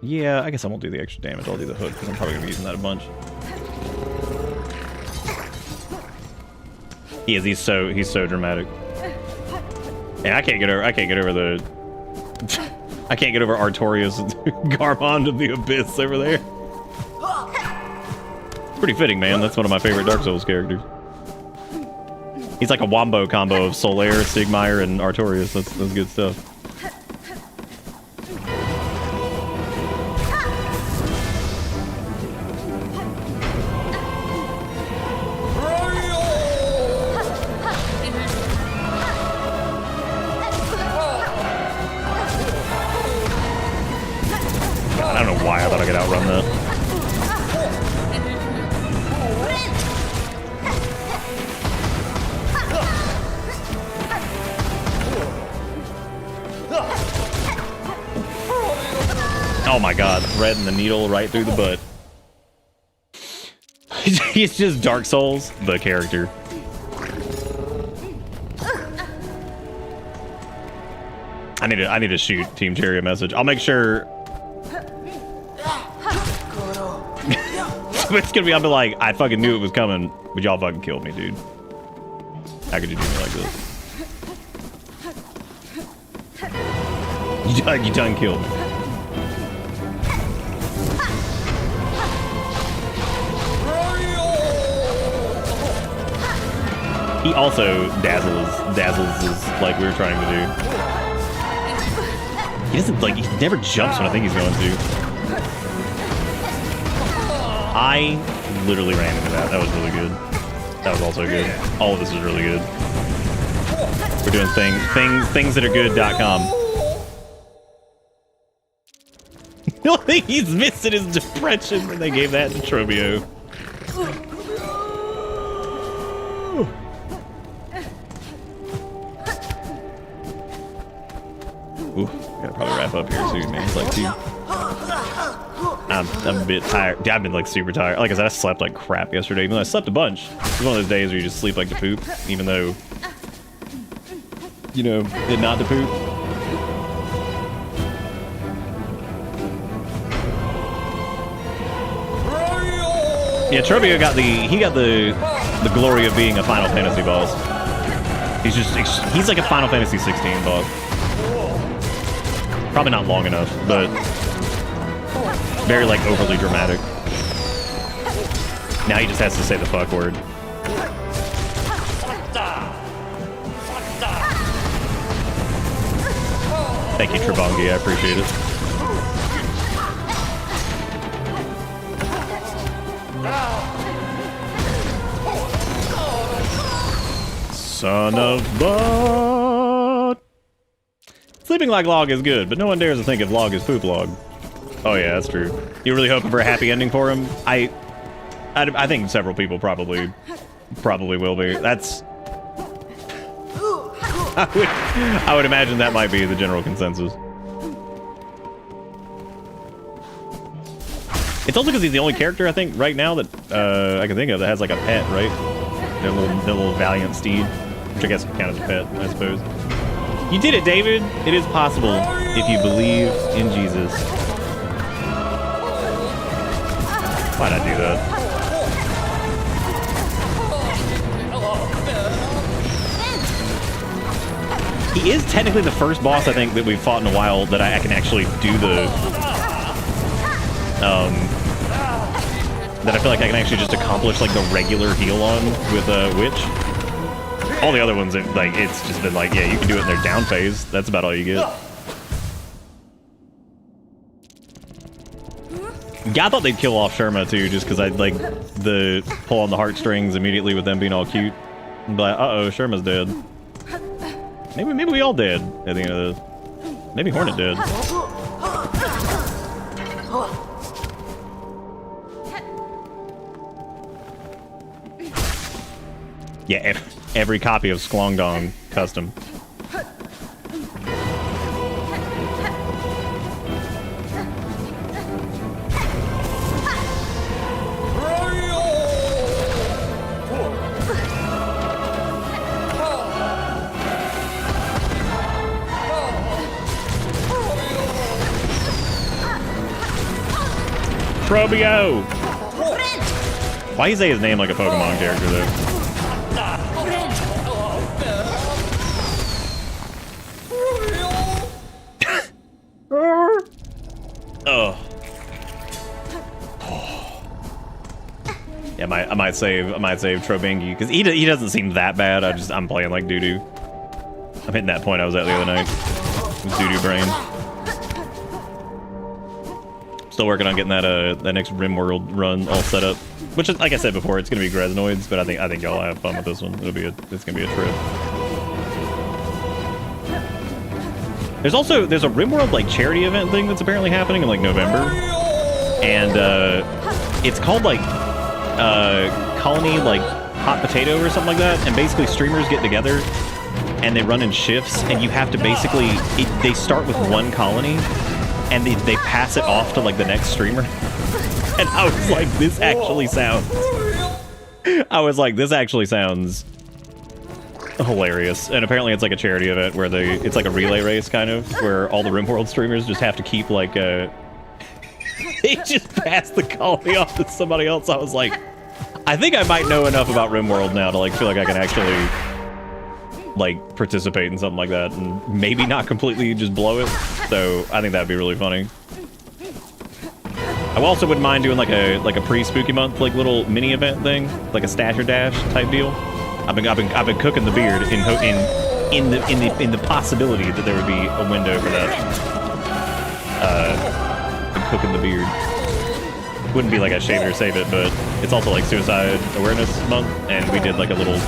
yeah, I guess I won't do the extra damage. I'll do the hook because I'm probably gonna be using that a bunch. He's so dramatic, and I can't get over Artorias Garmond of the Abyss over there. It's pretty fitting, man. That's one of my favorite Dark Souls characters. He's like a wombo combo of Solaire, Sigmire, and Artorias. That's good stuff. God, I don't know why I thought I could outrun that. Oh my god, threading the needle right through the butt. He's just Dark Souls, the character. I need to shoot Team Cherry a message. I'll make sure. It's gonna be, I'll be like, I fucking knew it was coming, but y'all fucking killed me, dude. How could you do me like this? You done killed me. He also dazzles is like we were trying to do. He doesn't, like, he never jumps when I think he's going to. I literally ran into that. That was really good. That was also good. All of this is really good. We're doing things that are good.com. The only thing he's missing is depression, and they gave that to Trobio. Ooh, gotta probably wrap up here soon, man. It's like 2. I'm a bit tired. I've been like super tired. Like I said, I slept like crap yesterday. Even though I slept a bunch. It's one of those days where you just sleep like the poop, even though, you know, it's not the poop. Yeah, Trobio got the glory of being a Final Fantasy boss. He's like a Final Fantasy 16 boss. Probably not long enough, but very like overly dramatic. Now he just has to say the fuck word. Thank you, Trebongi. I appreciate it. Son of butt. Sleeping like Log is good, but no one dares to think of Log as poop Log. Oh yeah, that's true. You really hoping for a happy ending for him? I think several people probably will be. That's. I would imagine that might be the general consensus. It's also because he's the only character I think right now that I can think of that has like a pet, right? Their little valiant steed, which I guess can count as a pet, I suppose. You did it, David. It is possible if you believe in Jesus. Why'd I do that? He is technically the first boss I think that we've fought in a while that I can actually do the that I feel like I can actually just accomplish like the regular heal on with Witch. All the other ones, it's just been like, yeah, you can do it in their down phase. That's about all you get. Yeah, I thought they'd kill off Sherma too, just because I'd like the pull on the heartstrings immediately with them being all cute. But uh-oh, Sherma's dead. Maybe we all dead at the end of this. Maybe Hornet dead. Yeah, every copy of Sklongdong custom. Trobio! Why do you say his name like a Pokemon character though? Oh. Yeah, I might save Trobingi because he doesn't seem that bad. I'm playing like doo doo. I'm hitting that point I was at the other night with doo doo brain. Still working on getting that next RimWorld run all set up, which is, like I said before, it's gonna be Gresnoids, but I think y'all have fun with this one. It's gonna be a trip. There's a RimWorld like charity event thing that's apparently happening in like November, and it's called like Colony like Hot Potato or something like that, and basically streamers get together and they run in shifts, and you have to basically they start with one colony and they pass it off to like the next streamer. And I was like, this actually sounds hilarious. And apparently it's like a charity event where it's like a relay race kind of, where all the RimWorld streamers just have to keep like they just pass the colony off to somebody else. I was like, I think I might know enough about RimWorld now to like feel like I can actually like participate in something like that and maybe not completely just blow it. So I think that'd be really funny. I also wouldn't mind doing like a pre-spooky month like little mini event thing, like a stash or dash type deal. I've been cooking the beard in the possibility that there would be a window for that. Been cooking the beard. Wouldn't be like a shave it or save it, but it's also like Suicide Awareness Month, and we did like what was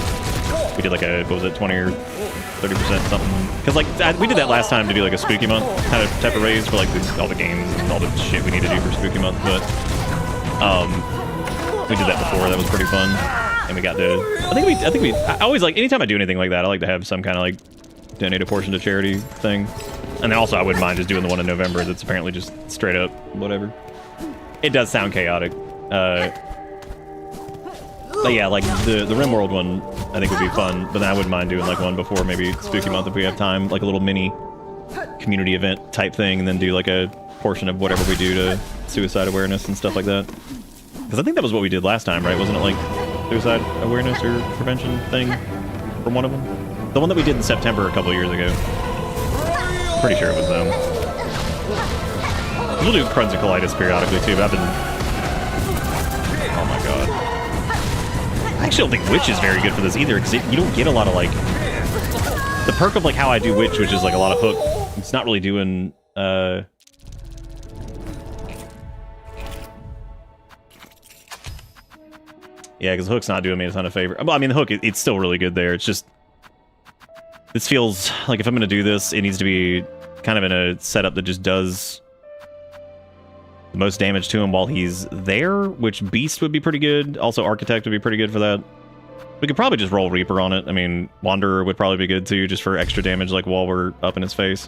it, 20 or 30% something? Because like we did that last time to do like a spooky month kind of type of raise for like all the games and all the shit we need to do for spooky month, but we did that before. That was pretty fun, and we got to. I always like anytime I do anything like that, I like to have some kind of like donate a portion to charity thing, and then also I wouldn't mind just doing the one in November that's apparently just straight up whatever. It does sound chaotic. But yeah, like the RimWorld one, I think would be fun. But then I wouldn't mind doing like one before maybe Spooky Month if we have time, like a little mini community event type thing, and then do like a portion of whatever we do to suicide awareness and stuff like that. Because I think that was what we did last time, right? Wasn't it like suicide awareness or prevention thing from one of them? The one that we did in September a couple of years ago. Pretty sure it was them. We'll do Crohn's and colitis periodically too, but I've been... Oh my god. I actually don't think Witch is very good for this either, because you don't get a lot of, like... The perk of, like, how I do Witch, which is, like, a lot of hook, it's not really doing, Yeah, because Hook's not doing me a ton of favor. Well, I mean, the Hook, it's still really good there. It's just... This feels like if I'm going to do this, it needs to be kind of in a setup that just does... the most damage to him while he's there, which Beast would be pretty good. Also, Architect would be pretty good for that. We could probably just roll Reaper on it. I mean, Wanderer would probably be good too, just for extra damage, like while we're up in his face.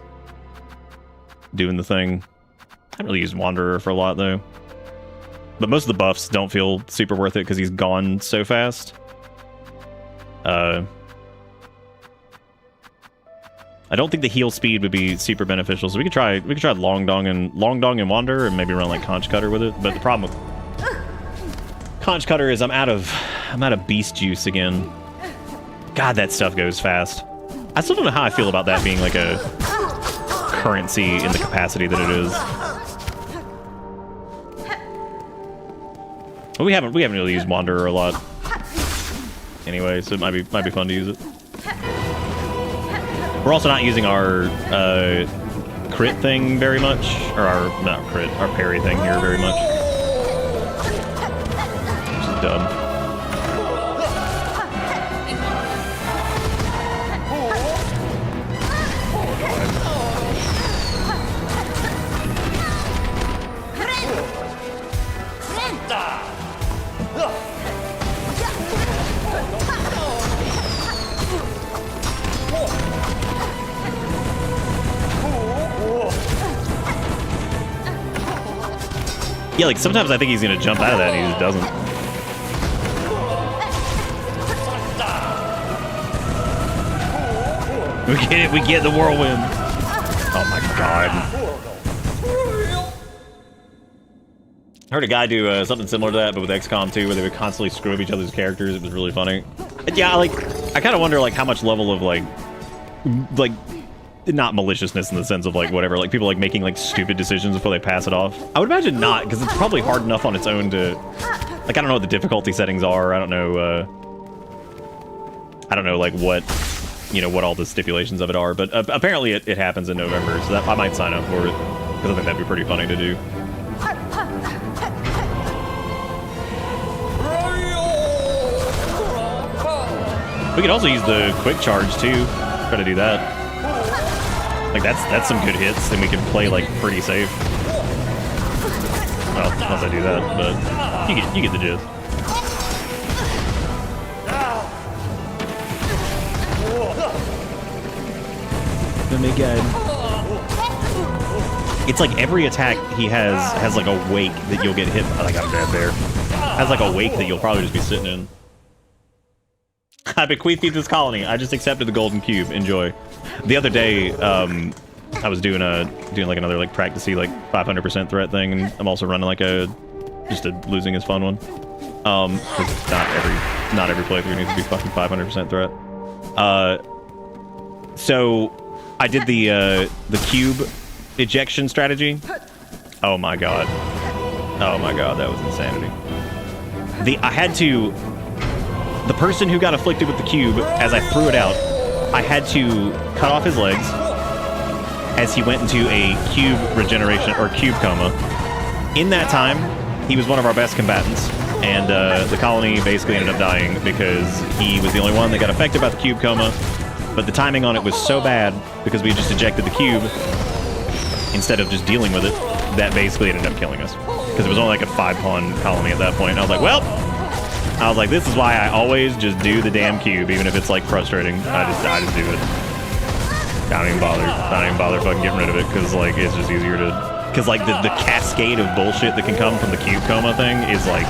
Doing the thing. I haven't really used Wanderer for a lot, though. But most of the buffs don't feel super worth it, because he's gone so fast. I don't think the heal speed would be super beneficial, so we could try Longdong and Wanderer, and maybe run like Conch Cutter with it. But the problem with Conch Cutter is I'm out of beast juice again. God, that stuff goes fast. I still don't know how I feel about that being like a currency in the capacity that it is. But we haven't really used Wanderer a lot. Anyway, so it might be fun to use it. We're also not using our crit thing very much, or our parry thing here very much. Which is dumb. Yeah, like sometimes I think he's gonna jump out of that and he just doesn't. We get it, we get the whirlwind. Oh my god. I heard a guy do something similar to that, but with XCOM 2, where they would constantly screw up each other's characters. It was really funny. Yeah, like, I kind of wonder, like, how much level of, like, not maliciousness in the sense of, like, whatever, like, people, like, making, like, stupid decisions before they pass it off. I would imagine not, because it's probably hard enough on its own to, like, I don't know what the difficulty settings are. I don't know, like, what, you know, what all the stipulations of it are, but apparently it happens in November, so that I might sign up for it, because I think that'd be pretty funny to do. We could also use the quick charge too. Try to do that. Like that's some good hits, and we can play like pretty safe. Well, unless I do that, but you get the gist. Oh my god. It's like every attack he has like a wake that you'll get hit. I got a bad bear. Has like a wake that you'll probably just be sitting in. I bequeath you this colony. I just accepted the golden cube. Enjoy. The other day, I was doing like another like practicey like 500% threat thing, and I'm also running like just a losing is fun one. 'Cause not every playthrough needs to be fucking 500% threat. So I did the cube ejection strategy. Oh my god. Oh my god, that was insanity. The person who got afflicted with the cube, as I threw it out, I had to cut off his legs as he went into a cube regeneration, or cube coma. In that time, he was one of our best combatants, and the colony basically ended up dying because he was the only one that got affected by the cube coma, but the timing on it was so bad because we just ejected the cube instead of just dealing with it, that basically ended up killing us. Because it was only like a 5-pawn colony at that point, and I was like, well, this is why I always just do the damn cube, even if it's like frustrating. I just do it. I don't even bother fucking getting rid of it, because like it's just easier to, because like the cascade of bullshit that can come from the cube coma thing is like,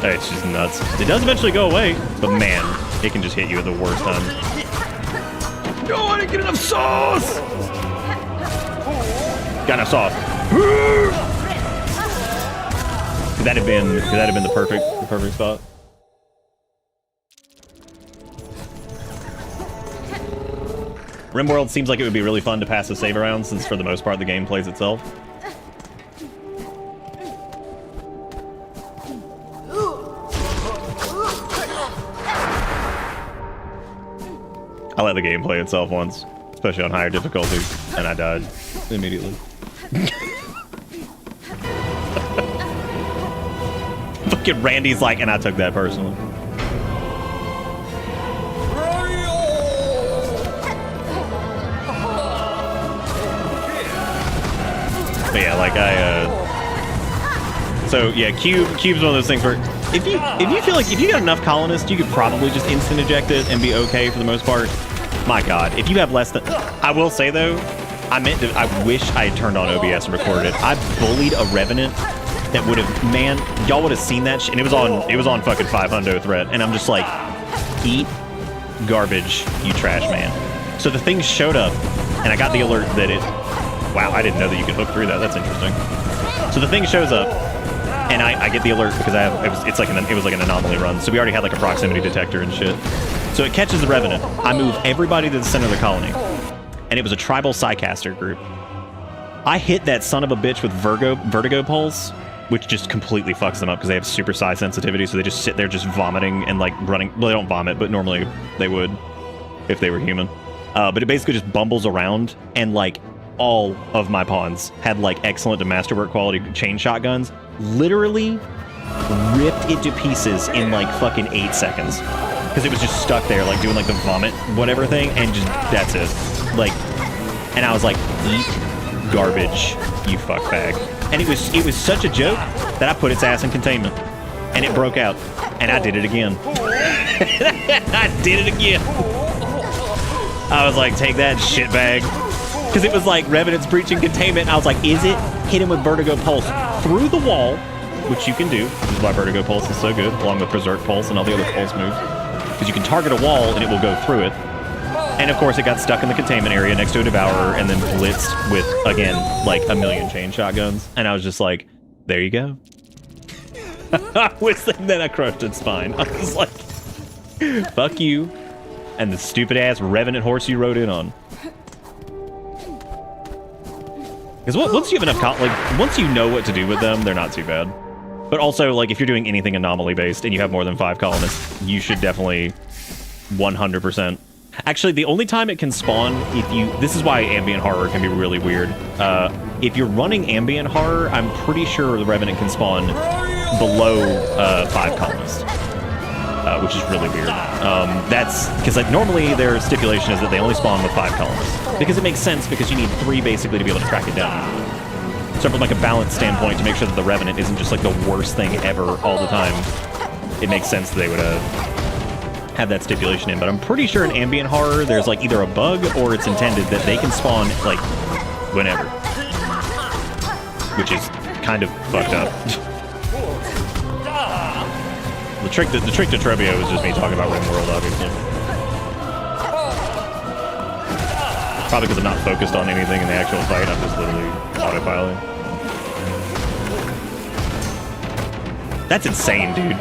it's just nuts. It does eventually go away, but man, it can just hit you at the worst time. No, I didn't get enough sauce. Got enough sauce. Could that have been the perfect spot? RimWorld seems like it would be really fun to pass a save around, since for the most part the game plays itself. I let the game play itself once, especially on higher difficulties, and I died immediately. Fucking Randy's like, and I took that personally. But yeah, like so yeah, cube's one of those things where if you feel like if you got enough colonists, you could probably just instant eject it and be okay for the most part. My god, if you have less than, I will say though, I wish I had turned on OBS and recorded it. I bullied a Revenant that would have, man, y'all would have seen that shit, and it was on fucking 500 threat, and I'm just like, eat garbage, you trash man. So the thing showed up, and I got the alert that wow, I didn't know that you could hook through that. That's interesting. So the thing shows up, and I get the alert because it was like an anomaly run. So we already had like a proximity detector and shit. So it catches the Revenant. I move everybody to the center of the colony, and it was a tribal Psycaster group. I hit that son of a bitch with vertigo pulse which just completely fucks them up because they have super size sensitivity, so they just sit there just vomiting and like running. Well, they don't vomit, but normally they would if they were human. But it basically just bumbles around, and like all of my pawns had like excellent to masterwork quality chain shotguns. Literally ripped it to pieces in like fucking 8 seconds because it was just stuck there like doing like the vomit whatever thing, and just that's it. Like, and I was like, eat garbage, you fuckbag. And it was such a joke that I put its ass in containment, and it broke out, and I did it again. I did it again. I was like, take that shitbag, because it was like Revenant's breaching containment. I was like, is it? Hit him with Vertigo Pulse through the wall, which you can do. This is why Vertigo Pulse is so good, along with Berserk Pulse and all the other pulse moves, because you can target a wall and it will go through it. And of course, it got stuck in the containment area next to a Devourer and then blitzed with, again, like a million chain shotguns. And I was just like, there you go. Then I crushed its spine. I was like, fuck you and the stupid ass Revenant horse you rode in on. Because once you have enough, once you know what to do with them, they're not too bad. But also, like, if you're doing anything anomaly based and you have more than 5 colonists, you should definitely 100%. Actually, the only time it can spawn, this is why ambient horror can be really weird. If you're running ambient horror, I'm pretty sure the Revenant can spawn below 5 colonists, which is really weird. That's because like normally their stipulation is that they only spawn with 5 colonists, because it makes sense because you need 3 basically to be able to track it down. So from like a balance standpoint, to make sure that the Revenant isn't just like the worst thing ever all the time, it makes sense that they would have that stipulation in. But I'm pretty sure in ambient horror there's like either a bug or it's intended that they can spawn like whenever, which is kind of fucked up. The trick to Trobio is just me talking about RimWorld, obviously. Probably because I'm not focused on anything in the actual fight, I'm just literally autopiloting. That's insane, dude.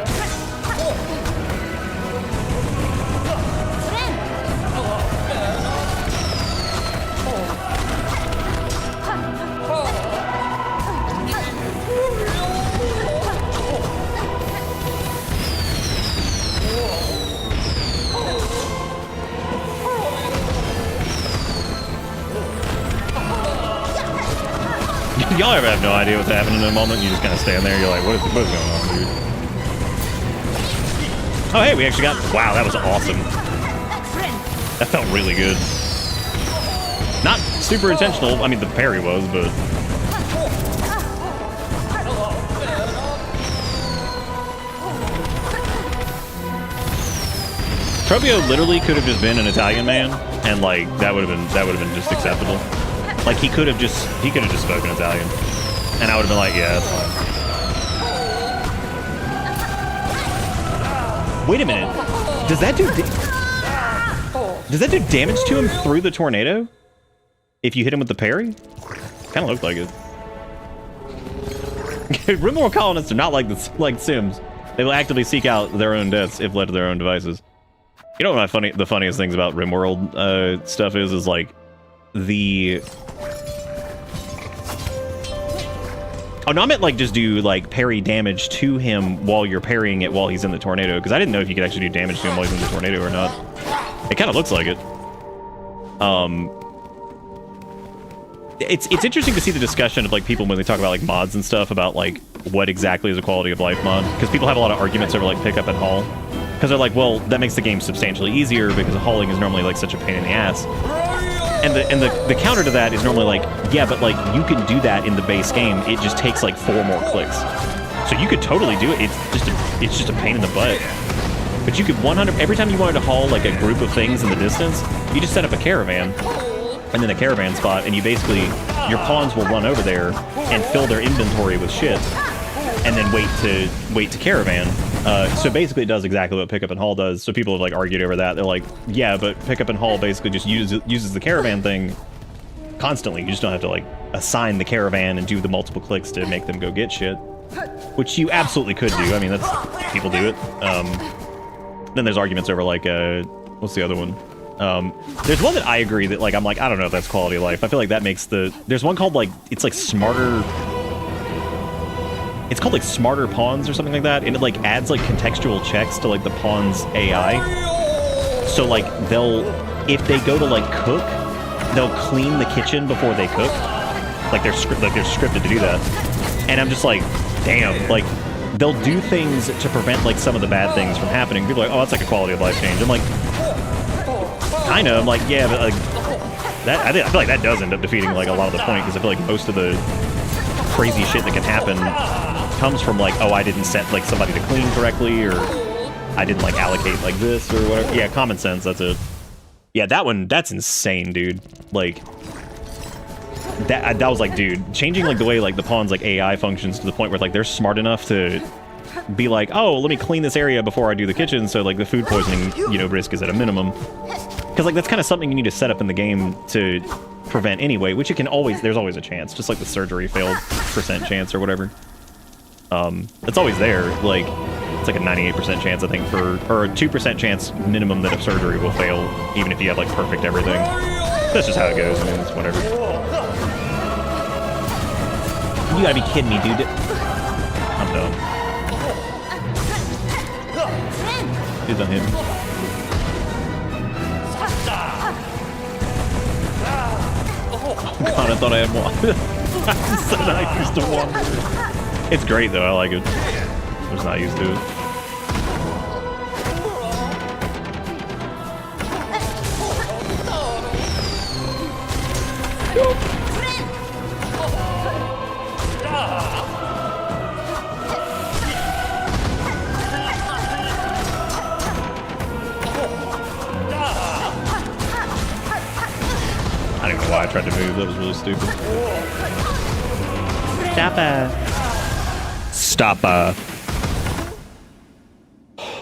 Y'all ever have no idea what's happening in a moment? You just kind of stand there, you're like, what is going on, dude? Oh, hey, we actually got... Wow, that was awesome. That felt really good. Not super intentional. I mean, the parry was, but... Trobio literally could have just been an Italian man, and like that would have been just acceptable. Like he could have just spoken Italian, and I would have been like, yeah, that's fine. Wait a minute, does that do damage to him through the tornado? If you hit him with the parry? Kind of looked like it. RimWorld colonists are not like Sims. They will actively seek out their own deaths if led to their own devices. You know what the funniest things about RimWorld stuff is like the... Oh, no, I meant like just do like parry damage to him while you're parrying it while he's in the tornado, because I didn't know if you could actually do damage to him while he's in the tornado or not. It kind of looks like it. It's interesting to see the discussion of like people when they talk about like mods and stuff about like what exactly is a quality of life mod, because people have a lot of arguments over like pickup and haul, because they're like, well, that makes the game substantially easier because hauling is normally like such a pain in the ass. And the counter to that is normally like, yeah, but like you can do that in the base game. It just takes like 4 more clicks. So you could totally do it. It's just a pain in the butt. But you could every time you wanted to haul like a group of things in the distance, you just set up a caravan and then a caravan spot, and you basically, your pawns will run over there and fill their inventory with shit, and then wait to caravan. So basically it does exactly what pickup and haul does. So people have like argued over that. They're like, yeah, but pickup and haul basically just uses the caravan thing constantly. You just don't have to like assign the caravan and do the multiple clicks to make them go get shit, which you absolutely could do. I mean, that's, people do it. Then there's arguments over like, what's the other one? There's one that I agree that like, I'm like, I don't know if that's quality of life. I feel like that makes there's one called like, it's like smarter. it's called like Smarter Pawns or something like that, and it like adds like contextual checks to like the pawn's AI. So like if they go to like cook, they'll clean the kitchen before they cook. Like they're scripted to do that. And I'm just like, damn, like they'll do things to prevent like some of the bad things from happening. People are like, oh, that's like a quality of life change. I'm like, kind of. I'm like, yeah, but like that I feel like that does end up defeating like a lot of the point, because I feel like most of the crazy shit that can happen comes from like, oh, I didn't set like somebody to clean correctly, or I didn't like allocate like this or whatever. Yeah, common sense, that's it. Yeah, that one, that's insane, dude. Like that was like, dude, changing like the way like the pawn's like AI functions to the point where like they're smart enough to be like, oh, let me clean this area before I do the kitchen, so like the food poisoning, you know, risk is at a minimum. Because like that's kind of something you need to set up in the game to prevent anyway, which it can always, there's always a chance, just like the surgery failed % chance or whatever. It's always there. Like it's like a 98% chance, I think, or a 2% chance minimum that a surgery will fail, even if you have like perfect everything. That's just how it goes. I mean, it's whatever. You gotta be kidding me, dude. I'm done. Dude's on him. Oh god, I thought I had one. I said I used to one. It's great though, I like it. I'm just not used to it. I don't know why I tried to move, that was really stupid. Stop.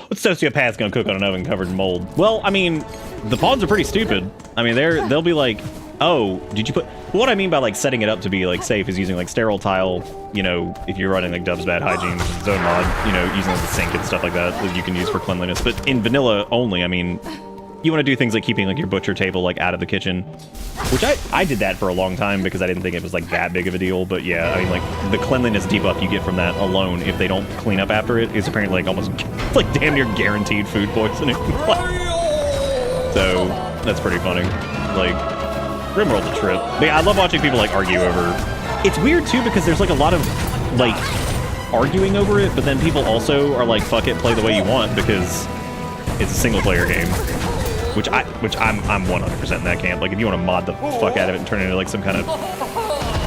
What sociopath's gonna cook on an oven covered in mold? Well, I mean, the pawns are pretty stupid. I mean, they'll be like, oh, did you put... What I mean by like setting it up to be like safe is using like sterile tile, you know, if you're running like Dub's Bad Hygiene zone mod, you know, using like the sink and stuff like that you can use for cleanliness. But in vanilla only, I mean, you want to do things like keeping like your butcher table like out of the kitchen, which I did that for a long time because I didn't think it was like that big of a deal. But yeah, I mean, like the cleanliness debuff you get from that alone, if they don't clean up after it, is apparently like almost like damn near guaranteed food poisoning. So that's pretty funny. Like, Rimworld's a trip. But yeah, I love watching people like argue over. It's weird too because there's like a lot of like arguing over it, but then people also are like, fuck it, play the way you want because it's a single player game. Which I'm 100% in that camp. Like, if you want to mod the fuck out of it and turn it into like some kind of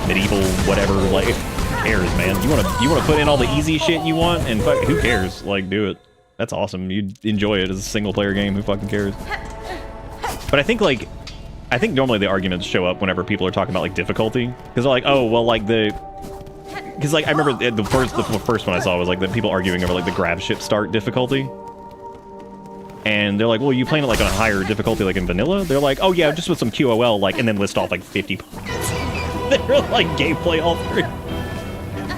medieval whatever, like, who cares, man? You want to put in all the easy shit you want, and fuck, who cares? Like, do it. That's awesome. You enjoy it as a single player game. Who fucking cares? But I think normally the arguments show up whenever people are talking about like difficulty, because they're like, oh well, like because like I remember the first one I saw was like the people arguing over like the grab ship start difficulty. And they're like, well, you playing it like on a higher difficulty like in vanilla? They're like, oh yeah, just with some QOL, like, and then list off like 50 points. They're like gameplay all through.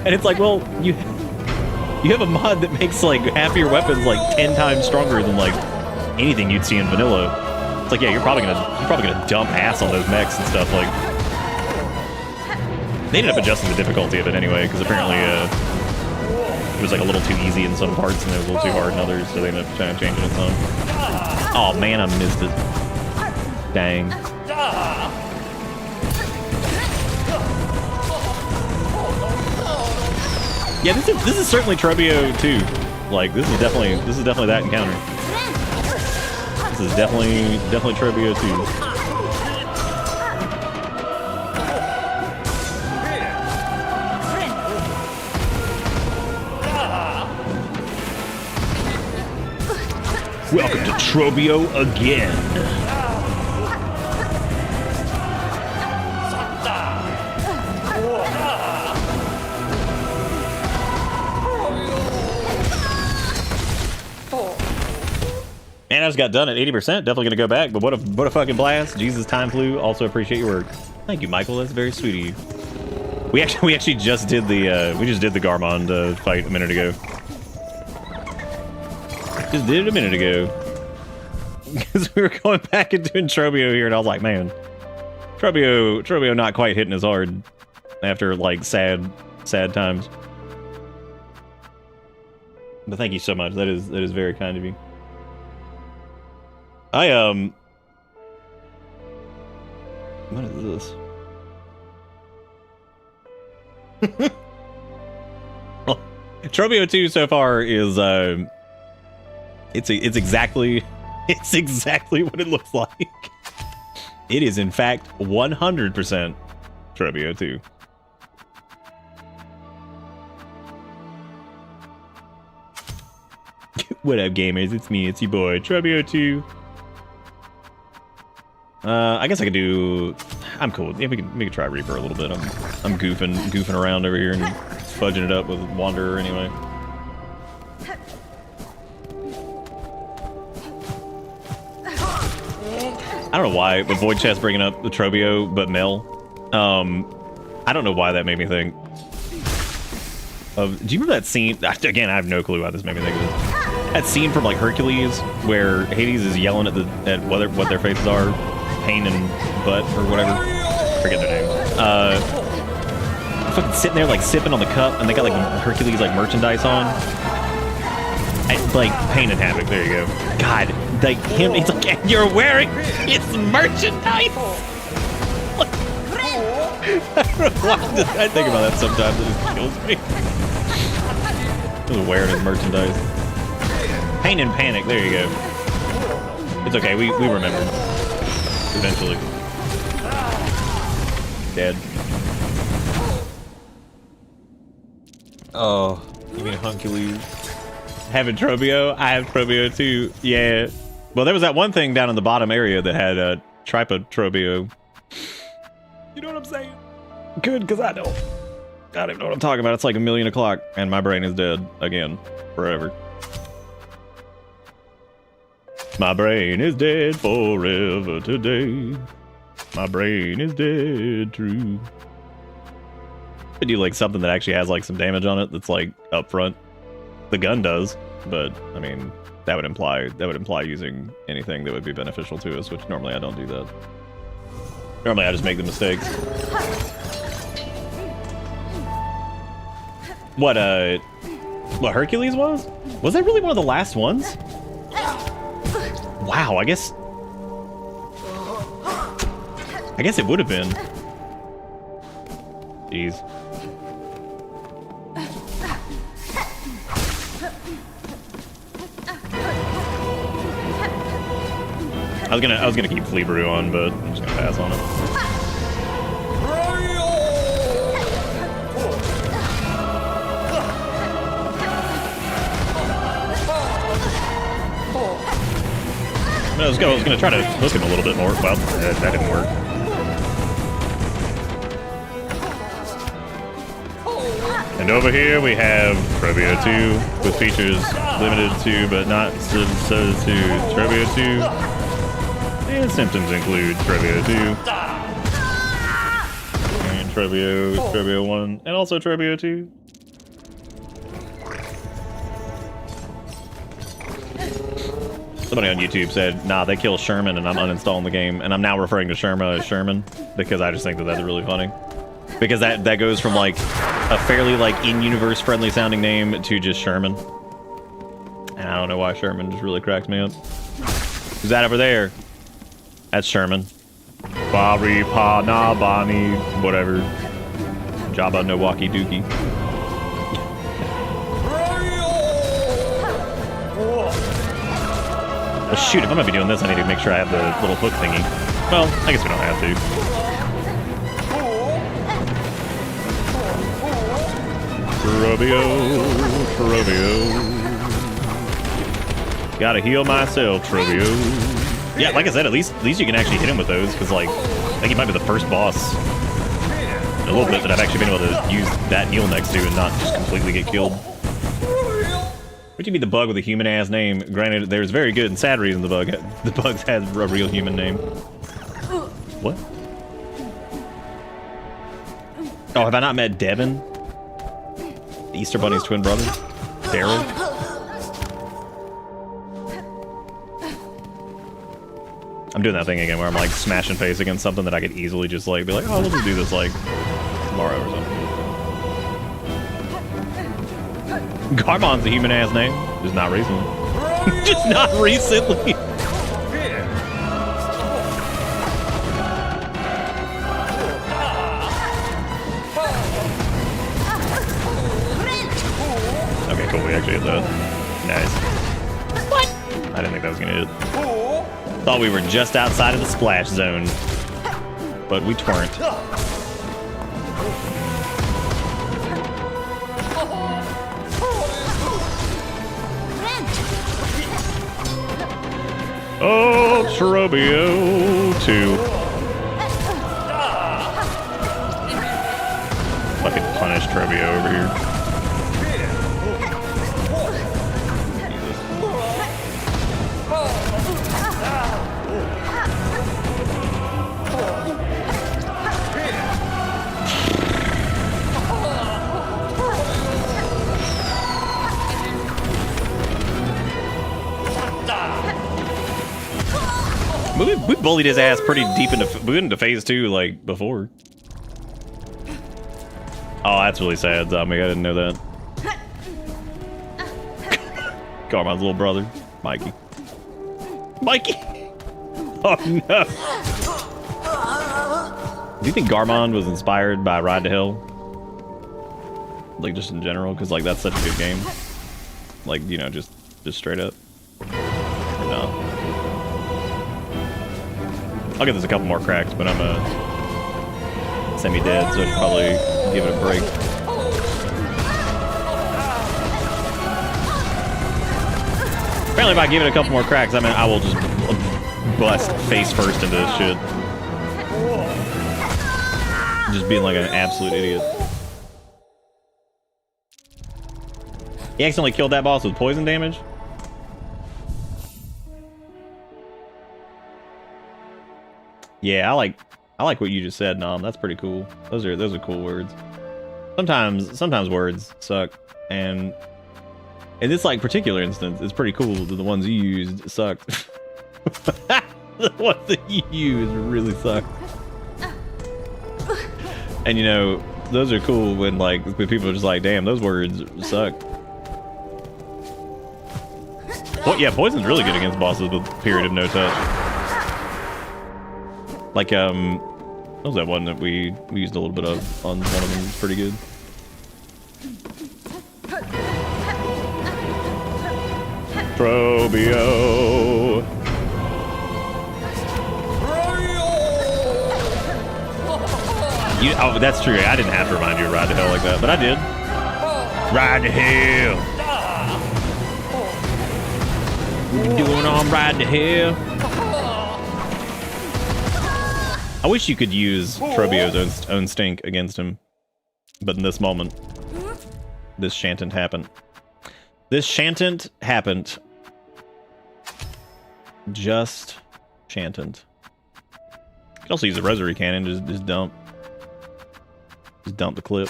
And it's like, well, you have a mod that makes like half your weapons like 10 times stronger than like anything you'd see in vanilla. It's like, yeah, you're probably gonna dump ass on those mechs and stuff. Like, they ended up adjusting the difficulty of it anyway, because apparently it was like a little too easy in some parts and it was a little too hard in others, so they ended up trying to change it some. Oh man, I missed it. Dang. Yeah, this is certainly Trobio too. Like, this is definitely that encounter. This is definitely Trobio too. Welcome to Trobio again. Man, I just got done at 80%. Definitely gonna go back, but what a fucking blast. Jesus, time flew. Also appreciate your work. Thank you, Michael. That's very sweet of you. We actually just did the Garmond fight a minute ago. Just did it a minute ago. Because we were going back and doing Trobio here, and I was like, man, Trobio not quite hitting as hard after like sad times. But thank you so much. That is very kind of you. I what is this? Well, Trobio 2 so far is it's exactly what it looks like. It is in fact 100% Trobio 2. What up, gamers? It's me, it's your boy, Trobio 2. I guess I could do. I'm cool. Yeah, we can try Reaper a little bit. I'm goofing around over here and fudging it up with Wanderer anyway. I don't know why, but Void Chest bringing up the Trobio, but Mel. I don't know why that made me think of. Do you remember that scene? Again, I have no clue why this made me think of this. That scene from like Hercules, where Hades is yelling at what their faces are, Pain and Butt or whatever. Forget their names. Fucking sitting there like sipping on the cup, and they got like Hercules like merchandise on. Like Pain and Havoc. There you go. God, like him. He's like, you're wearing his merchandise. I think about that sometimes. It just kills me. He's wearing his merchandise. Pain and Panic. There you go. It's okay. We remembered. Eventually. Dead. Oh, you mean Hercules? Having Trobio? I have Trobio too. Yeah. Well, there was that one thing down in the bottom area that had a tripod Trobio. You know what I'm saying? Good, because I don't even know what I'm talking about. It's like 1,000,000 o'clock, and my brain is dead again, forever. My brain is dead forever today. My brain is dead true. I do like something that actually has like some damage on it that's like up front. The gun does, but I mean that would imply using anything that would be beneficial to us, which normally I don't do that. Normally I just make the mistakes. What Hercules was? Was that really one of the last ones? Wow, I guess it would have been. Jeez. I was gonna keep Flea Brew on, but I'm just gonna pass on it. I was gonna try to hook him a little bit more. Well, that didn't work. And over here we have Trobio 2 with features limited to but not so to Trobio 2. And symptoms include Trobio 2. And Trobio 1, and also Trobio 2. Somebody on YouTube said, nah, they kill Sherman and I'm uninstalling the game. And I'm now referring to Sherma as Sherman because I just think that that's really funny. Because that goes from like a fairly like in-universe friendly sounding name to just Sherman. And I don't know why Sherman just really cracks me up. Who's that over there? That's Sherman. Bari pa na bani whatever. Jabba no walkie dookie. Well, shoot, if I'm gonna be doing this, I need to make sure I have the little hook thingy. Well, I guess we don't have to. Trobio. Gotta heal myself, Trobio. Yeah, like I said, at least you can actually hit him with those, because like, I think he might be the first boss in a little bit that I've actually been able to use that heal next to and not just completely get killed. What do you mean the bug with a human-ass name? Granted, there's very good and sad reason the bug has a real human name. What? Oh, have I not met Devin? The Easter Bunny's twin brother? Daryl? I'm doing that thing again where I'm like smashing face against something that I could easily just like be like, oh, we'll just do this like tomorrow or something. Garmond's a human ass name. Just not recently. Just not recently. Okay, cool. We actually hit that. Nice. What? I didn't think that was gonna hit. Thought we were just outside of the splash zone, but we weren't. Oh, Trobio 2. Fucking punish Trobio over here. We bullied his ass pretty deep into phase 2, like, before. Oh, that's really sad, Zombie. I didn't know that. Garmond's little brother, Mikey. Mikey! Oh, no. Do you think Garmond was inspired by Ride to Hell? Like, just in general? Because, like, that's such a good game. Like, you know, just straight up. Or no? I'll give this a couple more cracks, but I'm semi-dead, so I should probably give it a break. Apparently if I give it a couple more cracks, I mean, I will just bust face first into this shit. Just being like an absolute idiot. He accidentally killed that boss with poison damage? Yeah, I like what you just said, Nom. That's pretty cool. Those are cool words. Sometimes words suck, and in this like particular instance, it's pretty cool that the ones you used sucked. The ones that you used really suck. And you know, those are cool when people are just like, damn, those words suck. Well, yeah, poison's really good against bosses with period of no touch. Like, what was that one that we used a little bit of on one of them? It's pretty good. Trobio. Oh, that's true. I didn't have to remind you to ride to hell like that, but I did. Ride to hell. What you doing on ride to hell? I wish you could use Trobio's own stink against him, but in this moment, this shan't happen. This shan't happened. Just shan't. You can also use a rosary cannon, just dump the clip.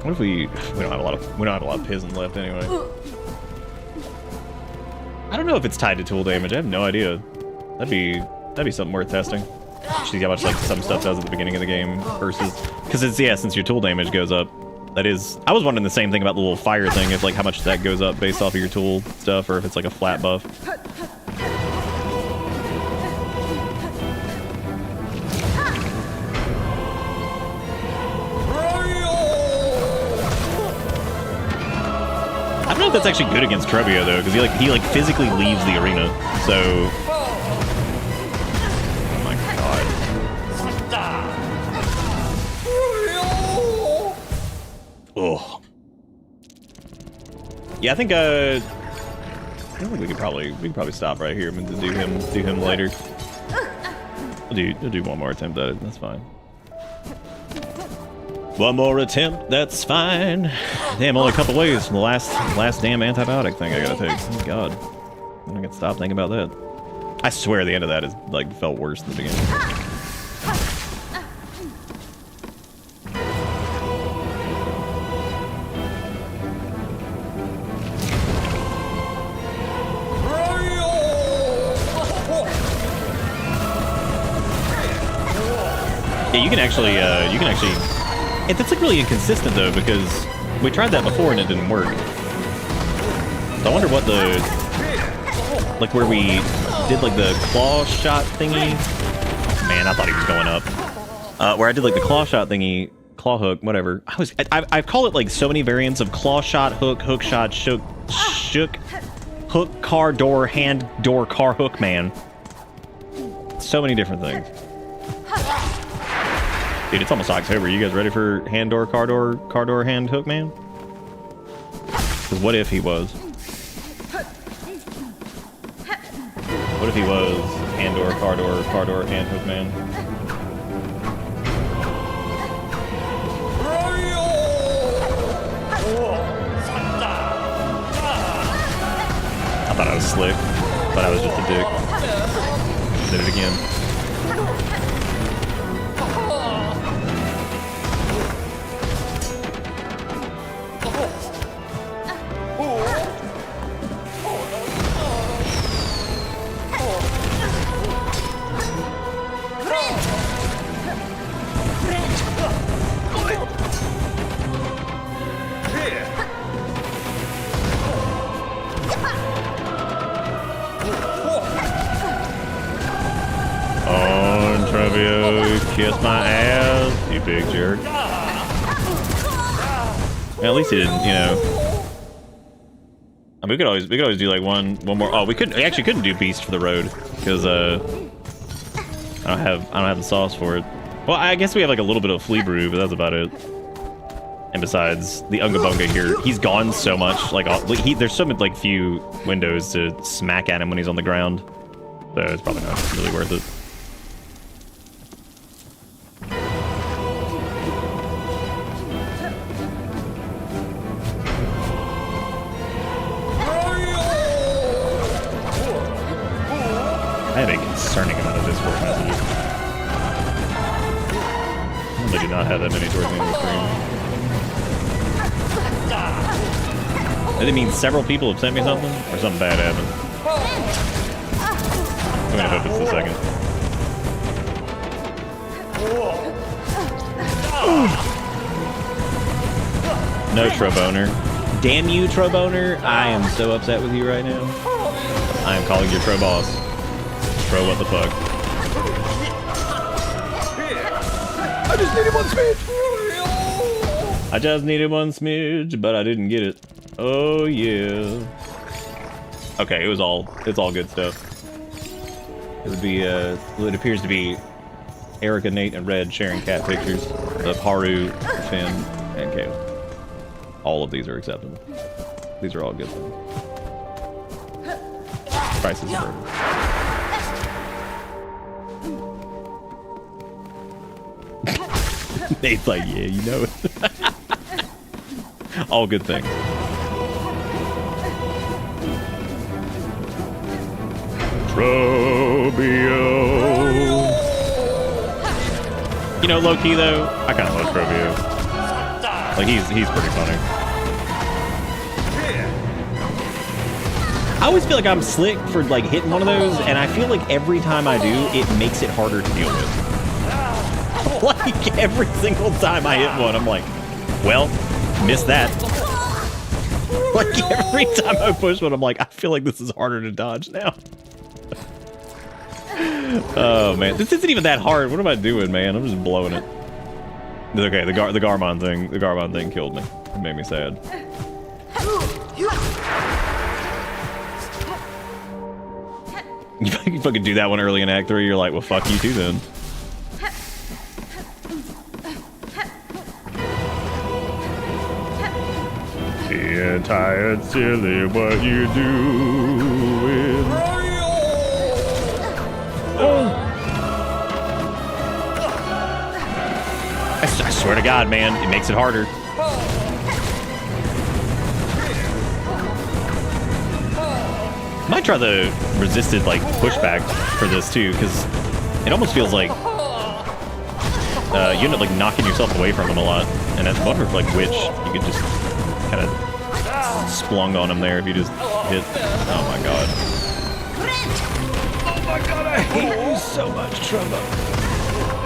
What if we don't have a lot of Pizen left anyway. I don't know if it's tied to tool damage. I have no idea. That'd be something worth testing. See how much like some stuff does at the beginning of the game versus because it's since your tool damage goes up. That is, I was wondering the same thing about the little fire thing, if like how much that goes up based off of your tool stuff, or if it's like a flat buff. I don't know if that's actually good against Trobio though, because he physically leaves the arena. So, oh my god. Oh. Yeah, I think we could probably stop right here and do him later. We'll do one more attempt at it. That's fine. One more attempt, that's fine. Damn, only a couple ways from the last damn antibiotic thing I gotta take. Oh god. I'm gonna stop thinking about that. I swear the end of that is felt worse than the beginning. Yeah, you can actually, that's like really inconsistent though, because we tried that before and it didn't work. So I wonder what like where we did like the claw shot thingy. Man, I thought he was going up. Where I did like the claw shot thingy, claw hook, whatever. I call it like so many variants of claw shot, hook shot, shook, hook, car door, hand door, car hook, man. So many different things. Dude, it's almost October. You guys ready for hand door, car door, hand hook, man? Because what if he was? What if he was hand door, car door, hand hook, man? I thought I was slick, but I was just a dick. Did it again. Trobio, kiss my ass, you big jerk. Well, at least he didn't, you know. I mean, we could always do like one more. Oh, we actually couldn't do beast for the road because I don't have the sauce for it. Well, I guess we have like a little bit of flea brew, but that's about it. And besides, the Unga Bunga here, he's gone so much. Like there's so many like few windows to smack at him when he's on the ground, so it's probably not really worth it. I have a concerning amount of Discord messages. I do not have that many towards the end of the stream. Does it mean several people have sent me something? Or something bad happened? I'm gonna hope it's the second. No Troboner. Damn you, Troboner. I am so upset with you right now. I am calling your Tro boss. Bro, what the fuck? I just needed one smidge. I just needed one smidge, but I didn't get it. Oh yeah. Okay, it's all good stuff. It would be it appears to be Erica, Nate, and Red sharing cat pictures of Haru, Finn, and Kayla. All of these are acceptable. These are all good things. Prices are perfect. Nate's like, yeah, you know it. All good things. Trobio. You know, low key though, I kind of love Trobio. Like he's pretty funny. I always feel like I'm slick for like hitting one of those, and I feel like every time I do, it makes it harder to deal with. Like every single time I hit one, I'm like, well, missed that. Like every time I push one, I'm like, I feel like this is harder to dodge now. Oh man, this isn't even that hard. What am I doing, man? I'm just blowing it. It's okay, the Garmond thing killed me. It made me sad. You fucking do that one early in Act 3, you're like, well, fuck you too then. Being tired, silly, what you doing? I swear to God, man, it makes it harder. Might try the resisted like pushback for this too, because it almost feels like you end up like knocking yourself away from him a lot, and I wonder if like Witch you could just kind of splung on him there if you just hit. Oh my god. Oh my god, I hate you so much, Trumbo.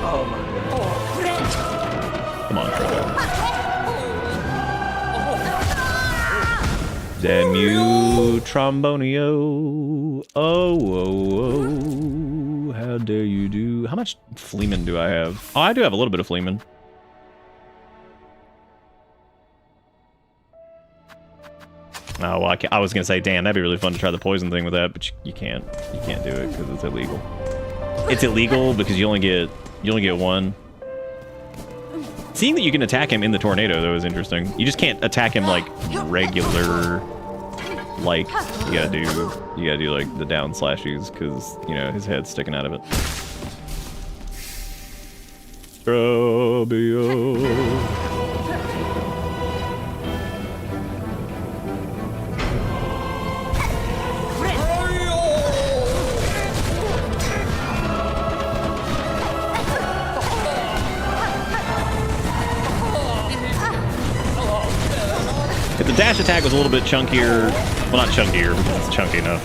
Oh my god. Come on, Trobio. Damn you, Trombonio. Oh, oh, oh. How dare you do... How much Fleeman do I have? Oh, I do have a little bit of Fleeman. Oh, well, I was gonna say, damn, that'd be really fun to try the poison thing with that, but you can't. You can't do it because it's illegal. It's illegal because you only get one. Seeing that you can attack him in the tornado though is interesting. You just can't attack him like regular. Like you gotta do like the down slashies because you know his head's sticking out of it. Trobio. If the dash attack was a little bit chunkier, well, not chunkier, because it's chunky enough.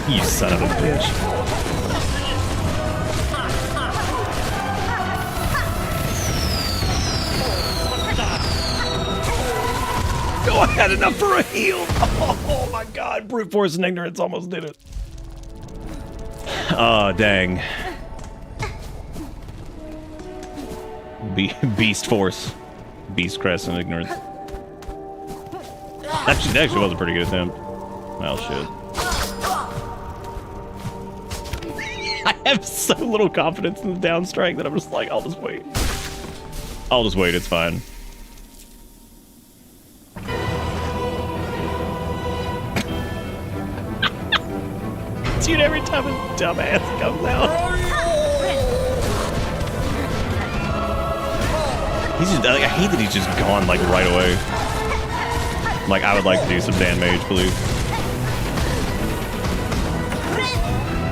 You son of a bitch. Oh, I had enough for a heal. Oh my god, brute force and ignorance almost did it. Oh, dang. Beast force. Beast crest and ignorance. That actually was a pretty good attempt. Well, shit. I have so little confidence in the down strike that I'm just like, I'll just wait. I'll just wait, it's fine. Dude, every time a dumbass comes out. He's just, like, I hate that he's just gone, like, right away. Like, I would like to do some damage, please.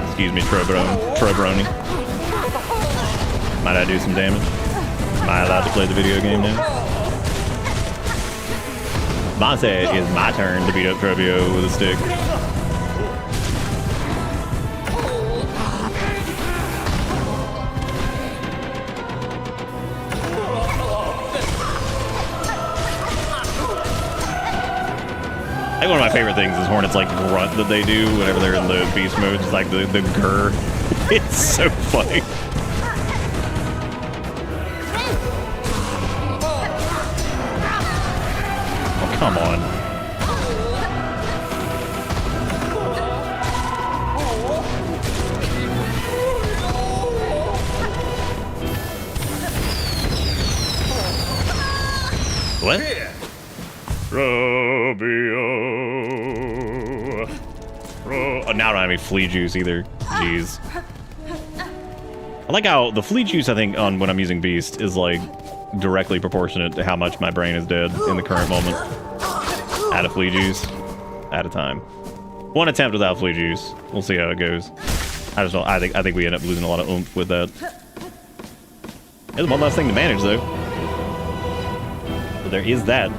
Excuse me, Trobroni. Might I do some damage? Am I allowed to play the video game now? Mine said it is my turn to beat up Trobio with a stick. I think one of my favorite things is Hornet's like grunt that they do whenever they're in the beast mode. It's like the grr. It's so funny. Oh, come on. What? Trobio. Oh, now I don't have any flea juice either. Jeez. I like how the flea juice, I think, on when I'm using Beast is like directly proportionate to how much my brain is dead in the current moment. Out of flea juice, at a time. One attempt without flea juice. We'll see how it goes. I just don't. I think we end up losing a lot of oomph with that. There's one last thing to manage though. But there is that.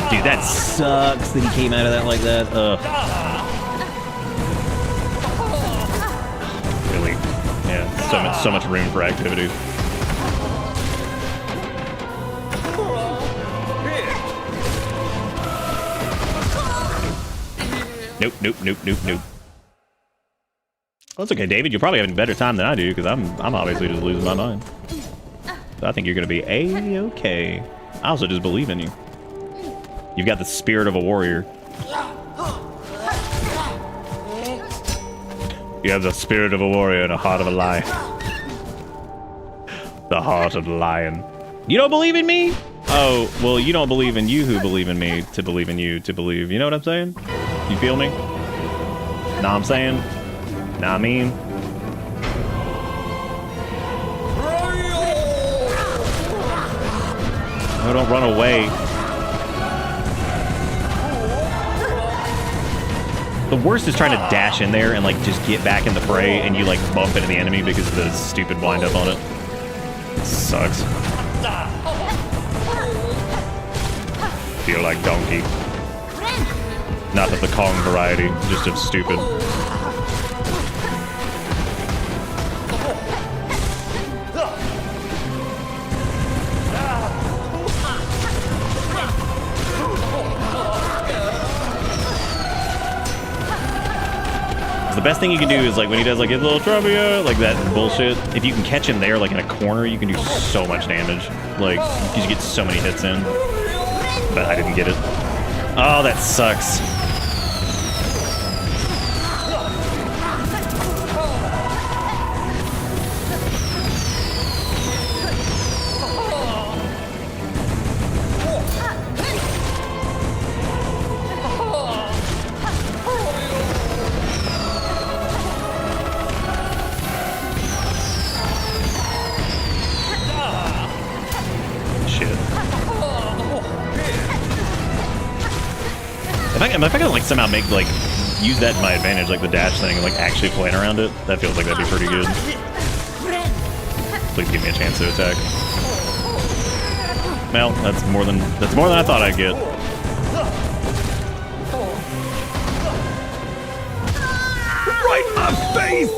Dude, that sucks that he came out of that like that. Really? Yeah, so much room for activity. Nope. Well, that's okay, David. You're probably having a better time than I do because I'm obviously just losing my mind. So I think you're gonna be A-okay. I also just believe in you. You've got the spirit of a warrior. You have the spirit of a warrior and a heart of a lion. The heart of the lion. You don't believe in me? Oh, well, you don't believe in you who believe in me to believe in you to believe. You know what I'm saying? You feel me? Know what I'm saying? Know what I mean? No, don't run away. The worst is trying to dash in there and like just get back in the fray and you like bump into the enemy because of the stupid wind up on it. It sucks. Feel like donkey. Not of the Kong variety, just of stupid. The best thing you can do is like when he does like his little Trobio, like that bullshit. If you can catch him there, like in a corner, you can do so much damage. Like you get so many hits in. But I didn't get it. Oh, that sucks. If I can like somehow make like use that to my advantage, like the dash thing, and like actually playing around it, that feels like that'd be pretty good. Please give me a chance to attack. Well, that's more than I thought I'd get. Right in my face!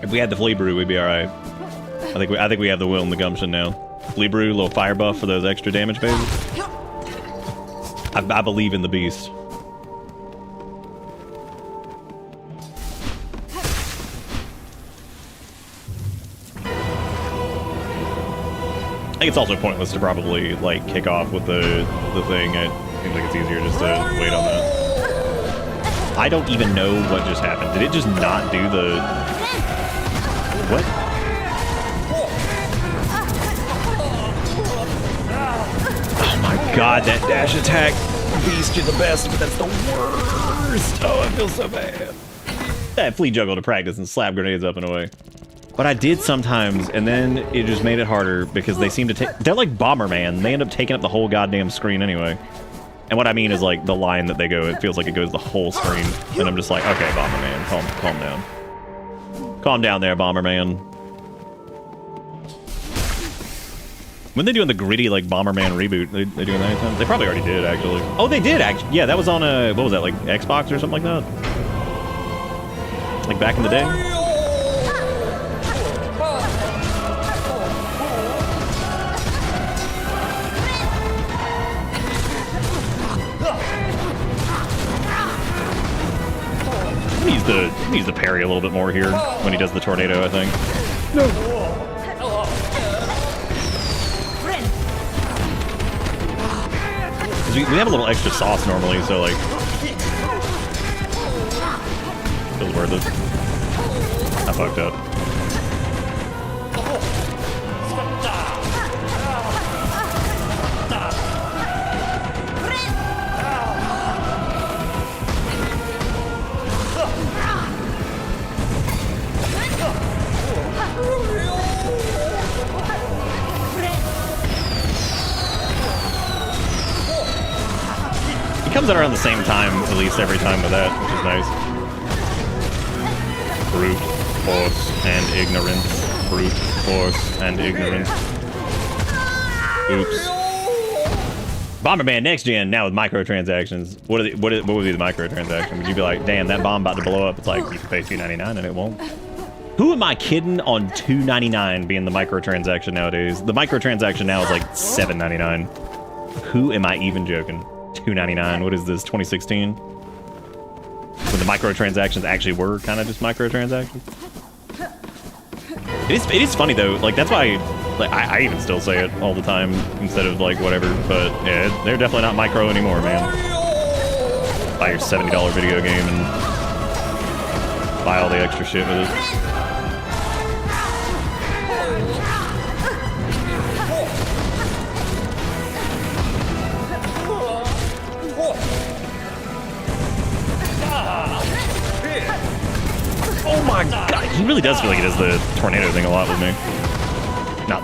If we had the Flea Brew, we'd be alright. I think we have the will and the gumption now. Flea Brew, little fire buff for those extra damage phases. I believe in the beast. I think it's also pointless to probably like kick off with the thing. It seems like it's easier just to wait on that. I don't even know what just happened. Did it just not do the... What? Oh my god, that dash attack. Beast, you're the best, but that's the worst. Oh, I feel so bad. That Flea juggle to practice and slap grenades up and away. But I did sometimes, and then it just made it harder because they seem to take... They're like Bomberman. They end up taking up the whole goddamn screen anyway. And what I mean is like the line that they go, it feels like it goes the whole screen. And I'm just like, okay, Bomberman, calm down. Calm down there, Bomberman. When they doing the gritty like Bomberman reboot, they doing that anytime? They probably already did actually. Oh, they did actually. Yeah, that was on a what was that, like Xbox or something like that? Like back in the day. He needs to parry a little bit more here when he does the tornado, I think. No. We have a little extra sauce normally, so like feels worth it. I fucked up. He comes out around the same time, at least every time with that, which is nice. Brute, force, and ignorance. Brute, force, and ignorance. Oops. Bomberman next gen, now with microtransactions. What would be the microtransaction? Would you be like, damn, that bomb about to blow up? It's like, you can pay $2.99 and it won't. Who am I kidding on $2.99 being the microtransaction nowadays? The microtransaction now is like $7.99. Who am I even joking? $2.99. What is this? 2016? when the microtransactions actually were kind of just microtransactions. It is funny though, like that's why like I even still say it all the time instead of like whatever, but yeah, they're definitely not micro anymore, man. Buy your $70 video game and buy all the extra shit with it. Oh my god, he really does feel like he does the tornado thing a lot with me. Not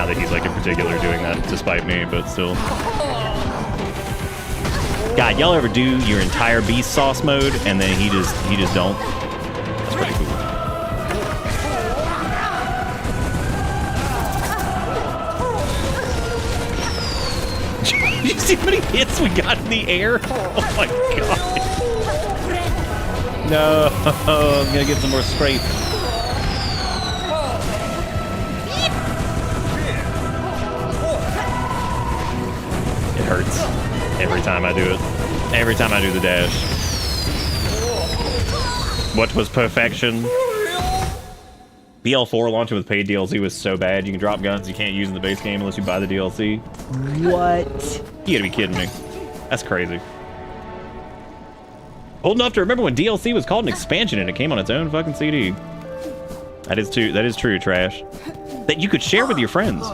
that he's like in particular doing that despite me, but still. God, y'all ever do your entire beast sauce mode and then he just don't? It's pretty cool. Did you see how many hits we got in the air? Oh my god. No, I'm gonna get some more scrape. It hurts every time I do it. Every time I do the dash. What was perfection? BL4 launching with paid DLC was so bad. You can drop guns you can't use in the base game unless you buy the DLC. What? You gotta be kidding me. That's crazy. Old enough to remember when DLC was called an expansion and it came on its own fucking CD. That is true, Trash. That you could share with your friends.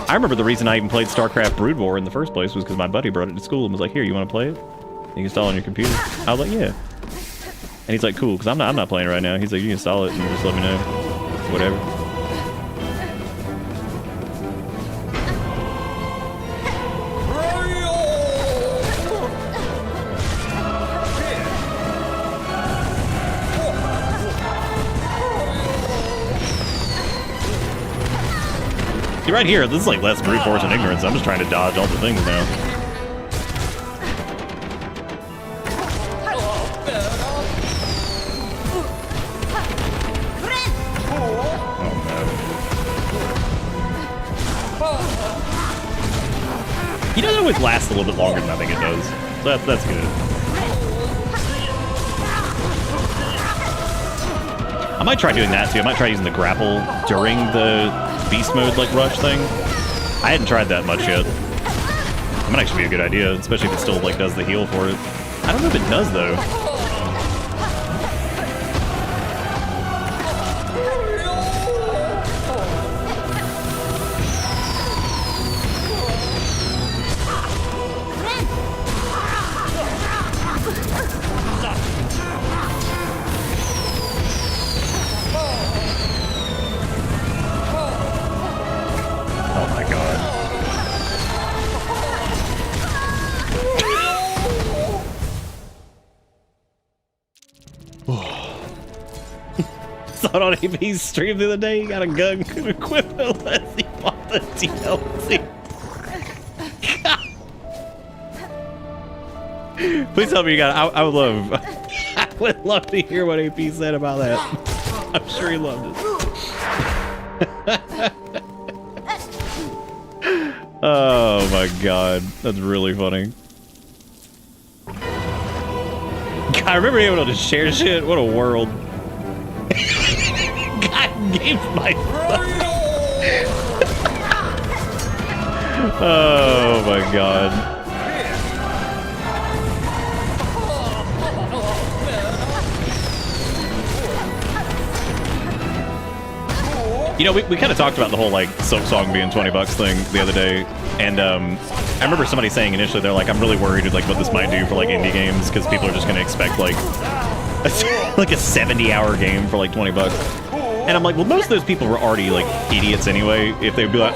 I remember the reason I even played StarCraft Brood War in the first place was because my buddy brought it to school and was like, "Here, you want to play it? You can install it on your computer." I was like, "Yeah." And he's like, "Cool," because I'm not playing it right now. He's like, "You can install it and just let me know, whatever." See, right here, this is like less brute force and ignorance. I'm just trying to dodge all the things now. Oh no. You know, it always lasts a little bit longer than I think it does. So that's good. I might try doing that too. I might try using the grapple during the beast mode like rush thing. I hadn't tried that much yet. That might actually be a good idea, especially if it still like does the heal for it. I don't know if it does though. On AP's stream the other day, he got a gun could equip it unless he bought the DLC. Please tell me you got. I would love. I would love to hear what AP said about that. I'm sure he loved it. Oh my god, that's really funny. God, I remember being able to just share shit. What a world. Gave my oh my god. You know, we kind of talked about the whole like Silksong being $20 thing the other day, and I remember somebody saying initially they're like, I'm really worried like what this might do for like indie games because people are just going to expect like a 70-hour game for like $20. And I'm like, well, most of those people were already like idiots anyway. If they'd be like,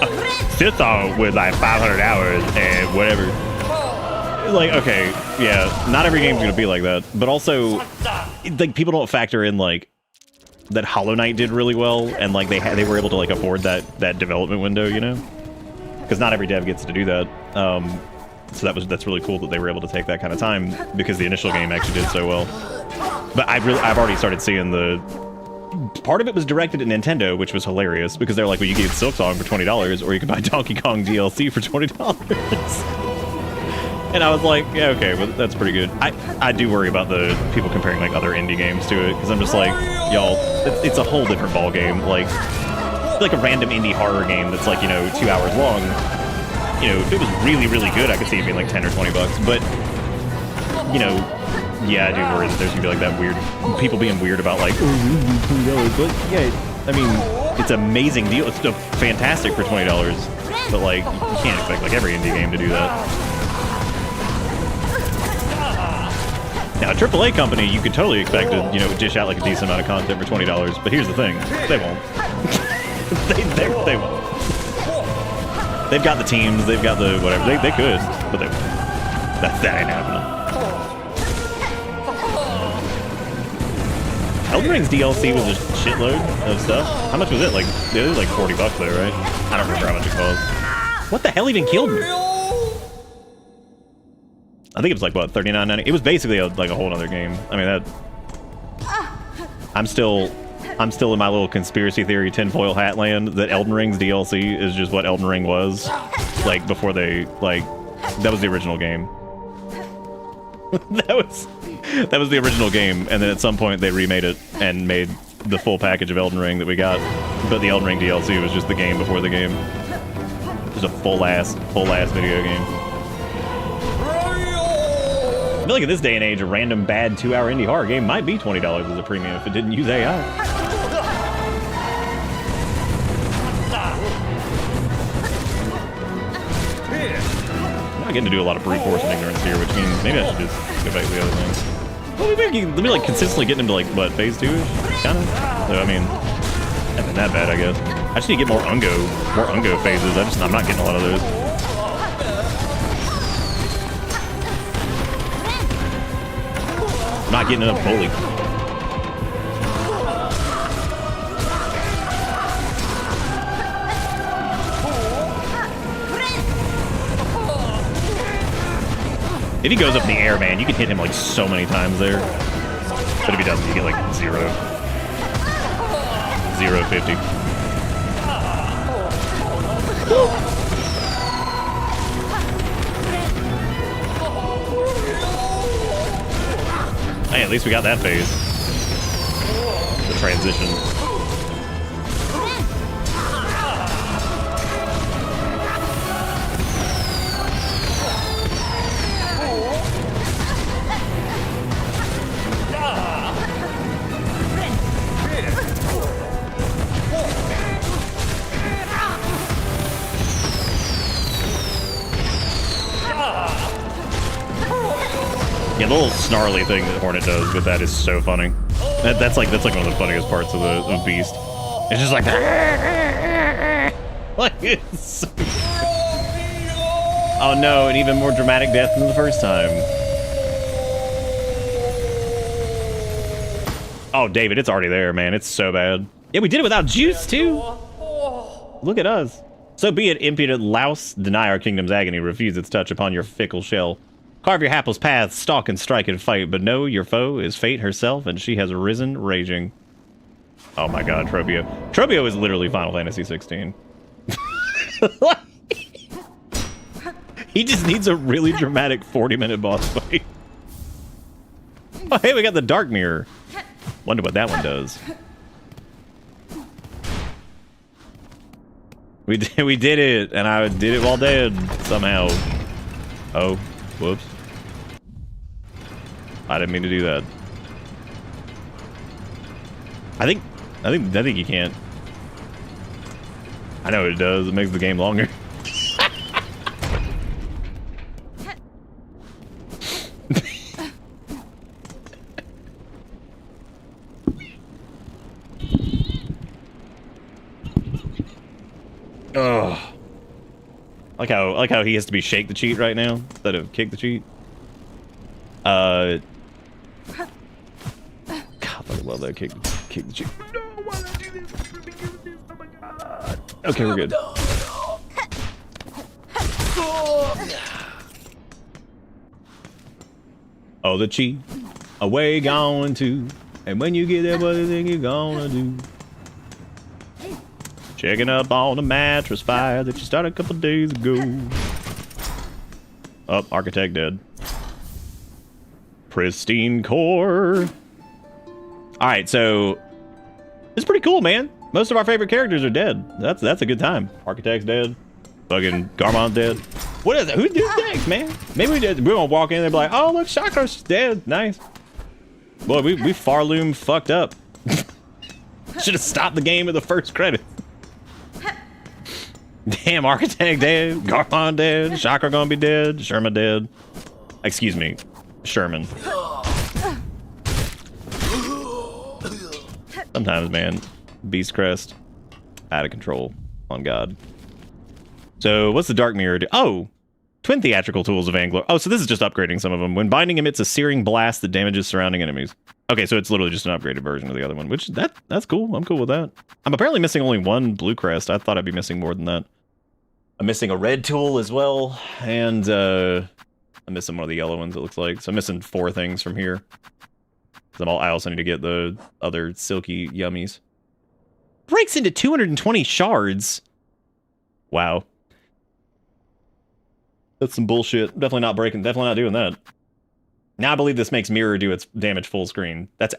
Silksong with like 500 hours and whatever. Like, okay, yeah, not every game's gonna be like that. But also, like, people don't factor in like that Hollow Knight did really well, and like they were able to like afford that development window, you know? Because not every dev gets to do that. So that's really cool that they were able to take that kind of time because the initial game actually did so well. But I've already started seeing the. Part of it was directed at Nintendo, which was hilarious because they're like, well, you get Silksong for $20, or you can buy Donkey Kong DLC for $20. And I was like, yeah, okay, well, that's pretty good. I do worry about the people comparing like other indie games to it, because I'm just like, y'all, it's a whole different ball game. Like a random indie horror game that's like, you know, 2 hours long. You know, if it was really, really good, I could see it being like 10 or 20 bucks. But, you know, yeah, I do worry that there's gonna be like that weird, people being weird about like, oh, $20. But yeah, I mean, it's an amazing deal. It's fantastic for $20. But like, you can't expect like every indie game to do that. Now, a AAA company, you could totally expect to, you know, dish out like a decent amount of content for $20. But here's the thing, they won't. they won't. They've got the teams, they've got the whatever. They could, but they won't. That ain't happening. Elden Ring's DLC was a shitload of stuff. How much was it? Like, it was like 40 bucks though, right? I don't remember how much it cost. What the hell even killed me? I think it was like, what, $39.90? It was basically like a whole other game. I mean, that... I'm still in my little conspiracy theory tinfoil hat land that Elden Ring's DLC is just what Elden Ring was. Like, before they, like... That was the original game. that was the original game, and then at some point they remade it and made the full package of Elden Ring that we got. But the Elden Ring DLC was just the game before the game. It was a full-ass video game. I feel like in this day and age, a random bad 2-hour indie horror game might be $20 as a premium if it didn't use AI. I'm not getting to do a lot of brute force and ignorance here, which means maybe I should just go back to the other things. Well, let me like consistently getting into like, what, phase 2-ish? Kinda? So, I mean, nothing that bad, I guess. I just need to get more Ungo phases. I'm not getting a lot of those. I'm not getting enough bully. If he goes up in the air, man, you can hit him like so many times there. But if he doesn't, you get like 0. 0.50. Hey, at least we got that phase. The transition. Yeah, the little snarly thing that Hornet does with that is so funny. That's like one of the funniest parts of the Beast. It's just like like it's so oh no, an even more dramatic death than the first time. Oh, David, it's already there, man. It's so bad. Yeah, we did it without juice too. Look at us. So be it, impudent louse, deny our kingdom's agony, refuse its touch upon your fickle shell. Carve your hapless paths, stalk and strike and fight, but know your foe is fate herself, and she has risen raging. Oh my god, Trobio. Trobio is literally Final Fantasy 16. He just needs a really dramatic 40-minute boss fight. Oh, hey, we got the Dark Mirror. Wonder what that one does. We did it, and I did it while dead, somehow. Oh, whoops. I didn't mean to do that. I think you can't. I know what it does. It makes the game longer. Ugh. Like how he has to be shake the cheat right now instead of kick the cheat. God, I love that kick the cheat. No, why did I do this? Oh my god. Okay, we're good. Oh, the cheat. Away going to. And when you get there, what do you think you're gonna do? Checking up on the mattress fire that you started a couple days ago. Oh, Architect dead. Pristine core. Alright, so it's pretty cool, man. Most of our favorite characters are dead. That's a good time. Architect's dead. Fucking Garmond dead. What is it? Who did next, man? Maybe we gonna walk in there and be like, oh look, Chakra's dead. Nice. Boy, we Farloom fucked up. Should have stopped the game at the first credit. Damn, Architect dead, Garmond dead, Chakra gonna be dead, Sherma dead. Excuse me, Sherman. Sometimes, man, Beast Crest, out of control, on God. So, what's the Dark Mirror do? Oh, twin theatrical tools of Angler. Oh, so this is just upgrading some of them. When binding emits a searing blast that damages surrounding enemies. Okay, so it's literally just an upgraded version of the other one, which that's cool. I'm cool with that. I'm apparently missing only one blue crest. I thought I'd be missing more than that. I'm missing a red tool as well, and I'm missing one of the yellow ones, it looks like. So I'm missing 4 things from here. I also need to get the other silky yummies. Breaks into 220 shards. Wow. That's some bullshit. Definitely not breaking. Definitely not doing that. Now I believe this makes Mirror do its damage full screen. That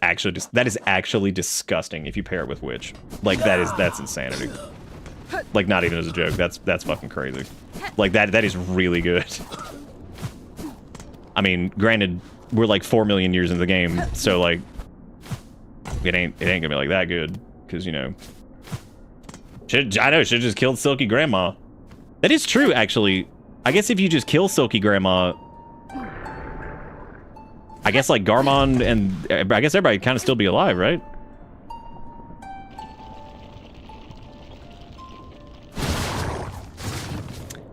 is actually disgusting if you pair it with Witch. Like that's insanity. Like not even as a joke. That's fucking crazy. Like that is really good. I mean, granted, we're like 4 million years into the game, so like it ain't gonna be like that good, because you know. Should just killed Silky Grandma. That is true, actually. I guess if you just kill Silky Grandma, I guess like Garmond and I guess everybody kind of still be alive, right?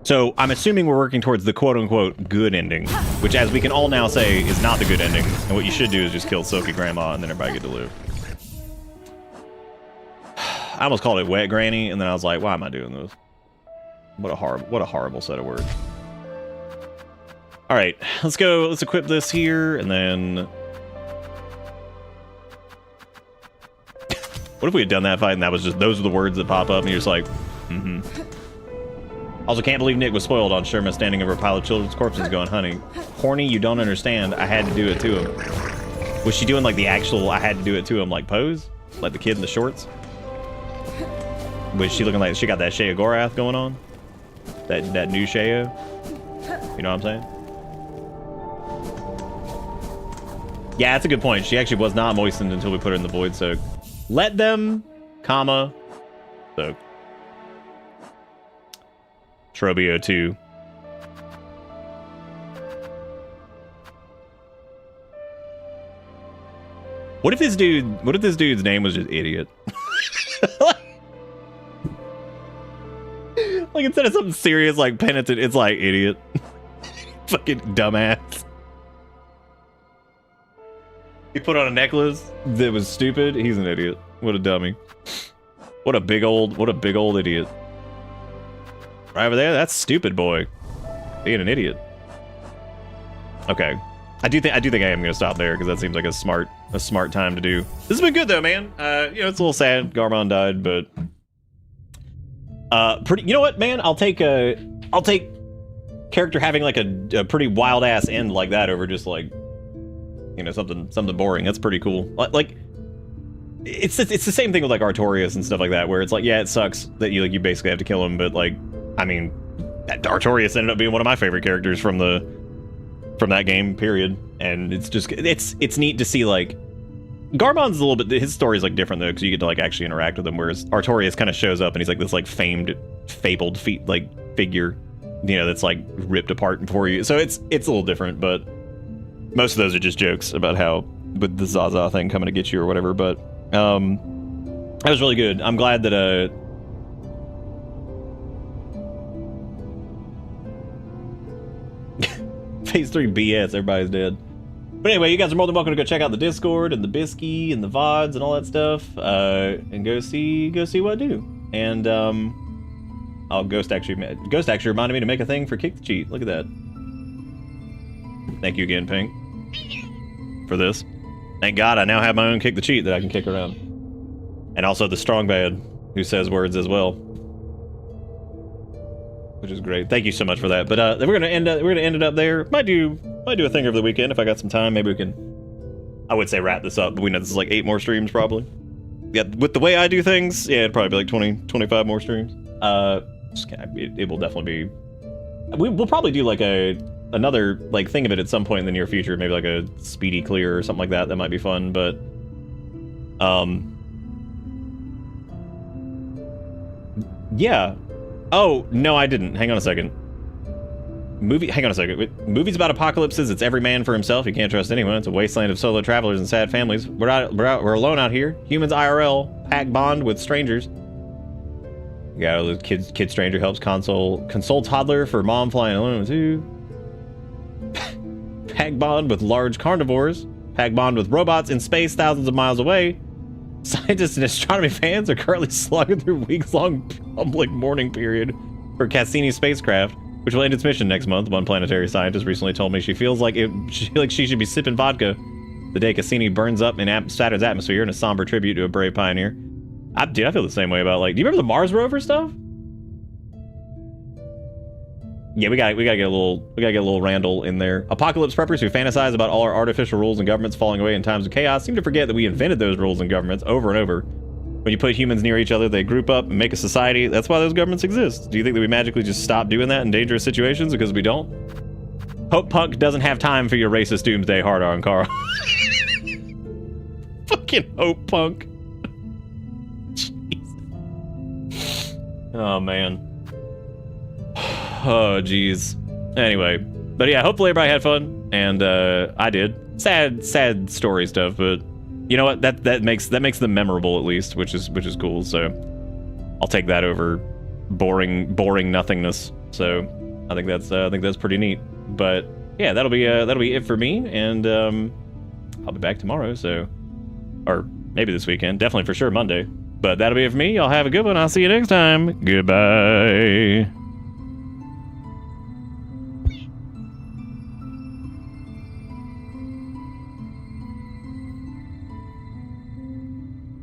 So I'm assuming we're working towards the quote-unquote good ending, which, as we can all now say, is not the good ending. And what you should do is just kill Silky Grandma and then everybody get to live. I almost called it Wet Granny, and then I was like, why am I doing this? What a horrible set of words. All right, let's equip this here, and then what if we had done that fight and that was just those are the words that pop up and you're just like, mm-hmm. Also, can't believe Nick was spoiled on Sherma standing over a pile of children's corpses going, honey, horny, you don't understand, I had to do it to him. Was she doing like the actual I had to do it to him like pose? Like the kid in the shorts? Was she looking like she got that Shea Gorath going on? That new Shea? You know what I'm saying? Yeah, that's a good point. She actually was not moistened until we put her in the Void Soak. Let them, comma, soak. Trobio 2. What if this dude's name was just Idiot? Like instead of something serious like Penitent, it's like Idiot. Fucking dumbass. He put on a necklace that was stupid. He's an idiot. What a dummy. What a big old idiot. Right over there, that's stupid boy. Being an idiot. Okay. I do think I am gonna stop there because that seems like a smart time to do. This has been good though, man. You know, it's a little sad Garmond died, but you know what, man? I'll take character having like a pretty wild ass end like that over just like, you know, something boring. That's pretty cool. Like it's the same thing with like Artorias and stuff like that, where it's like, yeah, it sucks that you basically have to kill him, but like, I mean, Artorias ended up being one of my favorite characters from that game, period. And it's just it's neat to see like Garmond's a little bit, his story is like different though, because you get to like actually interact with him, whereas Artorias kind of shows up and he's like this like fabled figure, you know, that's like ripped apart before you. So it's a little different, but most of those are just jokes about how with the Zaza thing coming to get you or whatever. But that was really good. I'm glad that Phase 3 BS, everybody's dead. But anyway, you guys are more than welcome to go check out the Discord and the Bisky and the VODs and all that stuff, and go see what I do. And Ghost actually reminded me to make a thing for Kick the Cheat. Look at that. Thank you again, Pink, for this. Thank God I now have my own Kick the Cheat that I can kick around. And also the Strong Bad, who says words as well. which is great. Thank you so much for that. But we're gonna end it up there. Might do a thing over the weekend if I got some time. Maybe we can. I would say wrap this up, but we know this is like 8 more streams probably. Yeah, with the way I do things, yeah, it'd probably be like 20, 25 more streams. It will definitely be. We'll probably do like another like thing of it at some point in the near future. Maybe like a speedy clear or something like that. That might be fun, but yeah. Oh no, I didn't. Hang on a second. Hang on a second. Movies about apocalypses. It's every man for himself. You can't trust anyone. It's a wasteland of solo travelers and sad families. We're alone out here. Humans IRL. Pack bond with strangers. You got a kid stranger helps console toddler for mom flying alone too. Pack bond with large carnivores. Pack bond with robots in space thousands of miles away. Scientists and astronomy fans are currently slogging through weeks-long public mourning period for Cassini spacecraft, which will end its mission next month. One planetary scientist recently told me she feels like she should be sipping vodka the day Cassini burns up in Saturn's atmosphere in a somber tribute to a brave pioneer. Dude, I feel the same way about, like, do you remember the Mars rover stuff? Yeah, we gotta get a little Randall in there. Apocalypse preppers who fantasize about all our artificial rules and governments falling away in times of chaos seem to forget that we invented those rules and governments over and over. When you put humans near each other, they group up and make a society. That's why those governments exist. Do you think that we magically just stop doing that in dangerous situations because we don't? Hope Punk doesn't have time for your racist doomsday hard on, Carl. Fucking Hope Punk. Jeez. Oh, man. Oh, jeez. Anyway, but yeah, hopefully everybody had fun, and I did. Sad story stuff, but you know what? That makes them memorable at least, which is cool. So I'll take that over boring nothingness. So I think that's pretty neat. But yeah, that'll be it for me, and I'll be back tomorrow. So, or maybe this weekend, definitely for sure Monday. But that'll be it for me. Y'all have a good one. I'll see you next time. Goodbye.